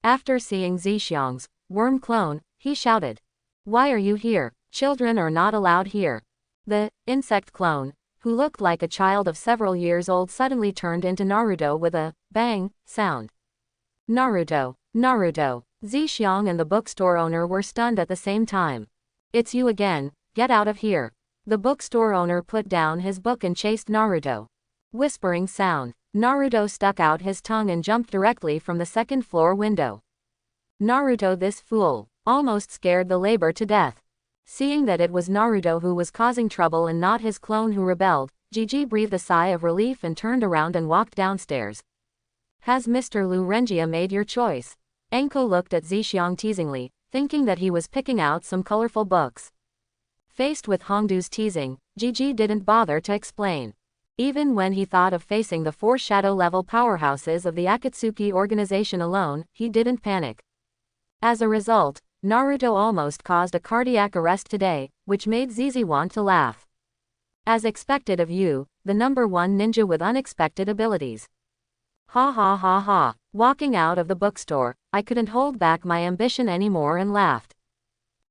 After seeing Zixiang's worm clone, he shouted, "Why are you here? Children are not allowed here." The insect clone, who looked like a child of several years old, suddenly turned into Naruto with a bang sound. Naruto, Naruto. Zixiang and the bookstore owner were stunned at the same time. It's you again, get out of here. The bookstore owner put down his book and chased Naruto. Whispering sound. Naruto stuck out his tongue and jumped directly from the second floor window. Naruto, this fool, almost scared the labor to death. Seeing that it was Naruto who was causing trouble and not his clone who rebelled, Gigi breathed a sigh of relief and turned around and walked downstairs. Has Mr. Lu Renjia made your choice? Anko looked at Zixiang teasingly, thinking that he was picking out some colorful books. Faced with Hongdu's teasing, Gigi didn't bother to explain. Even when he thought of facing the 4 shadow-level powerhouses of the Akatsuki organization alone, he didn't panic. As a result, Naruto almost caused a cardiac arrest today, which made Zizi want to laugh. As expected of you, the #1 ninja with unexpected abilities. Ha ha ha ha. Walking out of the bookstore, I couldn't hold back my ambition anymore and laughed.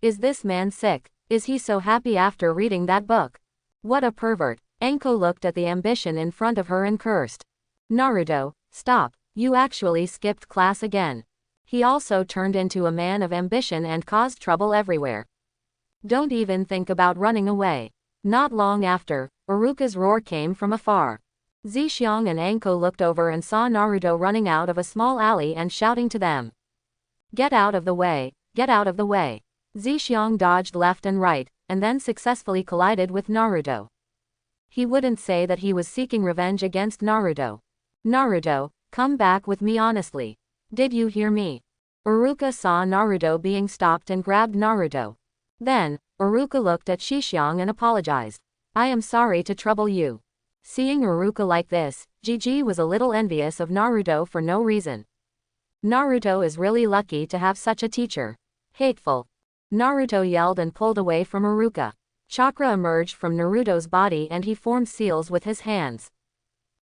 Is this man sick? Is he so happy after reading that book? What a pervert. Anko looked at the ambition in front of her and cursed. Naruto, stop, you actually skipped class again. He also turned into a man of ambition and caused trouble everywhere. Don't even think about running away. Not long after, Uruka's roar came from afar. Zixiang and Anko looked over and saw Naruto running out of a small alley and shouting to them. Get out of the way, get out of the way. Zixiang dodged left and right, and then successfully collided with Naruto. He wouldn't say that he was seeking revenge against Naruto. Naruto, come back with me honestly. Did you hear me? Uruka saw Naruto being stopped and grabbed Naruto. Then, Uruka looked at Zixiang and apologized. I am sorry to trouble you. Seeing Uruka like this, Gigi was a little envious of Naruto for no reason. Naruto is really lucky to have such a teacher. Hateful. Naruto yelled and pulled away from Uruka. Chakra emerged from Naruto's body and he formed seals with his hands.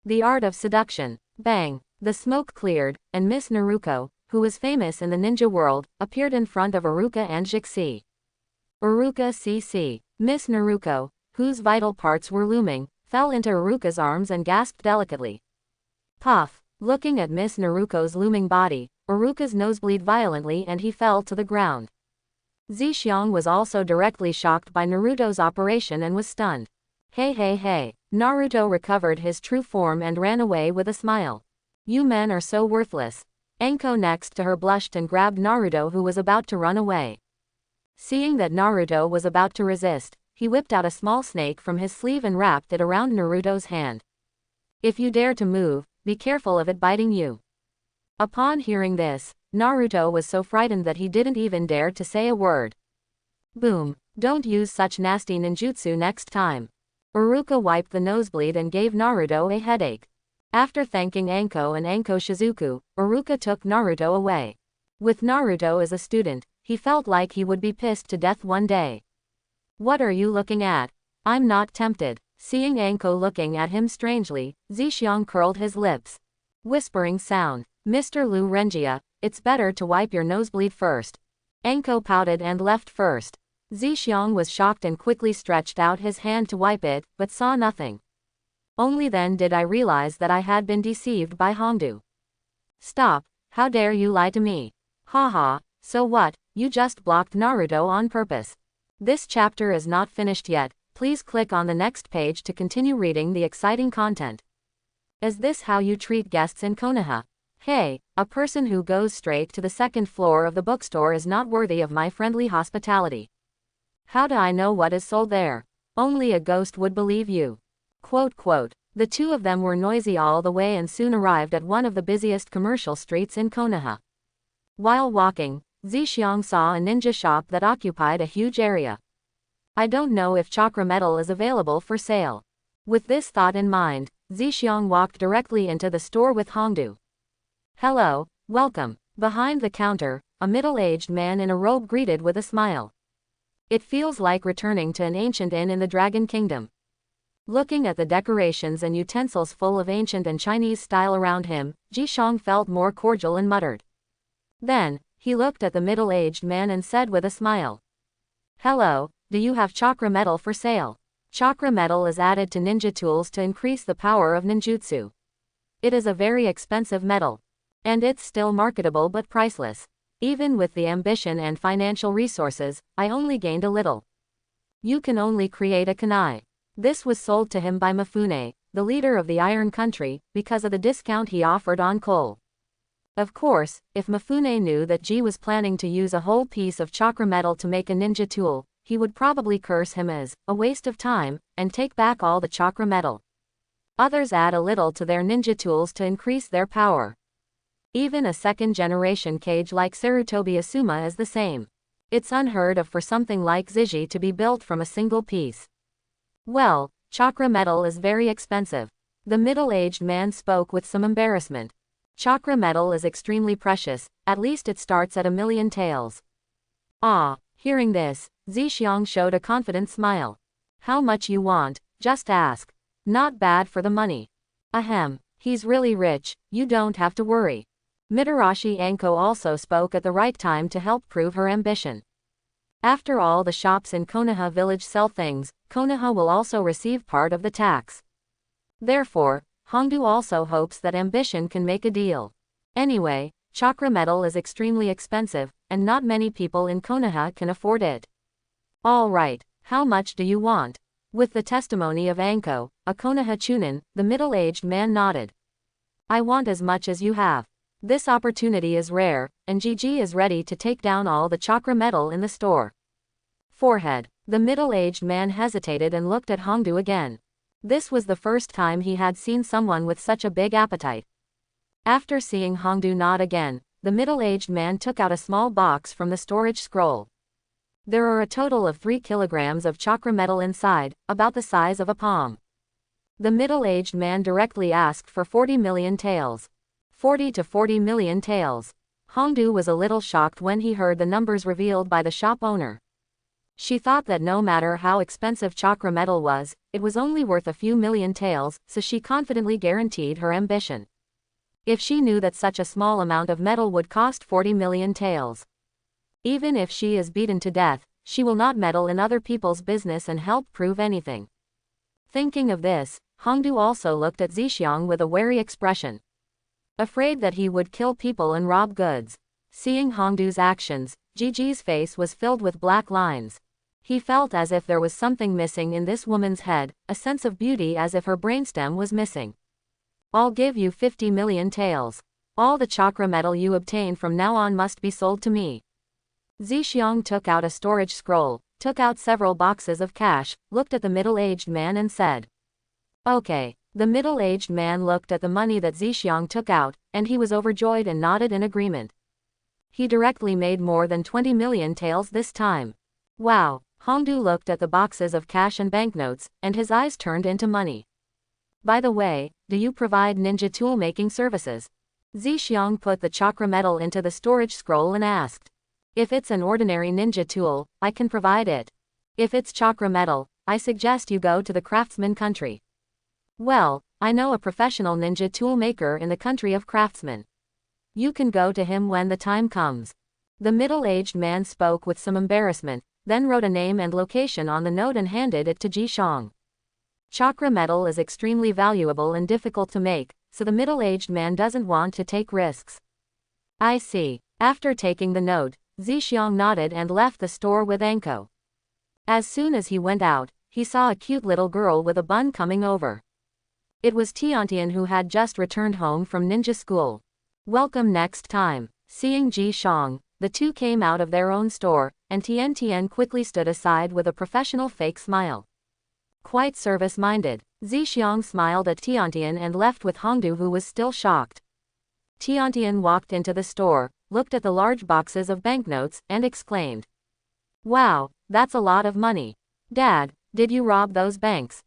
The art of seduction. Bang. The smoke cleared, and Miss Naruto, who was famous in the ninja world, appeared in front of Uruka and Jixi. Uruka CC. Miss Naruto, whose vital parts were looming, fell into Uruka's arms and gasped delicately. Puff. Looking at Miss Naruto's looming body, Uruka's nose bleed violently and he fell to the ground. Zixiang was also directly shocked by Naruto's operation and was stunned. Hey hey hey. Naruto recovered his true form and ran away with a smile. You men are so worthless. Anko next to her blushed and grabbed Naruto, who was about to run away. Seeing that Naruto was about to resist, he whipped out a small snake from his sleeve and wrapped it around Naruto's hand. If you dare to move, be careful of it biting you. Upon hearing this, Naruto was so frightened that he didn't even dare to say a word. Boom. Don't use such nasty ninjutsu next time. Uruka wiped the nosebleed and gave Naruto a headache. After thanking Anko and Anko Shizuku, Uruka took Naruto away. With Naruto as a student, he felt like he would be pissed to death one day. What are you looking at? I'm not tempted. Seeing Anko looking at him strangely, Zixiang curled his lips. Whispering sound. Mr. Lu Renjia, it's better to wipe your nosebleed first. Anko pouted and left first. Zixiang was shocked and quickly stretched out his hand to wipe it, but saw nothing. Only then did I realize that I had been deceived by Hongdu. Stop, How dare you lie to me? Haha, so what, you just blocked Naruto on purpose. This chapter is not finished yet, please click on the next page to continue reading the exciting content. Is this how you treat guests in Konoha? Hey, a person who goes straight to the second floor of the bookstore is not worthy of my friendly hospitality. How do I know what is sold there? Only a ghost would believe you. Quote. The two of them were noisy all the way and soon arrived at one of the busiest commercial streets in Konoha. While walking, Zixiang saw a ninja shop that occupied a huge area. I don't know if chakra metal is available for sale. With this thought in mind, Zixiang walked directly into the store with Hongdu. Hello, welcome. Behind the counter, a middle-aged man in a robe greeted with a smile. It feels like returning to an ancient inn in the Dragon Kingdom. Looking at the decorations and utensils full of ancient and Chinese style around him, Zixiang felt more cordial and muttered. Then, he looked at the middle-aged man and said with a smile. Hello, do you have chakra metal for sale? Chakra metal is added to ninja tools to increase the power of ninjutsu. It is a very expensive metal. And it's still marketable but priceless. Even with the ambition and financial resources, I only gained a little. You can only create a kunai. This was sold to him by Mifune, the leader of the Iron Country, because of the discount he offered on coal. Of course, if Mifune knew that Ji was planning to use a whole piece of chakra metal to make a ninja tool, he would probably curse him as a waste of time, and take back all the chakra metal. Others add a little to their ninja tools to increase their power. Even a second-generation cage like Sarutobi Asuma is the same. It's unheard of for something like Ziji to be built from a single piece. Well, chakra metal is very expensive. The middle-aged man spoke with some embarrassment. Chakra metal is extremely precious, at least it starts at 1,000,000 taels. Ah, hearing this, Zixiang showed a confident smile. How much you want, just ask. Not bad for the money. Ahem, he's really rich, you don't have to worry. Mitarashi Anko also spoke at the right time to help prove her ambition. After all the shops in Konoha village sell things, Konoha will also receive part of the tax. Therefore, Hongdu also hopes that ambition can make a deal. Anyway, chakra metal is extremely expensive, and not many people in Konoha can afford it. Alright, how much do you want? With the testimony of Anko, a Konoha chunin, the middle-aged man nodded. I want as much as you have. This opportunity is rare, and Gigi is ready to take down all the chakra metal in the store. Forehead. The middle-aged man hesitated and looked at Hongdu again. This was the first time he had seen someone with such a big appetite. After seeing Hongdu nod again, the middle-aged man took out a small box from the storage scroll. There are a total of 3 kilograms of chakra metal inside, about the size of a palm. The middle-aged man directly asked for 40 million taels. 40 to 40 million taels. Hongdu was a little shocked when he heard the numbers revealed by the shop owner. She thought that no matter how expensive chakra metal was, it was only worth a few million taels, so she confidently guaranteed her ambition. If she knew that such a small amount of metal would cost 40 million taels. Even if she is beaten to death, she will not meddle in other people's business and help prove anything. Thinking of this, Hongdu also looked at Zixiang with a wary expression. Afraid that he would kill people and rob goods. Seeing Hongdu's actions, Gigi's face was filled with black lines. He felt as if there was something missing in this woman's head, a sense of beauty as if her brainstem was missing. I'll give you 50 million taels. All the chakra metal you obtain from now on must be sold to me. Zixiang took out a storage scroll, took out several boxes of cash, looked at the middle-aged man and said, Okay. The middle-aged man looked at the money that Zixiang took out, and he was overjoyed and nodded in agreement. He directly made more than 20 million taels this time. Wow! Hongdu looked at the boxes of cash and banknotes, and his eyes turned into money. By the way, do you provide ninja tool making services? Zixiang put the chakra metal into the storage scroll and asked. If it's an ordinary ninja tool, I can provide it. If it's chakra metal, I suggest you go to the craftsman country. Well, I know a professional ninja tool maker in the country of craftsmen. You can go to him when the time comes. The middle-aged man spoke with some embarrassment, then wrote a name and location on the note and handed it to Zixiang. Chakra metal is extremely valuable and difficult to make, so the middle-aged man doesn't want to take risks. I see. After taking the note, Zixiang nodded and left the store with Anko. As soon as he went out, he saw a cute little girl with a bun coming over. It was Tiantian, who had just returned home from ninja school. Welcome next time. Seeing Ji Shang, the two came out of their own store, and Tian quickly stood aside with a professional fake smile. Quite service-minded, Zixiang smiled at Tiantian and left with Hongdu, who was still shocked. Tiantian walked into the store, looked at the large boxes of banknotes, and exclaimed, "Wow, that's a lot of money. Dad, did you rob those banks?"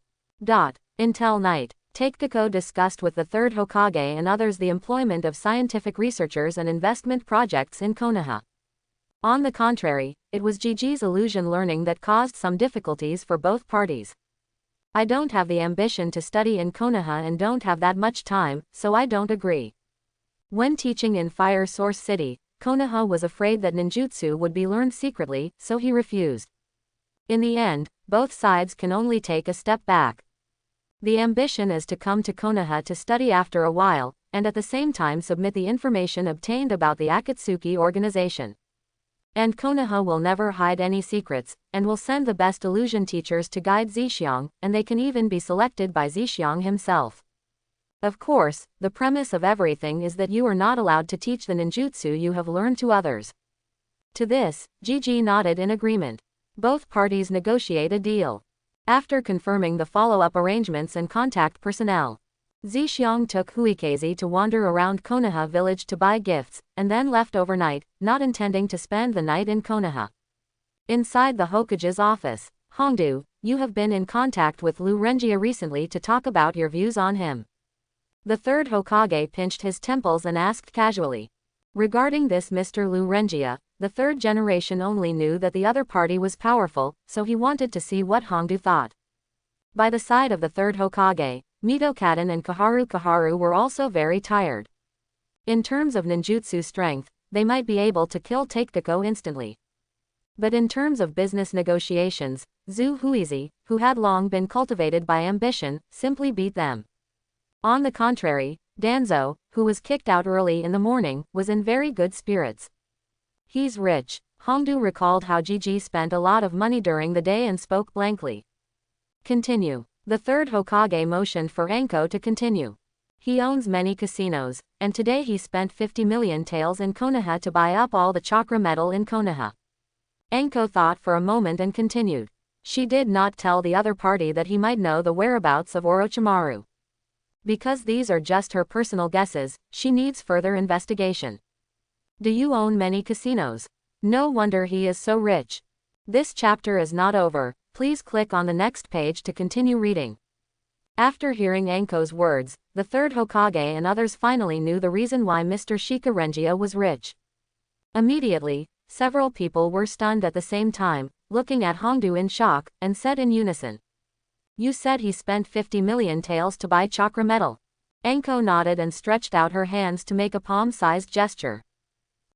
Until night, Takeko discussed with the third Hokage and others the employment of scientific researchers and investment projects in Konoha. On the contrary, it was Gigi's illusion learning that caused some difficulties for both parties. "I don't have the ambition to study in Konoha and don't have that much time, so I don't agree." When teaching in Fire Source City, Konoha was afraid that ninjutsu would be learned secretly, so he refused. In the end, both sides can only take a step back. The ambition is to come to Konoha to study after a while, and at the same time submit the information obtained about the Akatsuki organization. And Konoha will never hide any secrets, and will send the best illusion teachers to guide Zixiang, and they can even be selected by Zixiang himself. Of course, the premise of everything is that you are not allowed to teach the ninjutsu you have learned to others. To this, Gigi nodded in agreement. Both parties negotiate a deal. After confirming the follow-up arrangements and contact personnel, Zixiang took Huikaze to wander around Konoha village to buy gifts, and then left overnight, not intending to spend the night in Konoha. Inside the Hokage's office, "Hongdu, you have been in contact with Lu Renjia recently to talk about your views on him." The third Hokage pinched his temples and asked casually. Regarding this Mr. Lu Renjia, the third generation only knew that the other party was powerful, so he wanted to see what Hongdu thought. By the side of the third Hokage, Mito Kaden and Kaharu were also very tired. In terms of ninjutsu strength, they might be able to kill Takeko instantly. But in terms of business negotiations, Zhu Huizi, who had long been cultivated by ambition, simply beat them. On the contrary, Danzo, who was kicked out early in the morning, was in very good spirits. "He's rich." Hongdu recalled how Gigi spent a lot of money during the day and spoke blankly. "Continue." The third Hokage motioned for Anko to continue. "He owns many casinos, and today he spent 50 million taels in Konoha to buy up all the chakra metal in Konoha." Anko thought for a moment and continued. She did not tell the other party that he might know the whereabouts of Orochimaru. Because these are just her personal guesses, she needs further investigation. "Do you own many casinos? No wonder he is so rich." This chapter is not over. Please click on the next page to continue reading. After hearing Anko's words, the third Hokage and others finally knew the reason why Mr. Shika Renjia was rich. Immediately, several people were stunned at the same time, looking at Hongdu in shock, and said in unison, "You said he spent 50 million taels to buy chakra metal." Anko nodded and stretched out her hands to make a palm-sized gesture.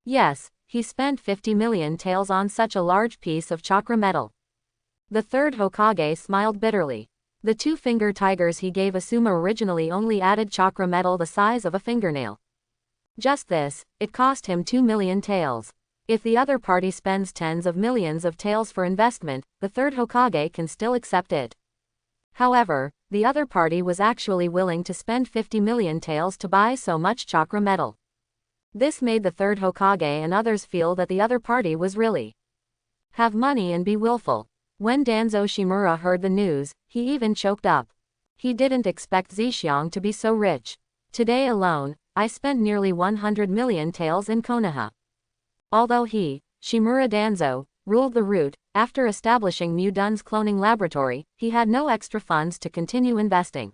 "Yes, he spent 50 million taels on such a large piece of chakra metal." The third Hokage smiled bitterly. The two-finger tigers he gave Asuma originally only added chakra metal the size of a fingernail. Just this, it cost him 2 million taels. If the other party spends tens of millions of taels for investment, the third Hokage can still accept it. However, the other party was actually willing to spend 50 million taels to buy so much chakra metal. This made the third Hokage and others feel that the other party was really have money and be willful. When Danzo Shimura heard the news, he even choked up. He didn't expect Zixiang to be so rich. "Today alone, I spent nearly 100 million taels in Konoha." Although he, Shimura Danzo, ruled the route, after establishing Mu Dun's cloning laboratory, he had no extra funds to continue investing.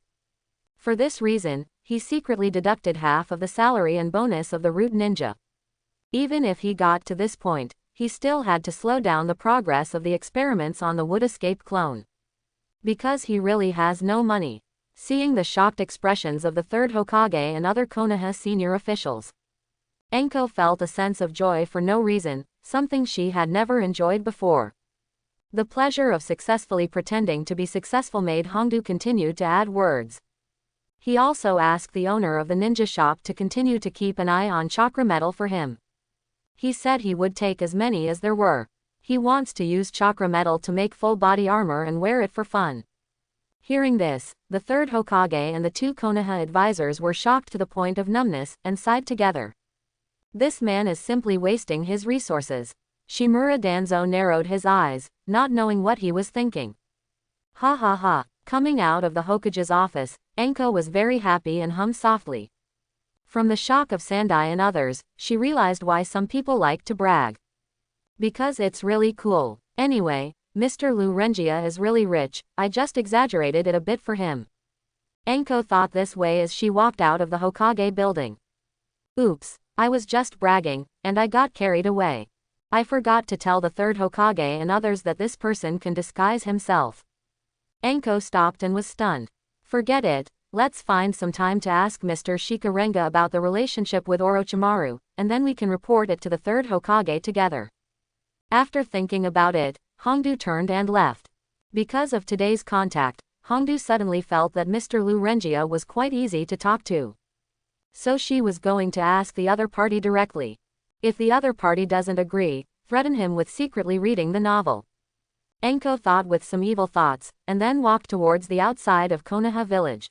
For this reason, he secretly deducted half of the salary and bonus of the root ninja. Even if he got to this point, he still had to slow down the progress of the experiments on the Wood Escape clone. Because he really has no money. Seeing the shocked expressions of the third Hokage and other Konoha senior officials, Anko felt a sense of joy for no reason, something she had never enjoyed before. The pleasure of successfully pretending to be successful made Hongdu continue to add words. He also asked the owner of the ninja shop to continue to keep an eye on chakra metal for him. He said he would take as many as there were. He wants to use chakra metal to make full body armor and wear it for fun. Hearing this, the third Hokage and the two Konoha advisors were shocked to the point of numbness and sighed together. This man is simply wasting his resources. Shimura Danzo narrowed his eyes, not knowing what he was thinking. Ha ha ha. Coming out of the Hokage's office, Enko was very happy and hummed softly. From the shock of Sandai and others, she realized why some people like to brag. Because it's really cool. Anyway, Mr. Lu Renjia is really rich, I just exaggerated it a bit for him. Enko thought this way as she walked out of the Hokage building. Oops, I was just bragging, and I got carried away. I forgot to tell the third Hokage and others that this person can disguise himself. Enko stopped and was stunned. Forget it, let's find some time to ask Mr. Shikarenga about the relationship with Orochimaru, and then we can report it to the third Hokage together. After thinking about it, Hongdu turned and left. Because of today's contact, Hongdu suddenly felt that Mr. Lu Renjia was quite easy to talk to. So she was going to ask the other party directly. If the other party doesn't agree, threaten him with secretly reading the novel. Enko thought with some evil thoughts, and then walked towards the outside of Konoha village.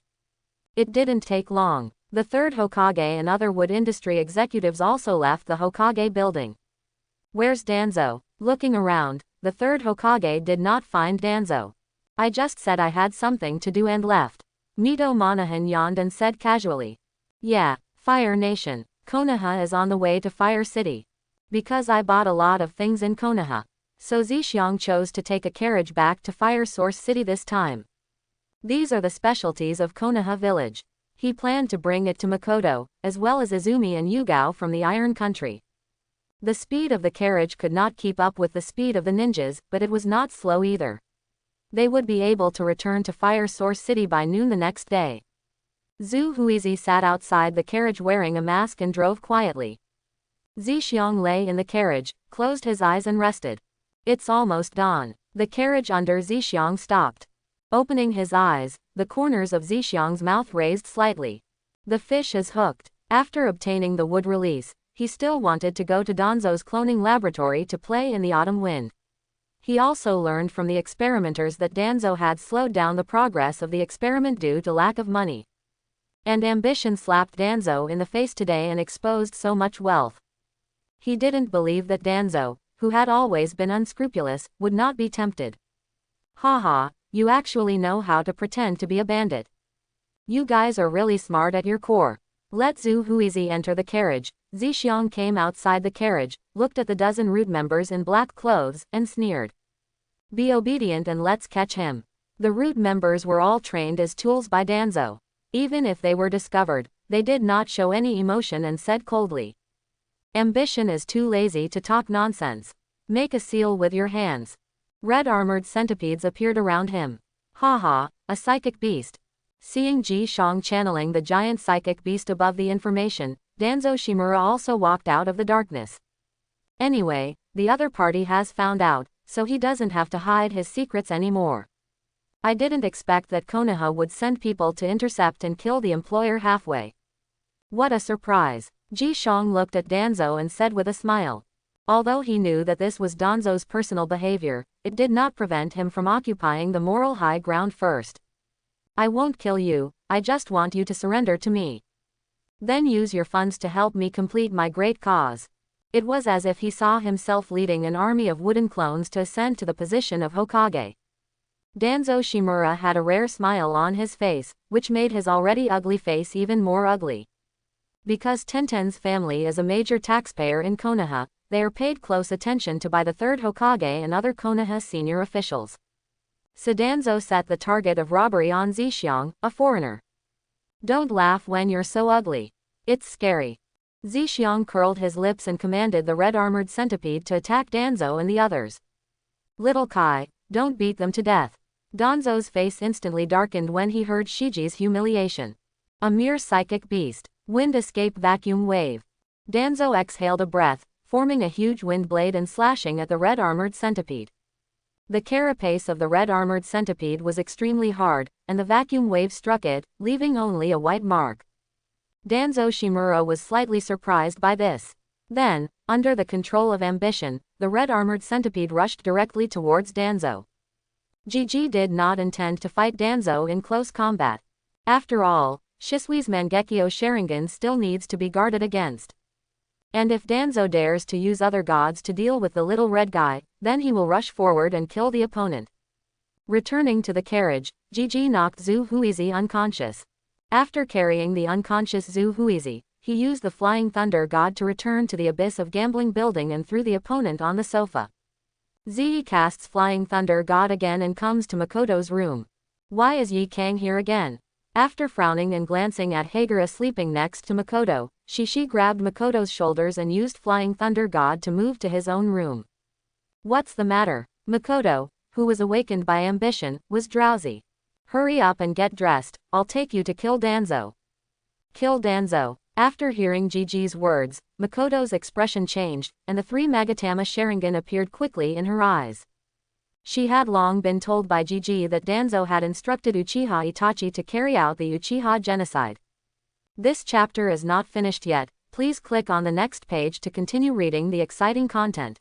It didn't take long. The third Hokage and other wood industry executives also left the Hokage building. Where's Danzo? Looking around, the third Hokage did not find Danzo. I just said I had something to do and left. Mito Monahan yawned and said casually. Yeah, Fire Nation. Konoha is on the way to Fire City. Because I bought a lot of things in Konoha. So Zixiang chose to take a carriage back to Fire Source City this time. These are the specialties of Konoha village. He planned to bring it to Makoto, as well as Izumi and Yugao from the Iron Country. The speed of the carriage could not keep up with the speed of the ninjas, but it was not slow either. They would be able to return to Fire Source City by noon the next day. Zhu Huizi sat outside the carriage wearing a mask and drove quietly. Zixiang lay in the carriage, closed his eyes and rested. It's almost dawn. The carriage under Zixiang stopped. Opening his eyes, the corners of Zixiang's mouth raised slightly. The fish is hooked. After obtaining the wood release, he still wanted to go to Danzo's cloning laboratory to play in the autumn wind. He also learned from the experimenters that Danzo had slowed down the progress of the experiment due to lack of money. And ambition slapped Danzo in the face today and exposed so much wealth. He didn't believe that Danzo, who had always been unscrupulous, would not be tempted. Haha, you actually know how to pretend to be a bandit. You guys are really smart at your core. Let Zhu Huizi enter the carriage. Zixiang came outside the carriage, looked at the dozen root members in black clothes, and sneered. Be obedient and let's catch him. The root members were all trained as tools by Danzo. Even if they were discovered, they did not show any emotion and said coldly. Ambition is too lazy to talk nonsense. Make a seal with your hands. Red armored centipedes appeared around him. Haha, a psychic beast. Seeing Ji Shang channeling the giant psychic beast above the information, Danzo Shimura also walked out of the darkness. Anyway, the other party has found out, so he doesn't have to hide his secrets anymore. I didn't expect that Konoha would send people to intercept and kill the employer halfway. What a surprise. Ji Shang looked at Danzo and said with a smile. Although he knew that this was Danzo's personal behavior, it did not prevent him from occupying the moral high ground first. I won't kill you, I just want you to surrender to me. Then use your funds to help me complete my great cause. It was as if he saw himself leading an army of wooden clones to ascend to the position of Hokage. Danzo Shimura had a rare smile on his face, which made his already ugly face even more ugly. Because Tenten's family is a major taxpayer in Konoha, they are paid close attention to by the third Hokage and other Konoha senior officials. So Danzo set the target of robbery on Zixiang, a foreigner. Don't laugh when you're so ugly. It's scary. Zixiang curled his lips and commanded the red-armored centipede to attack Danzo and the others. Little Kai, don't beat them to death. Danzo's face instantly darkened when he heard Shiji's humiliation. A mere psychic beast. Wind escape vacuum wave. Danzo exhaled a breath, forming a huge wind blade and slashing at the red-armored centipede. The carapace of the red-armored centipede was extremely hard, and the vacuum wave struck it, leaving only a white mark. Danzo Shimura was slightly surprised by this. Then, under the control of ambition, the red-armored centipede rushed directly towards Danzo. Gigi did not intend to fight Danzo in close combat. After all, Shisui's Mangekyo Sharingan still needs to be guarded against. And if Danzo dares to use other gods to deal with the little red guy, then he will rush forward and kill the opponent. Returning to the carriage, Gigi knocked Zhu Huizi unconscious. After carrying the unconscious Zhu Huizi, he used the Flying Thunder God to return to the abyss of Gambling Building and threw the opponent on the sofa. Zi casts Flying Thunder God again and comes to Makoto's room. Why is Yi Kang here again? After frowning and glancing at Hagura sleeping next to Makoto, Shishi grabbed Makoto's shoulders and used Flying Thunder God to move to his own room. What's the matter? Makoto, who was awakened by ambition, was drowsy. Hurry up and get dressed, I'll take you to kill Danzo. Kill Danzo. After hearing Gigi's words, Makoto's expression changed, and the three Magatama Sharingan appeared quickly in her eyes. She had long been told by Gigi that Danzo had instructed Uchiha Itachi to carry out the Uchiha genocide. This chapter is not finished yet, please click on the next page to continue reading the exciting content.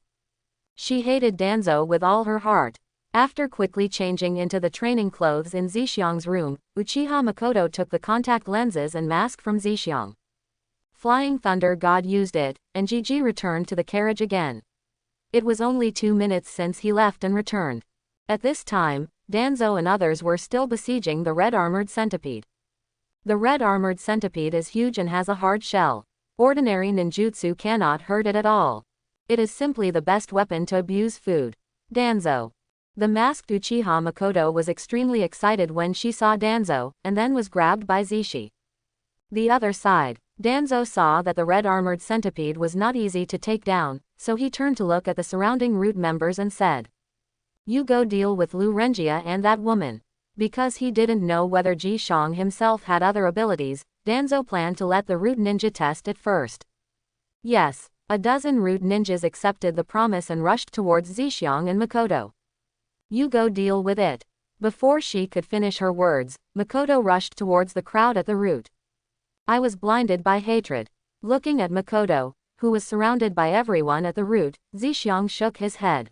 She hated Danzo with all her heart. After quickly changing into the training clothes in Zixiang's room, Uchiha Makoto took the contact lenses and mask from Zixiang. Flying Thunder God used it, and Gigi returned to the carriage again. It was only 2 minutes since he left and returned. At this time, Danzo and others were still besieging the red-armored centipede. The red-armored centipede is huge and has a hard shell. Ordinary ninjutsu cannot hurt it at all. It is simply the best weapon to abuse food. Danzo. The masked Uchiha Makoto was extremely excited when she saw Danzo, and then was grabbed by Zishi. The other side. Danzo saw that the red-armored centipede was not easy to take down, so he turned to look at the surrounding root members and said, "You go deal with Lu Renjia and that woman." Because he didn't know whether Ji Shang himself had other abilities, Danzo planned to let the root ninja test it first. Yes, a dozen root ninjas accepted the promise and rushed towards Zixiang and Makoto. "You go deal with it." Before she could finish her words, Makoto rushed towards the crowd at the root. I was blinded by hatred. Looking at Makoto, who was surrounded by everyone at the root, Zixiang shook his head.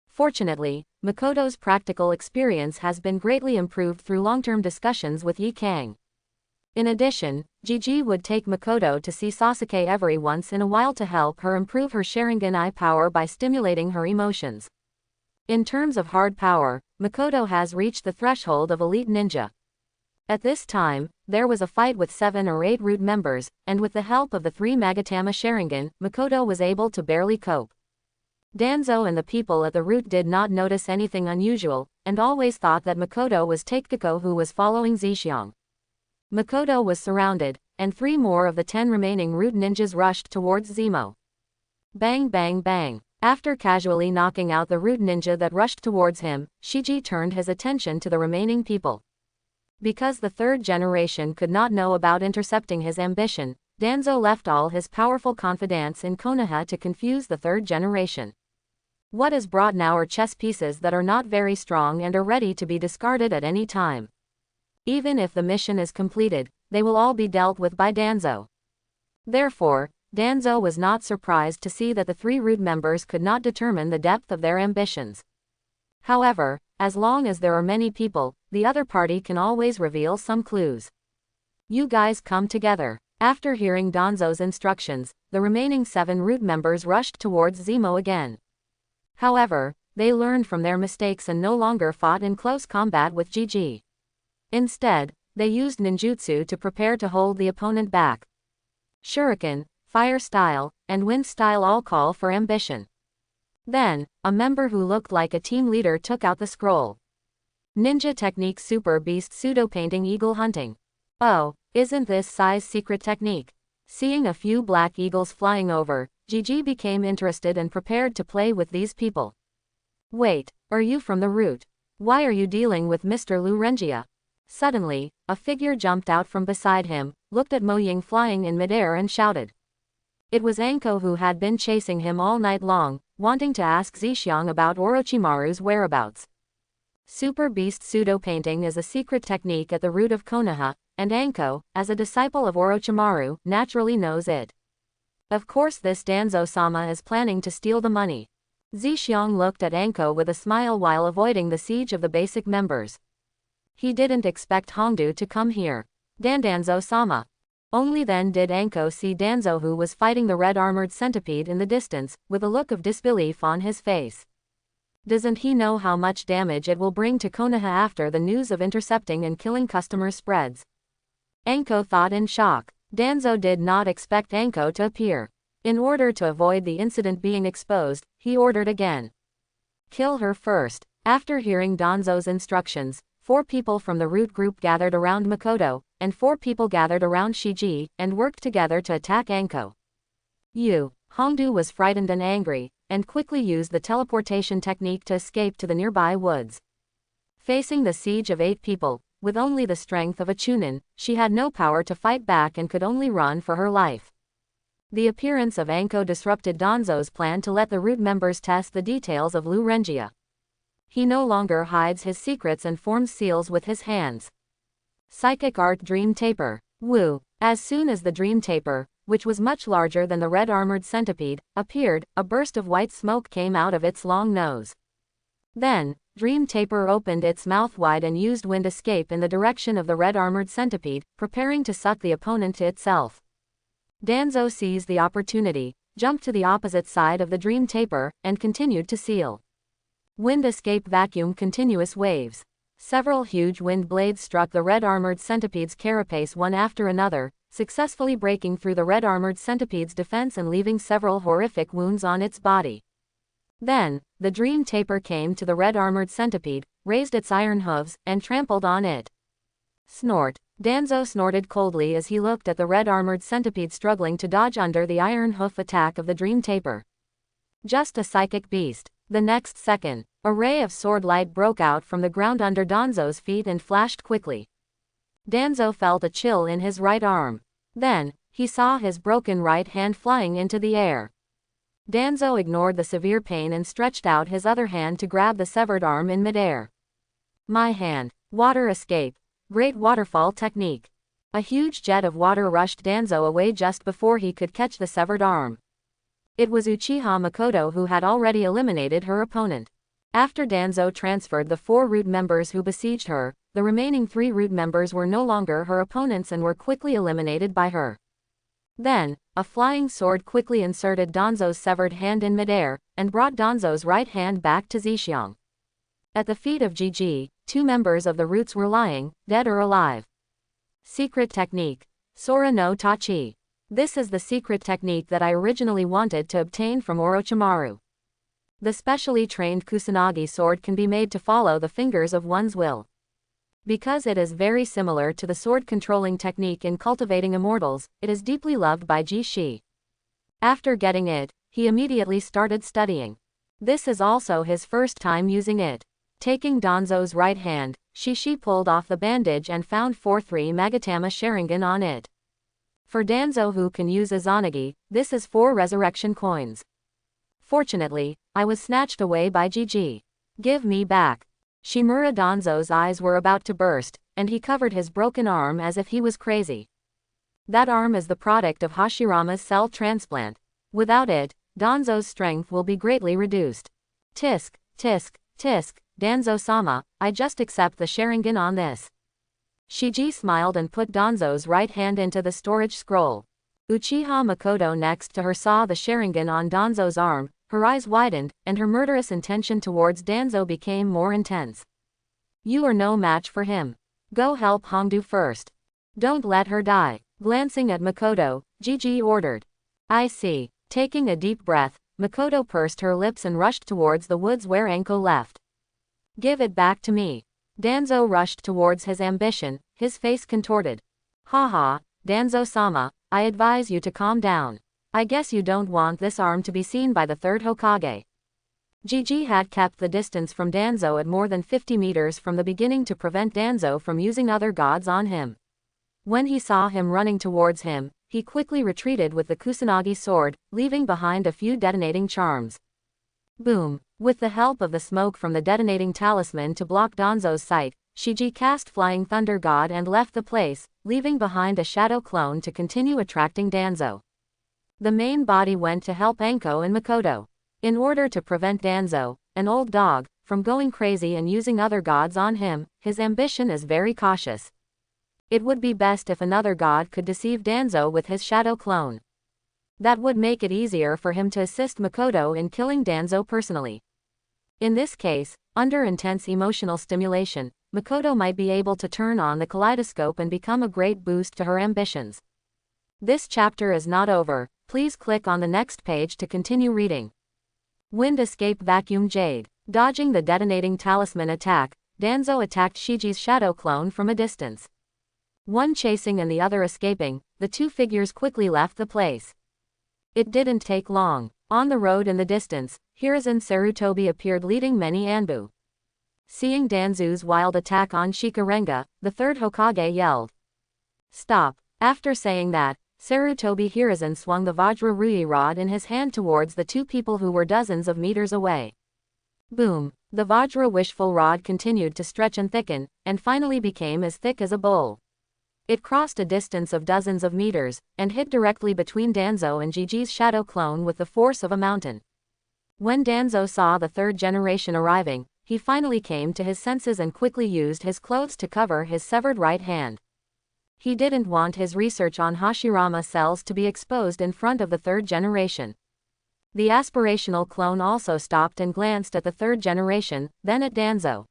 Fortunately, Makoto's practical experience has been greatly improved through long-term discussions with Yi Kang. In addition, Gigi would take Makoto to see Sasuke every once in a while to help her improve her Sharingan eye power by stimulating her emotions. In terms of hard power, Makoto has reached the threshold of elite ninja. At this time, there was a fight with 7 or 8 root members, and with the help of the 3 Magatama Sharingan, Makoto was able to barely cope. Danzo and the people at the root did not notice anything unusual, and always thought that Makoto was Takeko who was following Zixiang. Makoto was surrounded, and 3 more of the 10 remaining root ninjas rushed towards Zemo. Bang bang bang. After casually knocking out the root ninja that rushed towards him, Shiji turned his attention to the remaining people. Because the third generation could not know about intercepting his ambition, Danzo left all his powerful confidants in Konoha to confuse the third generation. What is brought now are chess pieces that are not very strong and are ready to be discarded at any time. Even if the mission is completed, they will all be dealt with by Danzo. Therefore, Danzo was not surprised to see that the 3 root members could not determine the depth of their ambitions. However, as long as there are many people, the other party can always reveal some clues. You guys come together. After hearing Danzo's instructions, the remaining 7 root members rushed towards Zemo again. However, they learned from their mistakes and no longer fought in close combat with Gigi. Instead, they used ninjutsu to prepare to hold the opponent back. Shuriken, Fire Style, and Wind Style all call for ambition. Then, a member who looked like a team leader took out the scroll. Ninja Technique Super Beast Pseudo Painting Eagle Hunting. Oh, isn't this Sai's secret technique? Seeing a few black eagles flying over, Gigi became interested and prepared to play with these people. Wait, are you from the root? Why are you dealing with Mr. Lu Renjia? Suddenly, a figure jumped out from beside him, looked at Mo Ying flying in midair and shouted. It was Anko who had been chasing him all night long, wanting to ask Zhixiang about Orochimaru's whereabouts. Super Beast pseudo-painting is a secret technique at the root of Konoha, and Anko, as a disciple of Orochimaru, naturally knows it. Of course this Danzo-sama is planning to steal the money. Zhixiang looked at Anko with a smile while avoiding the siege of the basic members. He didn't expect Hongdu to come here. Danzo-sama. Only then did Anko see Danzo, who was fighting the red-armored centipede in the distance, with a look of disbelief on his face. Doesn't he know how much damage it will bring to Konoha after the news of intercepting and killing customers spreads? Anko thought in shock. Danzo did not expect Anko to appear. In order to avoid the incident being exposed, he ordered again. Kill her first. After hearing Danzo's instructions, 4 people from the root group gathered around Makoto, and 4 people gathered around Shiji, and worked together to attack Anko. Hongdu was frightened and angry, and quickly used the teleportation technique to escape to the nearby woods. Facing the siege of 8 people, with only the strength of a chunin, she had no power to fight back and could only run for her life. The appearance of Anko disrupted Danzo's plan to let the root members test the details of Lu Renjia. He no longer hides his secrets and forms seals with his hands. Psychic Art Dream Taper. Woo! As soon as the Dream Taper, which was much larger than the red-armored centipede, appeared, a burst of white smoke came out of its long nose. Then, Dream Taper opened its mouth wide and used wind escape in the direction of the red-armored centipede, preparing to suck the opponent to itself. Danzo seized the opportunity, jumped to the opposite side of the Dream Taper, and continued to seal. Wind escape vacuum continuous waves. Several huge wind blades struck the red-armored centipede's carapace one after another, successfully breaking through the red-armored centipede's defense and leaving several horrific wounds on its body. Then, the Dream Taper came to the red-armored centipede, raised its iron hooves, and trampled on it. Snort. Danzo snorted coldly as he looked at the red-armored centipede struggling to dodge under the iron hoof attack of the Dream Taper. Just a psychic beast. The next second, a ray of sword light broke out from the ground under Danzo's feet and flashed quickly. Danzo felt a chill in his right arm. Then, he saw his broken right hand flying into the air. Danzo ignored the severe pain and stretched out his other hand to grab the severed arm in midair. My hand. Water escape. Great waterfall technique. A huge jet of water rushed Danzo away just before he could catch the severed arm. It was Uchiha Makoto who had already eliminated her opponent. After Danzo transferred the 4 root members who besieged her, the remaining 3 root members were no longer her opponents and were quickly eliminated by her. Then, a flying sword quickly inserted Danzo's severed hand in midair, and brought Danzo's right hand back to Zhixiang. At the feet of Gigi, 2 members of the roots were lying, dead or alive. Secret technique. Sora no Tachi. This is the secret technique that I originally wanted to obtain from Orochimaru. The specially trained Kusanagi sword can be made to follow the fingers of one's will. Because it is very similar to the sword controlling technique in cultivating immortals, it is deeply loved by Ji-shi. After getting it, he immediately started studying. This is also his first time using it. Taking Danzo's right hand, Shi pulled off the bandage and found 4-3 Magatama Sharingan on it. For Danzo, who can use Izanagi, this is 4 resurrection coins. Fortunately, I was snatched away by Gigi. Give me back. Shimura Danzo's eyes were about to burst, and he covered his broken arm as if he was crazy. That arm is the product of Hashirama's cell transplant. Without it, Danzo's strength will be greatly reduced. Tisk, tisk, tisk, Danzo-sama, I just accept the Sharingan on this. Shiji smiled and put Danzo's right hand into the storage scroll. Uchiha Makoto next to her saw the Sharingan on Danzo's arm, her eyes widened, and her murderous intention towards Danzo became more intense. You are no match for him. Go help Hongdu first. Don't let her die. Glancing at Makoto, Gigi ordered. I see. Taking a deep breath, Makoto pursed her lips and rushed towards the woods where Anko left. Give it back to me. Danzo rushed towards his ambition, his face contorted. Haha, Danzo-sama, I advise you to calm down. I guess you don't want this arm to be seen by the 3rd Hokage. Gigi had kept the distance from Danzo at more than 50 meters from the beginning to prevent Danzo from using other gods on him. When he saw him running towards him, he quickly retreated with the Kusanagi sword, leaving behind a few detonating charms. Boom. With the help of the smoke from the detonating talisman to block Danzo's sight, Shiji cast Flying Thunder God and left the place, leaving behind a shadow clone to continue attracting Danzo. The main body went to help Anko and Makoto. In order to prevent Danzo, an old dog, from going crazy and using other gods on him, his ambition is very cautious. It would be best if another god could deceive Danzo with his shadow clone. That would make it easier for him to assist Makoto in killing Danzo personally. In this case, under intense emotional stimulation, Makoto might be able to turn on the kaleidoscope and become a great boost to her ambitions. This chapter is not over, please click on the next page to continue reading. Wind Escape Vacuum Jade. Dodging the detonating talisman attack, Danzo attacked Shiji's shadow clone from a distance. One chasing and the other escaping, the two figures quickly left the place. It didn't take long. On the road in the distance, Hiruzen Sarutobi appeared leading many Anbu. Seeing Danzo's wild attack on Shikarenga, the third Hokage yelled, "Stop!" After saying that, Sarutobi Hiruzen swung the Vajra Rui rod in his hand towards the two people who were dozens of meters away. Boom! The Vajra wishful rod continued to stretch and thicken, and finally became as thick as a bowl. It crossed a distance of dozens of meters, and hit directly between Danzo and Gigi's shadow clone with the force of a mountain. When Danzo saw the third generation arriving, he finally came to his senses and quickly used his clothes to cover his severed right hand. He didn't want his research on Hashirama cells to be exposed in front of the third generation. The aspirational clone also stopped and glanced at the third generation, then at Danzo.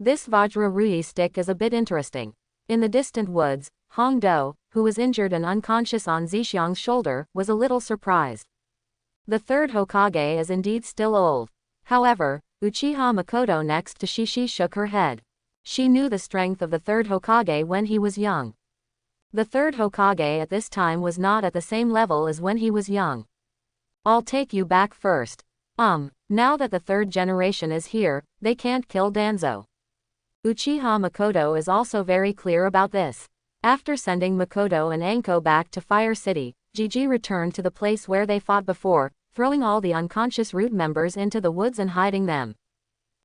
This Vajra Rui stick is a bit interesting. In the distant woods, Hong Do, who was injured and unconscious on Zhixiang's shoulder, was a little surprised. The third Hokage is indeed still old. However, Uchiha Makoto next to Shishi shook her head. She knew the strength of the third Hokage when he was young. The third Hokage at this time was not at the same level as when he was young. I'll take you back first. Now that the third generation is here, they can't kill Danzo. Uchiha Makoto is also very clear about this. After sending Makoto and Anko back to Fire City, Gigi returned to the place where they fought before, throwing all the unconscious root members into the woods and hiding them.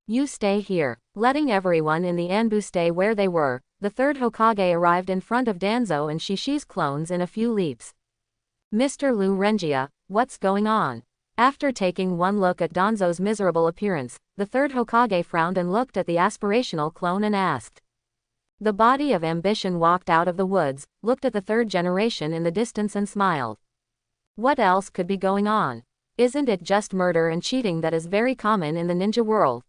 You stay here. Letting everyone in the Anbu stay where they were, the third Hokage arrived in front of Danzo and Shishi's clones in a few leaps. Mr. Lu Renjia, what's going on? After taking one look at Danzo's miserable appearance, the third Hokage frowned and looked at the aspirational clone and asked. The body of ambition walked out of the woods, looked at the third generation in the distance and smiled. What else could be going on? Isn't it just murder and cheating that is very common in the ninja world?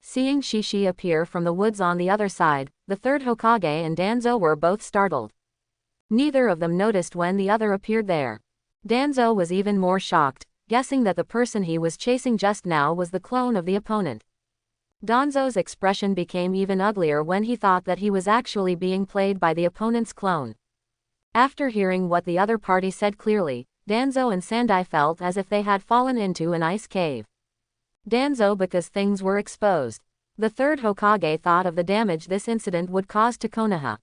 Seeing Shishi appear from the woods on the other side, the third Hokage and Danzo were both startled. Neither of them noticed when the other appeared there. Danzo was even more shocked, guessing that the person he was chasing just now was the clone of the opponent. Danzo's expression became even uglier when he thought that he was actually being played by the opponent's clone. After hearing what the other party said clearly, Danzo and Sandai felt as if they had fallen into an ice cave. Danzo because things were exposed. The third Hokage thought of the damage this incident would cause to Konoha.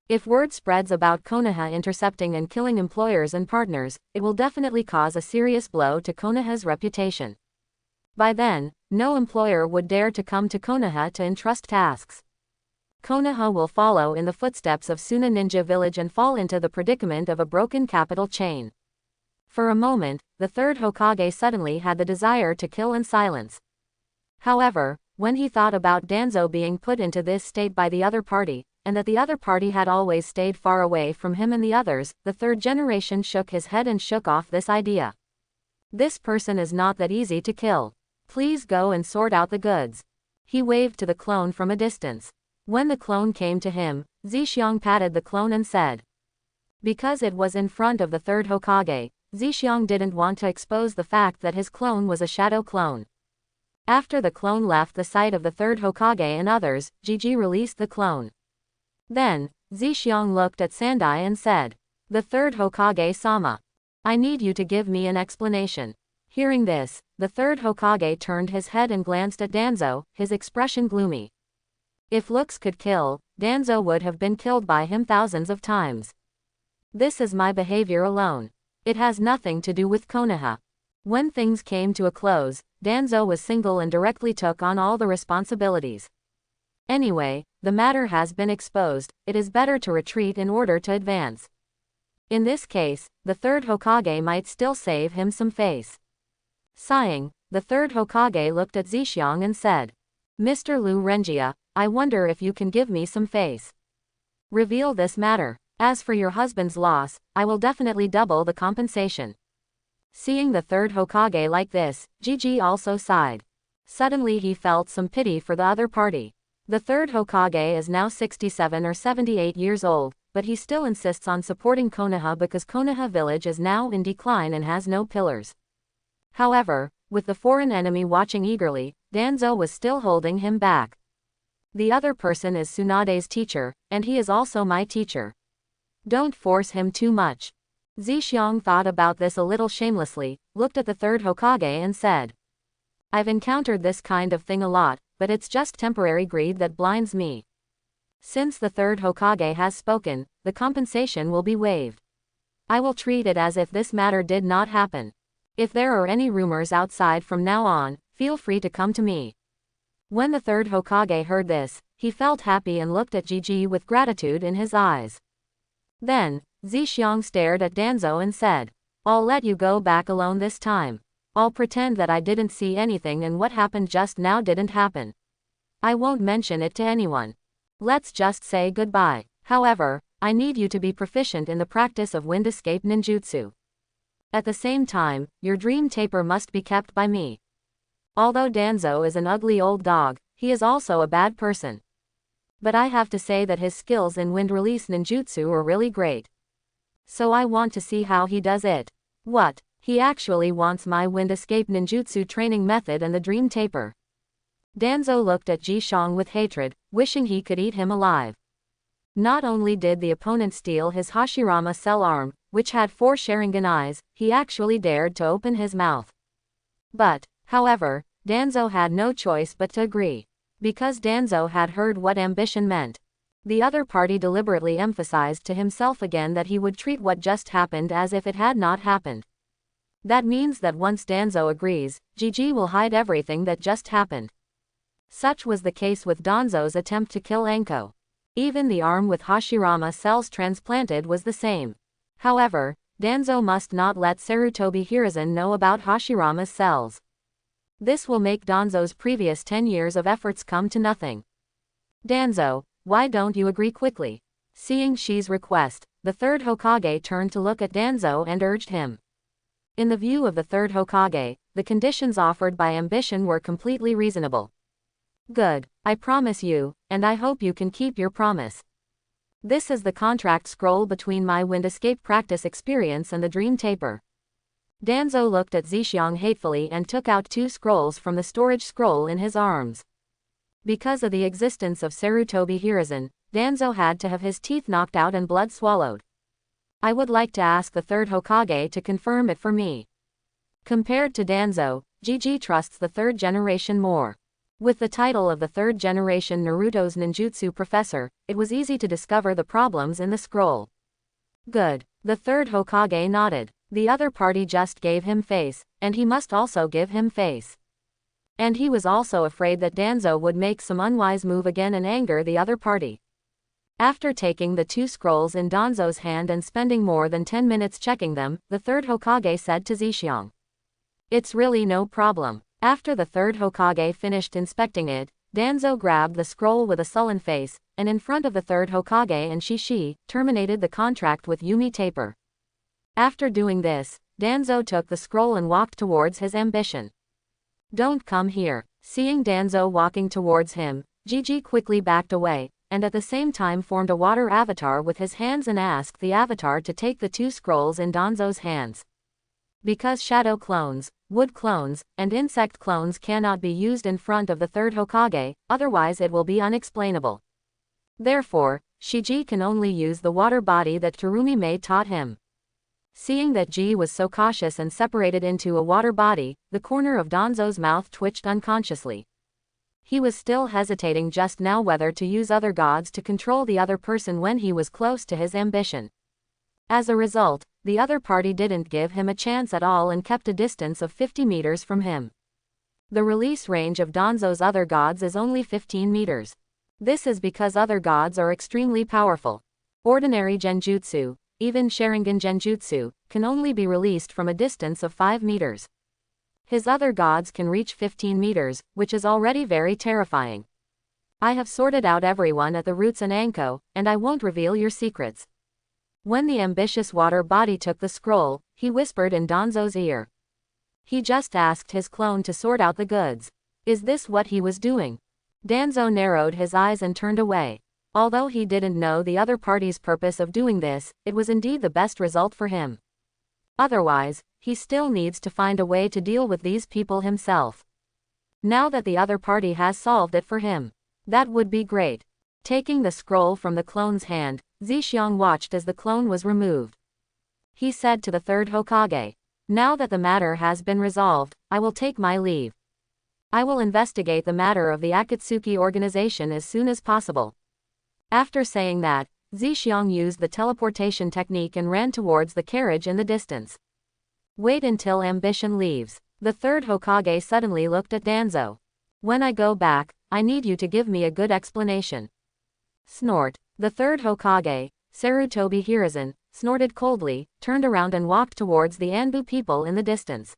If word spreads about Konoha intercepting and killing employers and partners, it will definitely cause a serious blow to Konoha's reputation. By then, no employer would dare to come to Konoha to entrust tasks. Konoha will follow in the footsteps of Suna Ninja Village and fall into the predicament of a broken capital chain. For a moment, the third Hokage suddenly had the desire to kill and silence. However, when he thought about Danzo being put into this state by the other party, and that the other party had always stayed far away from him and the others, the third generation shook his head and shook off this idea. This person is not that easy to kill. Please go and sort out the goods. He waved to the clone from a distance. When the clone came to him, Zhixiang patted the clone and said. Because it was in front of the third Hokage, Zhixiang didn't want to expose the fact that his clone was a shadow clone. After the clone left the sight of the third Hokage and others, Gigi released the clone. Then, Zhixiang looked at Sandai and said, "The third Hokage-sama. I need you to give me an explanation." Hearing this, the third Hokage turned his head and glanced at Danzo, his expression gloomy. If looks could kill, Danzo would have been killed by him thousands of times. This is my behavior alone. It has nothing to do with Konoha. When things came to a close, Danzo was single and directly took on all the responsibilities. Anyway, the matter has been exposed, it is better to retreat in order to advance. In this case, the third Hokage might still save him some face. Sighing, the third Hokage looked at Zhixiang and said, Mr. Lu Renjia, I wonder if you can give me some face. Reveal this matter. As for your husband's loss, I will definitely double the compensation. Seeing the third Hokage like this, Gigi also sighed. Suddenly he felt some pity for the other party. The third Hokage is now 67 or 78 years old, but he still insists on supporting Konoha because Konoha village is now in decline and has no pillars. However, with the foreign enemy watching eagerly, Danzo was still holding him back. The other person is Tsunade's teacher, and he is also my teacher. Don't force him too much. Zhixiang thought about this a little shamelessly, looked at the third Hokage and said, I've encountered this kind of thing a lot, but it's just temporary greed that blinds me. Since the third Hokage has spoken, the compensation will be waived. I will treat it as if this matter did not happen. If there are any rumors outside from now on, feel free to come to me. When the third Hokage heard this, he felt happy and looked at Gigi with gratitude in his eyes. Then, Zhixiang stared at Danzo and said, I'll let you go back alone this time. I'll pretend that I didn't see anything and what happened just now didn't happen. I won't mention it to anyone. Let's just say goodbye. However, I need you to be proficient in the practice of wind escape ninjutsu. At the same time, your dream taper must be kept by me. Although Danzo is an ugly old dog, he is also a bad person. But I have to say that his skills in wind release ninjutsu are really great. So I want to see how he does it. What? He actually wants my wind escape ninjutsu training method and the dream taper. Danzo looked at Zhixiang with hatred, wishing he could eat him alive. Not only did the opponent steal his Hashirama cell arm, which had 4 Sharingan eyes, he actually dared to open his mouth. But, however, Danzo had no choice but to agree. Because Danzo had heard what ambition meant. The other party deliberately emphasized to himself again that he would treat what just happened as if it had not happened. That means that once Danzo agrees, Gigi will hide everything that just happened. Such was the case with Danzo's attempt to kill Anko. Even the arm with Hashirama cells transplanted was the same. However, Danzo must not let Sarutobi Hiruzen know about Hashirama's cells. This will make Danzo's previous 10 years of efforts come to nothing. Danzo, why don't you agree quickly? Seeing Shi's request, the third Hokage turned to look at Danzo and urged him. In the view of the third Hokage, the conditions offered by ambition were completely reasonable. Good, I promise you, and I hope you can keep your promise. This is the contract scroll between my wind escape practice experience and the dream taper. Danzo looked at Zhixiang hatefully and took out 2 scrolls from the storage scroll in his arms. Because of the existence of Sarutobi Hiruzen, Danzo had to have his teeth knocked out and blood swallowed. I would like to ask the third Hokage to confirm it for me. Compared to Danzo, Gigi trusts the third generation more. With the title of the third generation Naruto's ninjutsu professor, it was easy to discover the problems in the scroll. Good. The third Hokage nodded. The other party just gave him face, and he must also give him face. And he was also afraid that Danzo would make some unwise move again and anger the other party. After taking the 2 scrolls in Danzo's hand and spending more than 10 minutes checking them, the third Hokage said to Zhixiang, It's really no problem. After the third Hokage finished inspecting it, Danzo grabbed the scroll with a sullen face, and in front of the third Hokage and Shishi, terminated the contract with Yumi Taper. After doing this, Danzo took the scroll and walked towards his ambition. Don't come here. Seeing Danzo walking towards him, Gigi quickly backed away, and at the same time formed a water avatar with his hands and asked the avatar to take the 2 scrolls in Danzo's hands. Because shadow clones, wood clones, and insect clones cannot be used in front of the third Hokage, otherwise it will be unexplainable. Therefore, Shiji can only use the water body that Terumi-Mei taught him. Seeing that Ji was so cautious and separated into a water body, the corner of Danzo's mouth twitched unconsciously. He was still hesitating just now whether to use other gods to control the other person when he was close to his ambition. As a result, the other party didn't give him a chance at all and kept a distance of 50 meters from him. The release range of Danzo's other gods is only 15 meters. This is because other gods are extremely powerful. Ordinary genjutsu, even Sharingan genjutsu, can only be released from a distance of 5 meters. His other gods can reach 15 meters, which is already very terrifying. I have sorted out everyone at the roots and Anko, and I won't reveal your secrets. When the ambitious water body took the scroll, he whispered in Danzo's ear. He just asked his clone to sort out the goods. Is this what he was doing? Danzo narrowed his eyes and turned away. Although he didn't know the other party's purpose of doing this, it was indeed the best result for him. Otherwise, he still needs to find a way to deal with these people himself. Now that the other party has solved it for him, that would be great. Taking the scroll from the clone's hand, Zixiang watched as the clone was removed. He said to the third Hokage, "Now that the matter has been resolved, I will take my leave. I will investigate the matter of the Akatsuki organization as soon as possible." After saying that, Zixiang used the teleportation technique and ran towards the carriage in the distance. Wait until ambition leaves. The third Hokage suddenly looked at Danzo. When I go back, I need you to give me a good explanation. Snort. The third Hokage, Sarutobi Hiruzen, snorted coldly, turned around and walked towards the Anbu people in the distance.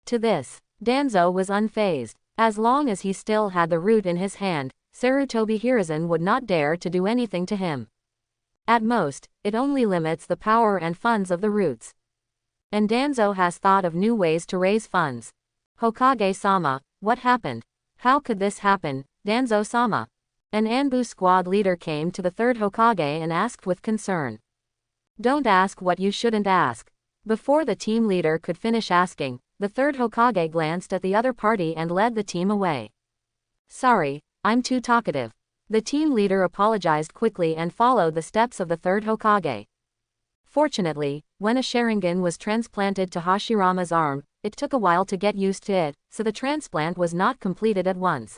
To this, Danzo was unfazed. As long as he still had the root in his hand, Sarutobi Hiruzen would not dare to do anything to him. At most, it only limits the power and funds of the roots. And Danzo has thought of new ways to raise funds. Hokage-sama, what happened? How could this happen, Danzo-sama? An Anbu squad leader came to the third Hokage and asked with concern. Don't ask what you shouldn't ask. Before the team leader could finish asking, the third Hokage glanced at the other party and led the team away. Sorry, I'm too talkative. The team leader apologized quickly and followed the steps of the third Hokage. Fortunately, when a Sharingan was transplanted to Hashirama's arm, it took a while to get used to it, so the transplant was not completed at once.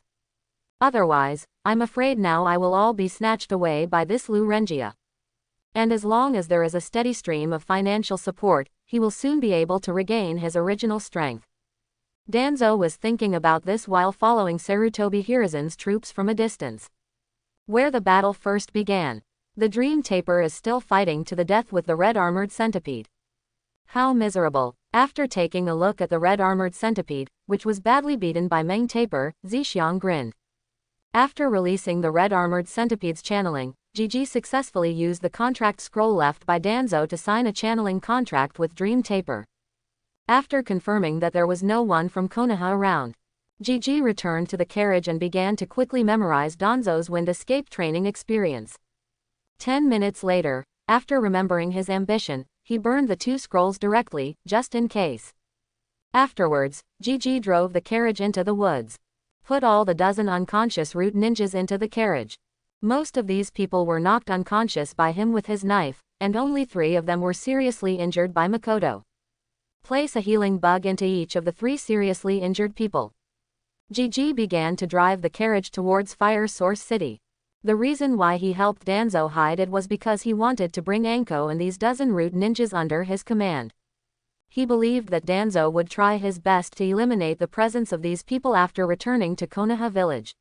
Otherwise, I'm afraid now I will all be snatched away by this Lu Renjia. And as long as there is a steady stream of financial support, he will soon be able to regain his original strength. Danzo was thinking about this while following Sarutobi Hiruzen's troops from a distance. Where the battle first began. The Dream Taper is still fighting to the death with the red-armored centipede. How miserable. After taking a look at the red-armored centipede, which was badly beaten by Meng Taper, Zixiang grinned. After releasing the red-armored centipede's channeling, GG successfully used the contract scroll left by Danzo to sign a channeling contract with Dream Taper. After confirming that there was no one from Konoha around, GG returned to the carriage and began to quickly memorize Danzo's wind escape training experience. 10 minutes later, after remembering his ambition, he burned the 2 scrolls directly, just in case. Afterwards, GG drove the carriage into the woods. Put all the dozen unconscious root ninjas into the carriage. Most of these people were knocked unconscious by him with his knife, and only 3 of them were seriously injured by Makoto. Place a healing bug into each of the 3 seriously injured people. GG began to drive the carriage towards Fire Source City. The reason why he helped Danzo hide it was because he wanted to bring Anko and these dozen root ninjas under his command. He believed that Danzo would try his best to eliminate the presence of these people after returning to Konoha village.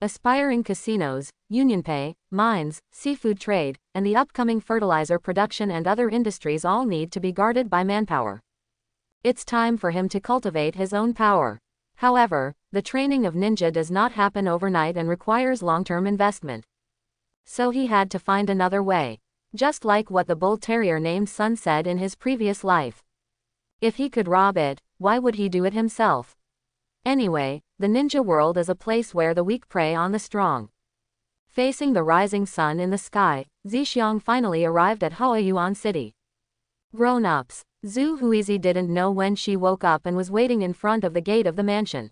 Aspiring casinos, union pay, mines, seafood trade, and the upcoming fertilizer production and other industries all need to be guarded by manpower. It's time for him to cultivate his own power. However, the training of ninja does not happen overnight and requires long-term investment. So he had to find another way. Just like what the bull terrier named Sun said in his previous life. If he could rob it, why would he do it himself? Anyway, the ninja world is a place where the weak prey on the strong. Facing the rising sun in the sky, Zixiang finally arrived at Huayuan City. Grown-ups. Zhu Huizi didn't know when she woke up and was waiting in front of the gate of the mansion.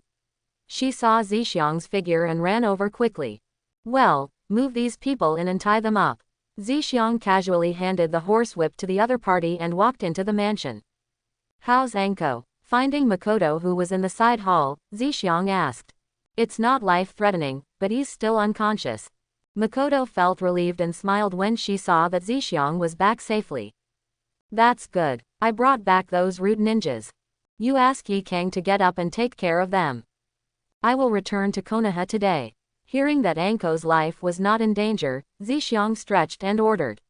She saw Zixiang's figure and ran over quickly. Well, move these people in and tie them up. Zixiang casually handed the horsewhip to the other party and walked into the mansion. How's Anko? Finding Makoto who was in the side hall, Zixiang asked. It's not life-threatening, but he's still unconscious. Makoto felt relieved and smiled when she saw that Zixiang was back safely. That's good. I brought back those rude ninjas. You ask Yi Kang to get up and take care of them. I will return to Konoha today. Hearing that Anko's life was not in danger, Zixiang stretched and ordered.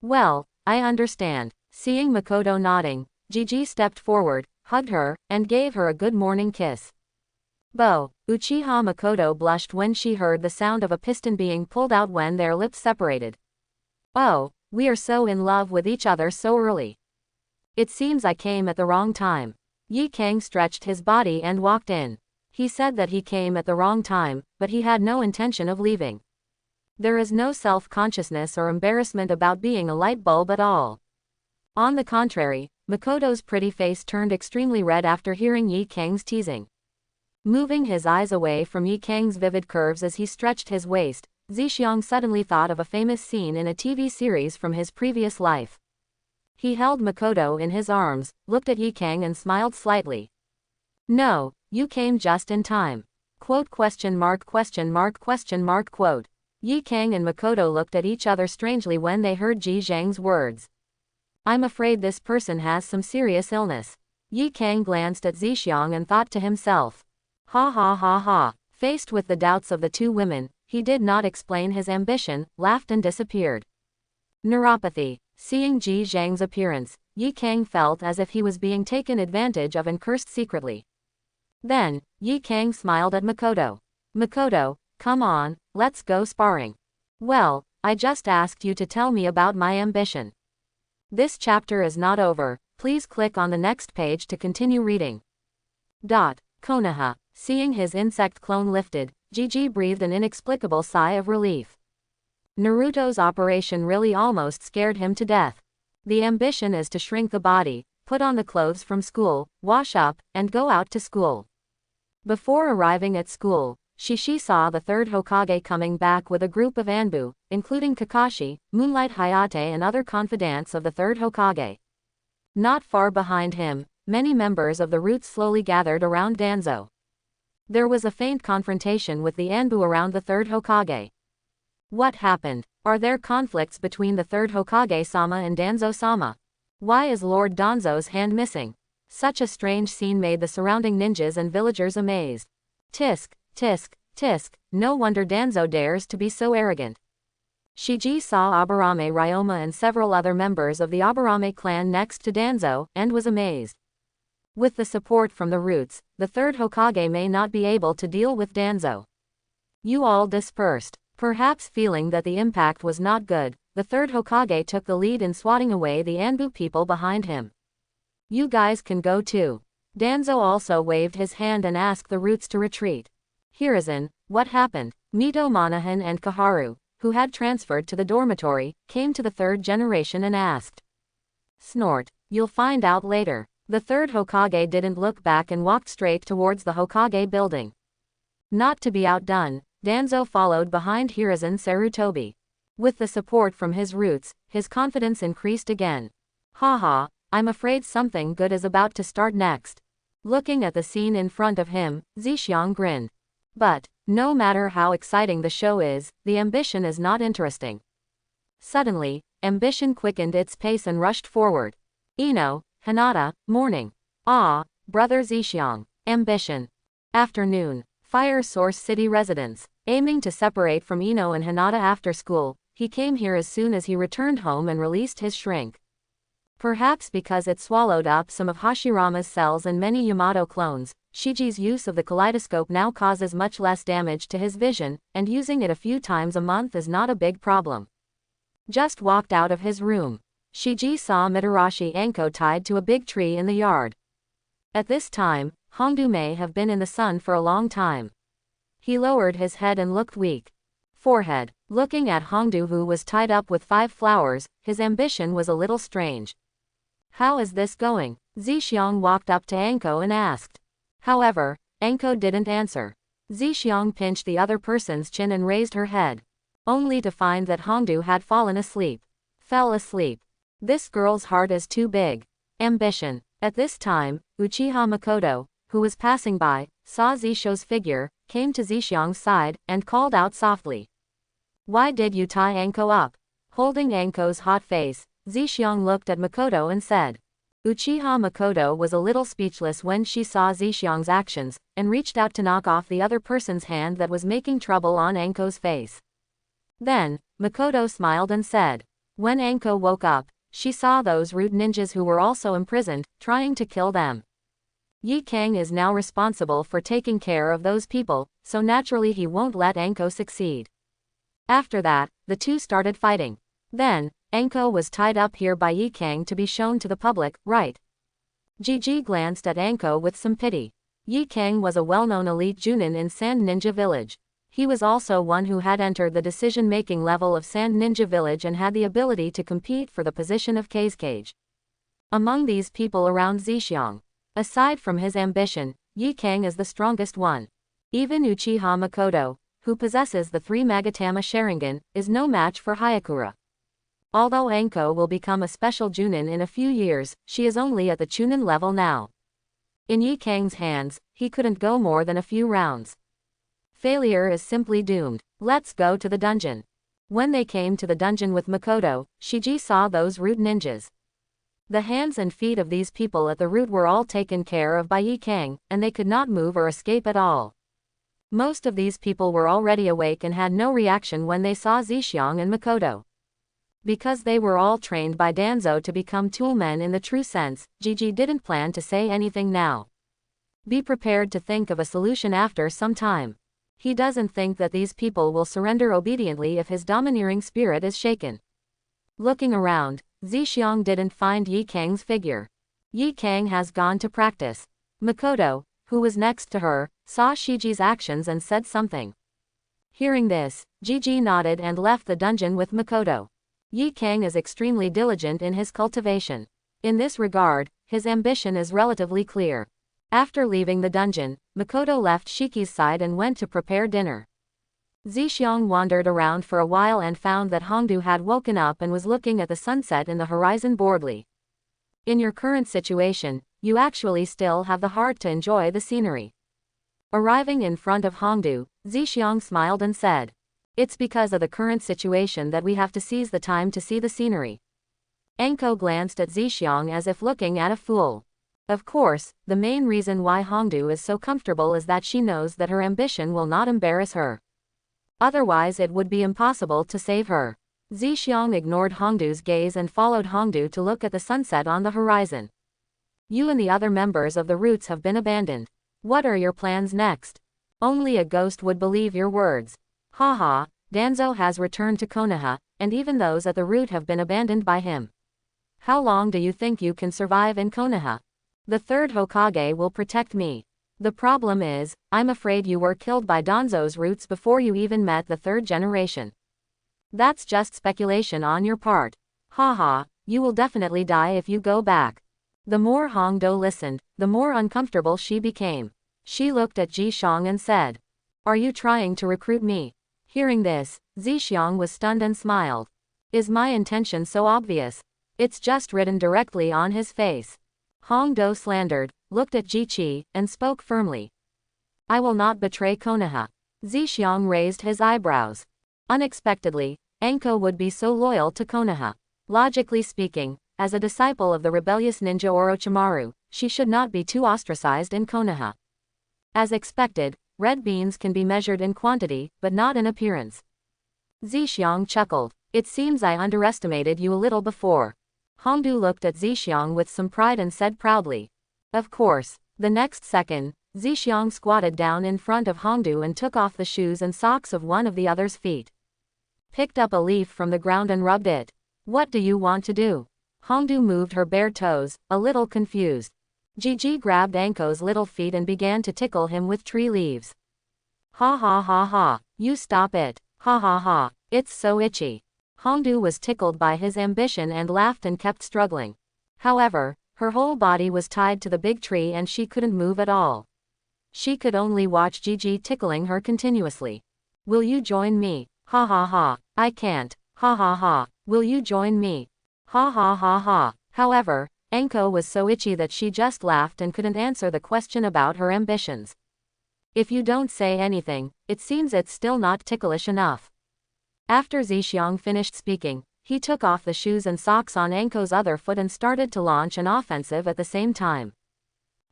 Well, I understand. Seeing Makoto nodding, Gigi stepped forward, hugged her, and gave her a good morning kiss. Uchiha Makoto blushed when she heard the sound of a piston being pulled out when their lips separated. Oh, we are so in love with each other so early. It seems I came at the wrong time. Yi Kang stretched his body and walked in. He said that he came at the wrong time, but he had no intention of leaving. There is no self-consciousness or embarrassment about being a light bulb at all. On the contrary, Makoto's pretty face turned extremely red after hearing Yi Kang's teasing. Moving his eyes away from Yi Kang's vivid curves as he stretched his waist, Zixiang suddenly thought of a famous scene in a TV series from his previous life. He held Makoto in his arms, looked at Yi Kang and smiled slightly. No, you came just in time. Quote ? Yi Kang and Makoto looked at each other strangely when they heard Ji Zhang's words. I'm afraid this person has some serious illness. Yi Kang glanced at Zixiang and thought to himself. Ha ha ha ha. Faced with the doubts of the two women, he did not explain his ambition, laughed and disappeared. Neuropathy. Seeing Ji Zhang's appearance, Yi Kang felt as if he was being taken advantage of and cursed secretly. Then, Yi Kang smiled at Makoto. Makoto, come on, let's go sparring. Well, I just asked you to tell me about my ambition. This chapter is not over, please click on the next page to continue reading. Konoha. Seeing his insect clone lifted, Gigi breathed an inexplicable sigh of relief. Naruto's operation really almost scared him to death. The ambition is to shrink the body, put on the clothes from school, wash up, and go out to school. Before arriving at school, Shishi saw the third Hokage coming back with a group of Anbu, including Kakashi, Moonlight Hayate and other confidants of the third Hokage. Not far behind him, many members of the Roots slowly gathered around Danzo. There was a faint confrontation with the Anbu around the third Hokage. What happened? Are there conflicts between the third Hokage-sama and Danzo-sama? Why is Lord Danzo's hand missing? Such a strange scene made the surrounding ninjas and villagers amazed. Tisk, tisk, tisk, no wonder Danzo dares to be so arrogant. Shiji saw Aburame Ryoma and several other members of the Aburame clan next to Danzo, and was amazed. With the support from the Roots, the third Hokage may not be able to deal with Danzo. You all dispersed. Perhaps feeling that the impact was not good, the third Hokage took the lead in swatting away the Anbu people behind him. You guys can go too. Danzo also waved his hand and asked the Roots to retreat. Hiruzen, what happened? Mito Monahan and Kaharu, who had transferred to the dormitory, came to the third generation and asked. Snort, you'll find out later. The third Hokage didn't look back and walked straight towards the Hokage building. Not to be outdone, Danzo followed behind Hiruzen Sarutobi. With the support from his Roots, his confidence increased again. Haha, I'm afraid something good is about to start next. Looking at the scene in front of him, Zixiang grinned. But, no matter how exciting the show is, the ambition is not interesting. Suddenly, ambition quickened its pace and rushed forward. Ino, Hinata, morning. Ah, brother Zixiang. Ambition. Afternoon. Fire Source City residence. Aiming to separate from Ino and Hinata after school, he came here as soon as he returned home and released his shrink. Perhaps because it swallowed up some of Hashirama's cells and many Yamato clones, Shiji's use of the kaleidoscope now causes much less damage to his vision, and using it a few times a month is not a big problem. Just walked out of his room. Shiji saw Mitarashi Anko tied to a big tree in the yard. At this time, Hongdu may have been in the sun for a long time. He lowered his head and looked weak. Forehead. Looking at Hongdu who was tied up with 5 flowers, his ambition was a little strange. How is this going? Zixiang walked up to Anko and asked. However, Anko didn't answer. Zixiang pinched the other person's chin and raised her head. Only to find that Hongdu had fallen asleep. Fell asleep. This girl's heart is too big. Ambition. At this time, Uchiha Makoto, who was passing by, saw Zisho's figure, came to Zixiang's side, and called out softly. Why did you tie Anko up? Holding Anko's hot face, Zixiang looked at Makoto and said. Uchiha Makoto was a little speechless when she saw Zixiang's actions, and reached out to knock off the other person's hand that was making trouble on Anko's face. Then, Makoto smiled and said. When Anko woke up, she saw those rude ninjas who were also imprisoned, trying to kill them. Yi Kang is now responsible for taking care of those people, so naturally he won't let Anko succeed. After that, the two started fighting. Then, Anko was tied up here by Yi Kang to be shown to the public, right? Gigi glanced at Anko with some pity. Yi Kang was a well-known elite Junin in Sand Ninja Village. He was also one who had entered the decision-making level of Sand Ninja Village and had the ability to compete for the position of Kage. Among these people around Zixiang, aside from his ambition, Yi Kang is the strongest one. Even Uchiha Makoto, who possesses the 3 Magatama Sharingan, is no match for Hayakura. Although Anko will become a special Junin in a few years, she is only at the Chunin level now. In Yi Kang's hands, he couldn't go more than a few rounds. Failure is simply doomed. Let's go to the dungeon. When they came to the dungeon with Makoto, Shiji saw those rude ninjas. The hands and feet of these people at the root were all taken care of by Yi Kang, and they could not move or escape at all. Most of these people were already awake and had no reaction when they saw Zixiang and Makoto. Because they were all trained by Danzo to become toolmen in the true sense, Gigi didn't plan to say anything now. Be prepared to think of a solution after some time. He doesn't think that these people will surrender obediently if his domineering spirit is shaken. Looking around, Zixiang didn't find Yi Kang's figure. Yi Kang has gone to practice. Makoto, who was next to her, saw Shiji's actions and said something. Hearing this, Gigi nodded and left the dungeon with Makoto. Yi Kang is extremely diligent in his cultivation. In this regard, his ambition is relatively clear. After leaving the dungeon, Makoto left Shiki's side and went to prepare dinner. Zixiang wandered around for a while and found that Hongdu had woken up and was looking at the sunset in the horizon boredly. In your current situation, you actually still have the heart to enjoy the scenery. Arriving in front of Hongdu, Zixiang smiled and said. It's because of the current situation that we have to seize the time to see the scenery. Anko glanced at Zixiang as if looking at a fool. Of course, the main reason why Hongdu is so comfortable is that she knows that her ambition will not embarrass her. Otherwise it would be impossible to save her. Zixiang ignored Hongdu's gaze and followed Hongdu to look at the sunset on the horizon. You and the other members of the Roots have been abandoned. What are your plans next? Only a ghost would believe your words. Haha, Danzo has returned to Konoha, and even those at the root have been abandoned by him. How long do you think you can survive in Konoha? The third Hokage will protect me. The problem is, I'm afraid you were killed by Danzo's roots before you even met the 3rd generation. That's just speculation on your part. Haha, you will definitely die if you go back. The more Hongdo listened, the more uncomfortable she became. She looked at Zixiang and said. Are you trying to recruit me? Hearing this, Zixiang was stunned and smiled. Is my intention so obvious? It's just written directly on his face. Hongdo slandered, looked at Ji-Chi, and spoke firmly. I will not betray Konoha. Zixiang raised his eyebrows. Unexpectedly, Anko would be so loyal to Konoha. Logically speaking, as a disciple of the rebellious ninja Orochimaru, she should not be too ostracized in Konoha. As expected, red beans can be measured in quantity, but not in appearance. Zixiang chuckled. It seems I underestimated you a little before. Hongdu looked at Zixiang with some pride and said proudly. Of course. The next second, Zixiang squatted down in front of Hongdu and took off the shoes and socks of one of the other's feet. Picked up a leaf from the ground and rubbed it. What do you want to do? Hongdu moved her bare toes, a little confused. Gigi grabbed Anko's little feet and began to tickle him with tree leaves. Ha ha ha ha, you stop it. Ha ha ha, it's so itchy. Hongdu was tickled by his ambition and laughed and kept struggling. However, her whole body was tied to the big tree and she couldn't move at all. She could only watch Gigi tickling her continuously. Will you join me? Ha ha ha, I can't. Ha ha ha, will you join me? Ha ha ha ha. However, Anko was so itchy that she just laughed and couldn't answer the question about her ambitions. If you don't say anything, it seems it's still not ticklish enough. After Zixiang finished speaking, he took off the shoes and socks on Anko's other foot and started to launch an offensive at the same time.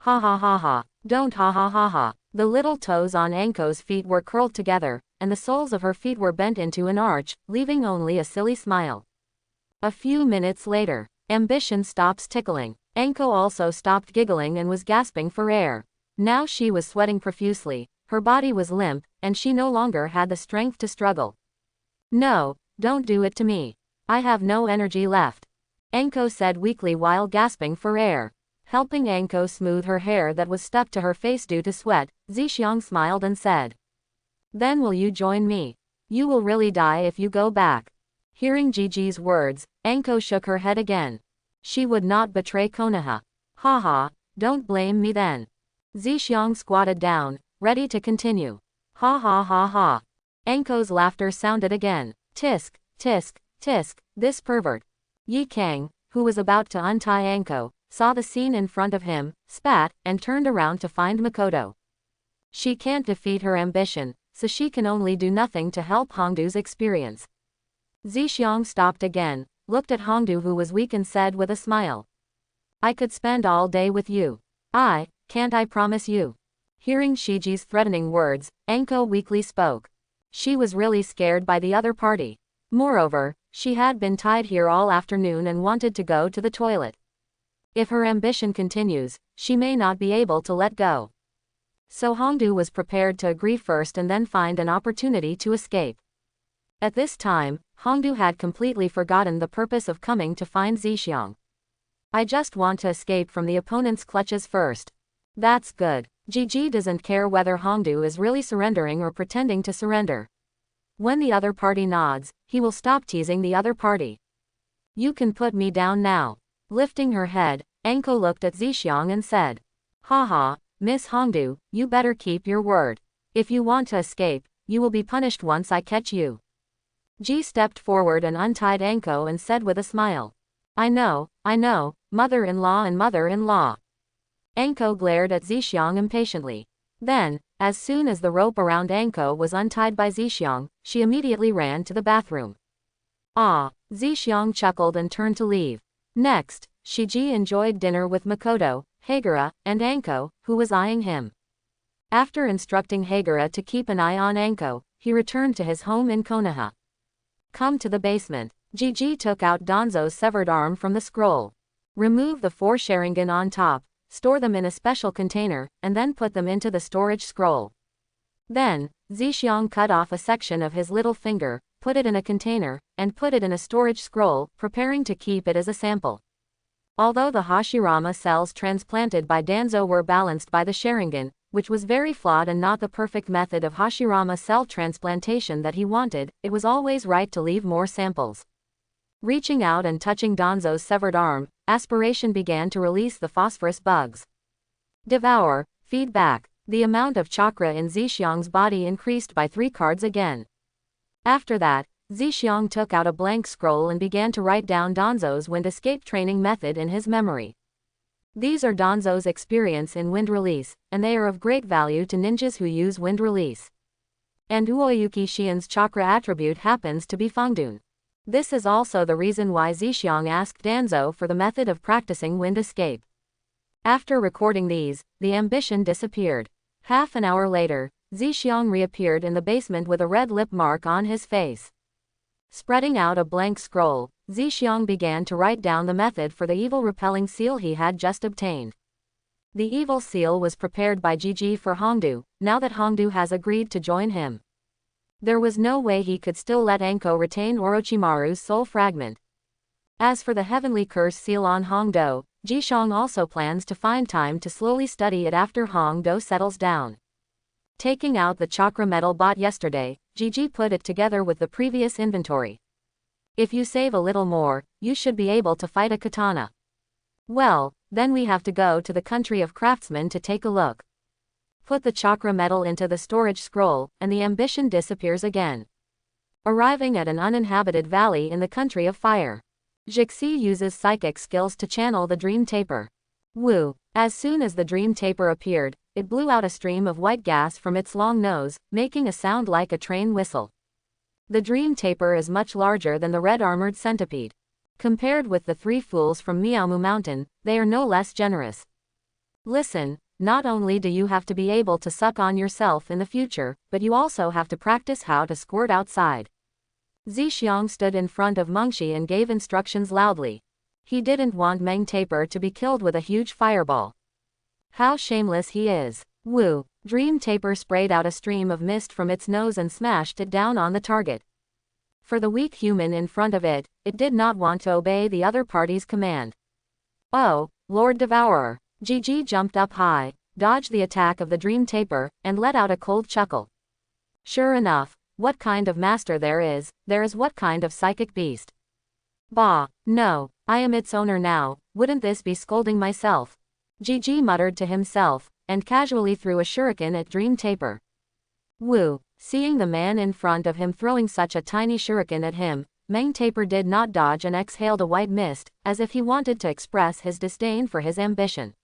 Ha ha ha ha. Don't ha ha ha ha. The little toes on Anko's feet were curled together, and the soles of her feet were bent into an arch, leaving only a silly smile. A few minutes later, ambition stops tickling. Anko also stopped giggling and was gasping for air. Now she was sweating profusely, her body was limp, and she no longer had the strength to struggle. No, don't do it to me. I have no energy left. Anko said weakly while gasping for air. Helping Anko smooth her hair that was stuck to her face due to sweat, Zhixiang smiled and said, "Then will you join me? You will really die if you go back." Hearing Gigi's words, Anko shook her head again. She would not betray Konoha. Ha ha, don't blame me then. Zhixiang squatted down, ready to continue. Ha ha ha ha. Anko's laughter sounded again. Tisk, tisk, tisk, this pervert. Yi Kang, who was about to untie Anko, saw the scene in front of him, spat, and turned around to find Makoto. She can't defeat her ambition, so she can only do nothing to help Hongdu's experience. Zhixiang stopped again, looked at Hongdu who was weak and said with a smile, "I could spend all day with you. Can't I promise you?" Hearing Shiji's threatening words, Anko weakly spoke. She was really scared by the other party. Moreover, she had been tied here all afternoon and wanted to go to the toilet. If her ambition continues, she may not be able to let go. So Hongdu was prepared to agree first and then find an opportunity to escape. At this time, Hongdu had completely forgotten the purpose of coming to find Zhixiang. "I just want to escape from the opponent's clutches first." That's good. Gigi doesn't care whether Hongdu is really surrendering or pretending to surrender. When the other party nods, he will stop teasing the other party. "You can put me down now." Lifting her head, Anko looked at Zhixiang and said, "Haha, Miss Hongdu, you better keep your word. If you want to escape, you will be punished once I catch you." Ji stepped forward and untied Anko and said with a smile, I know, mother-in-law and mother-in-law." Anko glared at Zhixiang impatiently. Then, as soon as the rope around Anko was untied by Zhixiang, she immediately ran to the bathroom. Ah, Zhixiang chuckled and turned to leave. Next, Shiji enjoyed dinner with Makoto, Hagura, and Anko, who was eyeing him. After instructing Hagura to keep an eye on Anko, he returned to his home in Konoha. Come to the basement. Gigi took out Danzo's severed arm from the scroll. Remove the 4 Sharingan on top, store them in a special container, and then put them into the storage scroll. Then, Zhixiang cut off a section of his little finger, put it in a container, and put it in a storage scroll, preparing to keep it as a sample. Although the Hashirama cells transplanted by Danzo were balanced by the Sharingan, which was very flawed and not the perfect method of Hashirama cell transplantation that he wanted, it was always right to leave more samples. Reaching out and touching Danzo's severed arm, aspiration began to release the phosphorus bugs. Devour, feedback. The amount of chakra in Zhixiang's body increased by 3 cards again. After that, Zhixiang took out a blank scroll and began to write down Danzo's wind escape training method in his memory. These are Danzo's experience in wind release, and they are of great value to ninjas who use wind release. And Uoyuki Xian's chakra attribute happens to be Fangdun. This is also the reason why Zhixiang asked Danzo for the method of practicing wind escape. After recording these, the ambition disappeared. Half an hour later, Zhixiang reappeared in the basement with a red lip mark on his face. Spreading out a blank scroll, Zhixiang began to write down the method for the evil repelling seal he had just obtained. The evil seal was prepared by Gigi for Hongdu, now that Hongdu has agreed to join him. There was no way he could still let Anko retain Orochimaru's soul fragment. As for the heavenly curse seal on Hongdo, Zhixiang also plans to find time to slowly study it after Hongdo settles down. Taking out the chakra medal bought yesterday, Gigi put it together with the previous inventory. If you save a little more, you should be able to fight a katana. Well, then we have to go to the country of craftsmen to take a look. Put the chakra medal into the storage scroll, and the ambition disappears again. Arriving at an uninhabited valley in the country of fire. Jixi uses psychic skills to channel the dream taper. Woo! As soon as the dream taper appeared, it blew out a stream of white gas from its long nose, making a sound like a train whistle. The dream taper is much larger than the red-armored centipede. Compared with the three fools from Miaomu Mountain, they are no less generous. Listen, not only do you have to be able to suck on yourself in the future, but you also have to practice how to squirt outside. Zixiang stood in front of Mengshi and gave instructions loudly. He didn't want Meng Taper to be killed with a huge fireball. How shameless he is. Woo! Dream Taper sprayed out a stream of mist from its nose and smashed it down on the target. For the weak human in front of it, it did not want to obey the other party's command. Oh, Lord Devourer! Gigi jumped up high, dodged the attack of the Dream Taper, and let out a cold chuckle. Sure enough, what kind of master there is what kind of psychic beast. Bah, no, I am its owner now, wouldn't this be scolding myself? Gigi muttered to himself, and casually threw a shuriken at Dream Taper. Woo! Seeing the man in front of him throwing such a tiny shuriken at him, Meng Taper did not dodge and exhaled a white mist, as if he wanted to express his disdain for his ambition.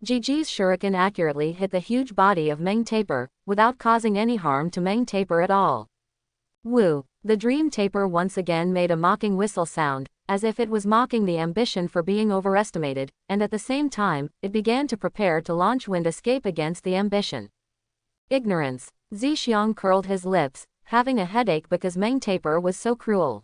Gigi's shuriken accurately hit the huge body of Meng Taper, without causing any harm to Meng Taper at all. Woo! The Dream Taper once again made a mocking whistle sound, as if it was mocking the ambition for being overestimated, and at the same time, it began to prepare to launch wind escape against the ambition. Ignorance. Zixiang curled his lips, having a headache because Meng Taper was so cruel.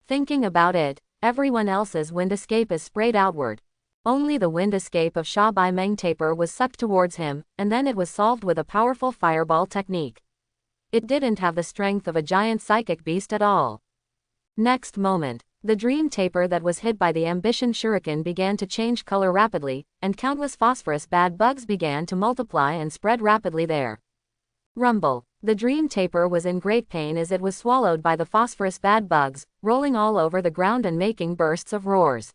Thinking about it, everyone else's wind escape is sprayed outward. Only the wind escape of Sha Bai Meng Taper was sucked towards him, and then it was solved with a powerful fireball technique. It didn't have the strength of a giant psychic beast at all. Next moment, the Dream Taper that was hit by the ambition shuriken began to change color rapidly, and countless phosphorus bad bugs began to multiply and spread rapidly there. Rumble. The Dream Taper was in great pain as it was swallowed by the phosphorus bad bugs, rolling all over the ground and making bursts of roars.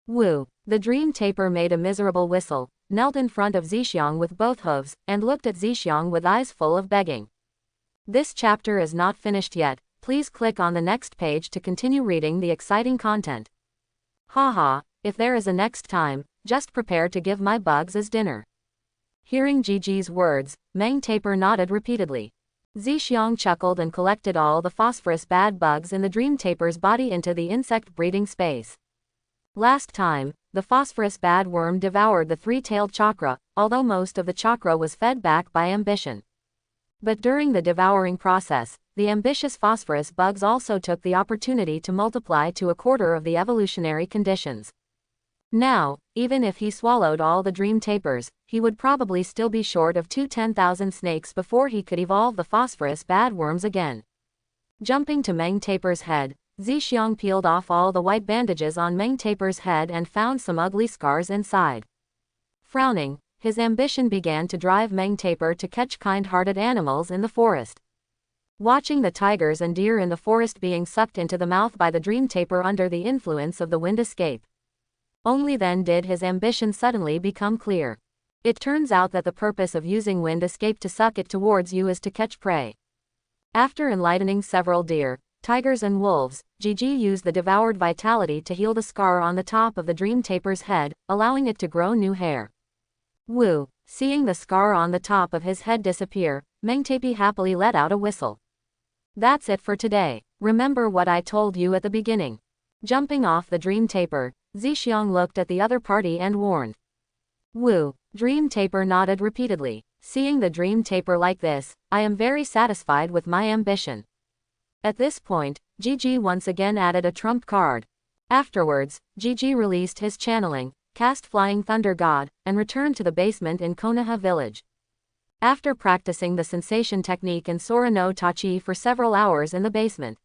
Woo! The Dream Taper made a miserable whistle, knelt in front of Zixiang with both hooves, and looked at Zixiang with eyes full of begging. This chapter is not finished yet, please click on the next page to continue reading the exciting content. Haha, if there is a next time, just prepare to give my bugs as dinner. Hearing Gigi's words, Meng Taper nodded repeatedly. Zixiang chuckled and collected all the phosphorus bad bugs in the Dream Taper's body into the insect breeding space. Last time, the phosphorus bad worm devoured the three-tailed chakra, although most of the chakra was fed back by ambition. But during the devouring process, the ambitious phosphorus bugs also took the opportunity to multiply to a quarter of the evolutionary conditions. Now, even if he swallowed all the Dream Tapers, he would probably still be short of 10,000 snakes before he could evolve the phosphorus bad worms again. Jumping to Meng Taper's head, Zixiang peeled off all the white bandages on Meng Taper's head and found some ugly scars inside. Frowning, his ambition began to drive Meng Taper to catch kind-hearted animals in the forest. Watching the tigers and deer in the forest being sucked into the mouth by the Dream Taper under the influence of the wind escape. Only then did his ambition suddenly become clear. It turns out that the purpose of using wind escape to suck it towards you is to catch prey. After enlightening several deer, tigers and wolves, Gigi used the devoured vitality to heal the scar on the top of the Dream Taper's head, allowing it to grow new hair. Woo! Seeing the scar on the top of his head disappear, Meng Taper happily let out a whistle. That's it for today. Remember what I told you at the beginning. Jumping off the Dream Taper, Zixiang looked at the other party and warned. Woo! Dream Taper nodded repeatedly. Seeing the Dream Taper like this, I am very satisfied with my ambition. At this point, Gigi once again added a trump card. Afterwards, Gigi released his channeling, cast Flying Thunder God, and returned to the basement in Konoha village. After practicing the sensation technique and Sora no Tachi for several hours in the basement.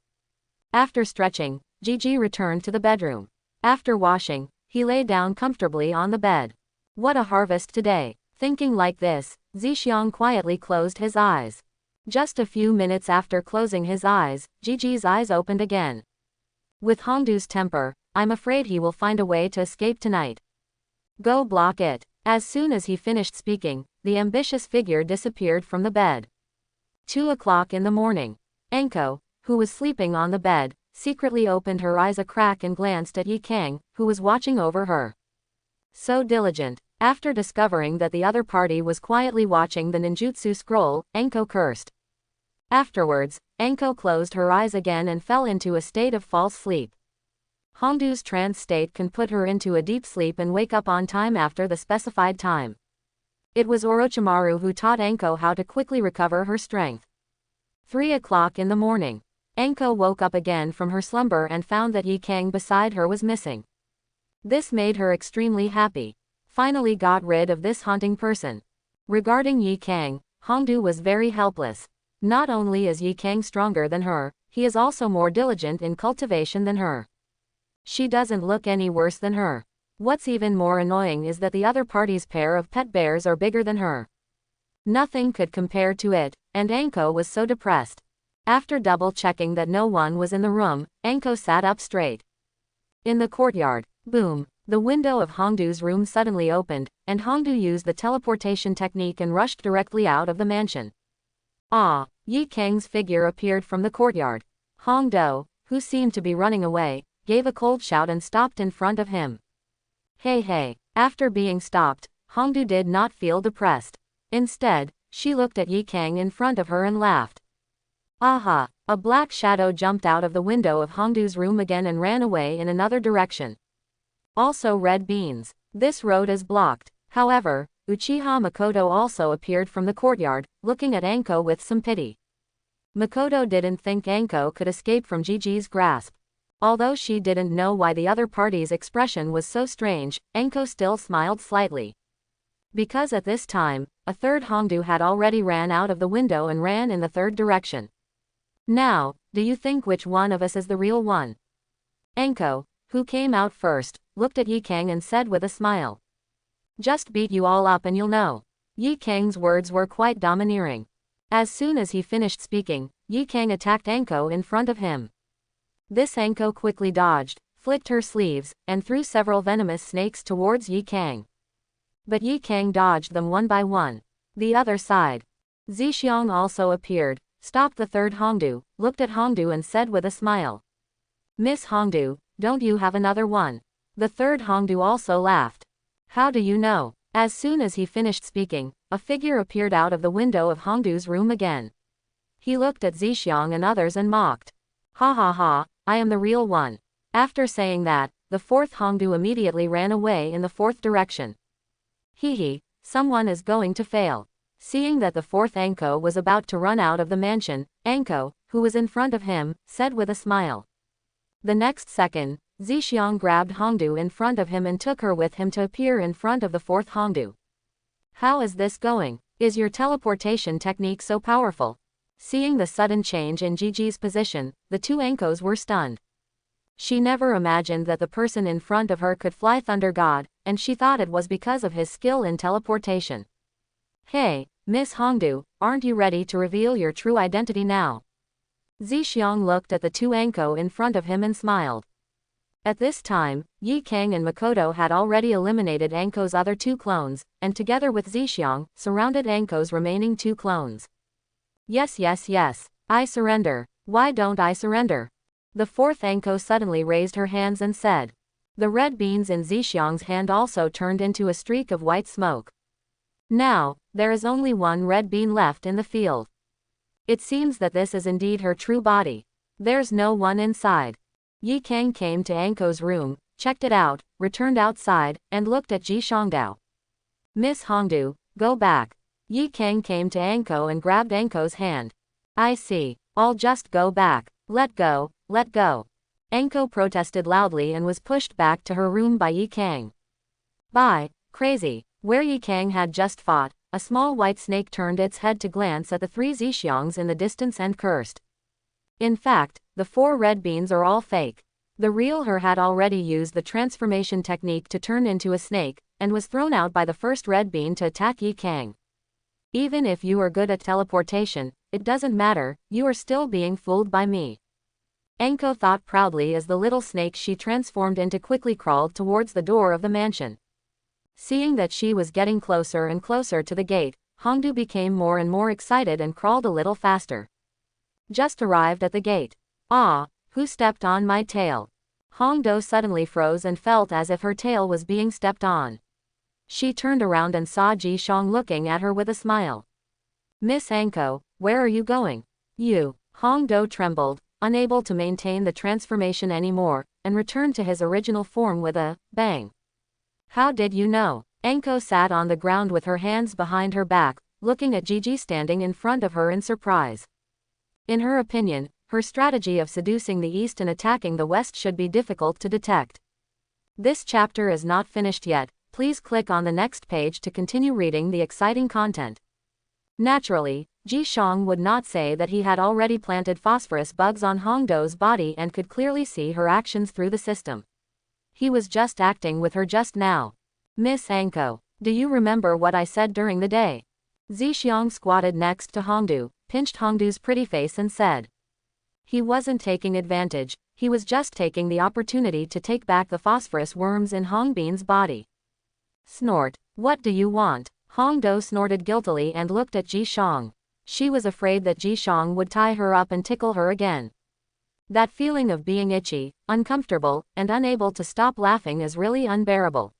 After stretching, Gigi returned to the bedroom. After washing, he lay down comfortably on the bed. What a harvest today! Thinking like this, Zixiang quietly closed his eyes. Just a few minutes after closing his eyes, Gigi's eyes opened again. With Hongdu's temper, I'm afraid he will find a way to escape tonight. Go block it. As soon as he finished speaking, the ambitious figure disappeared from the bed. 2 o'clock in the morning. Enko, who was sleeping on the bed, secretly opened her eyes a crack and glanced at Yi Kang, who was watching over her. So diligent. After discovering that the other party was quietly watching the ninjutsu scroll, Enko cursed. Afterwards, Anko closed her eyes again and fell into a state of false sleep. Hongdu's trance state can put her into a deep sleep and wake up on time after the specified time. It was Orochimaru who taught Anko how to quickly recover her strength. 3 o'clock in the morning. Anko woke up again from her slumber and found that Yi Kang beside her was missing. This made her extremely happy. Finally got rid of this haunting person. Regarding Yi Kang, Hongdu was very helpless. Not only is Yi Kang stronger than her, he is also more diligent in cultivation than her. She doesn't look any worse than her. What's even more annoying is that the other party's pair of pet bears are bigger than her. Nothing could compare to it, and Anko was so depressed. After double-checking that no one was in the room, Anko sat up straight. In the courtyard, boom, the window of Hongdu's room suddenly opened, and Hongdu used the teleportation technique and rushed directly out of the mansion. Yi Kang's figure appeared from the courtyard. Hongdu, who seemed to be running away, gave a cold shout and stopped in front of him. Hey. After being stopped, Hongdu did not feel depressed. Instead, she looked at Yi Kang in front of her and laughed. Aha! A black shadow jumped out of the window of Hongdu's room again and ran away in another direction. Also red beans. This road is blocked. However, Uchiha Makoto also appeared from the courtyard, looking at Anko with some pity. Makoto didn't think Anko could escape from Gigi's grasp. Although she didn't know why the other party's expression was so strange, Anko still smiled slightly. Because at this time, a third Hongdu had already ran out of the window and ran in the third direction. Now, do you think which one of us is the real one? Anko, who came out first, looked at Yi Kang and said with a smile. Just beat you all up and you'll know. Yi Kang's words were quite domineering. As soon as he finished speaking, Yi Kang attacked Anko in front of him. This Anko quickly dodged, flicked her sleeves, and threw several venomous snakes towards Yi Kang. But Yi Kang dodged them one by one. The other side. Zixiang also appeared, stopped the third Hongdu, looked at Hongdu and said with a smile. Miss Hongdu, don't you have another one? The third Hongdu also laughed. How do you know? As soon as he finished speaking, a figure appeared out of the window of Hongdu's room again. He looked at Zixiang and others and mocked. Ha, I am the real one. After saying that, the fourth Hongdu immediately ran away in the fourth direction. Hee, someone is going to fail. Seeing that the fourth Anko was about to run out of the mansion, Anko, who was in front of him, said with a smile. The next second, Zixiang grabbed Hongdu in front of him and took her with him to appear in front of the fourth Hongdu. How is this going? Is your teleportation technique so powerful? Seeing the sudden change in Gigi's position, the two Ankos were stunned. She never imagined that the person in front of her could fly Thunder God, and she thought it was because of his skill in teleportation. Hey, Miss Hongdu, aren't you ready to reveal your true identity now? Zixiang looked at the two Anko in front of him and smiled. At this time, Yi Kang and Makoto had already eliminated Anko's other two clones, and together with Zixiang, surrounded Anko's remaining two clones. Yes, I surrender. Why don't I surrender? The fourth Anko suddenly raised her hands and said. The red beans in Zixiang's hand also turned into a streak of white smoke. Now, there is only one red bean left in the field. It seems that this is indeed her true body. There's no one inside. Yi Kang came to Anko's room, checked it out, returned outside, and looked at Ji Shangdao. Miss Hongdu, go back. Yi Kang came to Anko and grabbed Anko's hand. I see. I'll just go back. Let go. Anko protested loudly and was pushed back to her room by Yi Kang. Bye, crazy. Where Yi Kang had just fought, a small white snake turned its head to glance at the three Zixiangs in the distance and cursed. In fact, the four red beans are all fake. The real her had already used the transformation technique to turn into a snake, and was thrown out by the first red bean to attack Yi Kang. Even if you are good at teleportation, it doesn't matter, you are still being fooled by me. Anko thought proudly as the little snake she transformed into quickly crawled towards the door of the mansion. Seeing that she was getting closer and closer to the gate, Hongdu became more and more excited and crawled a little faster. Just arrived at the gate. Who stepped on my tail? Hongdu suddenly froze and felt as if her tail was being stepped on. She turned around and saw Ji Shang looking at her with a smile. Miss Anko, where are you going? Hongdo trembled, unable to maintain the transformation anymore, and returned to his original form with a bang. How did you know? Anko sat on the ground with her hands behind her back, looking at Gigi standing in front of her in surprise. In her opinion, her strategy of seducing the East and attacking the West should be difficult to detect. This chapter is not finished yet. Please click on the next page to continue reading the exciting content. Naturally, Ji Xiang would not say that he had already planted phosphorus bugs on Hongdo's body and could clearly see her actions through the system. He was just acting with her just now. Miss Anko, do you remember what I said during the day? Ji Xiang squatted next to Hongdu, pinched Hongdu's pretty face and said. He wasn't taking advantage, he was just taking the opportunity to take back the phosphorus worms in Hongbin's body. Snort, what do you want? Hongdo snorted guiltily and looked at Ji Xiang. She was afraid that Ji Xiang would tie her up and tickle her again. That feeling of being itchy, uncomfortable, and unable to stop laughing is really unbearable.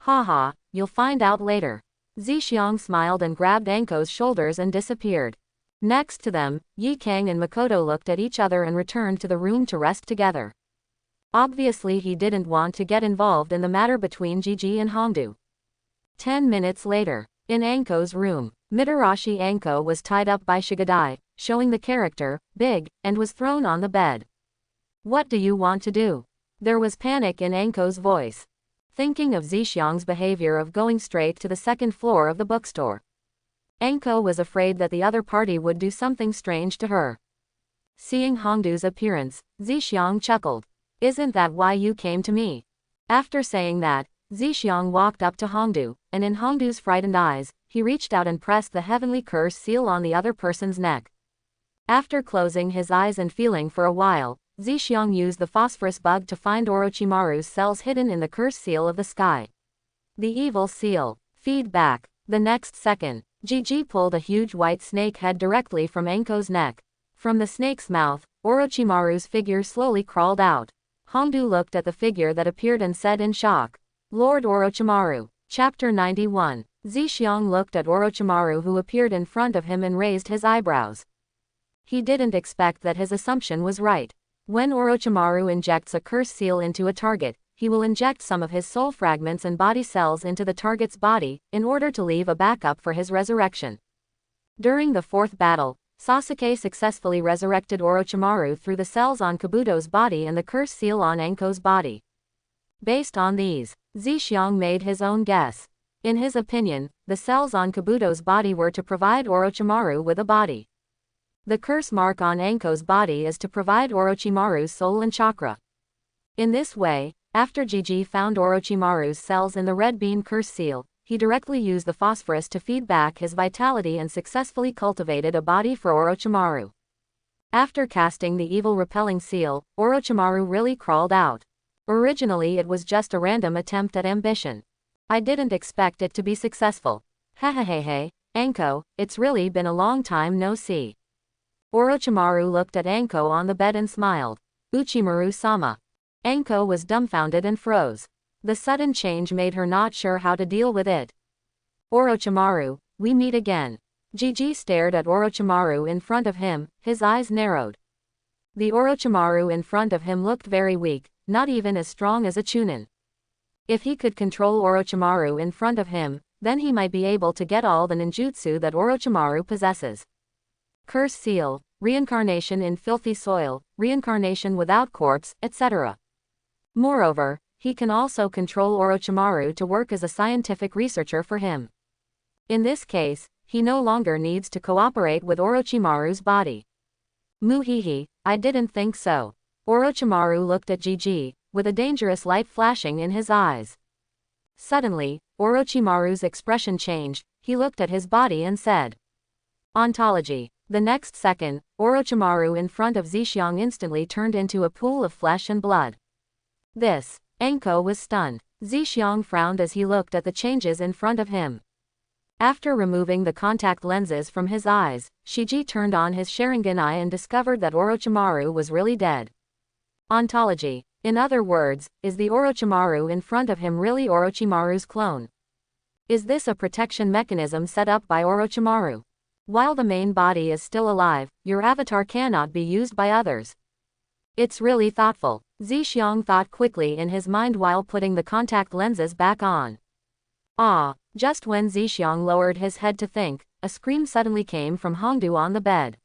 Haha, you'll find out later. Ji Xiang smiled and grabbed Anko's shoulders and disappeared. Next to them, Yi Kang and Makoto looked at each other and returned to the room to rest together. Obviously he didn't want to get involved in the matter between Gigi and Hongdu. 10 minutes later, in Anko's room, Mitarashi Anko was tied up by Shigadai, showing the character, big, and was thrown on the bed. What do you want to do? There was panic in Anko's voice. Thinking of Zixiang's behavior of going straight to the second floor of the bookstore. Anko was afraid that the other party would do something strange to her. Seeing Hongdu's appearance, Zixiang chuckled. Isn't that why you came to me? After saying that, Zixiang walked up to Hongdu, and in Hongdu's frightened eyes, he reached out and pressed the heavenly curse seal on the other person's neck. After closing his eyes and feeling for a while, Zixiang used the phosphorus bug to find Orochimaru's cells hidden in the curse seal of the sky. The evil seal. Feedback. The next second, Gigi pulled a huge white snake head directly from Anko's neck. From the snake's mouth, Orochimaru's figure slowly crawled out. Hongdu looked at the figure that appeared and said in shock, Lord Orochimaru. Chapter 91. Zixiang looked at Orochimaru who appeared in front of him and raised his eyebrows. He didn't expect that his assumption was right. When Orochimaru injects a curse seal into a target, he will inject some of his soul fragments and body cells into the target's body, in order to leave a backup for his resurrection. During the fourth battle, Sasuke successfully resurrected Orochimaru through the cells on Kabuto's body and the curse seal on Anko's body. Based on these, Zixiang made his own guess. In his opinion, the cells on Kabuto's body were to provide Orochimaru with a body. The curse mark on Anko's body is to provide Orochimaru's soul and chakra. In this way, after Gigi found Orochimaru's cells in the red bean curse seal, he directly used the phosphorus to feed back his vitality and successfully cultivated a body for Orochimaru. After casting the evil repelling seal, Orochimaru really crawled out. Originally it was just a random attempt at ambition. I didn't expect it to be successful. Hehehehe, Anko, it's really been a long time no see. Orochimaru looked at Anko on the bed and smiled. Uchimaru-sama. Anko was dumbfounded and froze. The sudden change made her not sure how to deal with it. Orochimaru, we meet again. Gigi stared at Orochimaru in front of him, his eyes narrowed. The Orochimaru in front of him looked very weak, not even as strong as a Chunin. If he could control Orochimaru in front of him, then he might be able to get all the ninjutsu that Orochimaru possesses. Curse seal, reincarnation in filthy soil, reincarnation without corpse, etc. Moreover, he can also control Orochimaru to work as a scientific researcher for him. In this case, he no longer needs to cooperate with Orochimaru's body. Muhihi, I didn't think so. Orochimaru looked at Gigi, with a dangerous light flashing in his eyes. Suddenly, Orochimaru's expression changed, he looked at his body and said, Ontology. The next second, Orochimaru in front of Zixiang instantly turned into a pool of flesh and blood. This. Anko was stunned. Zixiang frowned as he looked at the changes in front of him. After removing the contact lenses from his eyes, Shiji turned on his Sharingan eye and discovered that Orochimaru was really dead. Ontology. In other words, is the Orochimaru in front of him really Orochimaru's clone? Is this a protection mechanism set up by Orochimaru? While the main body is still alive, your avatar cannot be used by others. It's really thoughtful, Zixiang thought quickly in his mind while putting the contact lenses back on. Ah, just when Zixiang lowered his head to think, a scream suddenly came from Hongdu on the bed.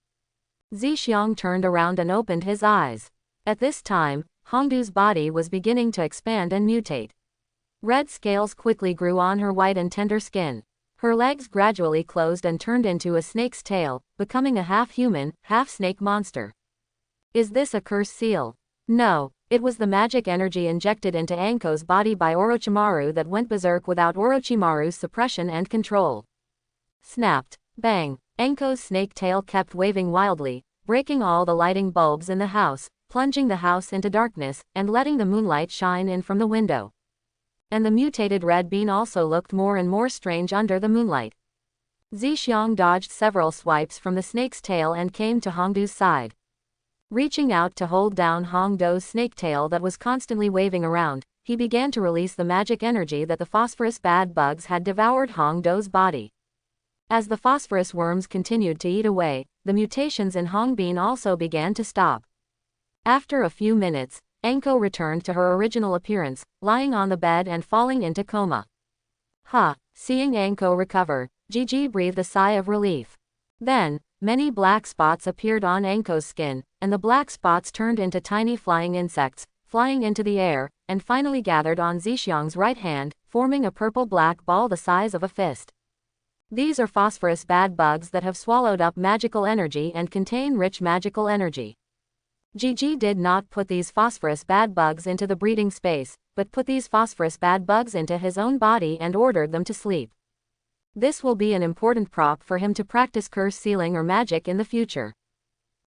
Zixiang turned around and opened his eyes. At this time, Hongdu's body was beginning to expand and mutate. Red scales quickly grew on her white and tender skin. Her legs gradually closed and turned into a snake's tail, becoming a half-human, half-snake monster. Is this a curse seal? No, it was the magic energy injected into Anko's body by Orochimaru that went berserk without Orochimaru's suppression and control. Snapped. Bang. Anko's snake tail kept waving wildly, breaking all the lighting bulbs in the house, plunging the house into darkness, and letting the moonlight shine in from the window. And the mutated red bean also looked more and more strange under the moonlight. Zixiang dodged several swipes from the snake's tail and came to Hongdu's side. Reaching out to hold down Hongdu's snake tail that was constantly waving around, he began to release the magic energy that the phosphorus bad bugs had devoured Hongdu's body. As the phosphorus worms continued to eat away, the mutations in Hongbin also began to stop. After a few minutes, Anko returned to her original appearance, lying on the bed and falling into coma. Seeing Anko recover, Gigi breathed a sigh of relief. Then, many black spots appeared on Anko's skin, and the black spots turned into tiny flying insects, flying into the air, and finally gathered on Zixiang's right hand, forming a purple-black ball the size of a fist. These are phosphorus bad bugs that have swallowed up magical energy and contain rich magical energy. Gigi did not put these phosphorus bad bugs into the breeding space, but put these phosphorus bad bugs into his own body and ordered them to sleep. This will be an important prop for him to practice curse sealing or magic in the future.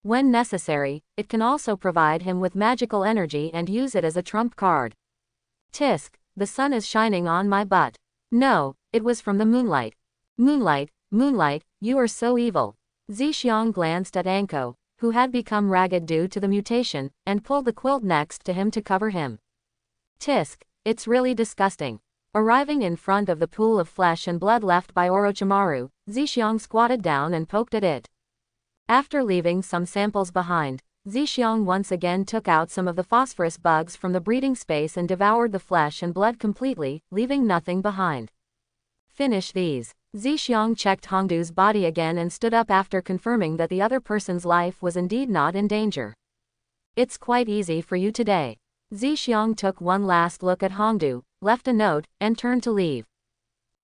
When necessary, it can also provide him with magical energy and use it as a trump card. Tisk, the sun is shining on my butt. No, it was from the moonlight. Moonlight, moonlight, you are so evil. Zixiang glanced at Anko, who had become ragged due to the mutation, and pulled the quilt next to him to cover him. Tisk, it's really disgusting. Arriving in front of the pool of flesh and blood left by Orochimaru, Zixiang squatted down and poked at it. After leaving some samples behind, Zixiang once again took out some of the phosphorus bugs from the breeding space and devoured the flesh and blood completely, leaving nothing behind. Finish these. Zixiang checked Hongdu's body again and stood up after confirming that the other person's life was indeed not in danger. It's quite easy for you today. Zixiang took one last look at Hongdu, left a note, and turned to leave.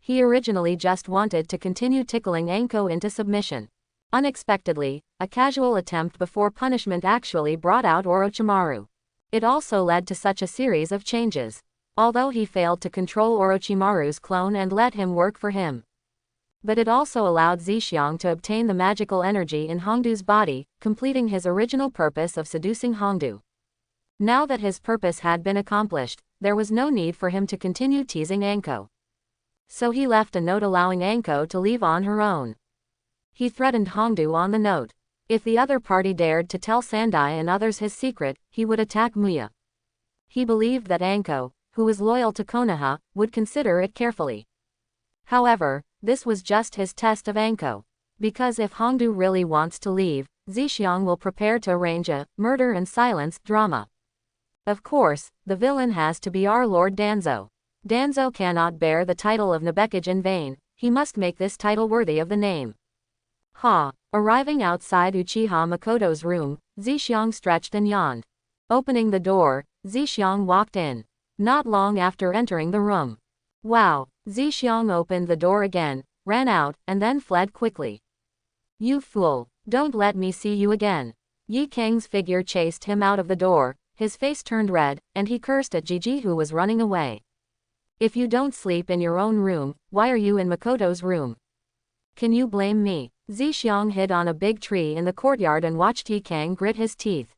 He originally just wanted to continue tickling Anko into submission. Unexpectedly, a casual attempt before punishment actually brought out Orochimaru. It also led to such a series of changes. Although he failed to control Orochimaru's clone and let him work for him. But it also allowed Zixiang to obtain the magical energy in Hongdu's body, completing his original purpose of seducing Hongdu. Now that his purpose had been accomplished, there was no need for him to continue teasing Anko. So he left a note allowing Anko to leave on her own. He threatened Hongdu on the note. If the other party dared to tell Sandai and others his secret, he would attack Muya. He believed that Anko, who was loyal to Konoha, would consider it carefully. However, this was just his test of Anko. Because if Hongdu really wants to leave, Zixiang will prepare to arrange a murder and silence drama. Of course, the villain has to be our Lord Danzo. Danzo cannot bear the title of Nabekage in vain, he must make this title worthy of the name. Arriving outside Uchiha Makoto's room, Zixiang stretched and yawned. Opening the door, Zixiang walked in. Not long after entering the room. Wow! Zixiang opened the door again, ran out, and then fled quickly. You fool! Don't let me see you again. Yi Kang's figure chased him out of the door, his face turned red, and he cursed at Gigi who was running away. If you don't sleep in your own room, why are you in Makoto's room? Can you blame me? Zixiang hid on a big tree in the courtyard and watched Yi Kang grit his teeth.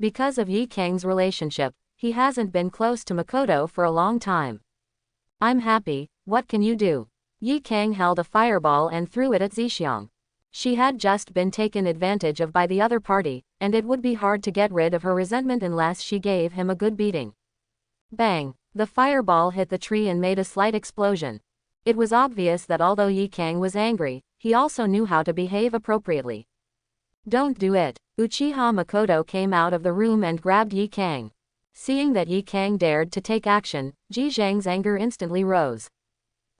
Because of Yi Kang's relationship, he hasn't been close to Makoto for a long time. I'm happy, what can you do? Yi Kang held a fireball and threw it at Zixiang. She had just been taken advantage of by the other party, and it would be hard to get rid of her resentment unless she gave him a good beating. Bang! The fireball hit the tree and made a slight explosion. It was obvious that although Yi Kang was angry, he also knew how to behave appropriately. Don't do it. Uchiha Makoto came out of the room and grabbed Yi Kang. Seeing that Yi Kang dared to take action, Ji Zhang's anger instantly rose.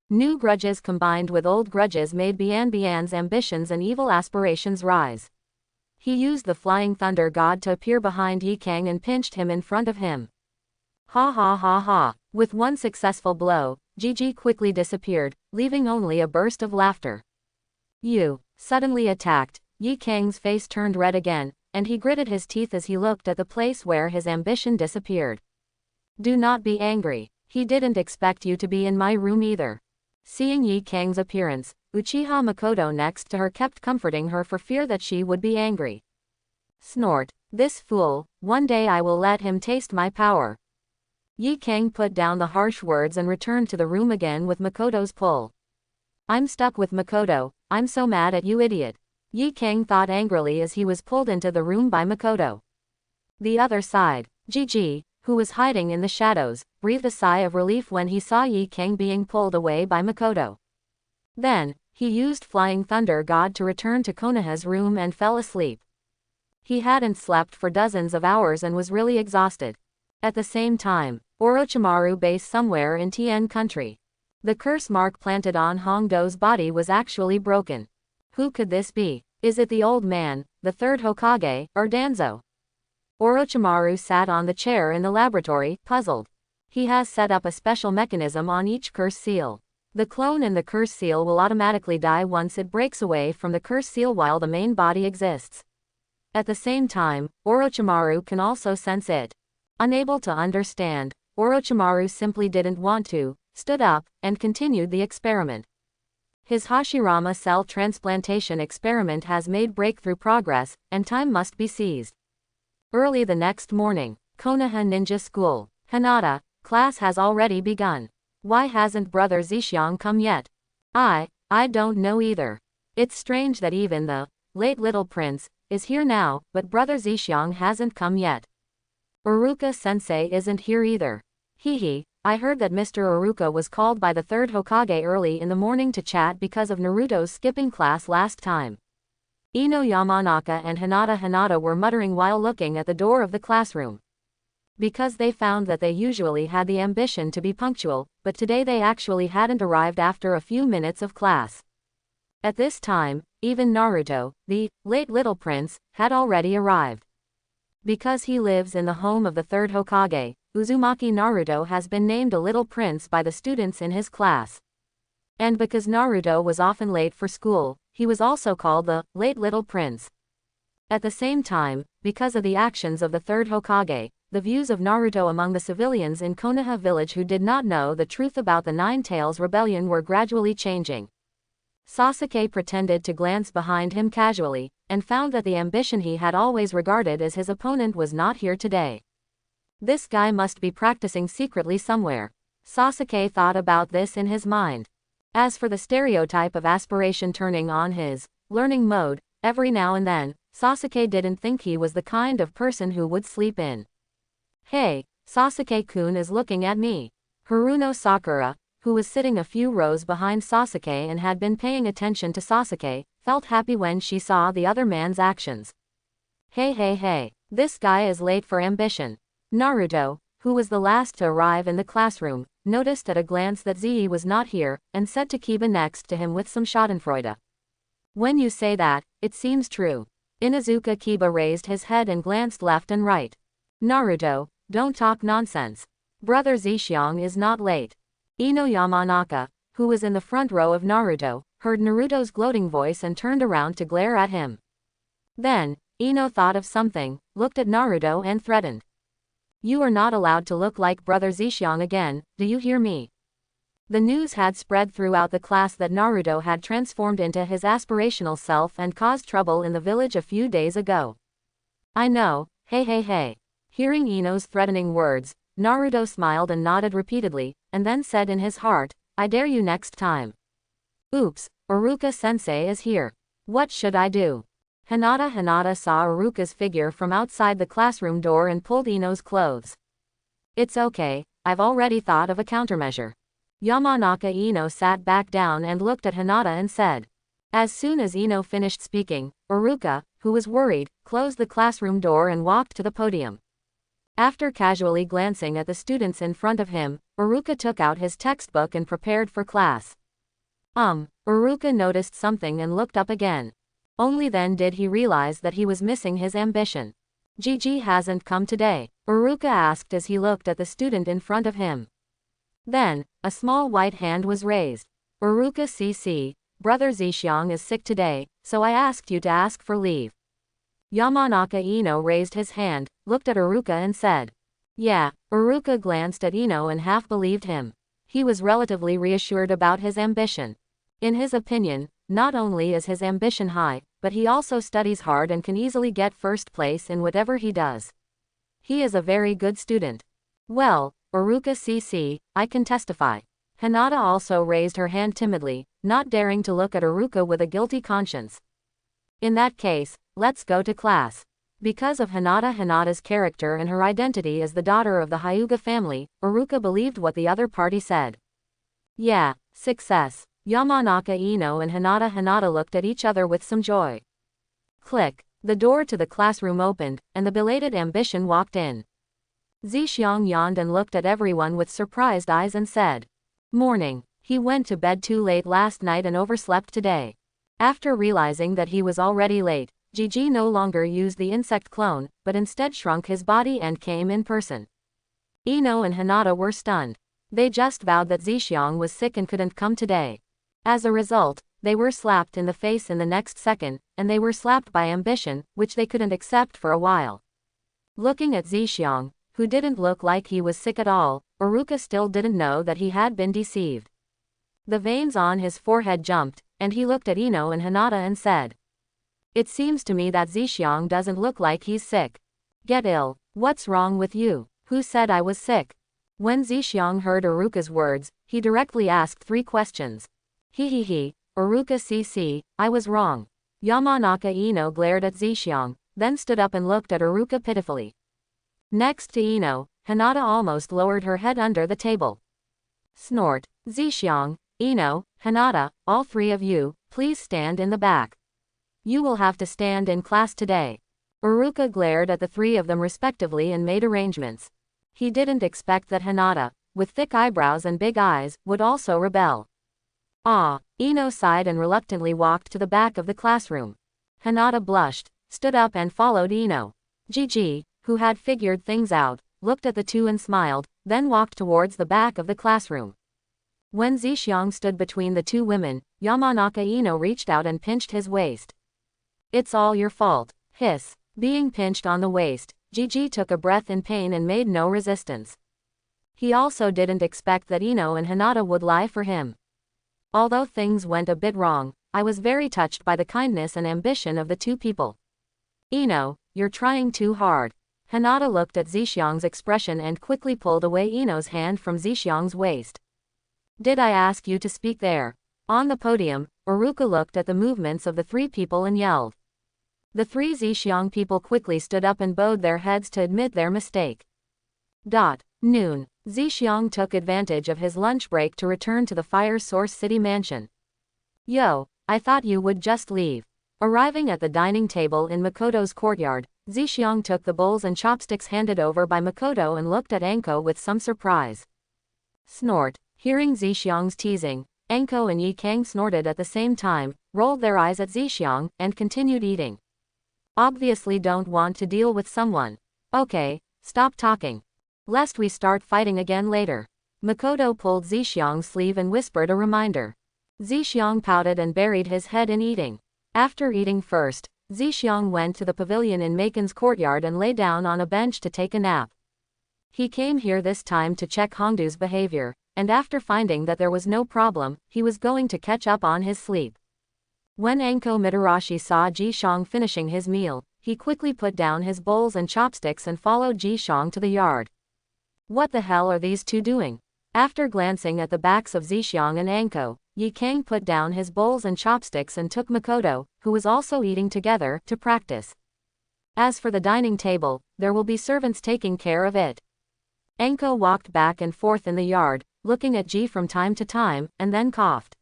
New grudges combined with old grudges made Bian's ambitions and evil aspirations rise. He used the Flying Thunder God to appear behind Yi Kang and pinched him in front of him. Ha ha ha ha. With one successful blow, Ji quickly disappeared, leaving only a burst of laughter. You suddenly attacked. Yi Kang's face turned red again, and he gritted his teeth as he looked at the place where his ambition disappeared. Do not be angry. He didn't expect you to be in my room either. Seeing Yi Kang's appearance, Uchiha Makoto next to her kept comforting her for fear that she would be angry. Snort. This fool, one day I will let him taste my power. Yi Kang put down the harsh words and returned to the room again with Makoto's pull. I'm stuck with Makoto, I'm so mad at you idiot. Yi Kang thought angrily as he was pulled into the room by Makoto. The other side, Ji, who was hiding in the shadows, breathed a sigh of relief when he saw Yi Kang being pulled away by Makoto. Then, he used Flying Thunder God to return to Konoha's room and fell asleep. He hadn't slept for dozens of hours and was really exhausted. At the same time, Orochimaru base somewhere in Tien country. The curse mark planted on Hongdo's body was actually broken. Who could this be? Is it the old man, the third Hokage, or Danzo? Orochimaru sat on the chair in the laboratory, puzzled. He has set up a special mechanism on each curse seal. The clone in the curse seal will automatically die once it breaks away from the curse seal while the main body exists. At the same time, Orochimaru can also sense it. Unable to understand, Orochimaru simply didn't want to, stood up, and continued the experiment. His Hashirama cell transplantation experiment has made breakthrough progress, and time must be seized. Early the next morning, Konoha Ninja School. Hinata, class has already begun. Why hasn't Brother Zhixiang come yet? I don't know either. It's strange that even the late little prince is here now, but Brother Zhixiang hasn't come yet. Uruka-sensei isn't here either. Hehe, I heard that Mr. Uruka was called by the third Hokage early in the morning to chat because of Naruto's skipping class last time. Ino Yamanaka and Hinata were muttering while looking at the door of the classroom. Because they found that they usually had the ambition to be punctual, but today they actually hadn't arrived after a few minutes of class. At this time, even Naruto, the late little prince, had already arrived. Because he lives in the home of the third Hokage, Uzumaki Naruto has been named a little prince by the students in his class. And because Naruto was often late for school, he was also called the late little prince. At the same time, because of the actions of the third Hokage, the views of Naruto among the civilians in Konoha village who did not know the truth about the Nine Tails rebellion were gradually changing. Sasuke pretended to glance behind him casually, and found that the ambition he had always regarded as his opponent was not here today. This guy must be practicing secretly somewhere. Sasuke thought about this in his mind. As for the stereotype of aspiration turning on his learning mode, every now and then, Sasuke didn't think he was the kind of person who would sleep in. Hey, Sasuke-kun is looking at me. Haruno Sakura, who was sitting a few rows behind Sasuke and had been paying attention to Sasuke, felt happy when she saw the other man's actions. Hey, this guy is late for ambition. Naruto, who was the last to arrive in the classroom, noticed at a glance that Zei was not here, and said to Kiba next to him with some schadenfreude. When you say that, it seems true. Inuzuka Kiba raised his head and glanced left and right. Naruto, don't talk nonsense. Brother Zhixiang is not late. Ino Yamanaka, who was in the front row of Naruto, heard Naruto's gloating voice and turned around to glare at him. Then, Ino thought of something, looked at Naruto and threatened. You are not allowed to look like Brother Zhixiang again, do you hear me? The news had spread throughout the class that Naruto had transformed into his aspirational self and caused trouble in the village a few days ago. I know, hey. Hearing Ino's threatening words, Naruto smiled and nodded repeatedly, and then said in his heart, I dare you next time. Oops, Uruka-sensei is here. What should I do? Hinata saw Uruka's figure from outside the classroom door and pulled Ino's clothes. It's okay, I've already thought of a countermeasure. Yamanaka Ino sat back down and looked at Hinata and said. As soon as Ino finished speaking, Uruka, who was worried, closed the classroom door and walked to the podium. After casually glancing at the students in front of him, Uruka took out his textbook and prepared for class. Uruka noticed something and looked up again. Only then did he realize that he was missing his ambition. Gigi hasn't come today, Uruka asked as he looked at the student in front of him. Then, a small white hand was raised. Uruka CC, Brother Zhixiang is sick today, so I asked you to ask for leave. Yamanaka Ino raised his hand, looked at Uruka and said. Yeah, Uruka glanced at Ino and half believed him. He was relatively reassured about his ambition. In his opinion, not only is his ambition high, but he also studies hard and can easily get first place in whatever he does. He is a very good student. Well, Uruka CC, I can testify. Hinata also raised her hand timidly, not daring to look at Uruka with a guilty conscience. In that case, let's go to class. Because of Hinata's character and her identity as the daughter of the Hyuga family, Uruka believed what the other party said. Yeah, success. Yamanaka Ino and Hinata looked at each other with some joy. Click. The door to the classroom opened, and the belated ambition walked in. Zhixiang yawned and looked at everyone with surprised eyes and said. Morning. He went to bed too late last night and overslept today. After realizing that he was already late, Gigi no longer used the insect clone, but instead shrunk his body and came in person. Ino and Hinata were stunned. They just vowed that Zhixiang was sick and couldn't come today. As a result, they were slapped in the face in the next second, and they were slapped by ambition, which they couldn't accept for a while. Looking at Zhixiang, who didn't look like he was sick at all, Uruka still didn't know that he had been deceived. The veins on his forehead jumped, and he looked at Ino and Hinata and said. It seems to me that Zhixiang doesn't look like he's sick. Get ill. What's wrong with you? Who said I was sick? When Zhixiang heard Uruka's words, he directly asked 3 questions. He, Uruka CC, I was wrong. Yamanaka Ino glared at Zhixiang, then stood up and looked at Uruka pitifully. Next to Ino, Hinata almost lowered her head under the table. Snort. Zhixiang, Ino, Hinata, all 3 of you, please stand in the back. You will have to stand in class today. Uruka glared at the 3 of them respectively and made arrangements. He didn't expect that Hinata, with thick eyebrows and big eyes, would also rebel. Ino sighed and reluctantly walked to the back of the classroom. Hinata blushed, stood up and followed Ino. Gigi, who had figured things out, looked at the 2 and smiled, then walked towards the back of the classroom. When Zhixiang stood between the 2 women, Yamanaka Ino reached out and pinched his waist. It's all your fault. Hiss. Being pinched on the waist, Gigi took a breath in pain and made no resistance. He also didn't expect that Ino and Hinata would lie for him. Although things went a bit wrong, I was very touched by the kindness and ambition of the 2 people. Ino, you're trying too hard. Hinata looked at Zhixiang's expression and quickly pulled away Ino's hand from Zhixiang's waist. Did I ask you to speak there? On the podium, Uruka looked at the movements of the 3 people and yelled. The 3 Zhixiang people quickly stood up and bowed their heads to admit their mistake. Noon. Zhixiang took advantage of his lunch break to return to the Fire Source City mansion. Yo, I thought you would just leave. Arriving at the dining table in Makoto's courtyard, Zhixiang took the bowls and chopsticks handed over by Makoto and looked at Anko with some surprise. Snort. Hearing Zhixiang's teasing, Anko and Yi Kang snorted at the same time, rolled their eyes at Zhixiang, and continued eating. Obviously don't want to deal with someone. Okay, stop talking. Lest we start fighting again later. Makoto pulled Zhixiang's sleeve and whispered a reminder. Zhixiang pouted and buried his head in eating. After eating first, Zhixiang went to the pavilion in Makon's courtyard and lay down on a bench to take a nap. He came here this time to check Hongdu's behavior, and after finding that there was no problem, he was going to catch up on his sleep. When Anko Mitarashi saw Zhixiang finishing his meal, he quickly put down his bowls and chopsticks and followed Zhixiang to the yard. What the hell are these 2 doing? After glancing at the backs of Zhixiang and Anko, Yi Kang put down his bowls and chopsticks and took Makoto, who was also eating together, to practice. As for the dining table, there will be servants taking care of it. Anko walked back and forth in the yard, looking at Ji from time to time, and then coughed.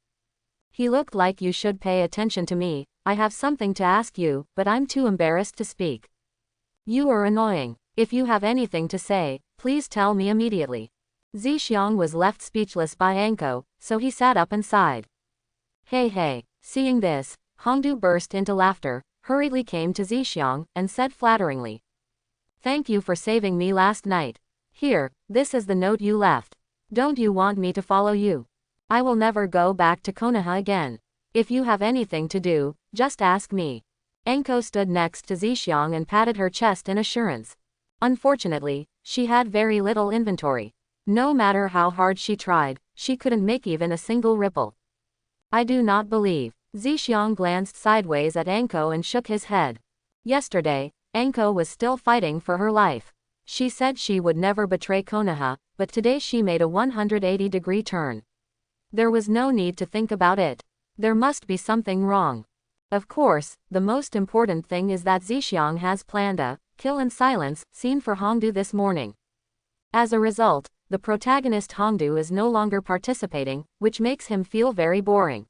He looked like you should pay attention to me. I have something to ask you, but I'm too embarrassed to speak. You are annoying. If you have anything to say, please tell me immediately. Zixiang was left speechless by Anko, so he sat up and sighed. Hey hey. Seeing this, Hongdu burst into laughter, hurriedly came to Zixiang, and said flatteringly. Thank you for saving me last night. Here, this is the note you left. Don't you want me to follow you? I will never go back to Konoha again. If you have anything to do, just ask me. Anko stood next to Zixiang and patted her chest in assurance. Unfortunately, she had very little inventory. No matter how hard she tried, she couldn't make even a single ripple. I do not believe. Zixiang glanced sideways at Anko and shook his head. Yesterday, Anko was still fighting for her life. She said she would never betray Konoha, but today she made a 180-degree turn. There was no need to think about it. There must be something wrong. Of course, the most important thing is that Zixiang has planned a kill and silence scene for Hongdu this morning. As a result, the protagonist Hongdu is no longer participating, which makes him feel very boring.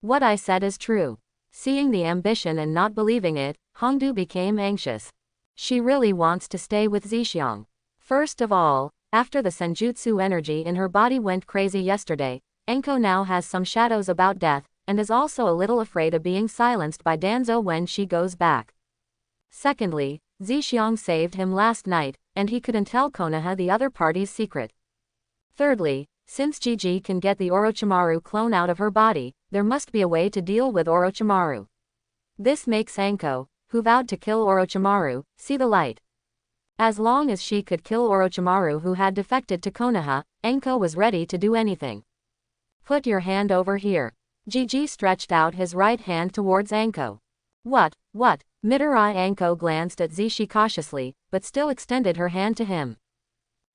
What I said is true. Seeing the ambition and not believing it, Hongdu became anxious. She really wants to stay with Zixiang. First of all, after the senjutsu energy in her body went crazy yesterday, Anko now has some shadows about death, and is also a little afraid of being silenced by Danzo when she goes back. Secondly, Zixiang saved him last night, and he couldn't tell Konoha the other party's secret. Thirdly, since Gigi can get the Orochimaru clone out of her body, there must be a way to deal with Orochimaru. This makes Anko, who vowed to kill Orochimaru, see the light. As long as she could kill Orochimaru who had defected to Konoha, Anko was ready to do anything. Put your hand over here. Gigi stretched out his right hand towards Anko. What? Midori Anko glanced at Zishi cautiously, but still extended her hand to him.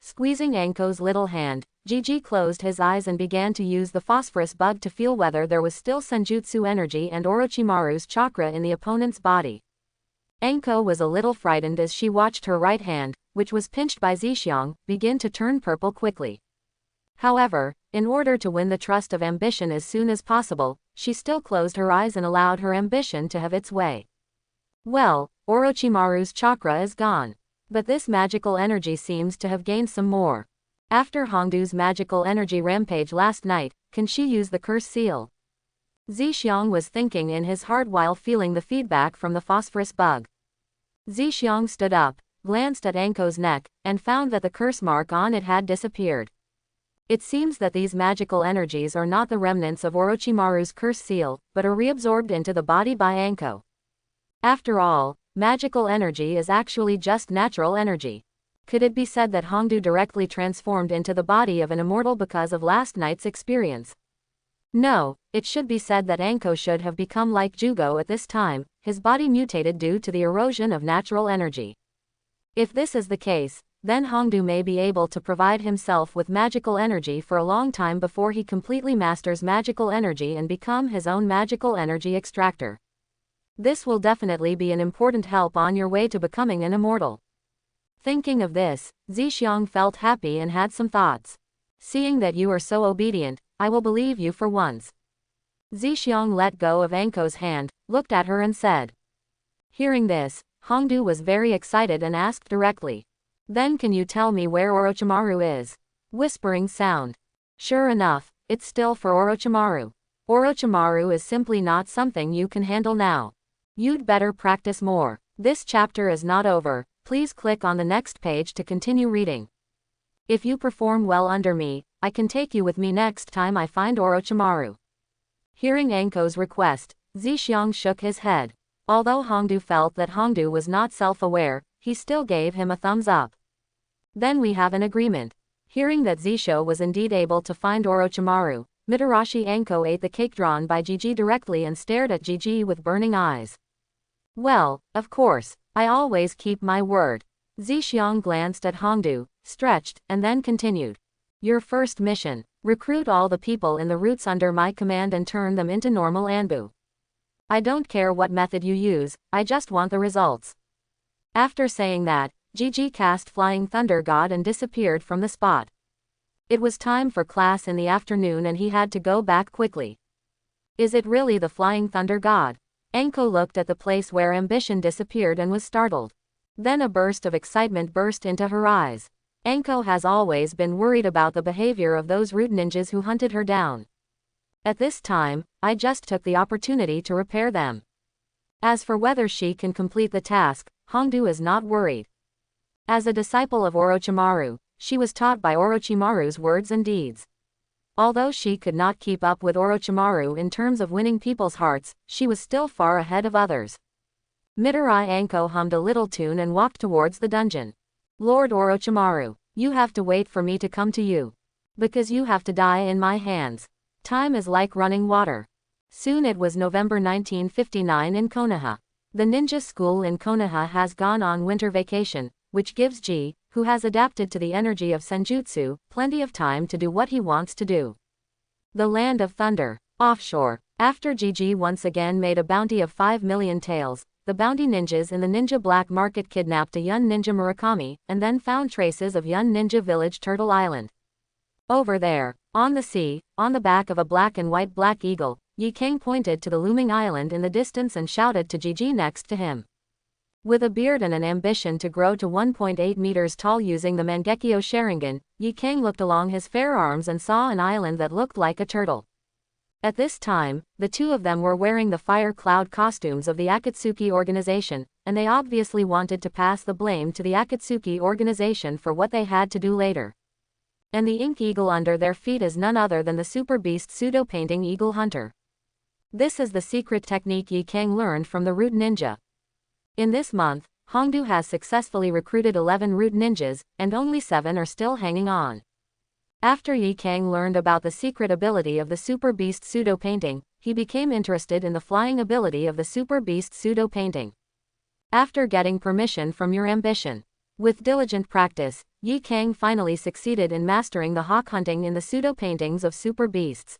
Squeezing Anko's little hand, Gigi closed his eyes and began to use the phosphorus bug to feel whether there was still senjutsu energy and Orochimaru's chakra in the opponent's body. Anko was a little frightened as she watched her right hand, which was pinched by Zixiang, begin to turn purple quickly. However, in order to win the trust of ambition as soon as possible, she still closed her eyes and allowed her ambition to have its way. Well, Orochimaru's chakra is gone. But this magical energy seems to have gained some more. After Hongdu's magical energy rampage last night, can she use the curse seal? Zixiang was thinking in his heart while feeling the feedback from the phosphorus bug. Zixiang stood up, glanced at Anko's neck, and found that the curse mark on it had disappeared. It seems that these magical energies are not the remnants of Orochimaru's curse seal, but are reabsorbed into the body by Anko. After all, magical energy is actually just natural energy. Could it be said that Hongdu directly transformed into the body of an immortal because of last night's experience? No, it should be said that Anko should have become like Jugo at this time, his body mutated due to the erosion of natural energy. If this is the case, then Hongdu may be able to provide himself with magical energy for a long time before he completely masters magical energy and become his own magical energy extractor. This will definitely be an important help on your way to becoming an immortal. Thinking of this, Zixiang felt happy and had some thoughts. Seeing that you are so obedient, I will believe you for once. Zixiang let go of Anko's hand, looked at her and said. Hearing this, Hongdu was very excited and asked directly. Then can you tell me where Orochimaru is? Whispering sound. Sure enough, it's still for Orochimaru. Orochimaru is simply not something you can handle now. You'd better practice more. This chapter is not over. Please click on the next page to continue reading. If you perform well under me, I can take you with me next time I find Orochimaru. Hearing Anko's request, Zixiang shook his head. Although Hongdu felt that Hongdu was not self-aware, he still gave him a thumbs up. Then we have an agreement. Hearing that Zisho was indeed able to find Orochimaru, Mitarashi Anko ate the cake drawn by Gigi directly and stared at Gigi with burning eyes. Well, of course, I always keep my word. Zixiang glanced at Hongdu, stretched, and then continued. Your first mission, recruit all the people in the routes under my command and turn them into normal Anbu. I don't care what method you use, I just want the results. After saying that, Gigi cast Flying Thunder God and disappeared from the spot. It was time for class in the afternoon and he had to go back quickly. Is it really the flying thunder god? Anko looked at the place where ambition disappeared and was startled. Then a burst of excitement burst into her eyes. Anko has always been worried about the behavior of those rude ninjas who hunted her down. At this time, I just took the opportunity to repair them. As for whether she can complete the task, Hongdu is not worried. As a disciple of Orochimaru, she was taught by Orochimaru's words and deeds. Although she could not keep up with Orochimaru in terms of winning people's hearts, she was still far ahead of others. Midori Anko hummed a little tune and walked towards the dungeon. Lord Orochimaru, you have to wait for me to come to you. Because you have to die in my hands. Time is like running water. Soon it was November 1959 in Konoha. The ninja school in Konoha has gone on winter vacation, which gives Ji, who has adapted to the energy of Senjutsu, plenty of time to do what he wants to do. The Land of Thunder. Offshore. After Ji once again made a bounty of 5 million taels, the bounty ninjas in the ninja black market kidnapped a young ninja Murakami, and then found traces of young ninja village Turtle Island. Over there, on the sea, on the back of a black and white black eagle, Yi Kang pointed to the looming island in the distance and shouted to Ji next to him. With a beard and an ambition to grow to 1.8 meters tall using the Mangekyo Sharingan, Yi Kang looked along his fair arms and saw an island that looked like a turtle. At this time, the two of them were wearing the fire cloud costumes of the Akatsuki organization, and they obviously wanted to pass the blame to the Akatsuki organization for what they had to do later. And the ink eagle under their feet is none other than the Super Beast pseudo-painting Eagle Hunter. This is the secret technique Yi Kang learned from the Root Ninja. In this month, Hongdu has successfully recruited 11 Root Ninjas, and only 7 are still hanging on. After Yi Kang learned about the secret ability of the Super Beast pseudo-painting, he became interested in the flying ability of the Super Beast pseudo-painting. After getting permission from your ambition. With diligent practice, Yi Kang finally succeeded in mastering the hawk hunting in the pseudo-paintings of Super Beasts.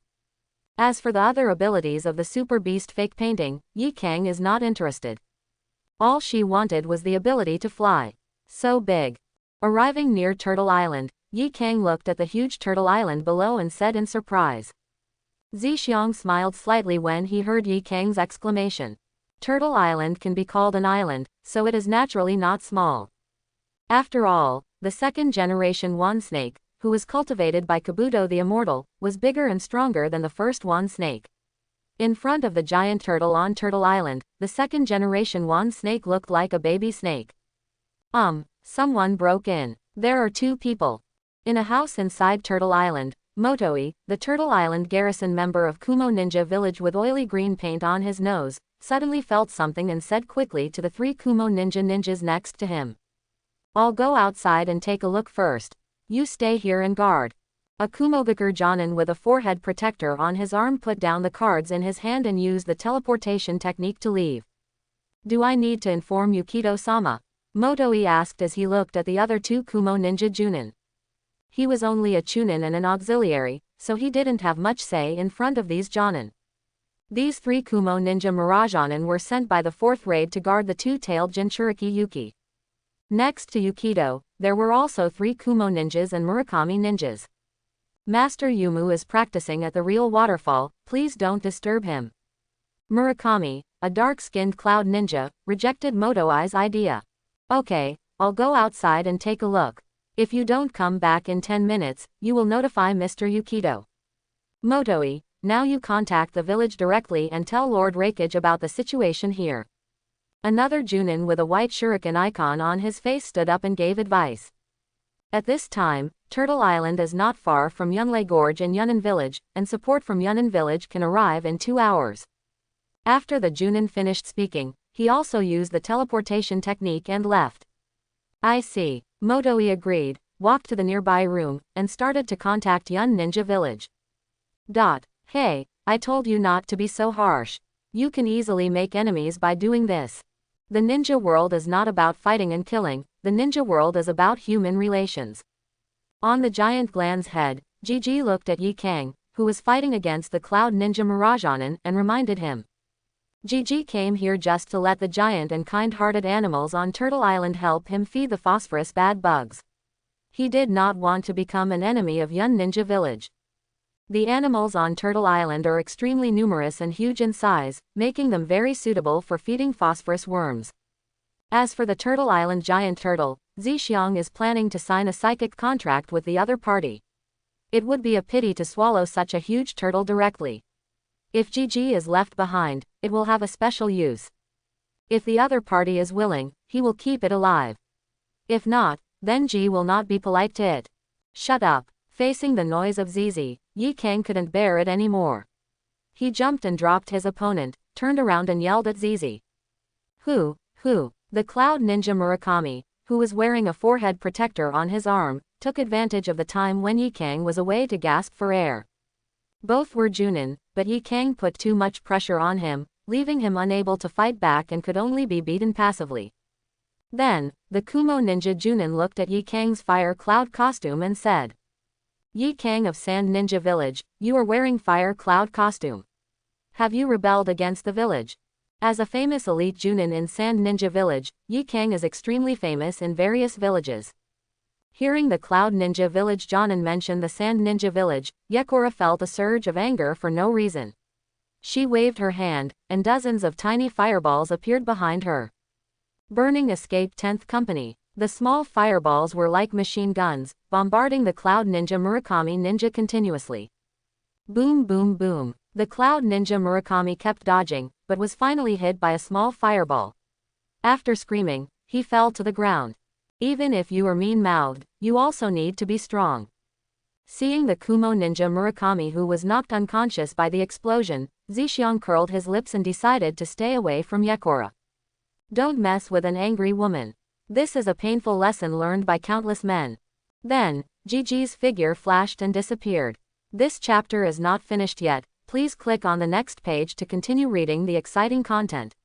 As for the other abilities of the Super Beast fake painting, Yi Kang is not interested. All she wanted was the ability to fly. So big. Arriving near Turtle Island, Yi Kang looked at the huge Turtle Island below and said in surprise. Zixiang smiled slightly when he heard Yi Kang's exclamation. Turtle Island can be called an island, so it is naturally not small. After all, the second-generation wand snake, who was cultivated by Kabuto the Immortal, was bigger and stronger than the first wand snake. In front of the giant turtle on Turtle Island, the second-generation wand snake looked like a baby snake. Someone broke in. There are 2 people. In a house inside Turtle Island, Motoi, the Turtle Island garrison member of Kumo Ninja Village with oily green paint on his nose, suddenly felt something and said quickly to the 3 Kumo ninjas next to him. I'll go outside and take a look first. You stay here and guard. A Kumogakur Jonin with a forehead protector on his arm put down the cards in his hand and used the teleportation technique to leave. Do I need to inform Yukito-sama? Motoi asked as he looked at the other 2 Kumo ninja Junin. He was only a Chunin and an auxiliary, so he didn't have much say in front of these Jonin. These 3 Kumo ninja Mirajonin were sent by the 4th raid to guard the 2-tailed Jinchuriki Yuki. Next to Yukito, there were also 3 Kumo ninjas and Murakami ninjas. Master Yumu is practicing at the real waterfall, please don't disturb him. Murakami, a dark-skinned cloud ninja, rejected Motoi's idea. Okay, I'll go outside and take a look. If you don't come back in 10 minutes, you will notify Mr. Yukito. Motoi, now you contact the village directly and tell Lord Rakage about the situation here. Another Junin with a white shuriken icon on his face stood up and gave advice. At this time, Turtle Island is not far from Yunlei Gorge and Yunnan Village, and support from Yunnan Village can arrive in 2 hours. After the Junin finished speaking, he also used the teleportation technique and left. I see. Motoi agreed, walked to the nearby room, and started to contact Yun Ninja Village. Hey, I told you not to be so harsh. You can easily make enemies by doing this. The ninja world is not about fighting and killing, the ninja world is about human relations. On the giant Glan's head, Gigi looked at Yi Kang, who was fighting against the cloud ninja Mirajonin, and reminded him. Gigi came here just to let the giant and kind-hearted animals on Turtle Island help him feed the phosphorus bad bugs. He did not want to become an enemy of Yun Ninja Village. The animals on Turtle Island are extremely numerous and huge in size, making them very suitable for feeding phosphorus worms. As for the Turtle Island giant turtle, Zixiang is planning to sign a psychic contract with the other party. It would be a pity to swallow such a huge turtle directly. If Gigi is left behind, it will have a special use. If the other party is willing, he will keep it alive. If not, then Ji will not be polite to it. Shut up. Facing the noise of Zizi, Yi Kang couldn't bear it anymore. He jumped and dropped his opponent, turned around and yelled at Zizi. Who? The Cloud Ninja Murakami, who was wearing a forehead protector on his arm, took advantage of the time when Yi Kang was away to gasp for air. Both were Junin, but Yi Kang put too much pressure on him, leaving him unable to fight back and could only be beaten passively. Then, the Kumo Ninja Junin looked at Yi Kang's fire cloud costume and said, Yi Kang of Sand Ninja Village, you are wearing fire cloud costume. Have you rebelled against the village? As a famous elite Junin in Sand Ninja Village, Yi Kang is extremely famous in various villages. Hearing the Cloud Ninja Village Jonin mention the Sand Ninja Village, Yekora felt a surge of anger for no reason. She waved her hand, and dozens of tiny fireballs appeared behind her. Burning escaped 10th Company. The small fireballs were like machine guns, bombarding the Cloud Ninja Murakami ninja continuously. Boom boom boom. The Cloud Ninja Murakami kept dodging, but was finally hit by a small fireball. After screaming, he fell to the ground. Even if you are mean-mouthed, you also need to be strong. Seeing the Kumo Ninja Murakami who was knocked unconscious by the explosion, Zixiang curled his lips and decided to stay away from Yekora. Don't mess with an angry woman. This is a painful lesson learned by countless men. Then, Gigi's figure flashed and disappeared. This chapter is not finished yet, please click on the next page to continue reading the exciting content.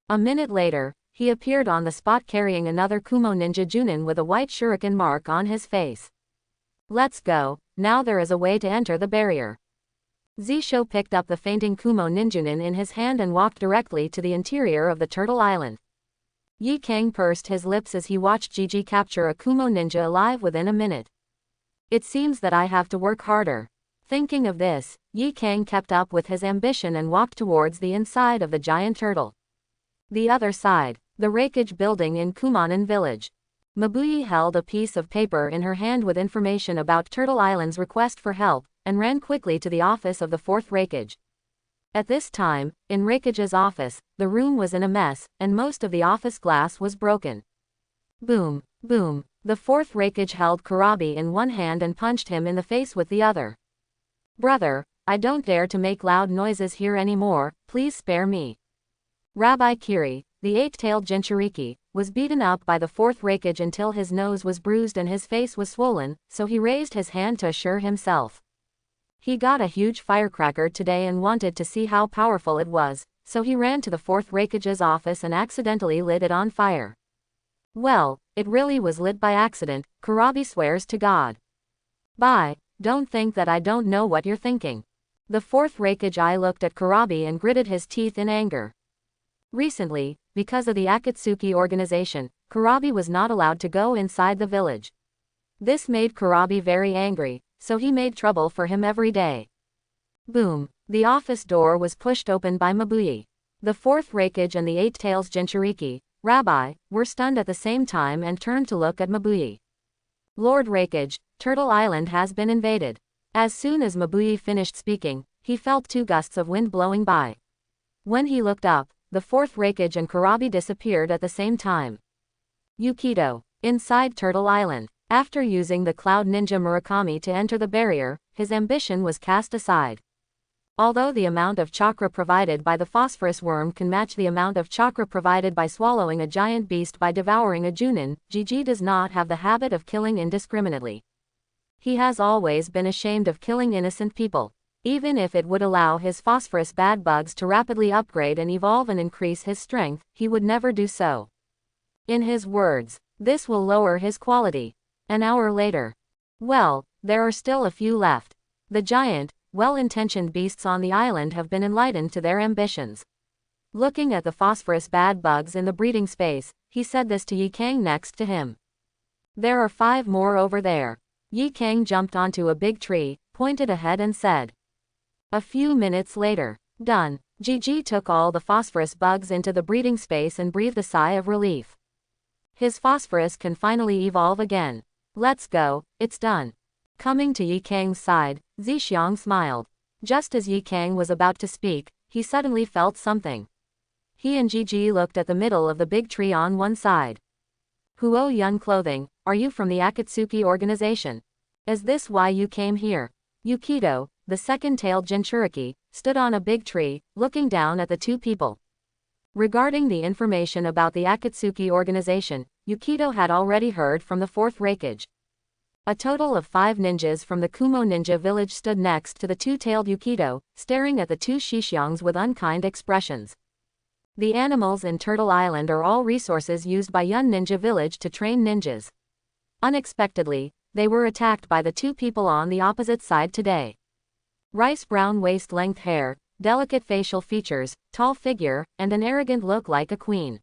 A minute later, he appeared on the spot carrying another Kumo Ninja Junin with a white shuriken mark on his face. Let's go, now there is a way to enter the barrier. Zisho picked up the fainting Kumo Ninjunin in his hand and walked directly to the interior of the Turtle Island. Yi Kang pursed his lips as he watched Gigi capture a Kumo ninja alive within a minute. It seems that I have to work harder. Thinking of this, Yi Kang kept up with his ambition and walked towards the inside of the giant turtle. The other side, the Raikage building in Kumanon village. Mabuyi held a piece of paper in her hand with information about Turtle Island's request for help, and ran quickly to the office of the 4th Raikage. At this time, in Raikage's office, the room was in a mess, and most of the office glass was broken. Boom, boom. The 4th Raikage held Kurabi in one hand and punched him in the face with the other. Brother, I don't dare to make loud noises here anymore, please spare me. Rabbi Kiri, the 8-tailed Jinchuriki, was beaten up by the 4th Raikage until his nose was bruised and his face was swollen, so he raised his hand to assure himself. He got a huge firecracker today and wanted to see how powerful it was, so he ran to the 4th Raikage's office and accidentally lit it on fire. Well, it really was lit by accident, Kurabi swears to God. Don't think that I don't know what you're thinking. The 4th Raikage eye looked at Kurabi and gritted his teeth in anger. Recently, because of the Akatsuki organization, Kurabi was not allowed to go inside the village. This made Kurabi very angry, so he made trouble for him every day. Boom. The office door was pushed open by Mabuyi. The 4th Raikage and the 8 Tails Jinchuriki, Rabbi, were stunned at the same time and turned to look at Mabuyi. Lord Raikage, Turtle Island has been invaded. As soon as Mabuyi finished speaking, he felt 2 gusts of wind blowing by. When he looked up, the 4th Raikage and Kurabi disappeared at the same time. Yukido. Inside Turtle Island. After using the Cloud Ninja Murakami to enter the barrier, his ambition was cast aside. Although the amount of chakra provided by the phosphorus worm can match the amount of chakra provided by swallowing a giant beast by devouring a Junin, Gigi does not have the habit of killing indiscriminately. He has always been ashamed of killing innocent people. Even if it would allow his phosphorus bad bugs to rapidly upgrade and evolve and increase his strength, he would never do so. In his words, this will lower his quality. An hour later. Well, there are still a few left. The giant, well-intentioned beasts on the island have been enlightened to their ambitions. Looking at the phosphorus bad bugs in the breeding space, he said this to Yi Kang next to him. There are 5 more over there. Yi Kang jumped onto a big tree, pointed ahead and said. A few minutes later. Done. Gigi took all the phosphorus bugs into the breeding space and breathed a sigh of relief. His phosphorus can finally evolve again. Let's go, it's done. Coming to Yi Kang's side, Zixiang smiled. Just as Yi Kang was about to speak, he suddenly felt something. He and Gigi looked at the middle of the big tree on one side. Huo Yun Clothing, are you from the Akatsuki organization? Is this why you came here? Yukito, the second-tailed Jinchuriki, stood on a big tree, looking down at the two people. Regarding the information about the Akatsuki organization, Yukito had already heard from the fourth Raikage. A total of 5 ninjas from the Kumo ninja village stood next to the two-tailed Yukito, staring at the two Xixiangs with unkind expressions. The animals in Turtle Island are all resources used by Yun Ninja Village to train ninjas. Unexpectedly, they were attacked by the two people on the opposite side today. Rice brown waist-length hair, delicate facial features, tall figure, and an arrogant look like a queen.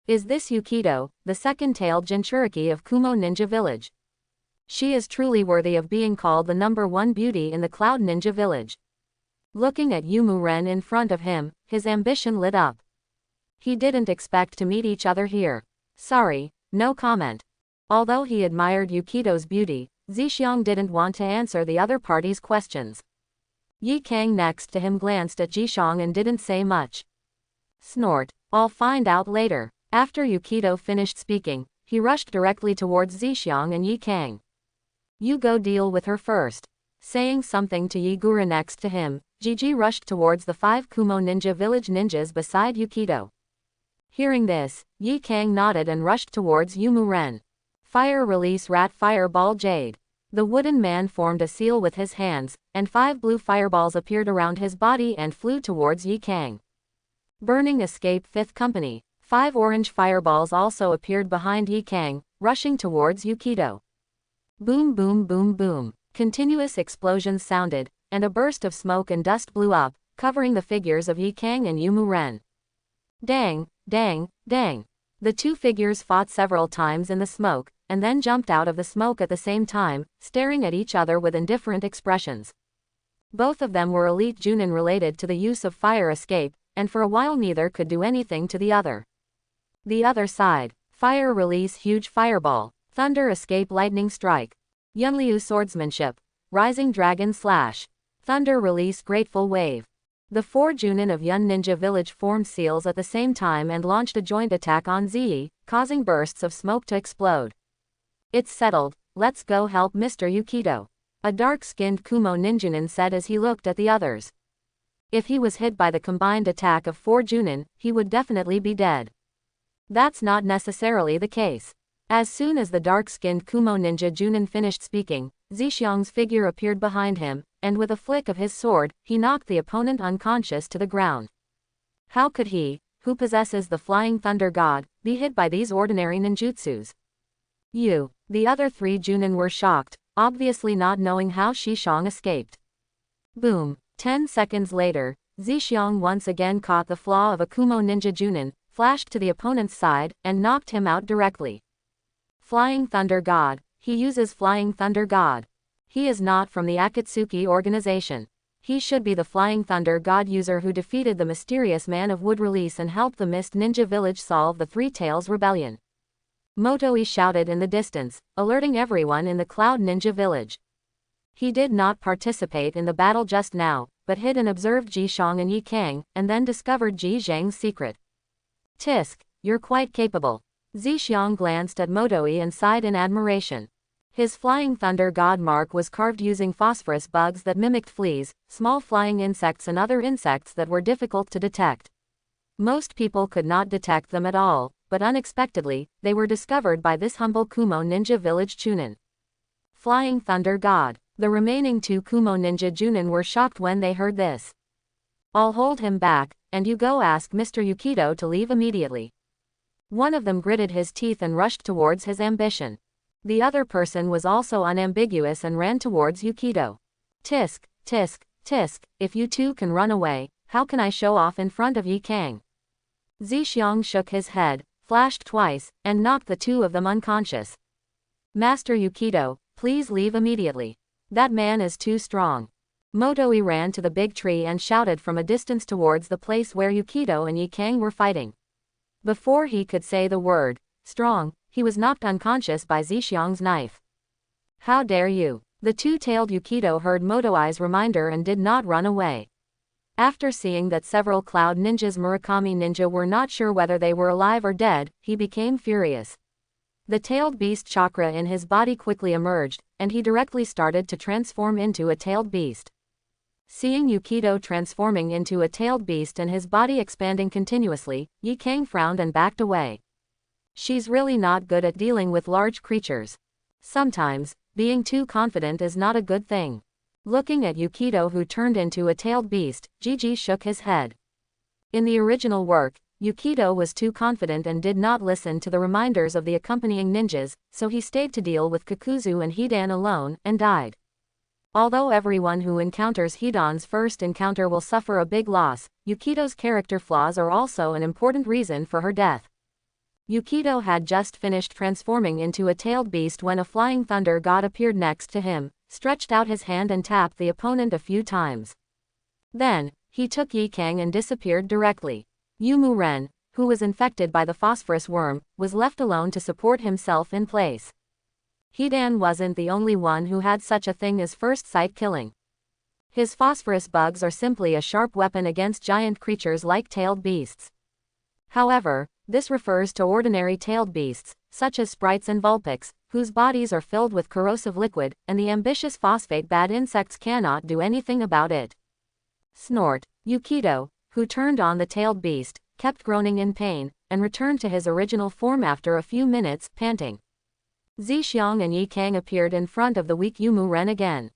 Is this Yukito, the second-tailed Jinchuriki of Kumo Ninja Village? She is truly worthy of being called the #1 beauty in the Cloud Ninja Village. Looking at Yumu Ren in front of him, his ambition lit up. He didn't expect to meet each other here. Sorry, no comment. Although he admired Yukito's beauty, Zixiang didn't want to answer the other party's questions. Yi Kang next to him glanced at Zhixiang and didn't say much. Snort, I'll find out later. After Yukito finished speaking, he rushed directly towards Zixiang and Yi Kang. You go deal with her first. Saying something to Yigura next to him, Gigi rushed towards the 5 Kumo Ninja Village ninjas beside Yukito. Hearing this, Yi Kang nodded and rushed towards Yumu Ren. Fire release rat fireball jade. The wooden man formed a seal with his hands, and 5 blue fireballs appeared around his body and flew towards Yi Kang. Burning escape 5th company. 5 orange fireballs also appeared behind Yi Kang, rushing towards Yukito. Boom boom boom boom. Continuous explosions sounded, and a burst of smoke and dust blew up, covering the figures of Yi Kang and Yumu Ren. Dang, dang, dang. The two figures fought several times in the smoke, and then jumped out of the smoke at the same time, staring at each other with indifferent expressions. Both of them were elite Junin related to the use of fire escape, and for a while neither could do anything to the other. The other side. Fire release huge fireball. Thunder escape lightning strike. Yunliu swordsmanship. Rising dragon slash. Thunder release grateful wave. The 4 Junin of Yun Ninja Village formed seals at the same time and launched a joint attack on Ziyi, causing bursts of smoke to explode. It's settled, let's go help Mr. Yukito. A dark-skinned Kumo ninjunin said as he looked at the others. If he was hit by the combined attack of 4 Junin, he would definitely be dead. That's not necessarily the case. As soon as the dark-skinned Kumo ninja Junin finished speaking, Zixiang's figure appeared behind him, and with a flick of his sword, he knocked the opponent unconscious to the ground. How could he, who possesses the Flying Thunder God, be hit by these ordinary ninjutsus? The other 3 Junin were shocked, obviously not knowing how Zhixiang escaped. Boom. 10 seconds later, Zixiang once again caught the flaw of a Kumo ninja Junin, flashed to the opponent's side, and knocked him out directly. Flying Thunder God. He uses Flying Thunder God. He is not from the Akatsuki organization. He should be the Flying Thunder God user who defeated the mysterious Man of Wood release and helped the Mist Ninja Village solve the Three Tails Rebellion. Motoi shouted in the distance, alerting everyone in the Cloud Ninja Village. He did not participate in the battle just now, but hid and observed Zhixiang and Yi Kang, and then discovered Ji Zhang's secret. Tisk, you're quite capable. Zixiang glanced at Motoi and sighed in admiration. His Flying Thunder God mark was carved using phosphorus bugs that mimicked fleas, small flying insects and other insects that were difficult to detect. Most people could not detect them at all, but unexpectedly, they were discovered by this humble Kumo Ninja Village Chunin. Flying Thunder God. The remaining 2 Kumo Ninja Junin were shocked when they heard this. I'll hold him back, and you go ask Mr. Yukito to leave immediately. One of them gritted his teeth and rushed towards his ambition. The other person was also unambiguous and ran towards Yukito. Tisk, tisk, tisk, if you two can run away, how can I show off in front of Yi Kang? Zixiang shook his head, flashed twice, and knocked the 2 of them unconscious. Master Yukito, please leave immediately. That man is too strong. Motoi ran to the big tree and shouted from a distance towards the place where Yukito and Yi Kang were fighting. Before he could say the word, strong, he was knocked unconscious by Zixiang's knife. How dare you? The two-tailed Yukito heard Motoi's reminder and did not run away. After seeing that several Cloud Ninja's Murakami ninja were not sure whether they were alive or dead, he became furious. The tailed beast chakra in his body quickly emerged, and he directly started to transform into a tailed beast. Seeing Yukito transforming into a tailed beast and his body expanding continuously, Yi Kang frowned and backed away. She's really not good at dealing with large creatures. Sometimes, being too confident is not a good thing. Looking at Yukito who turned into a tailed beast, Gigi shook his head. In the original work, Yukito was too confident and did not listen to the reminders of the accompanying ninjas, so he stayed to deal with Kakuzu and Hidan alone, and died. Although everyone who encounters Hidan's first encounter will suffer a big loss, Yukito's character flaws are also an important reason for her death. Yukito had just finished transforming into a tailed beast when a flying thunder god appeared next to him, stretched out his hand and tapped the opponent a few times. Then, he took Yi Kang and disappeared directly. Yumu Ren, who was infected by the phosphorus worm, was left alone to support himself in place. Hidan wasn't the only one who had such a thing as first sight killing. His phosphorus bugs are simply a sharp weapon against giant creatures like tailed beasts. However, this refers to ordinary tailed beasts, such as sprites and vulpix, whose bodies are filled with corrosive liquid, and the ambitious phosphate bad insects cannot do anything about it. Snort. Yukito, who turned on the tailed beast, kept groaning in pain, and returned to his original form after a few minutes, panting. Zixiang and Yi Kang appeared in front of the weak Yumu Ren again.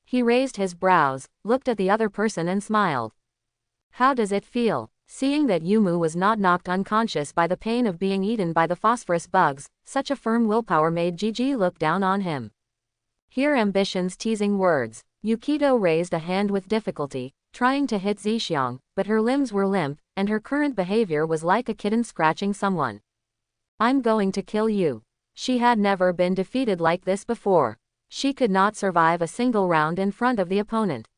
He raised his brows, looked at the other person and smiled. How does it feel? Seeing that Yumu was not knocked unconscious by the pain of being eaten by the phosphorus bugs, such a firm willpower made Gigi look down on him. Hear Ambition's teasing words. Yukito raised a hand with difficulty, trying to hit Zixiang, but her limbs were limp, and her current behavior was like a kitten scratching someone. I'm going to kill you. She had never been defeated like this before. She could not survive a single round in front of the opponent.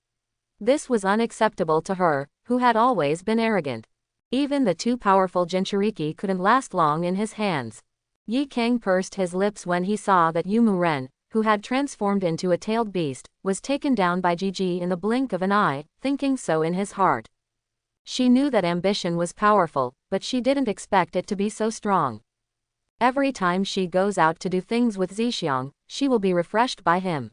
This was unacceptable to her, who had always been arrogant. Even the too powerful Jinchuriki couldn't last long in his hands. Yi Kang pursed his lips when he saw that Yumu Ren, who had transformed into a tailed beast, was taken down by Gigi in the blink of an eye, thinking so in his heart. She knew that Ambition was powerful, but she didn't expect it to be so strong. Every time she goes out to do things with Zixiang, she will be refreshed by him.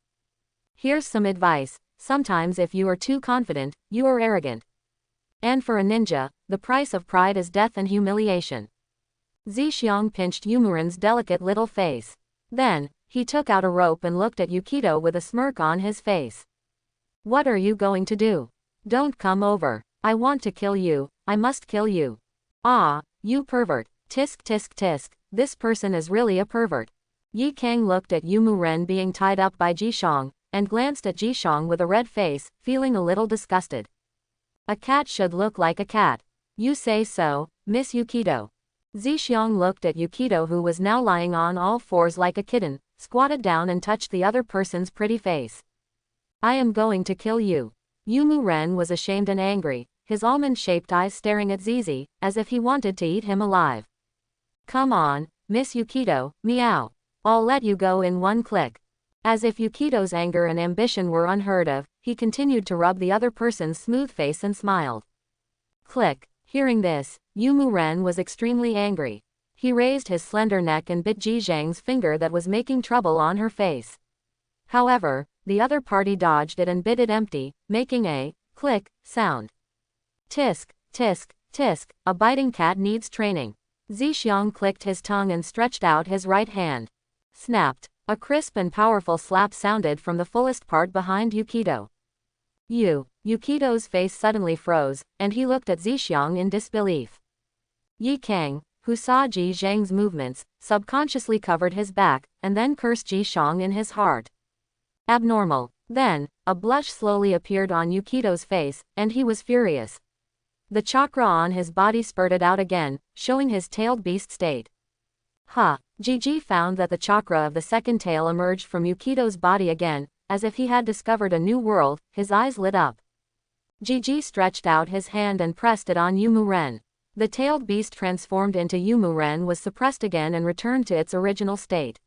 Here's some advice: sometimes if you are too confident, you are arrogant. And for a ninja, the price of pride is death and humiliation. Zixiang pinched Yumuren's delicate little face. Then, he took out a rope and looked at Yukito with a smirk on his face. What are you going to do? Don't come over. I want to kill you. I must kill you. Ah, you pervert. Tisk tisk tisk. This person is really a pervert. Yi Kang looked at Yumu Ren being tied up by Jishang, and glanced at Jishang with a red face, feeling a little disgusted. A cat should look like a cat. You say so, Miss Yukito. Zixiang looked at Yukito, who was now lying on all fours like a kitten, squatted down and touched the other person's pretty face. I am going to kill you. Yumu Ren was ashamed and angry, his almond-shaped eyes staring at Zizi, as if he wanted to eat him alive. Come on, Miss Yukito, meow. I'll let you go in one click. As if Yukito's anger and ambition were unheard of, he continued to rub the other person's smooth face and smiled. Click. Hearing this, Yumu Ren was extremely angry. He raised his slender neck and bit Ji Zhang's finger that was making trouble on her face. However, the other party dodged it and bit it empty, making a click sound. Tisk, tisk, tisk, a biting cat needs training. Zixiang clicked his tongue and stretched out his right hand. Snapped. A crisp and powerful slap sounded from the fullest part behind Yukito. Yukito's face suddenly froze, and he looked at Zixiang in disbelief. Yi Kang, who saw Ji Zhang's movements, subconsciously covered his back, and then cursed Jishang in his heart. Abnormal. Then, a blush slowly appeared on Yukito's face, and he was furious. The chakra on his body spurted out again, showing his tailed beast state. Gigi found that the chakra of the second tail emerged from Yukito's body again, as if he had discovered a new world, his eyes lit up. Gigi stretched out his hand and pressed it on Yumu-ren. The tailed beast transformed into Yumu-ren was suppressed again and returned to its original state.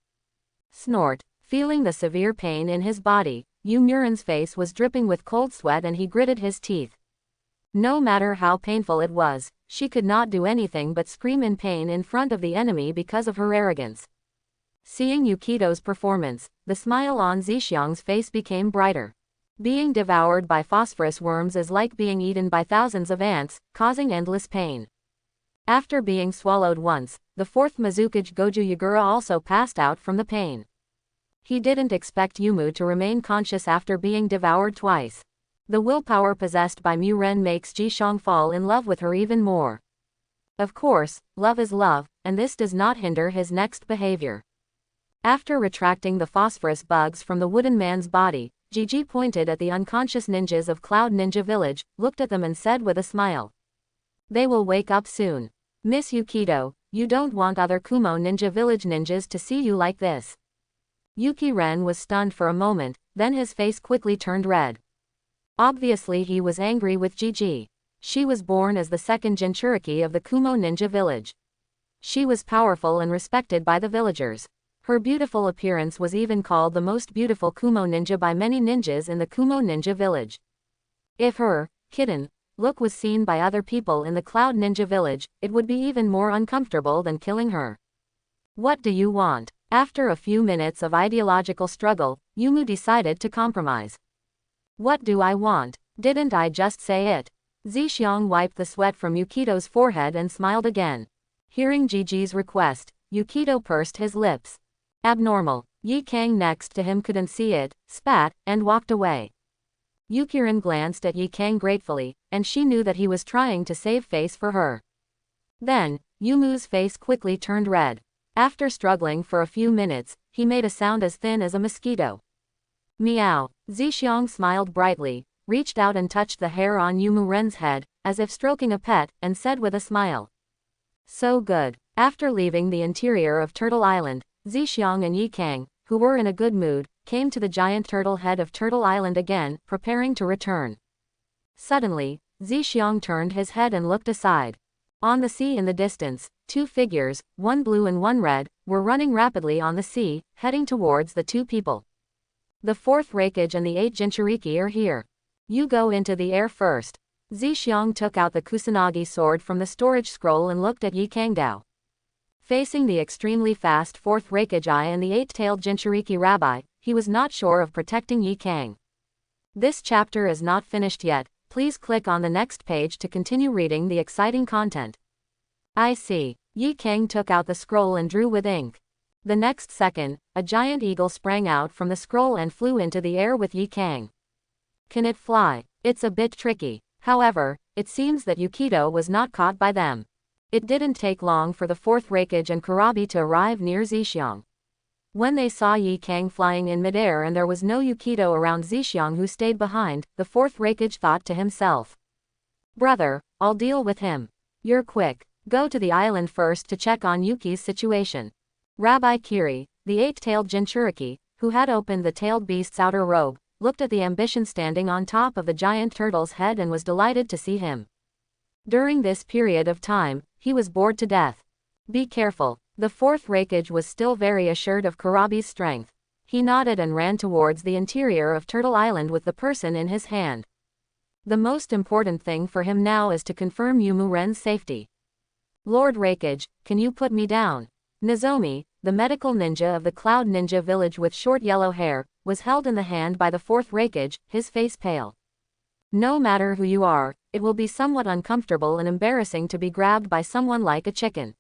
Snort. Feeling the severe pain in his body, Yumu-ren's face was dripping with cold sweat and he gritted his teeth. No matter how painful it was, she could not do anything but scream in pain in front of the enemy because of her arrogance. Seeing Yukito's performance, the smile on Zhixiang's face became brighter. Being devoured by phosphorus worms is like being eaten by thousands of ants, causing endless pain. After being swallowed once, the fourth Mizukage Goju Yagura also passed out from the pain. He didn't expect Yumu to remain conscious after being devoured twice. The willpower possessed by Mu-ren makes Zhixiang fall in love with her even more. Of course, love is love, and this does not hinder his next behavior. After retracting the phosphorus bugs from the wooden man's body, Gigi pointed at the unconscious ninjas of Cloud Ninja Village, looked at them and said with a smile. They will wake up soon. Miss Yukito, you don't want other Kumo Ninja Village ninjas to see you like this. Yuki-ren was stunned for a moment, then his face quickly turned red. Obviously he was angry with Gigi. She was born as the second Jinchuriki of the Kumo Ninja Village. She was powerful and respected by the villagers. Her beautiful appearance was even called the most beautiful Kumo ninja by many ninjas in the Kumo Ninja Village. If her hidden look was seen by other people in the Cloud Ninja Village, it would be even more uncomfortable than killing her. What do you want? After a few minutes of ideological struggle, Yumu decided to compromise. What do I want? Didn't I just say it? Zhixiang wiped the sweat from Yukito's forehead and smiled again. Hearing Gigi's request, Yukito pursed his lips. Abnormal. Yi Kang next to him couldn't see it, spat, and walked away. Yuki-ren glanced at Yi Kang gratefully, and she knew that he was trying to save face for her. Then, Yumu's face quickly turned red. After struggling for a few minutes, he made a sound as thin as a mosquito. Meow. Zhixiang smiled brightly, reached out and touched the hair on Yumu-ren's head, as if stroking a pet, and said with a smile. So good. After leaving the interior of Turtle Island, Zhixiang and Yi Kang, who were in a good mood, came to the giant turtle head of Turtle Island again, preparing to return. Suddenly, Zhixiang turned his head and looked aside. On the sea in the distance, two figures, one blue and one red, were running rapidly on the sea, heading towards the two people. The fourth Raikage and the 8 Jinchuriki are here. You go into the air first. Zhixiang took out the Kusanagi sword from the storage scroll and looked at Yi Kangdao. Facing the extremely fast fourth Raikage and the 8-tailed Jinchuriki rabbi, he was not sure of protecting Yi Kang. This chapter is not finished yet. Please click on the next page to continue reading the exciting content. I see. Yi Kang took out the scroll and drew with ink. The next second, a giant eagle sprang out from the scroll and flew into the air with Yi Kang. Can it fly? It's a bit tricky. However, it seems that Yukito was not caught by them. It didn't take long for the fourth Raikage and Kurabi to arrive near Zhixiang. When they saw Yi Kang flying in midair and there was no Yukito around Zhixiang who stayed behind, the fourth Raikage thought to himself. Brother, I'll deal with him. You're quick. Go to the island first to check on Yuki's situation. Rabbi Kiri, the 8-tailed Jinchuriki, who had opened the tailed beast's outer robe, looked at the ambition standing on top of the giant turtle's head and was delighted to see him. During this period of time, he was bored to death. Be careful. The fourth Raikage was still very assured of Kurabi's strength. He nodded and ran towards the interior of Turtle Island with the person in his hand. The most important thing for him now is to confirm Yumu-ren's safety. Lord Raikage, can you put me down? Nozomi, the medical ninja of the Cloud Ninja Village with short yellow hair, was held in the hand by the fourth Raikage, his face pale. No matter who you are, it will be somewhat uncomfortable and embarrassing to be grabbed by someone like a chicken.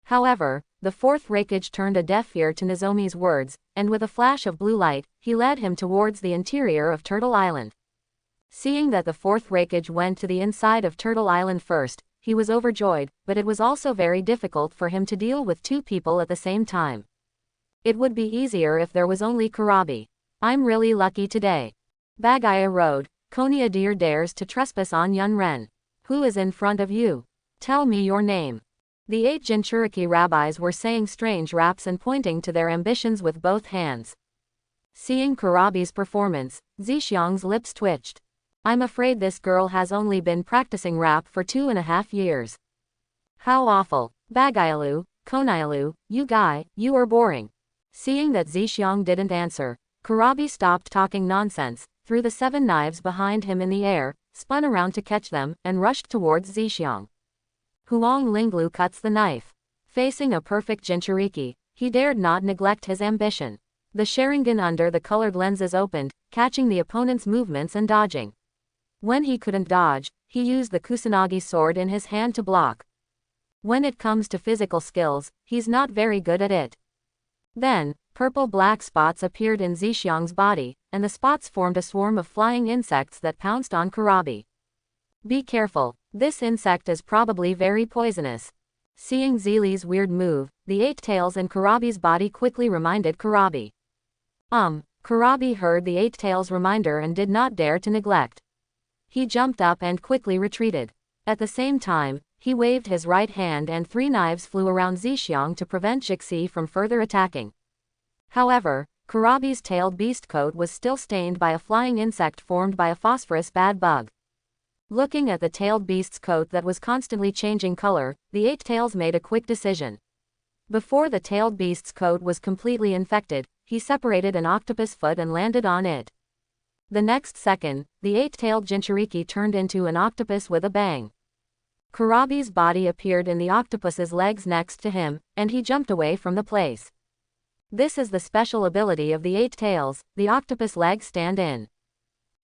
However, the fourth Raikage turned a deaf ear to Nozomi's words, and with a flash of blue light, he led him towards the interior of Turtle Island. Seeing that the fourth Raikage went to the inside of Turtle Island first, he was overjoyed, but it was also very difficult for him to deal with two people at the same time. It would be easier if there was only Kurabi. I'm really lucky today. Bagaya Road, Konya Deer dares to trespass on Yunren. Who is in front of you? Tell me your name. The 8 Jinchuriki rabbis were saying strange raps and pointing to their ambitions with both hands. Seeing Kurabi's performance, Zixiang's lips twitched. I'm afraid this girl has only been practicing rap for 2.5 years. How awful. Bagayalu, Konayalu, you guy, you are boring. Seeing that Zixiang didn't answer, Kurabi stopped talking nonsense, threw the 7 knives behind him in the air, spun around to catch them, and rushed towards Zixiang. Huang Linglu cuts the knife. Facing a perfect Jinchuriki, he dared not neglect his ambition. The Sharingan under the colored lenses opened, catching the opponent's movements and dodging. When he couldn't dodge, he used the Kusanagi sword in his hand to block. When it comes to physical skills, he's not very good at it. Then, purple-black spots appeared in Zixiang's body, and the spots formed a swarm of flying insects that pounced on Kurabi. Be careful, this insect is probably very poisonous. Seeing Zili's weird move, the 8 tails in Kurabi's body quickly reminded Kurabi. Kurabi heard the 8 tails reminder and did not dare to neglect. He jumped up and quickly retreated. At the same time, he waved his right hand and 3 knives flew around Zixiang to prevent Jixi from further attacking. However, Kurabi's tailed beast coat was still stained by a flying insect formed by a phosphorus bad bug. Looking at the tailed beast's coat that was constantly changing color, the 8 tails made a quick decision. Before the tailed beast's coat was completely infected, he separated an octopus foot and landed on it. The next second, the 8-tailed Jinchuriki turned into an octopus with a bang. Kurabi's body appeared in the octopus's legs next to him, and he jumped away from the place. This is the special ability of the 8 tails, the octopus leg stand-in.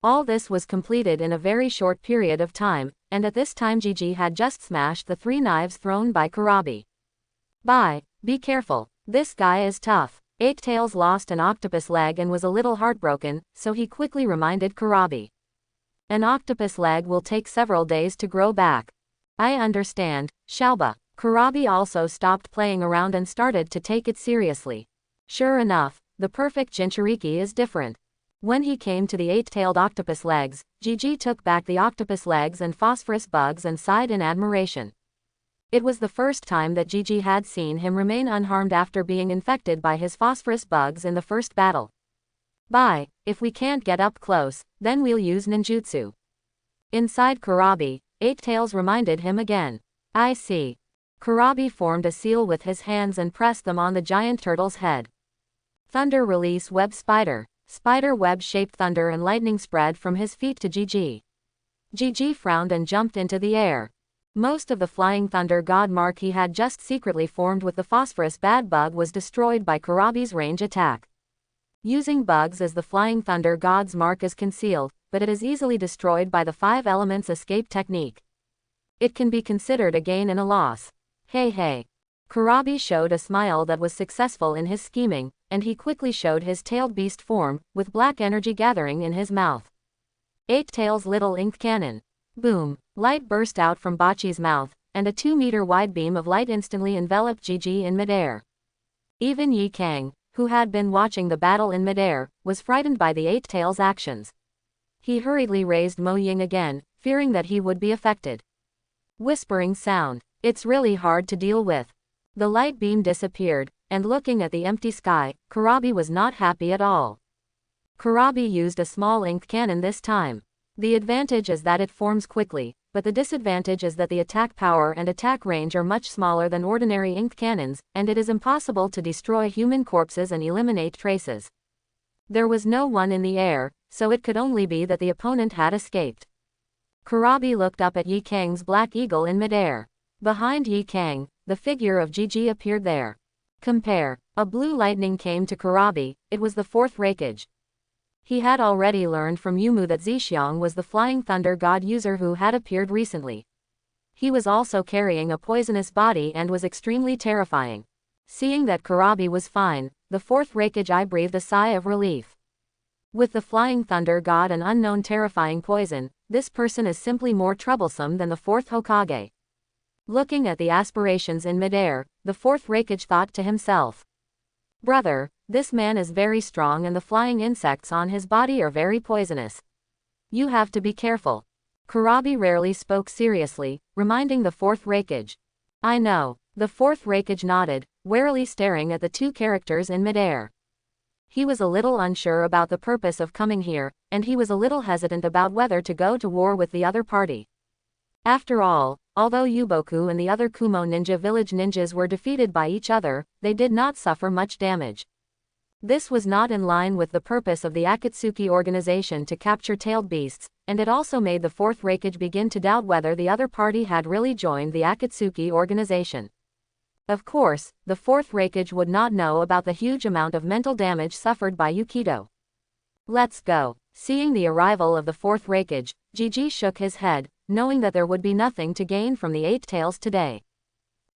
All this was completed in a very short period of time, and at this time Gigi had just smashed the 3 knives thrown by Kurabi. Be careful, this guy is tough. 8 tails lost an octopus leg and was a little heartbroken, so he quickly reminded Kurabi. An octopus leg will take several days to grow back. I understand, Xiaoba. Kurabi also stopped playing around and started to take it seriously. Sure enough, the perfect Jinchuriki is different. When he came to the 8-tailed octopus legs, Gigi took back the octopus legs and phosphorus bugs and sighed in admiration. It was the first time that Gigi had seen him remain unharmed after being infected by his phosphorus bugs in the first battle. If we can't get up close, then we'll use ninjutsu. Inside Kurabi, 8 tails reminded him again. I see. Kurabi formed a seal with his hands and pressed them on the giant turtle's head. Thunder release web spider. Spider web-shaped thunder and lightning spread from his feet to Gigi. Gigi frowned and jumped into the air. Most of the flying thunder god mark he had just secretly formed with the phosphorus bad bug was destroyed by Kurabi's range attack. Using bugs as the flying thunder god's mark is concealed, but it is easily destroyed by the 5 elements escape technique. It can be considered a gain and a loss. Hey. Kurabi showed a smile that was successful in his scheming, and he quickly showed his tailed beast form, with black energy gathering in his mouth. 8 tails little ink cannon. Boom! Light burst out from Bachi's mouth, and a 2-meter wide beam of light instantly enveloped Gigi in midair. Even Yi Kang, who had been watching the battle in midair, was frightened by the 8 tails' actions. He hurriedly raised Mo Ying again, fearing that he would be affected. Whispering sound. It's really hard to deal with. The light beam disappeared, and looking at the empty sky, Kurabi was not happy at all. Kurabi used a small ink cannon this time. The advantage is that it forms quickly, but the disadvantage is that the attack power and attack range are much smaller than ordinary ink cannons, and it is impossible to destroy human corpses and eliminate traces. There was no one in the air, so it could only be that the opponent had escaped. Kurabi looked up at Yi Kang's black eagle in midair. Behind Yi Kang, the figure of Gigi appeared there. Compare. A blue lightning came to Kurabi, it was the 4th Raikage. He had already learned from Yumu that Zixiang was the flying thunder god user who had appeared recently. He was also carrying a poisonous body and was extremely terrifying. Seeing that Kurabi was fine, the 4th Raikage breathed a sigh of relief. With the flying thunder god and unknown terrifying poison, this person is simply more troublesome than the 4th Hokage. Looking at the aspirations in midair, the 4th Raikage thought to himself. Brother, this man is very strong and the flying insects on his body are very poisonous. You have to be careful. Kurabi rarely spoke seriously, reminding the 4th Raikage. I know. The 4th Raikage nodded, warily staring at the 2 characters in midair. He was a little unsure about the purpose of coming here, and he was a little hesitant about whether to go to war with the other party. After all, although Yuboku and the other Kumo ninja village ninjas were defeated by each other, they did not suffer much damage. This was not in line with the purpose of the Akatsuki organization to capture tailed beasts, and it also made the fourth Raikage begin to doubt whether the other party had really joined the Akatsuki organization. Of course, the fourth Raikage would not know about the huge amount of mental damage suffered by Yukito. Let's go. Seeing the arrival of the fourth Raikage, Gigi shook his head, knowing that there would be nothing to gain from the Eight Tails today.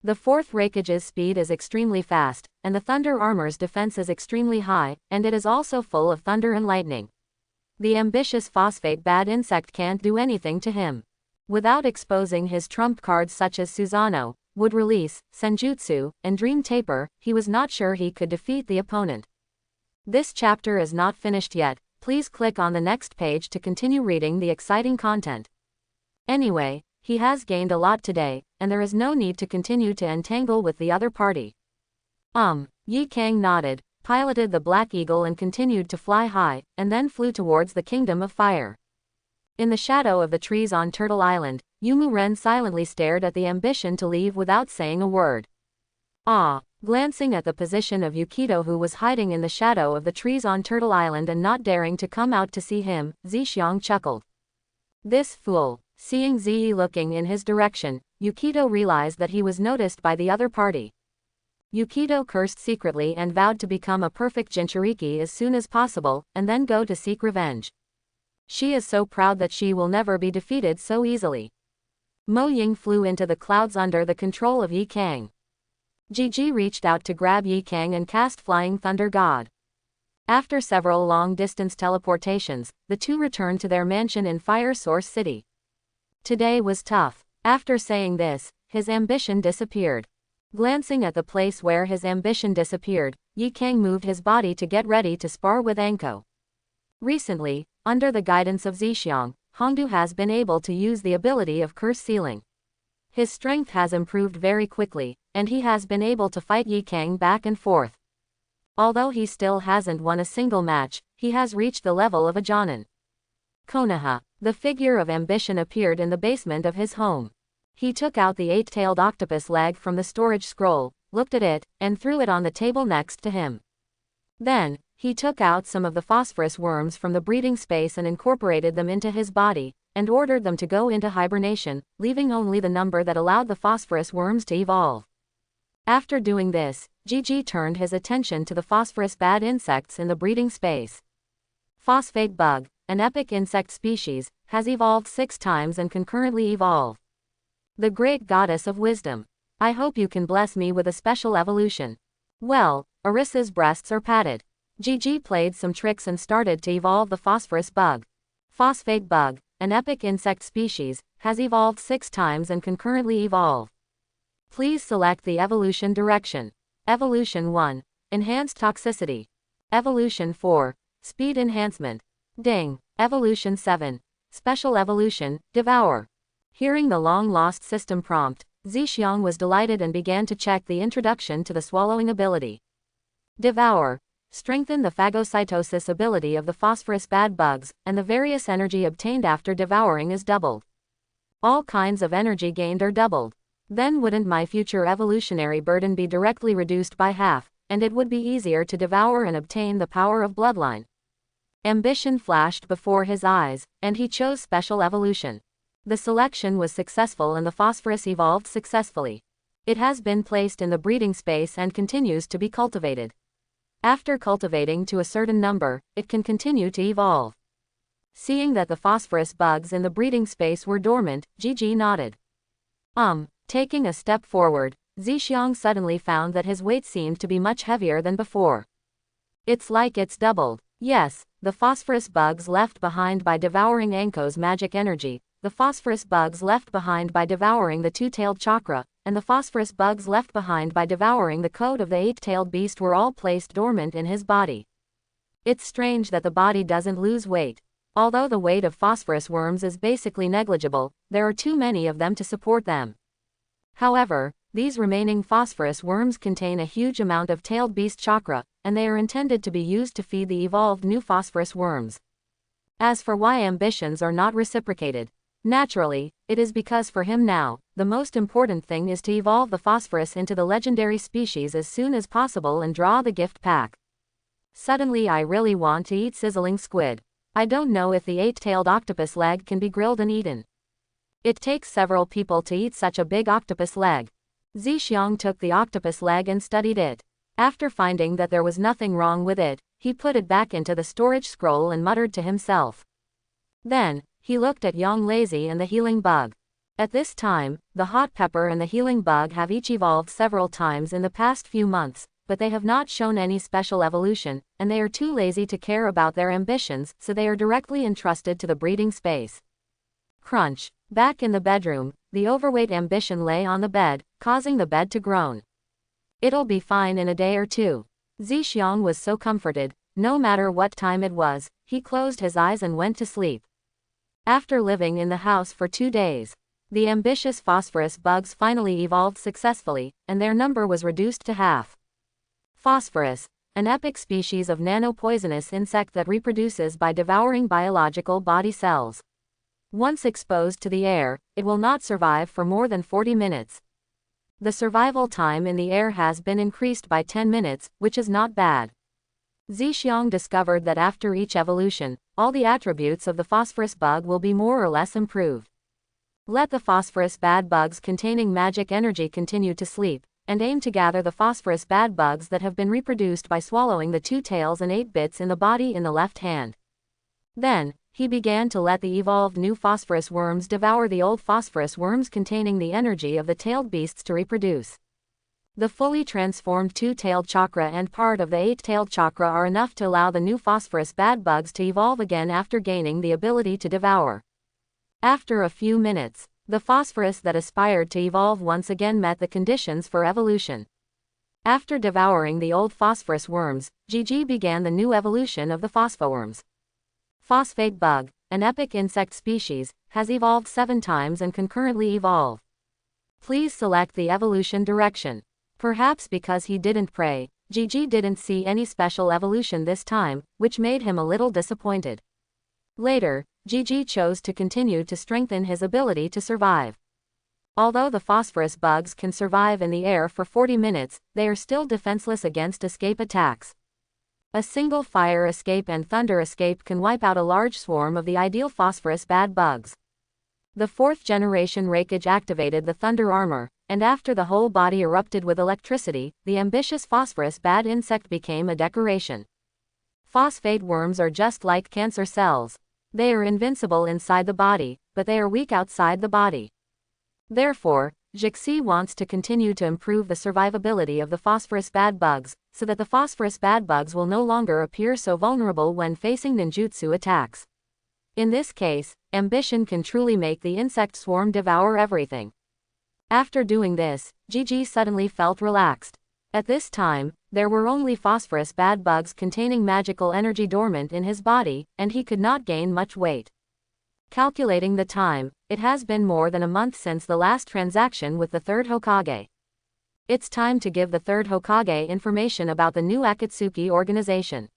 The fourth Raikage's speed is extremely fast, and the Thunder Armor's defense is extremely high, and it is also full of thunder and lightning. The ambitious phosphate bad insect can't do anything to him. Without exposing his trump cards such as Susanoo, Wood Release, Senjutsu, and Dream Taper, he was not sure he could defeat the opponent. This chapter is not finished yet. Please click on the next page to continue reading the exciting content. Anyway, he has gained a lot today, and there is no need to continue to entangle with the other party. Yi Kang nodded, piloted the Black Eagle and continued to fly high, and then flew towards the Kingdom of Fire. In the shadow of the trees on Turtle Island, Yumu Ren silently stared at the ambition to leave without saying a word. Glancing at the position of Yukito, who was hiding in the shadow of the trees on Turtle Island and not daring to come out to see him, Zixiang chuckled. This fool. Seeing Zi looking in his direction, Yukito realized that he was noticed by the other party. Yukito cursed secretly and vowed to become a perfect Jinchuriki as soon as possible, and then go to seek revenge. She is so proud that she will never be defeated so easily. Mo Ying flew into the clouds under the control of Yi Kang. Gigi reached out to grab Yi Kang and cast Flying Thunder God. After several long-distance teleportations, the two returned to their mansion in Fire Source City. Today was tough. After saying this, his ambition disappeared. Glancing at the place where his ambition disappeared, Yi Kang moved his body to get ready to spar with Anko. Recently, under the guidance of Zixiang, Hongdu has been able to use the ability of Curse Sealing. His strength has improved very quickly, and he has been able to fight Yi Kang back and forth. Although he still hasn't won a single match, he has reached the level of a Jonin. Konoha, the figure of ambition, appeared in the basement of his home. He took out the eight-tailed octopus leg from the storage scroll, looked at it, and threw it on the table next to him. Then, he took out some of the phosphorus worms from the breeding space and incorporated them into his body, and ordered them to go into hibernation, leaving only the number that allowed the phosphorus worms to evolve. After doing this, Gigi turned his attention to the phosphorus bad insects in the breeding space. Phosphate bug, an epic insect species, has evolved 6 times and can currently evolve. The great goddess of wisdom. I hope you can bless me with a special evolution. Well, Arissa's breasts are padded. Gigi played some tricks and started to evolve the phosphorus bug. Phosphate bug, an epic insect species, has evolved 6 times and can currently evolve. Please select the evolution direction. Evolution 1. Enhanced toxicity. Evolution 4. Speed enhancement. Ding. Evolution 7. Special evolution, Devour. Hearing the long-lost system prompt, Zixiang was delighted and began to check the introduction to the swallowing ability. Devour. Strengthen the phagocytosis ability of the phosphorus bad bugs, and the various energy obtained after devouring is doubled. All kinds of energy gained are doubled. Then wouldn't my future evolutionary burden be directly reduced by half, and it would be easier to devour and obtain the power of bloodline. Ambition flashed before his eyes, and he chose special evolution. The selection was successful and the phosphorus evolved successfully. It has been placed in the breeding space and continues to be cultivated. After cultivating to a certain number, it can continue to evolve. Seeing that the phosphorus bugs in the breeding space were dormant, Gigi nodded. Taking a step forward, Zixiang suddenly found that his weight seemed to be much heavier than before. It's like it's doubled. Yes, the phosphorus bugs left behind by devouring Anko's magic energy, the phosphorus bugs left behind by devouring the two-tailed chakra, and the phosphorus bugs left behind by devouring the code of the eight-tailed beast were all placed dormant in his body. It's strange that the body doesn't lose weight. Although the weight of phosphorus worms is basically negligible, there are too many of them to support them. However, these remaining phosphorus worms contain a huge amount of tailed beast chakra, and they are intended to be used to feed the evolved new phosphorus worms. As for why ambitions are not reciprocated, naturally, it is because for him now, the most important thing is to evolve the phosphorus into the legendary species as soon as possible and draw the gift pack. Suddenly I really want to eat sizzling squid. I don't know if the 8-tailed octopus leg can be grilled and eaten. It takes several people to eat such a big octopus leg. Zixiang took the octopus leg and studied it. After finding that there was nothing wrong with it, he put it back into the storage scroll and muttered to himself. Then, he looked at Yang Lazy and the healing bug. At this time, the hot pepper and the healing bug have each evolved several times in the past few months, but they have not shown any special evolution, and they are too lazy to care about their ambitions, so they are directly entrusted to the breeding space. Crunch. Back in the bedroom, the overweight ambition lay on the bed, causing the bed to groan. It'll be fine in a day or two. Zixiang was so comforted, no matter what time it was, he closed his eyes and went to sleep. After living in the house for 2 days, the ambitious phosphorus bugs finally evolved successfully, and their number was reduced to half. Phosphorus, an epic species of nanopoisonous insect that reproduces by devouring biological body cells. Once exposed to the air, it will not survive for more than 40 minutes. The survival time in the air has been increased by 10 minutes, which is not bad. Zixiang discovered that after each evolution, all the attributes of the phosphorus bug will be more or less improved. Let the phosphorus bad bugs containing magic energy continue to sleep, and aim to gather the phosphorus bad bugs that have been reproduced by swallowing the 2 tails and 8 bits in the body in the left hand. Then, he began to let the evolved new phosphorus worms devour the old phosphorus worms containing the energy of the tailed beasts to reproduce. The fully transformed 2-tailed chakra and part of the 8-tailed chakra are enough to allow the new phosphorus bad bugs to evolve again after gaining the ability to devour. After a few minutes, the phosphorus that aspired to evolve once again met the conditions for evolution. After devouring the old phosphorus worms, Gigi began the new evolution of the phosphoworms. Phosphate bug, an epic insect species, has evolved 7 times and can currently evolve. Please select the evolution direction. Perhaps because he didn't pray, Gigi didn't see any special evolution this time, which made him a little disappointed. Later, Gigi chose to continue to strengthen his ability to survive. Although the phosphorus bugs can survive in the air for 40 minutes, they are still defenseless against escape attacks. A single fire escape and thunder escape can wipe out a large swarm of the ideal phosphorus bad bugs. The 4th generation Rakage activated the thunder armor, and after the whole body erupted with electricity, the ambitious phosphorus bad insect became a decoration. Phosphate worms are just like cancer cells. They are invincible inside the body, but they are weak outside the body. Therefore, Jixi wants to continue to improve the survivability of the phosphorus bad bugs, so that the phosphorus bad bugs will no longer appear so vulnerable when facing ninjutsu attacks. In this case, ambition can truly make the insect swarm devour everything. After doing this, Gigi suddenly felt relaxed. At this time, there were only phosphorus bad bugs containing magical energy dormant in his body, and he could not gain much weight. Calculating the time, it has been more than a month since the last transaction with the 3rd Hokage. It's time to give the 3rd Hokage information about the new Akatsuki organization.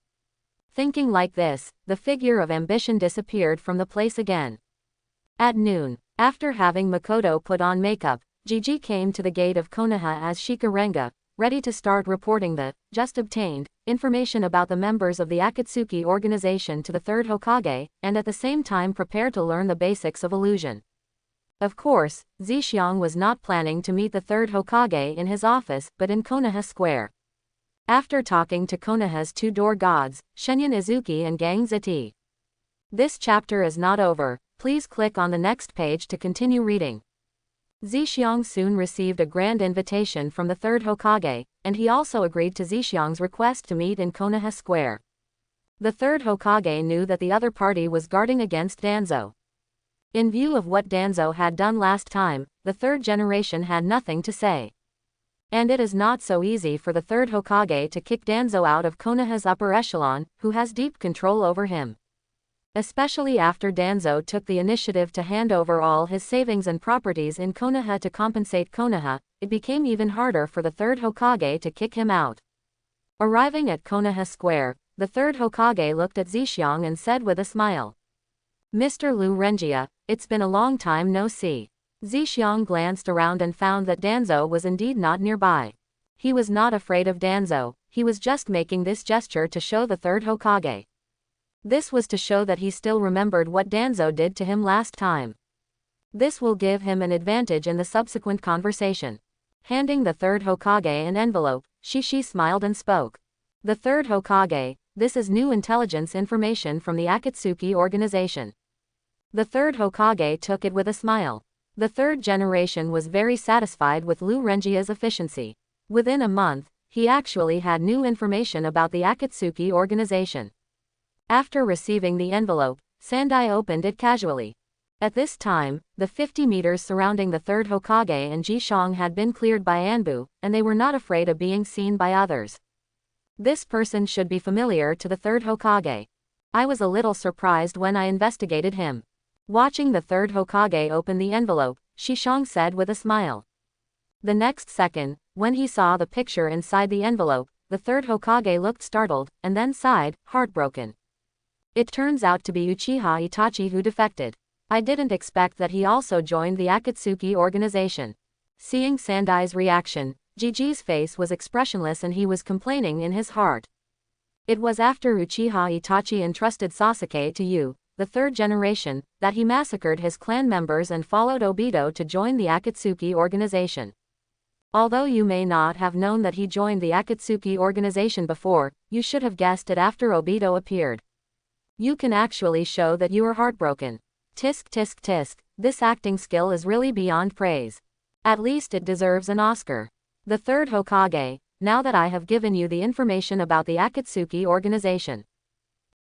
Thinking like this, the figure of ambition disappeared from the place again. At noon, after having Makoto put on makeup, Gigi came to the gate of Konoha as Shikarenga, ready to start reporting the, just obtained, information about the members of the Akatsuki organization to the 3rd Hokage, and at the same time prepare to learn the basics of illusion. Of course, Zixiang was not planning to meet the 3rd Hokage in his office, but in Konoha Square. After talking to Konoha's 2 door gods, Shenyan Izuki and Gang Zeti. This chapter is not over, please click on the next page to continue reading. Zixiang soon received a grand invitation from the 3rd Hokage, and he also agreed to Zixiang's request to meet in Konoha Square. The 3rd Hokage knew that the other party was guarding against Danzo. In view of what Danzo had done last time, the 3rd generation had nothing to say. And it is not so easy for the 3rd Hokage to kick Danzo out of Konoha's upper echelon, who has deep control over him. Especially after Danzo took the initiative to hand over all his savings and properties in Konoha to compensate Konoha, it became even harder for the third Hokage to kick him out. Arriving at Konoha Square, the third Hokage looked at Zixiang and said with a smile. Mr. Lu Renjia, it's been a long time no see. Zixiang glanced around and found that Danzo was indeed not nearby. He was not afraid of Danzo, he was just making this gesture to show the third Hokage. This was to show that he still remembered what Danzo did to him last time. This will give him an advantage in the subsequent conversation. Handing the third Hokage an envelope, Shishi smiled and spoke. The third Hokage, this is new intelligence information from the Akatsuki organization. The third Hokage took it with a smile. The third generation was very satisfied with Lu Renjia's efficiency. Within a month, he actually had new information about the Akatsuki organization. After receiving the envelope, Sandai opened it casually. At this time, the 50 meters surrounding the third Hokage and Jishang had been cleared by Anbu, and they were not afraid of being seen by others. This person should be familiar to the third Hokage. I was a little surprised when I investigated him. Watching the third Hokage open the envelope, Shishang said with a smile. The next second, when he saw the picture inside the envelope, the third Hokage looked startled, and then sighed, heartbroken. It turns out to be Uchiha Itachi who defected. I didn't expect that he also joined the Akatsuki organization. Seeing Sandai's reaction, Jiji's face was expressionless and he was complaining in his heart. It was after Uchiha Itachi entrusted Sasuke to you, the third generation, that he massacred his clan members and followed Obito to join the Akatsuki organization. Although you may not have known that he joined the Akatsuki organization before, you should have guessed it after Obito appeared. You can actually show that you are heartbroken. Tisk tisk tisk, this acting skill is really beyond praise. At least it deserves an Oscar. The third Hokage, now that I have given you the information about the Akatsuki organization,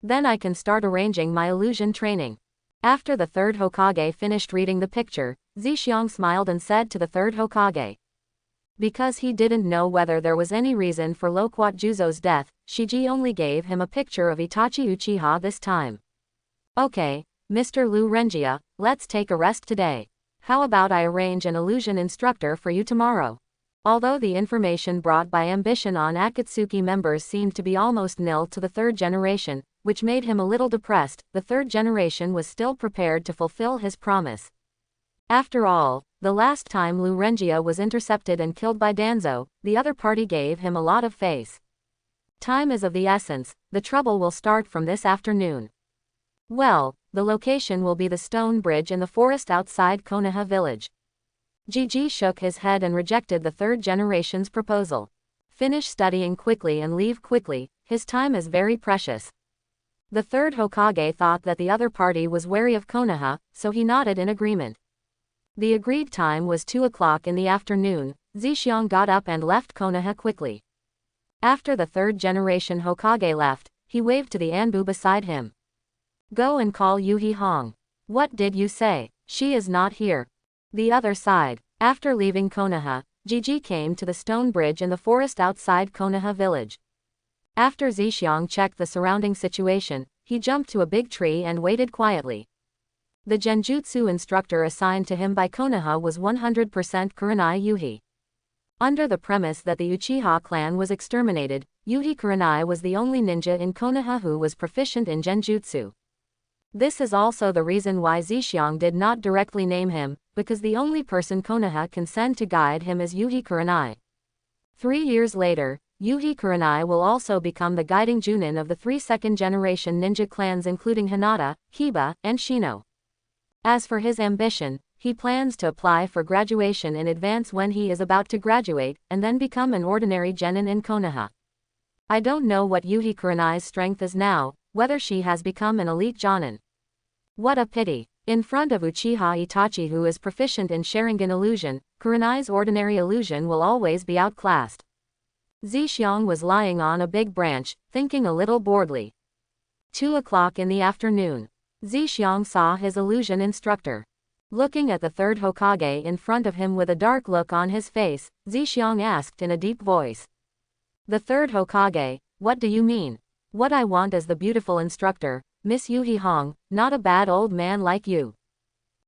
then I can start arranging my illusion training. After the third Hokage finished reading the picture, Zixiang smiled and said to the third Hokage. Because he didn't know whether there was any reason for Loquat Juzo's death, Shiji only gave him a picture of Itachi Uchiha this time. Okay, Mr. Lu Renjia, let's take a rest today. How about I arrange an illusion instructor for you tomorrow? Although the information brought by ambition on Akatsuki members seemed to be almost nil to the third generation, which made him a little depressed, the third generation was still prepared to fulfill his promise. After all, the last time Lu Renjia was intercepted and killed by Danzo, the other party gave him a lot of face. Time is of the essence, the trouble will start from this afternoon. Well, the location will be the stone bridge in the forest outside Konoha village. Jiji shook his head and rejected the third generation's proposal. Finish studying quickly and leave quickly, his time is very precious. The third Hokage thought that the other party was wary of Konoha, so he nodded in agreement. The agreed time was 2 o'clock in the afternoon. Zixiang got up and left Konoha quickly. After the third generation Hokage left, he waved to the Anbu beside him. Go and call Yuhi Hong. What did you say? She is not here. The other side. After leaving Konoha, Jiji came to the stone bridge in the forest outside Konoha village. After Zixiang checked the surrounding situation, he jumped to a big tree and waited quietly. The genjutsu instructor assigned to him by Konoha was 100% Kurenai Yuhi. Under the premise that the Uchiha clan was exterminated, Yuhi Kurenai was the only ninja in Konoha who was proficient in genjutsu. This is also the reason why Zixiang did not directly name him, because the only person Konoha can send to guide him is Yuhi Kurenai. 3 years later, Yuhi Kurenai will also become the guiding Junin of the 3 second-generation ninja clans including Hinata, Hiba, and Shino. As for his ambition, he plans to apply for graduation in advance when he is about to graduate, and then become an ordinary genin in Konoha. I don't know what Yuhi Kurenai's strength is now, whether she has become an elite jonin. What a pity. In front of Uchiha Itachi who is proficient in Sharingan illusion, Kurenai's ordinary illusion will always be outclassed. Zixiang was lying on a big branch, thinking a little boredly. 2 o'clock in the afternoon. Zixiang saw his illusion instructor. Looking at the third Hokage in front of him with a dark look on his face, Zixiang asked in a deep voice. The third Hokage, what do you mean? What I want is the beautiful instructor, Miss Yuhi Hong, not a bad old man like you.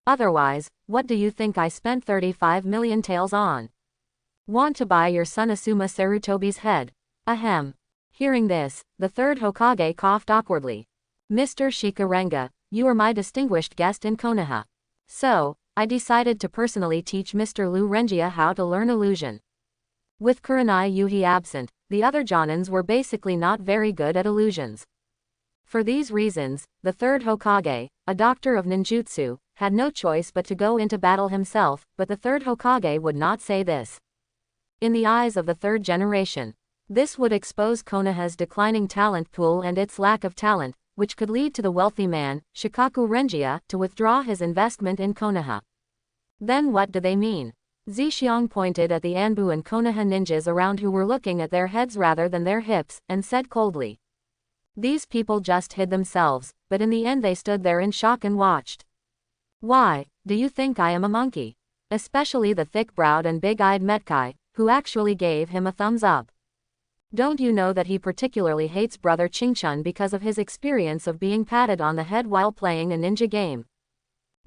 Otherwise, what do you think I spent 35 million taels on? Want to buy your son Asuma Sarutobi's head? Ahem. Hearing this, the third Hokage coughed awkwardly. Mr. Shikarenga, you are my distinguished guest in Konoha. So, I decided to personally teach Mr. Lu Renjia how to learn illusion. With Kurenai Yuhi absent, the other Jonins were basically not very good at illusions. For these reasons, the third Hokage, a doctor of ninjutsu, had no choice but to go into battle himself, but the third Hokage would not say this. In the eyes of the third generation, this would expose Konoha's declining talent pool and its lack of talent, which could lead to the wealthy man, Shikaku Renjia, to withdraw his investment in Konoha. Then what do they mean? Zixiang pointed at the Anbu and Konoha ninjas around who were looking at their heads rather than their hips, and said coldly. These people just hid themselves, but in the end they stood there in shock and watched. Why, do you think I am a monkey? Especially the thick-browed and big-eyed Metkai, who actually gave him a thumbs up. Don't you know that he particularly hates brother Qingchun because of his experience of being patted on the head while playing a ninja game?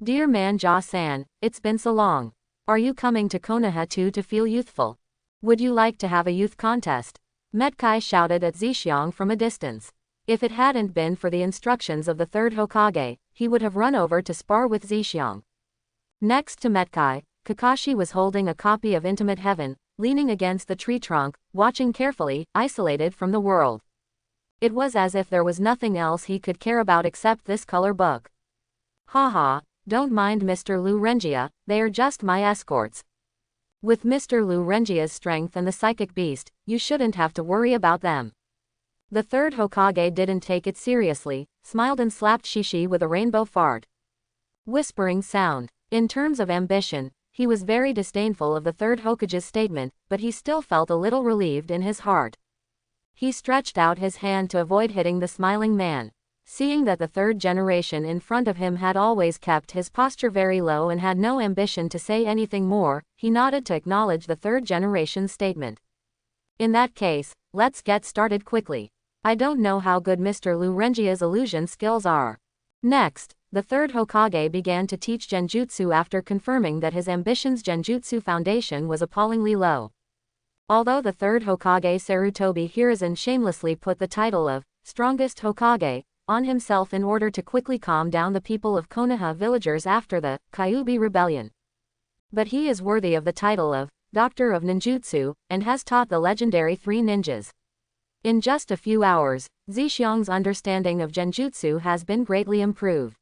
Dear man Ja-san, it's been so long. Are you coming to Konoha too to feel youthful? Would you like to have a youth contest? Metkai shouted at Zixiang from a distance. If it hadn't been for the instructions of the third Hokage, he would have run over to spar with Zixiang. Next to Metkai, Kakashi was holding a copy of Intimate Heaven, leaning against the tree trunk, watching carefully, isolated from the world. It was as if there was nothing else he could care about except this color book. Haha, don't mind Mr. Lu Renjia, they are just my escorts. With Mr. Lu Renjia's strength and the psychic beast, you shouldn't have to worry about them. The third Hokage didn't take it seriously, smiled and slapped Shishi with a rainbow fart. Whispering sound. In terms of ambition, he was very disdainful of the third Hokage's statement, but he still felt a little relieved in his heart. He stretched out his hand to avoid hitting the smiling man. Seeing that the third generation in front of him had always kept his posture very low and had no ambition to say anything more, he nodded to acknowledge the third generation's statement. In that case, let's get started quickly. I don't know how good Mr. Lu Renjia's illusion skills are. Next, the third Hokage began to teach Genjutsu after confirming that his ambition's Genjutsu foundation was appallingly low. Although the third Hokage Sarutobi Hiruzen shamelessly put the title of Strongest Hokage on himself in order to quickly calm down the people of Konoha villagers after the Kyuubi rebellion. But he is worthy of the title of Doctor of Ninjutsu, and has taught the legendary 3 ninjas. In just a few hours, Zixiang's understanding of Genjutsu has been greatly improved.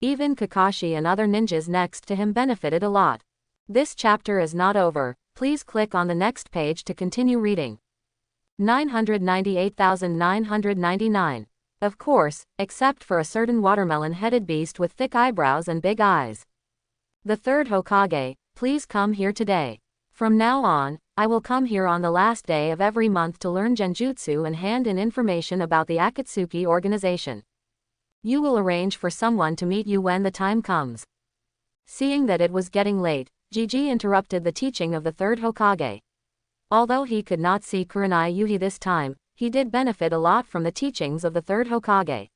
Even Kakashi and other ninjas next to him benefited a lot. This chapter is not over, please click on the next page to continue reading. 998,999. Of course, except for a certain watermelon-headed beast with thick eyebrows and big eyes. The third Hokage, please come here today. From now on, I will come here on the last day of every month to learn Genjutsu and hand in information about the Akatsuki organization. You will arrange for someone to meet you when the time comes. Seeing that it was getting late, Gigi interrupted the teaching of the third Hokage. Although he could not see Kurenai Yuhi this time, he did benefit a lot from the teachings of the third Hokage.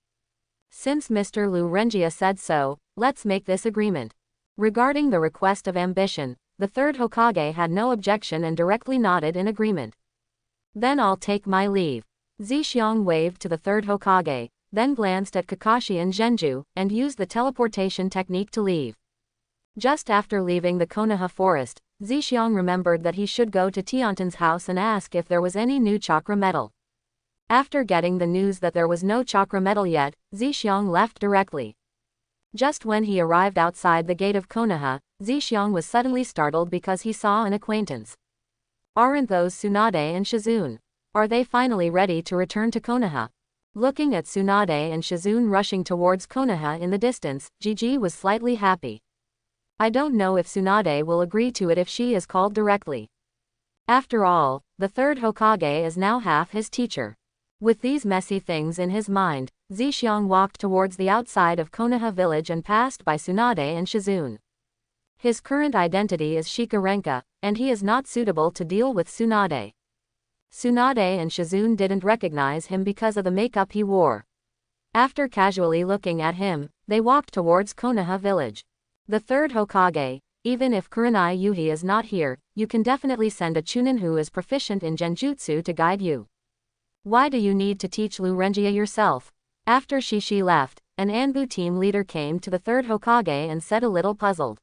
Since Mr. Lu Renjia said so, let's make this agreement. Regarding the request of ambition, the third Hokage had no objection and directly nodded in agreement. Then I'll take my leave. Zixiang waved to the third Hokage, then glanced at Kakashi and Genju, and used the teleportation technique to leave. Just after leaving the Konoha forest, Zixiang remembered that he should go to Tiantan's house and ask if there was any new chakra metal. After getting the news that there was no chakra metal yet, Zixiang left directly. Just when he arrived outside the gate of Konoha, Zixiang was suddenly startled because he saw an acquaintance. Aren't those Tsunade and Shizune? Are they finally ready to return to Konoha? Looking at Tsunade and Shizune rushing towards Konoha in the distance, Gigi was slightly happy. I don't know if Tsunade will agree to it if she is called directly. After all, the third Hokage is now half his teacher. With these messy things in his mind, Zixiang walked towards the outside of Konoha village and passed by Tsunade and Shizune. His current identity is Shikarenka, and he is not suitable to deal with Tsunade. Tsunade and Shizune didn't recognize him because of the makeup he wore. After casually looking at him, they walked towards Konoha village. The third Hokage, even if Kurenai Yuhi is not here, you can definitely send a Chunin who is proficient in genjutsu to guide you. Why do you need to teach Lu Renjia yourself? After Shishi left, an Anbu team leader came to the third Hokage and said a little puzzled.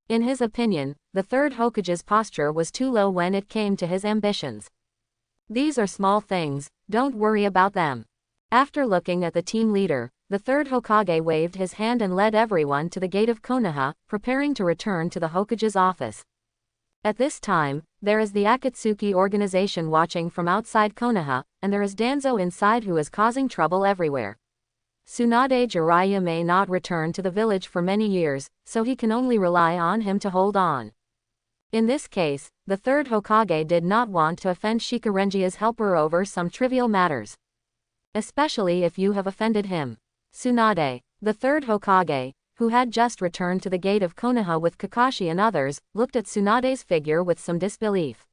In his opinion, the third Hokage's posture was too low when it came to his ambitions. These are small things, don't worry about them. After looking at the team leader, the third Hokage waved his hand and led everyone to the gate of Konoha, preparing to return to the Hokage's office. At this time, there is the Akatsuki organization watching from outside Konoha, and there is Danzo inside who is causing trouble everywhere. Tsunade Jiraiya may not return to the village for many years, so he can only rely on him to hold on. In this case, the third Hokage did not want to offend Shikarenjia's helper over some trivial matters. Especially if you have offended him. Tsunade, the third Hokage, who had just returned to the gate of Konoha with Kakashi and others, looked at Tsunade's figure with some disbelief.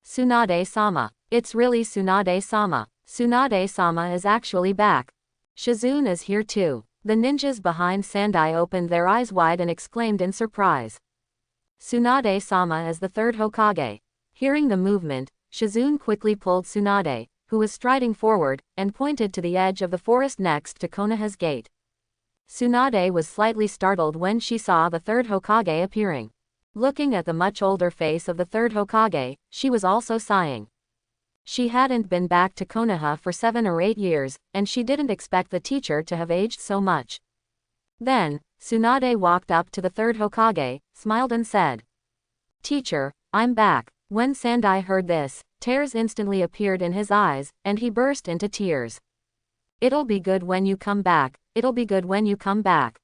Tsunade-sama. It's really Tsunade-sama. Tsunade-sama is actually back. Shizune is here too. The ninjas behind Sandai opened their eyes wide and exclaimed in surprise. Tsunade-sama is the third Hokage. Hearing the movement, Shizune quickly pulled Tsunade, who was striding forward, and pointed to the edge of the forest next to Konoha's gate. Tsunade was slightly startled when she saw the third Hokage appearing. Looking at the much older face of the third Hokage, she was also sighing. She hadn't been back to Konoha for 7 or 8 years, and she didn't expect the teacher to have aged so much. Then, Tsunade walked up to the third Hokage, smiled and said, "Teacher, I'm back." When Sandai heard this, tears instantly appeared in his eyes, and he burst into tears. "It'll be good when you come back, it'll be good when you come back."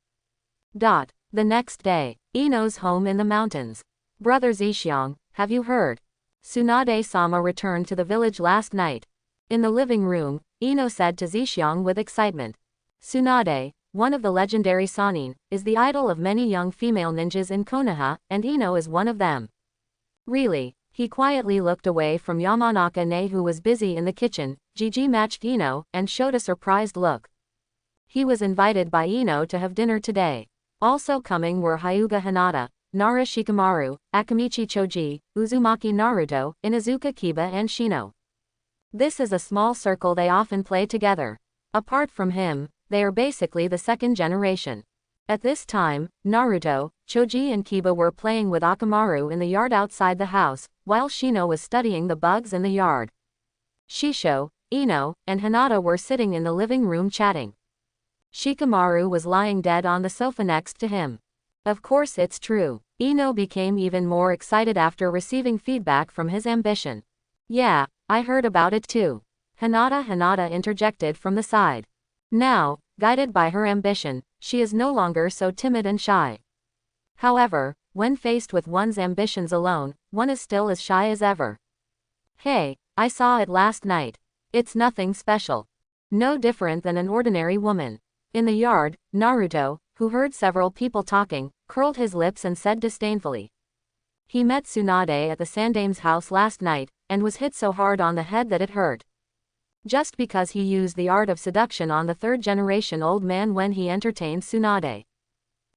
The next day, Ino's home in the mountains. "Brother Zhixiang, have you heard? Tsunade-sama returned to the village last night." In the living room, Ino said to Zhixiang with excitement. Tsunade, one of the legendary Sannin, is the idol of many young female ninjas in Konoha, and Ino is one of them. Really? He quietly looked away from Yamanaka-ne who was busy in the kitchen. Gigi matched Ino, and showed a surprised look. He was invited by Ino to have dinner today. Also coming were Hyuga Hinata, Nara Shikamaru, Akamichi Choji, Uzumaki Naruto, Inuzuka Kiba and Shino. This is a small circle they often play together. Apart from him, they are basically the second generation. At this time, Naruto, Choji and Kiba were playing with Akamaru in the yard outside the house, while Shino was studying the bugs in the yard. Shisho, Ino, and Hinata were sitting in the living room chatting. Shikamaru was lying dead on the sofa next to him. Of course it's true. Ino became even more excited after receiving feedback from his ambition. "Yeah, I heard about it too." Hinata interjected from the side. Now, guided by her ambition, she is no longer so timid and shy. However, when faced with one's ambitions alone, one is still as shy as ever. "Hey, I saw it last night. It's nothing special. No different than an ordinary woman." In the yard, Naruto, who heard several people talking, curled his lips and said disdainfully. He met Tsunade at the Sandame's house last night, and was hit so hard on the head that it hurt. Just because he used the art of seduction on the third-generation old man when he entertained Tsunade.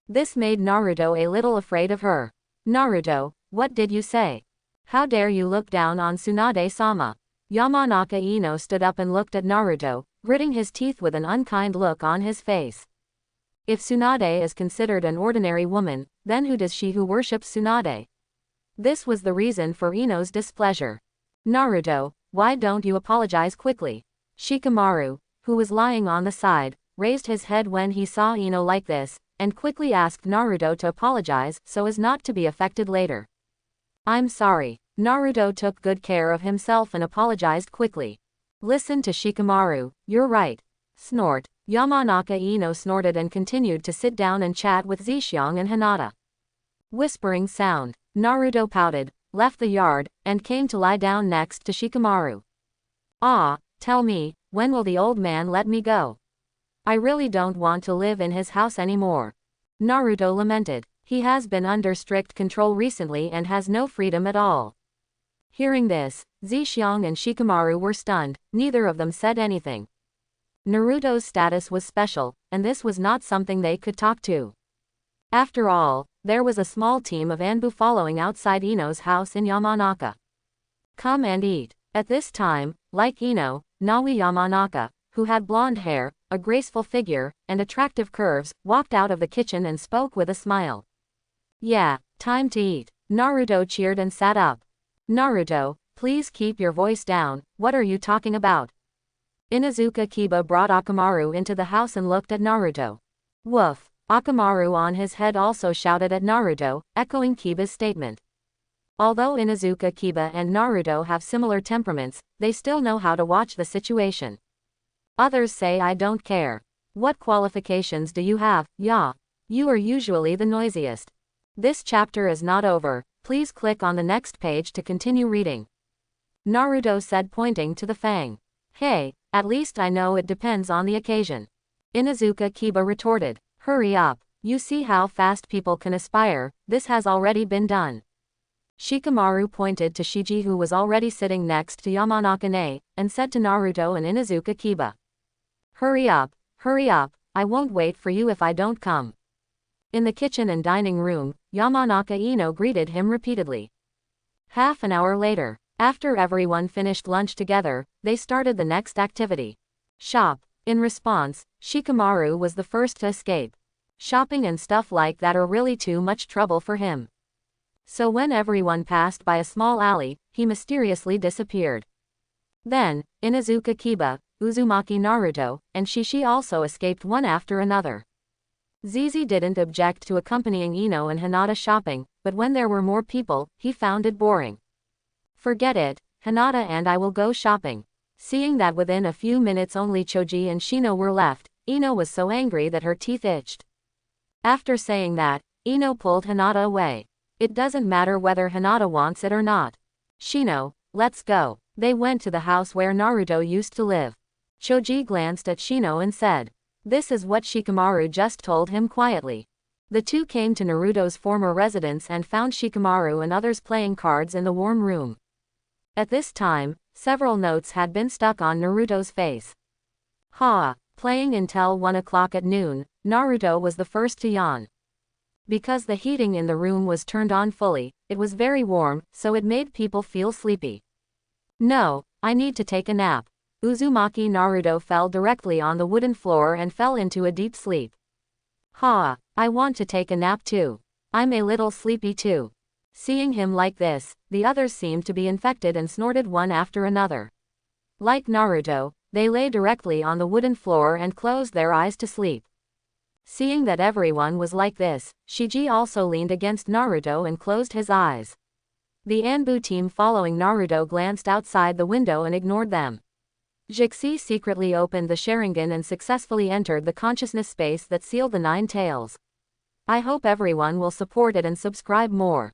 This made Naruto a little afraid of her. "Naruto, what did you say? How dare you look down on Tsunade-sama?" Yamanaka Ino stood up and looked at Naruto, gritting his teeth with an unkind look on his face. If Tsunade is considered an ordinary woman, then who does she who worships Tsunade? This was the reason for Ino's displeasure. "Naruto, why don't you apologize quickly?" Shikamaru, who was lying on the side, raised his head when he saw Ino like this, and quickly asked Naruto to apologize so as not to be affected later. "I'm sorry." Naruto took good care of himself and apologized quickly. "Listen to Shikamaru, you're right." Snort. Yamanaka Ino snorted and continued to sit down and chat with Zhixiang and Hinata. Whispering sound. Naruto pouted, left the yard, and came to lie down next to Shikamaru. "Ah, tell me, when will the old man let me go? I really don't want to live in his house anymore." Naruto lamented. He has been under strict control recently and has no freedom at all. Hearing this, Zhixiang and Shikamaru were stunned, neither of them said anything. Naruto's status was special, and this was not something they could talk to. After all, there was a small team of Anbu following outside Ino's house in Yamanaka. Come and eat. At this time, like Ino, Nawi Yamanaka, who had blonde hair, a graceful figure, and attractive curves, walked out of the kitchen and spoke with a smile. Yeah, time to eat. Naruto cheered and sat up. Naruto, please keep your voice down, what are you talking about? Inuzuka Kiba brought Akamaru into the house and looked at Naruto. Woof. Akamaru on his head also shouted at Naruto, echoing Kiba's statement. Although Inuzuka Kiba and Naruto have similar temperaments, they still know how to watch the situation. Others say I don't care. What qualifications do you have? Yeah. You are usually the noisiest. This chapter is not over, please click on the next page to continue reading. Naruto said, pointing to the fang. Hey, at least I know it depends on the occasion. Inuzuka Kiba retorted. Hurry up, you see how fast people can aspire, this has already been done. Shikamaru pointed to Shiji, who was already sitting next to Yamanaka-ne, and said to Naruto and Inuzuka Kiba. Hurry up, I won't wait for you if I don't come. In the kitchen and dining room, Yamanaka Ino greeted him repeatedly. Half an hour later, after everyone finished lunch together, they started the next activity. Shop. In response, Shikamaru was the first to escape. Shopping and stuff like that are really too much trouble for him. So when everyone passed by a small alley, he mysteriously disappeared. Then, Inuzuka Kiba, Uzumaki Naruto, and Shishi also escaped one after another. Zizi didn't object to accompanying Ino and Hinata shopping, but when there were more people, he found it boring. Forget it, Hinata and I will go shopping. Seeing that within a few minutes only Choji and Shino were left, Ino was so angry that her teeth itched. After saying that, Ino pulled Hinata away. It doesn't matter whether Hinata wants it or not. Shino, let's go. They went to the house where Naruto used to live. Choji glanced at Shino and said. This is what Shikamaru just told him quietly. The two came to Naruto's former residence and found Shikamaru and others playing cards in the warm room. At this time, several notes had been stuck on Naruto's face. Playing until 1 o'clock at noon, Naruto was the first to yawn. Because the heating in the room was turned on fully, it was very warm, so it made people feel sleepy. No, I need to take a nap. Uzumaki Naruto fell directly on the wooden floor and fell into a deep sleep. I want to take a nap too. I'm a little sleepy too. Seeing him like this, the others seemed to be infected and snorted one after another. Like Naruto, they lay directly on the wooden floor and closed their eyes to sleep. Seeing that everyone was like this, Shiji also leaned against Naruto and closed his eyes. The Anbu team following Naruto glanced outside the window and ignored them. Jixi secretly opened the Sharingan and successfully entered the consciousness space that sealed the 9 tails. I hope everyone will support it and subscribe more.